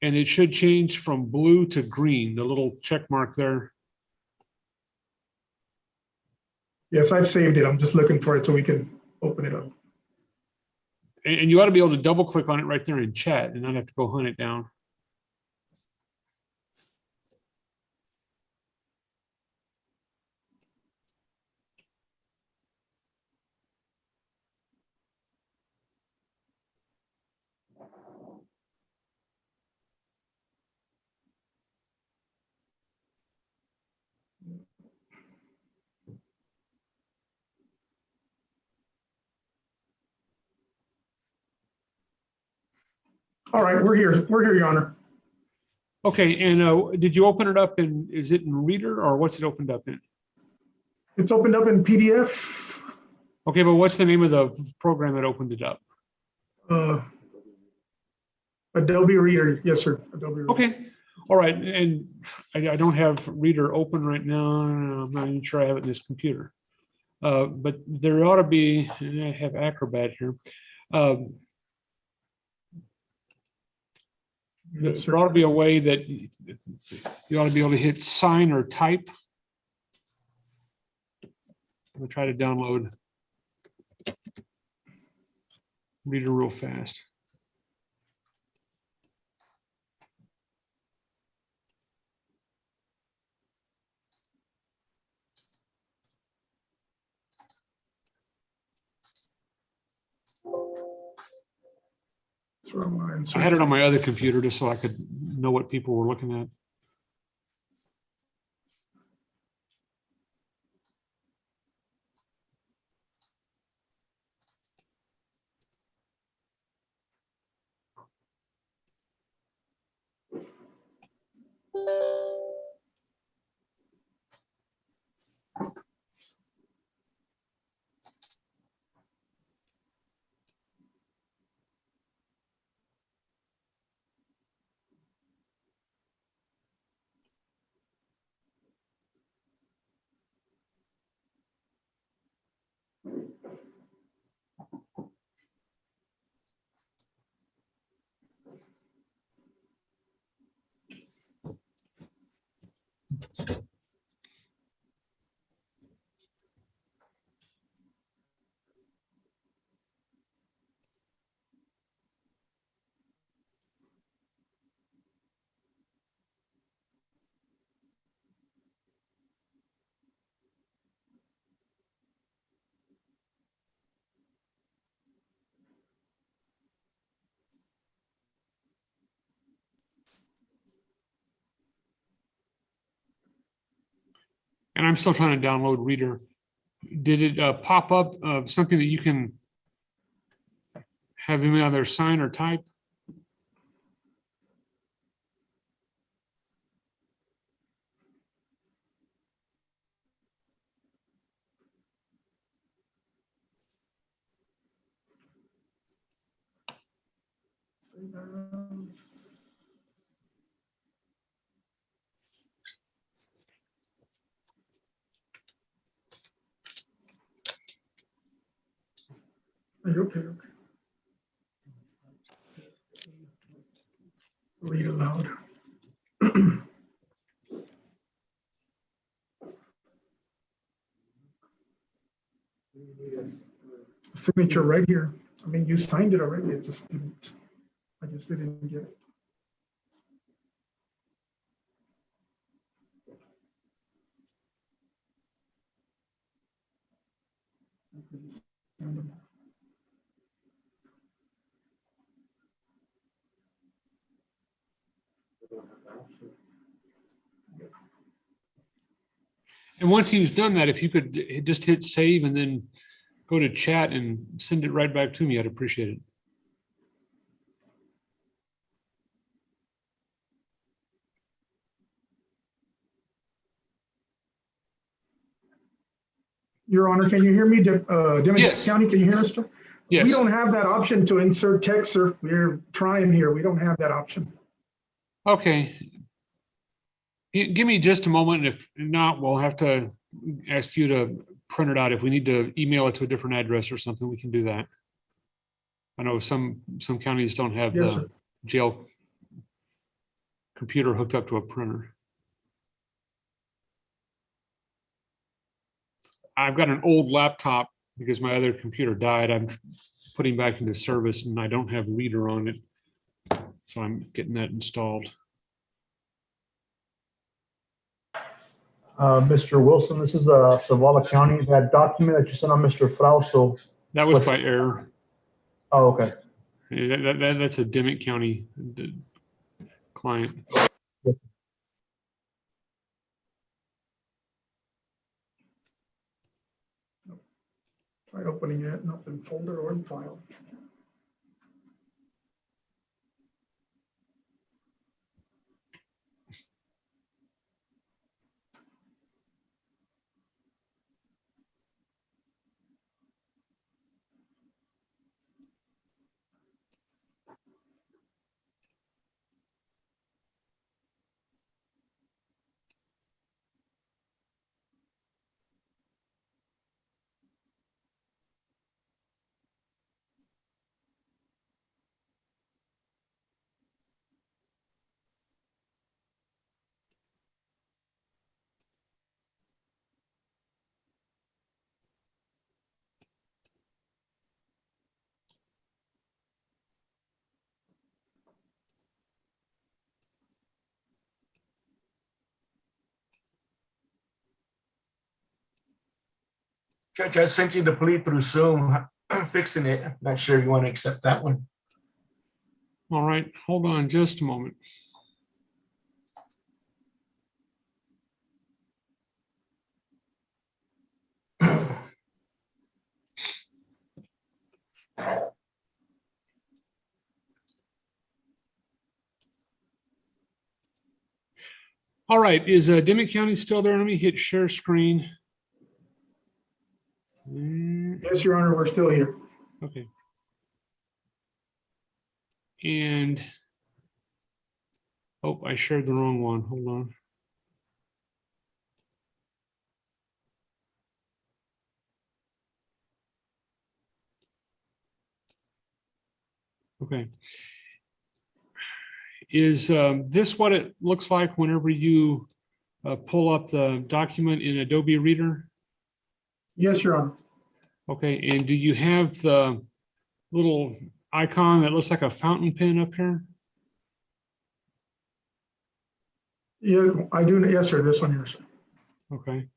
and it should change from blue to green, the little check mark there. Yes, I've saved it. I'm just looking for it so we can open it up. And you ought to be able to double click on it right there in chat and not have to go hunt it down. All right, we're here. We're here, Your Honor. Okay, and did you open it up in, is it in Reader or what's it opened up in? It's opened up in PDF. Okay, but what's the name of the program that opened it up? Adobe Reader. Yes, sir. Adobe Reader. Okay. All right, and I don't have Reader open right now. I'm not even sure I have it in this computer. But there ought to be, and I have Acrobat here. There ought to be a way that you ought to be able to hit sign or type. I'm gonna try to download Reader real fast. I had it on my other computer just so I could know what people were looking at. And I'm still trying to download Reader. Did it pop up something that you can have him either sign or type? Okay. Read aloud. Signature right here. I mean, you signed it already. It just didn't. I just didn't get it. And once he's done that, if you could just hit save and then go to chat and send it right back to me, I'd appreciate it. Your Honor, can you hear me? Demet Yes. County, can you hear us? Yes. We don't have that option to insert text, sir. We're trying here. We don't have that option. Okay. Give me just a moment. If not, we'll have to ask you to print it out. If we need to email it to a different address or something, we can do that. I know some counties don't have Yes, the sir. jail computer hooked up to a printer. I've got an old laptop because my other computer died. I'm putting back into service and I don't have Reader on it. So I'm getting that installed. Mr. Wilson, this is Zavala County. That document that you sent on Mr. Frausto. That was by error. Oh, okay. That's a Dimmitt County client. Try opening it, not in folder or in file. Judge, I sent you the plea through Zoom, fixing it. Not sure you want to accept that one. All right, hold on just a moment. All right, is Dimmitt County still there? Let me hit share screen. Yes, Your Honor, we're still here. Okay. And, oh, I shared the wrong one. Hold on. Okay. Is this what it looks like whenever you pull up the document in Adobe Reader? Yes, Your Honor. Okay, and do you have the little icon that looks like a fountain pen up here? Yeah, I do. Yes, sir. This one here, sir. Okay.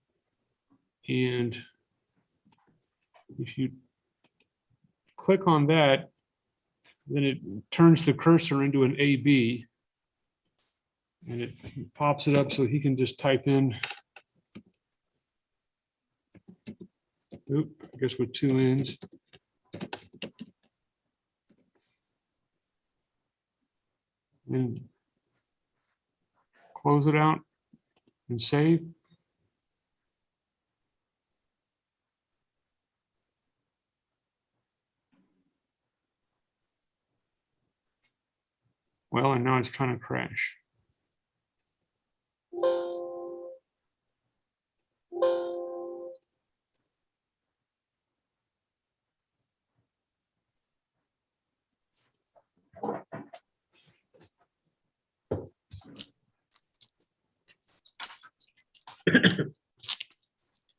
And if you click on that, then it turns the cursor into an AB. And it pops it up so he can just type in. Oop, I guess with two ends. And close it out and save. Well, and now it's trying to crash.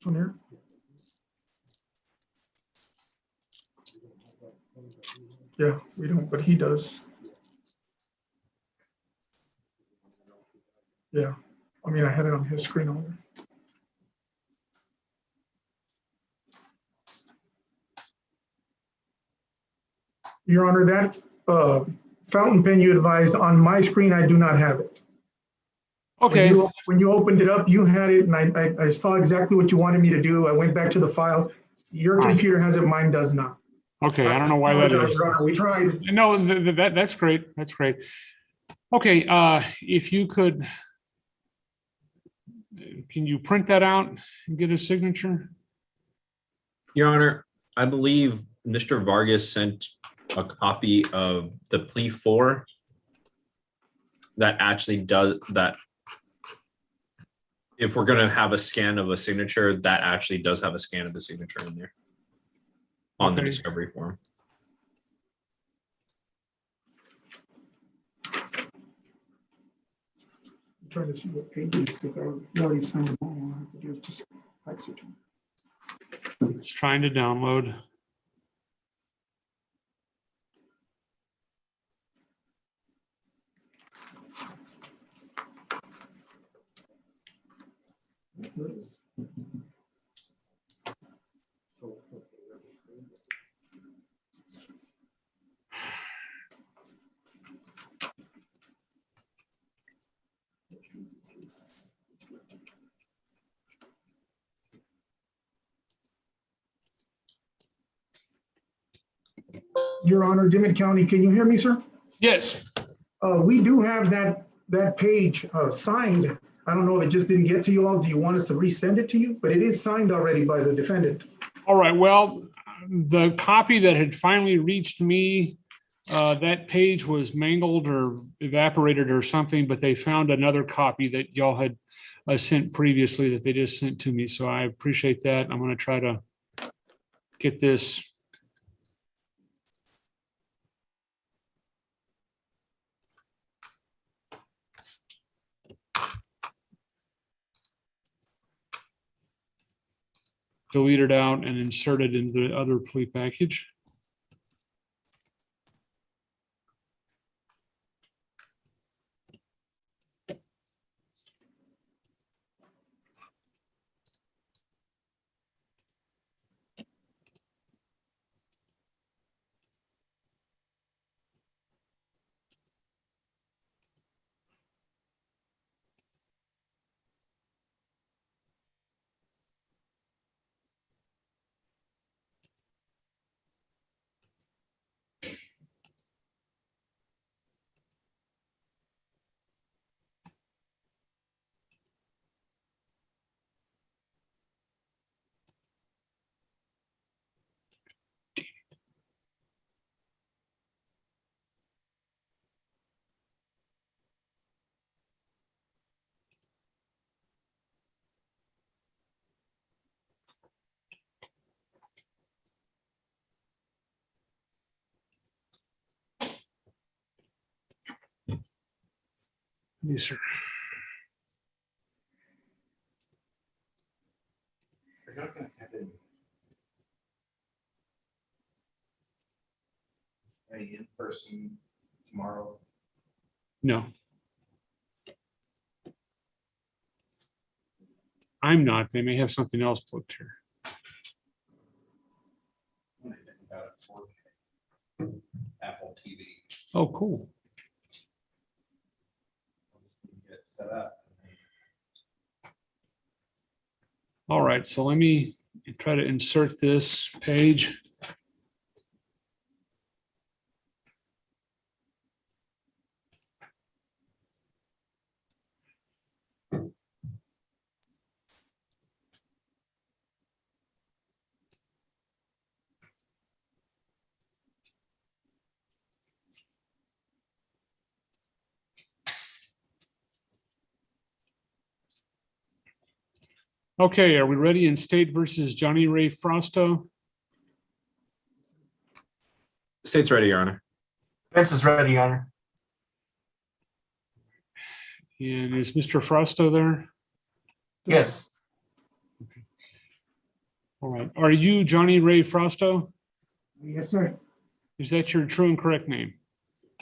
One here. Yeah, we don't, but he does. Yeah, I mean, I had it on his screen over. Your Honor, that fountain pen you advised on my screen, I do not have it. Okay. When you opened it up, you had it, and I saw exactly what you wanted me to do. I went back to the file. Your computer has it, mine does not. Okay, I don't know why that Apologize, is. Your Honor, we tried. No, that's great. That's great. Okay, if you could, can you print that out and get a signature? Your Honor, I believe Mr. Vargas sent a copy of the plea 4 that actually does that. If we're going to have a scan of a signature, that actually does have a scan of the signature in there on the Okay. discovery form. I'm trying to see what pages, because I already signed them all. All I have to do is just exit them. It's trying to download. Your Honor, Dimmitt County, can you hear me, sir? Yes. We do have that page signed. I don't know if it just didn't get to you all. Do you want us to resend it to you? But it is signed already by the defendant. All right, well, the copy that had finally reached me, that page was mangled or evaporated or something, but they found another copy that y'all had sent previously that they just sent to me. So I appreciate that. I'm going to try to get this. Delete it out and insert it into the other plea package. Yes, sir. We're not gonna have it. Any in person tomorrow? No. I'm not. They may have something else booked here. Apple TV. Oh, cool. Get set up. All right, so let me try to insert this page. Okay, are we ready in State versus Johnny Ray Frosto? State's ready, Your Honor. Defense is ready, Your Honor. And is Mr. Frosto there? Yes. All right. Are you Johnny Ray Frosto? Yes, sir. Is that your true and correct name?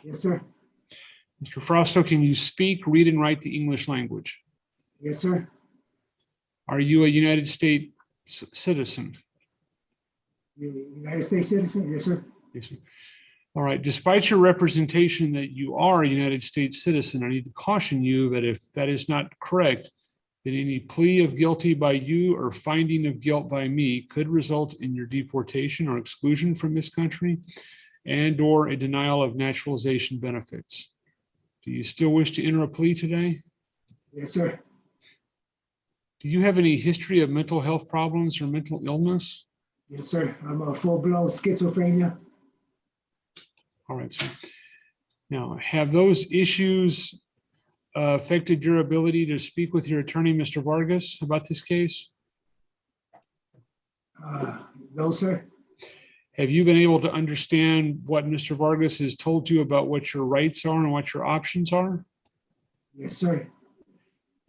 Yes, sir. Mr. Frosto, can you speak, read, and write the English language? Yes, sir. Are you a United States citizen? United States citizen? Yes, sir. Yes, sir. All right. Despite your representation that you are a United States citizen, I need to caution you that if that is not correct, that any plea of guilty by you or finding of guilt by me could result in your deportation or exclusion from this country and/or a denial of naturalization benefits. Do you still wish to enter a plea today? Yes, sir. Do you have any history of mental health problems or mental illness? Yes, sir. I'm a full-blown schizophrenia. All right, sir. Now, have those issues affected your ability to speak with your attorney, Mr. Vargas, about this case? No, sir. Have you been able to understand what Mr. Vargas has told you about what your rights are and what your options are? Yes, sir.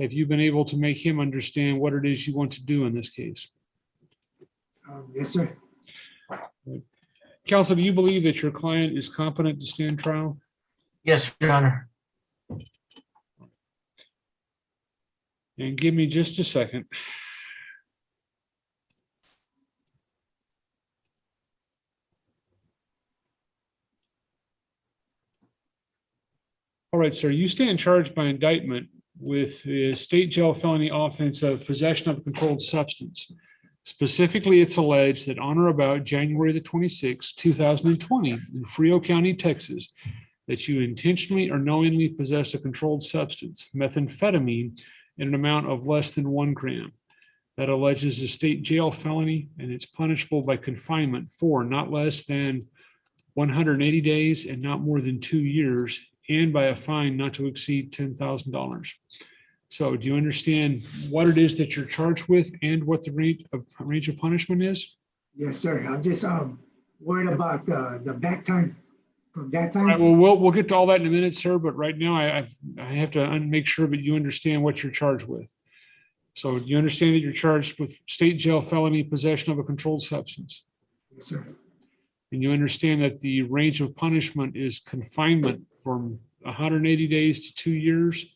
Have you been able to make him understand what it is you want to do in this case? Yes, sir. Counsel, do you believe that your client is competent to stand trial? Yes, Your Honor. And give me just a second. All right, sir, you stand charged by indictment with the state jail felony offense of possession of a controlled substance. Specifically, it's alleged that on or about January the 26th, 2020, in Frio County, Texas, that you intentionally or knowingly possessed a controlled substance, methamphetamine, in an amount of less than 1 gram. That alleges a state jail felony, and it's punishable by confinement for not less than 180 days and not more than 2 years, and by a fine not to exceed $10,000. So do you understand what it is that you're charged with and what the range of punishment is? Yes, sir. I'm just worried about the back time from that time. All right, well, we'll get to all that in a minute, sir, but right now I have to make sure that you understand what you're charged with. So do you understand that you're charged with state jail felony possession of a controlled substance? Yes, sir. And you understand that the range of punishment is confinement from 180 days to 2 years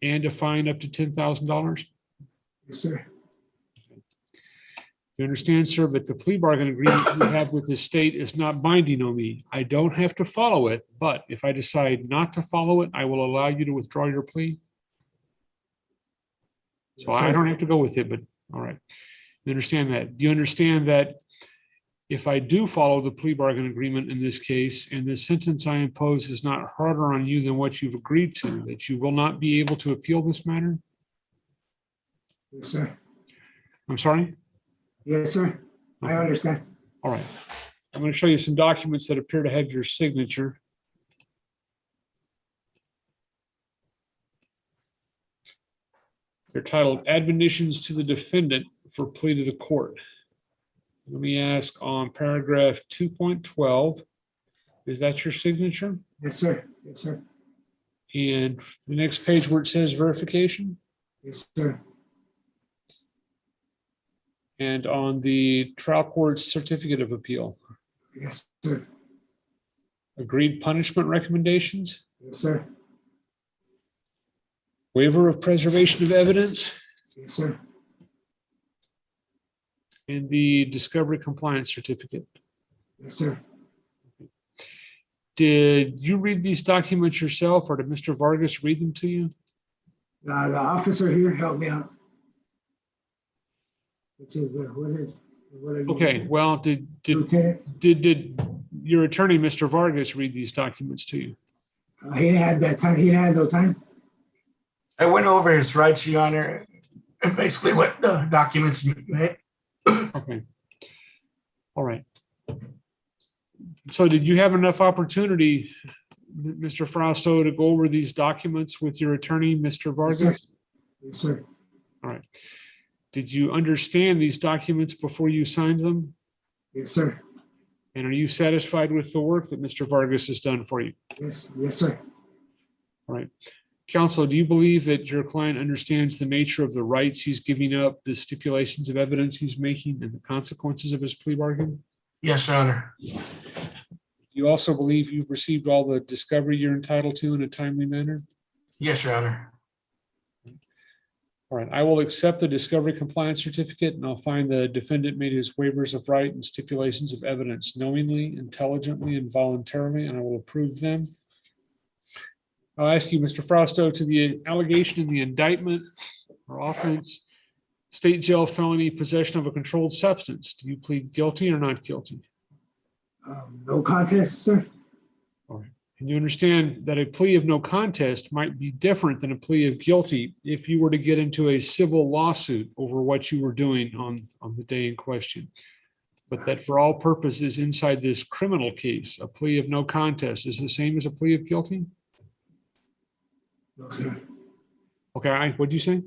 and a fine up to $10,000? Yes, sir. You understand, sir, but the plea bargain agreement you have with the state is not binding on me. I don't have to follow it, but if I decide not to follow it, I will allow you to withdraw your plea. So I don't have to go with it, but all right. You understand that? Do you understand that if I do follow the plea bargain agreement in this case, and the sentence I impose is not harder on you than what you've agreed to, that you will not be able to appeal this matter? Yes, sir. I'm sorry? Yes, sir. I understand. All right. I'm going to show you some documents that appear to have your signature. They're titled Admonitions to the Defendant for Plea to the Court. Let me ask on paragraph 2.12, is that your signature? Yes, sir. Yes, sir. And the next page where it says verification, Yes, sir. and on the trial court's certificate of appeal, Yes, sir. agreed punishment recommendations, Yes, sir. waiver of preservation of evidence, Yes, sir. and the discovery compliance certificate. Yes, sir. Did you read these documents yourself, or did Mr. Vargas read them to you? The officer here helped me out. Which is, what are you? Okay, well, did your attorney, Mr. Vargas, read these documents to you? He didn't have that time. He didn't have no time. I went over his rights, Your Honor, and basically what the documents meant. Okay. All right. So did you have enough opportunity, Mr. Frausto, to go over these documents with your attorney, Mr. Vargas? Yes, sir. Yes, sir. All right. Did you understand these documents before you signed them? Yes, sir. And are you satisfied with the work that Mr. Vargas has done for you? Yes, yes, sir. All right. Counsel, do you believe that your client understands the nature of the rights he's giving up, the stipulations of evidence he's making, and the consequences of his plea bargain? Yes, Your Honor. You also believe you've received all the discovery you're entitled to in a timely manner? Yes, Your Honor. All right, I will accept the discovery compliance certificate, and I'll find the defendant made his waivers of right and stipulations of evidence knowingly, intelligently, and voluntarily, and I will approve them. I'll ask you, Mr. Frausto, to the allegation in the indictment or offense, state jail felony possession of a controlled substance. Do you plead guilty or not guilty? No contest, sir. All right. And you understand that a plea of no contest might be different than a plea of guilty if you were to get into a civil lawsuit over what you were doing on the day in question. But that for all purposes inside this criminal case, a plea of no contest is the same as a plea of guilty? No, sir. Okay, what'd you say?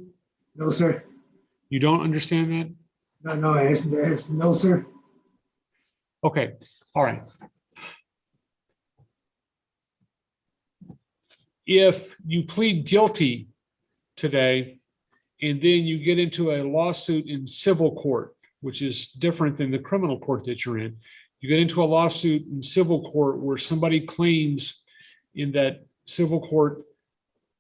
No, sir. You don't understand that? No, it's no, sir. Okay, all right. If you plead guilty today and then you get into a lawsuit in civil court, which is different than the criminal court that you're in, you get into a lawsuit in civil court where somebody claims in that civil court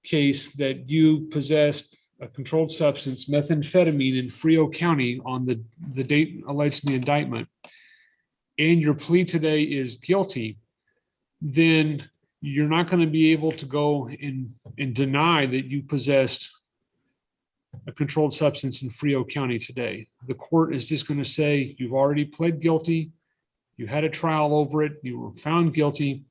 case that you possessed a controlled substance, methamphetamine, in Frio County on the date alleged in the indictment, and your plea today is guilty, then you're not going to be able to go and deny that you possessed a controlled substance in Frio County today. The court is just going to say, you've already pled guilty, you had a trial over it, you were found guilty,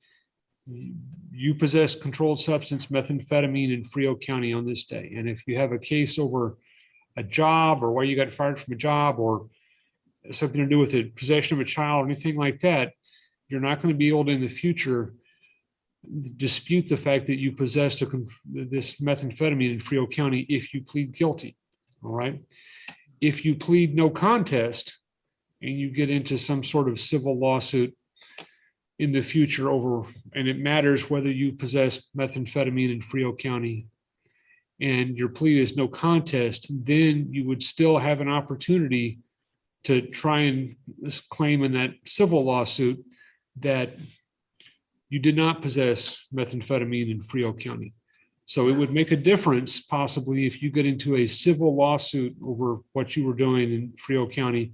you possess controlled substance methamphetamine in Frio County on this day. And if you have a case over a job or why you got fired from a job or something to do with the possession of a child or anything like that, you're not going to be able to in the future dispute the fact that you possessed this methamphetamine in Frio County if you plead guilty. All right. If you plead no contest and you get into some sort of civil lawsuit in the future over, and it matters whether you possess methamphetamine in Frio County and your plea is no contest, then you would still have an opportunity to try and claim in that civil lawsuit that you did not possess methamphetamine in Frio County. So it would make a difference possibly if you get into a civil lawsuit over what you were doing in Frio County,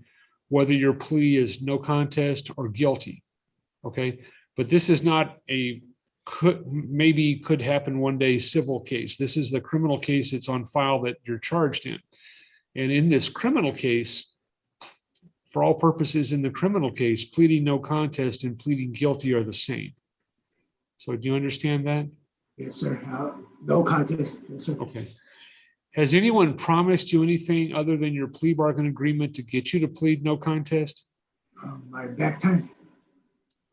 whether your plea is no contest or guilty. Okay, but this is not a could happen one day civil case. This is the criminal case that's on file that you're charged in. And in this criminal case, for all purposes in the criminal case, pleading no contest and pleading guilty are the same. So do you understand that? Yes, sir. No contest. Yes, sir. Okay. Has anyone promised you anything other than your plea bargain agreement to get you to plead no contest? My back time.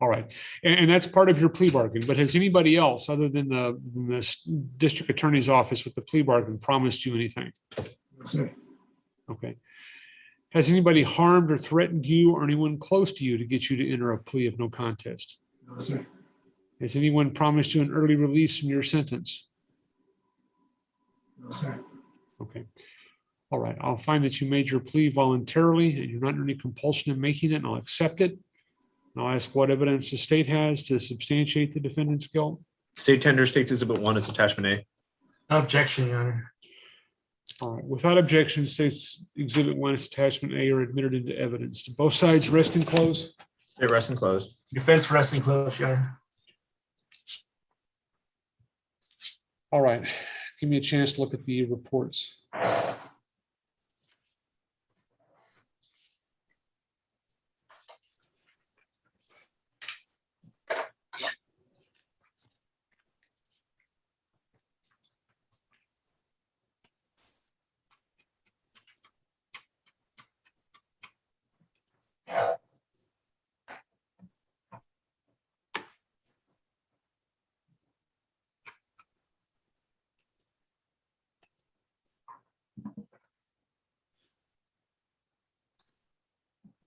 All right. And that's part of your plea bargain. But has anybody else other than the district attorney's office with the plea bargain promised you anything? Yes, sir. Okay. Has anybody harmed or threatened you or anyone close to you to get you to enter a plea of no contest? No, sir. Has anyone promised you an early release from your sentence? No, sir. Okay. All right, I'll find that you made your plea voluntarily and you're not under any compulsion in making it, and I'll accept it. And I'll ask what evidence the state has to substantiate the defendant's guilt. State tender states Exhibit 1, it's attachment A. No objection, Your Honor. All right, without objection, states Exhibit 1, its attachment A are admitted into evidence. Do both sides rest and close? State rest and close. Defense resting close, Your Honor. All right, give me a chance to look at the reports.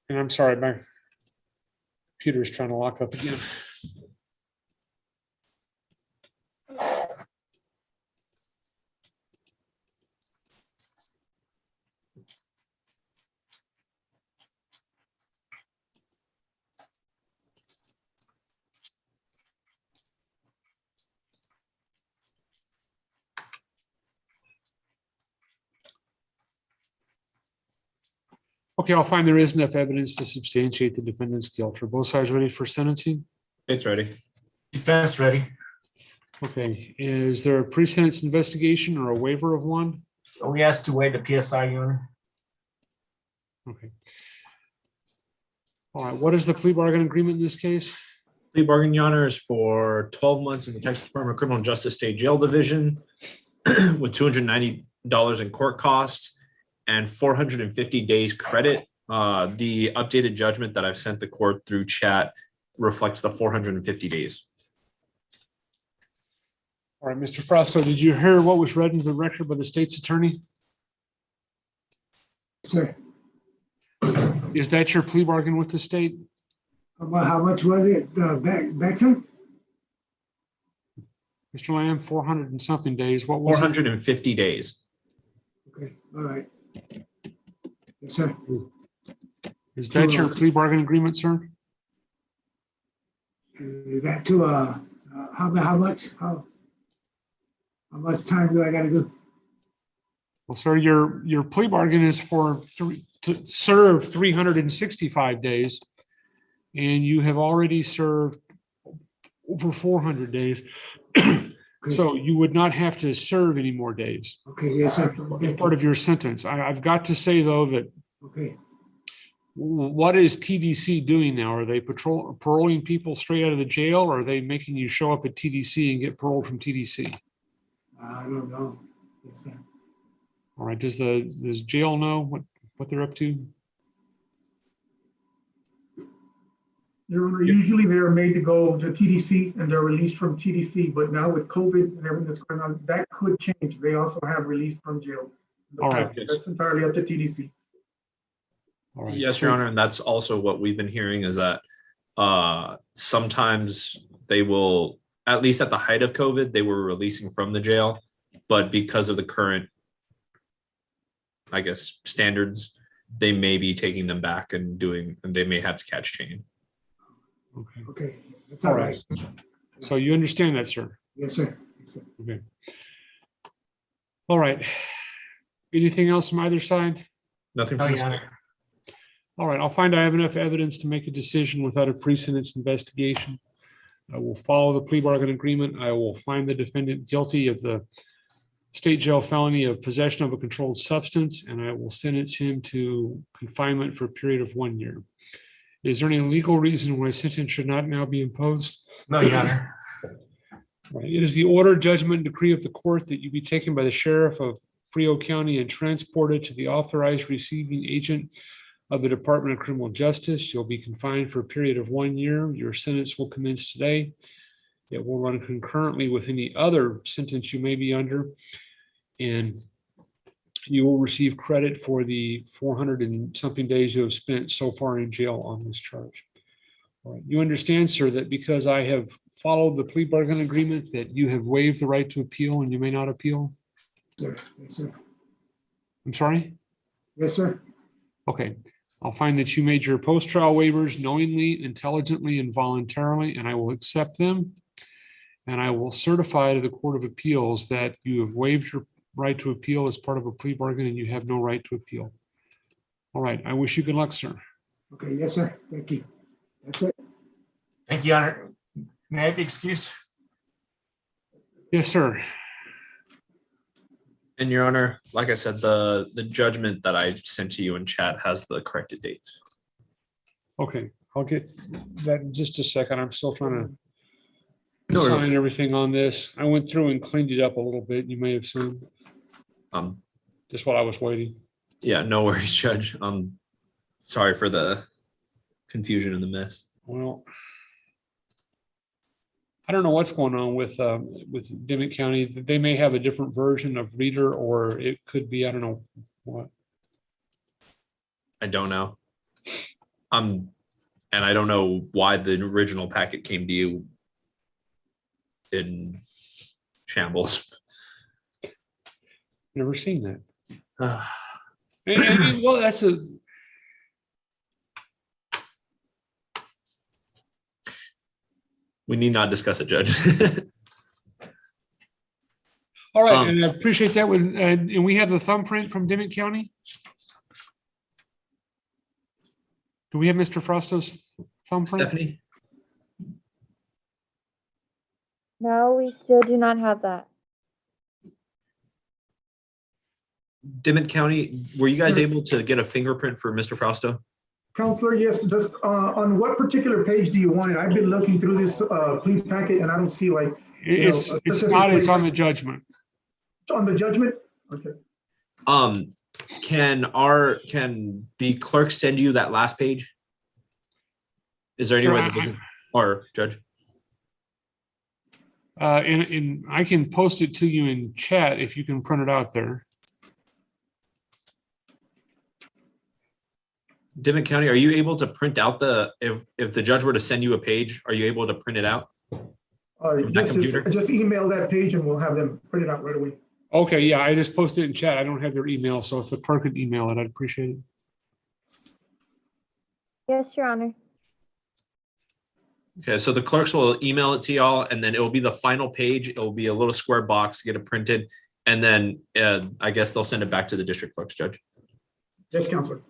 And I'm sorry, my computer is trying to lock up again. Okay, I'll find there is enough evidence to substantiate the defendant's guilt. Are both sides ready for sentencing? It's ready. Defense ready. Okay, is there a pre-sentence investigation or a waiver of one? So we asked to waive the PSI, Your Honor. Okay. All right, what is the plea bargain agreement in this case? Plea bargain, Your Honor, is for 12 months in the Texas Department of Criminal Justice State Jail Division with $290 in court costs and 450 days credit. The updated judgment that I've sent the court through chat reflects the 450 days. All right, Mr. Frausto, did you hear what was read into the record by the state's attorney? Sir, Is that your plea bargain with the state? how much was it, back to? Mr. Lamb, 400 and something days. What was it? 450 days. Okay, all right. Yes, sir. Is that your plea bargain agreement, sir? Is that to, how much time do I gotta do? Well, sir, your plea bargain is to serve 365 days, and you have already served over 400 days. So you would not have to serve any more days. Okay, yes, sir. As part of your sentence. I've got to say, though, that Okay, what is TDC doing now? Are they paroling people straight out of the jail, or are they making you show up at TDC and get paroled from TDC? I don't know. Yes, sir. All right, does jail know what they're up to? Your Honor, usually they're made to go to TDC and they're released from TDC, but now with COVID and everything that's going on, that could change. They also have released from jail. All right. That's entirely up to TDC. All right. Yes, Your Honor, and that's also what we've been hearing is that sometimes they will, at least at the height of COVID, they were releasing from the jail, but because of the current, I guess, standards, they may be taking them back and they may have to catch chain. Okay. Okay, that's all right. So you understand that, sir? Yes, sir. Yes, sir. Okay. All right. Anything else from either side? Nothing No, from Your this. Honor. All right, I'll find I have enough evidence to make a decision without a pre-sentence investigation. I will follow the plea bargain agreement. I will find the defendant guilty of the state jail felony of possession of a controlled substance, and I will sentence him to confinement for a period of 1 year. Is there any legal reason why a sentence should not now be imposed? No, Your Honor. Right. It is the order, judgment, and decree of the court that you be taken by the sheriff of Frio County and transported to the authorized receiving agent of the Department of Criminal Justice. You'll be confined for a period of 1 year. Your sentence will commence today. It will run concurrently with any other sentence you may be under. And you will receive credit for the 400 and something days you have spent so far in jail on this charge. All right. You understand, sir, that because I have followed the plea bargain agreement that you have waived the right to appeal and you may not appeal? Sir. Yes, sir. I'm sorry? Yes, sir. Okay. I'll find that you made your post-trial waivers knowingly, intelligently, and voluntarily, and I will accept them. And I will certify to the Court of Appeals that you have waived your right to appeal as part of a plea bargain and you have no right to appeal. All right. I wish you good luck, sir. Okay, yes, sir. Thank you. That's it. Thank you, Your Honor. May I have the excuse? Yes, sir. And Your Honor, like I said, the judgment that I sent to you in chat has the corrected dates. Okay. I'll get that in just a second. I'm still trying to No worries. sign everything on this. I went through and cleaned it up a little bit. You may have seen just while I was waiting. Yeah, no worries, Judge. Sorry for the confusion and the mess. Well, I don't know what's going on with Dimmitt County. They may have a different version of Reader, or it could be, I don't know what. I don't know. And I don't know why the original packet came to you in shambles. Never seen that. And, well, that's a. We need not discuss it, Judge. All right, and I appreciate that. And we have the thumbprint from Dimmitt County. Do we have Mr. Frausto's thumbprint? Stephanie? No, we still do not have that. Dimmitt County, were you guys able to get a fingerprint for Mr. Frausto? Counselor, yes, just on what particular page do you want it? I've been looking through this plea packet and I don't see like. It's not, it's on the judgment. It's on the judgment? Okay. Can the clerk send you that last page? Is there any way that they can, or Judge? And I can post it to you in chat if you can print it out there. Dimmitt County, are you able to print out if the judge were to send you a page, are you able to print it out? Yes, just email that page and we'll have them print it out right away. Okay, yeah, I just posted it in chat. I don't have their email, so if the clerk could email it, I'd appreciate it. Yes, Your Honor. Okay, so the clerks will email it to y'all and then it will be the final page. It will be a little square box, get it printed. And then I guess they'll send it back to the district clerk's judge. Yes, Counselor.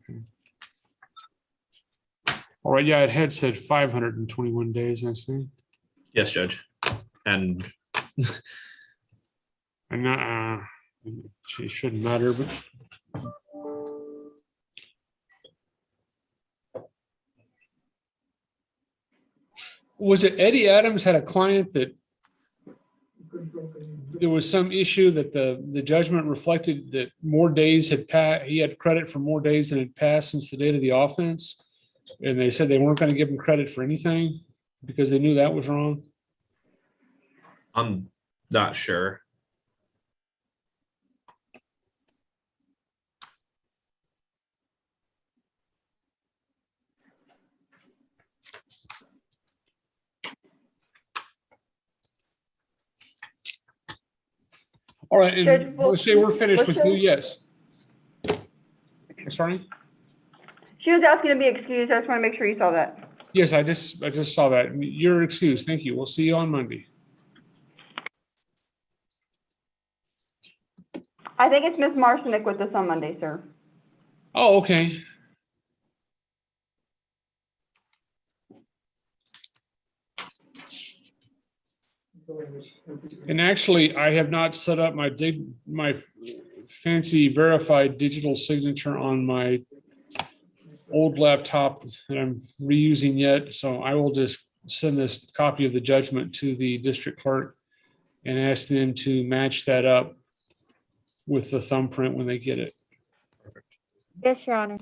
Okay. All right, yeah, it had said 521 days, I see. Yes, Judge. And it shouldn't matter, but was it Eddie Adams had a client that there was some issue that the judgment reflected that more days had passed. He had credit for more days than had passed since the date of the offense. And they said they weren't going to give him credit for anything because they knew that was wrong. I'm not sure. All right, and Judge, we'll say we're finished with you, Wilson? yes. Sorry? She was asking to be excused. I just want to make sure you saw that. Yes, I just saw that. You're excused. Thank you. We'll see you on Monday. I think it's Ms. Marcinek with us on Monday, sir. Oh, okay. And actually, I have not set up my fancy verified digital signature on my old laptop that I'm reusing yet. So I will just send this copy of the judgment to the district clerk and ask them to match that up with the thumbprint when they get it. Yes, Your Honor.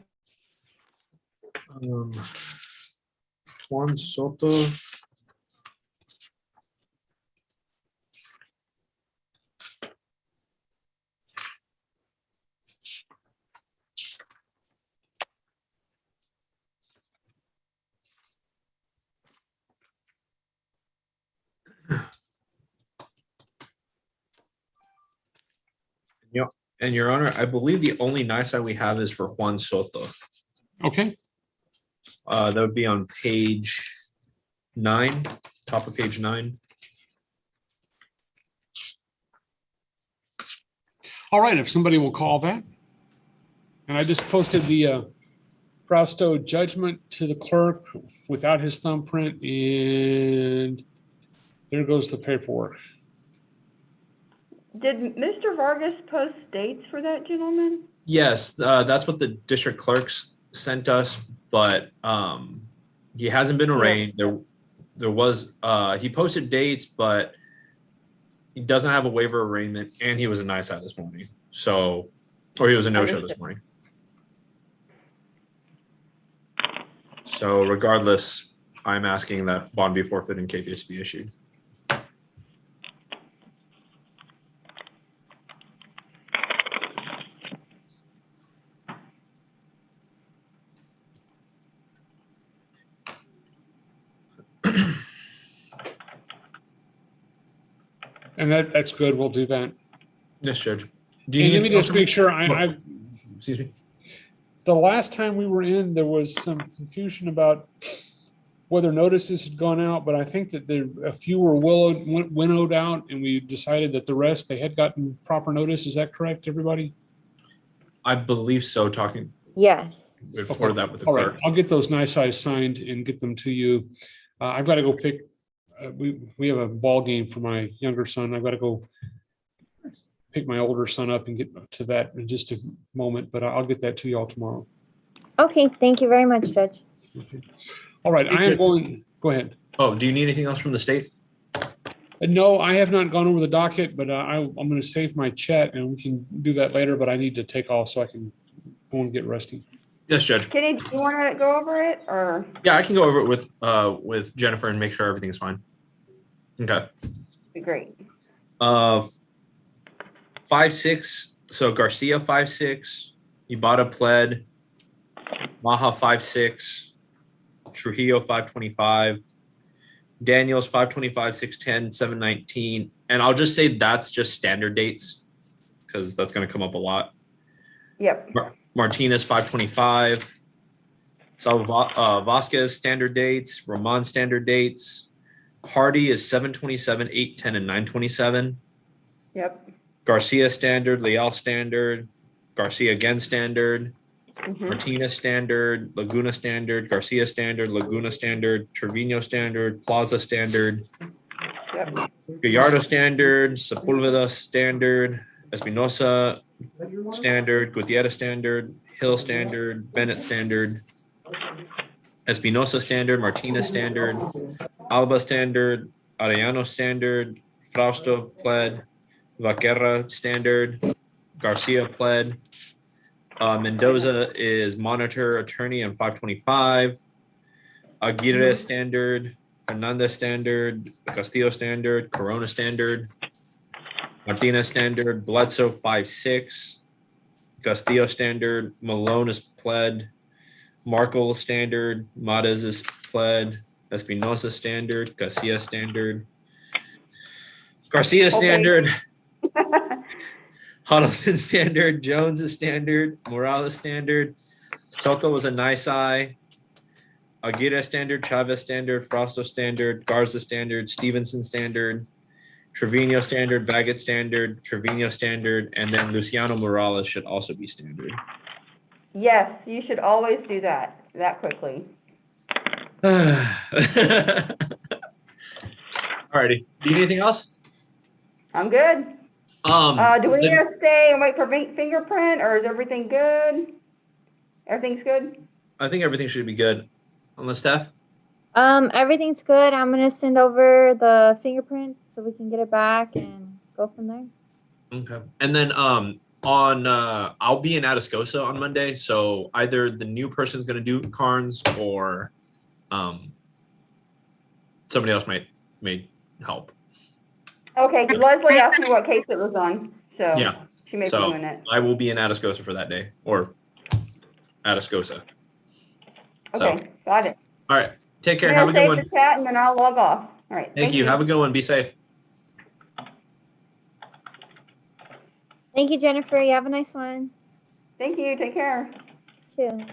Juan Soto. Yep. And Your Honor, I believe the only nice we have is for Juan Soto. Okay, That would be on page 9, top of page 9. all right, if somebody will call that. And I just posted the Frausto judgment to the clerk without his thumbprint, and there goes the paperwork. Did Mr. Vargas post dates for that gentleman? Yes, that's what the district clerks sent us, but he hasn't been arraigned. There was he posted dates, but he doesn't have a waiver arraignment, and he was a nice out this morning. So, or he was a no-show this morning. So regardless, I'm asking that bond be forfeited and KPS be issued. And that's good. We'll do that. Yes, Judge. And let me just make sure excuse me. The last time we were in, there was some confusion about whether notices had gone out, but I think that a few were winnowed out, and we decided that the rest, they had gotten proper notice. Is that correct, everybody? I believe so. Talking. Yes. We'd forward that with the All clerk. right, I'll get those nice eyes signed and get them to you. I've got to go pick, we have a ball game for my younger son. I've got to go pick my older son up and get to that in just a moment, but I'll get that to you all tomorrow. Okay, thank you very much, Judge. Okay. All right, I am going, go ahead. Oh, do you need anything else from the state? No, I have not gone over the docket, but I'm going to save my chat and we can do that later, but I need to take off so I can go and get resting. Yes, Judge. Kenny, do you want to go over it or? Yeah, I can go over it with Jennifer and make sure everything's fine. Okay. Be great. 5-6. So Garcia 5-6, Ibarra pled, Maha 5-6, Trujillo 525, Daniels 525, 610, 719, and I'll just say that's just standard dates because that's going to come up a lot. Yep. Martinez 525, Vasquez standard dates, Roman standard dates, Hardy is 727, 810, and 927. Yep. Garcia standard, Leal standard, Garcia again standard, Martinez standard, Laguna standard, Garcia standard, Laguna standard, Trevino standard, Plaza standard, Gallardo standard, Sepulveda standard, Espinosa standard, Gutierrez standard, Hill standard, Bennett standard, Espinosa standard, Martinez standard, Alba standard, Arellano standard, Frausto pled, Vaquera standard, Garcia pled, Mendoza is monitor attorney on 525, Aguirre standard, Hernandez standard, Castillo standard, Corona standard, Martinez standard, Bledsoe 5-6, Castillo standard, Malone is pled, Markle standard, Matez is pled, Espinosa standard, Garcia standard, Garcia standard, Huddleston standard, Jones is standard, Morales standard, Soto was a nice eye, Aguirre standard, Chavez standard, Frausto standard, Garza standard, Stevenson standard, Trevino standard, Baggett standard, Trevino standard, and then Luciano Morales should also be standard. Yes, you should always do that quickly. Alrighty. Do you need anything else? I'm good. Do we need to stay and wait for fingerprint, or is everything good? Everything's good? I think everything should be good. Unless Steph? Everything's good. I'm gonna send over the fingerprint so we can get it back and go from there. Okay. And then I'll be in Atascosa on Monday, so either the new person's gonna do Carnes or somebody else may help. Okay, because Leslie asked me what case it was on, so Yeah. she may be So doing it. I will be in Atascosa for that day, or Atascosa. Okay, got it. All right. Take care. I'm Have a gonna good save one. the chat and then I'll log off. All right. Thank you. Have a good one. Be safe. Thank you, Jennifer. You have a nice one. Thank you. Take care. Too.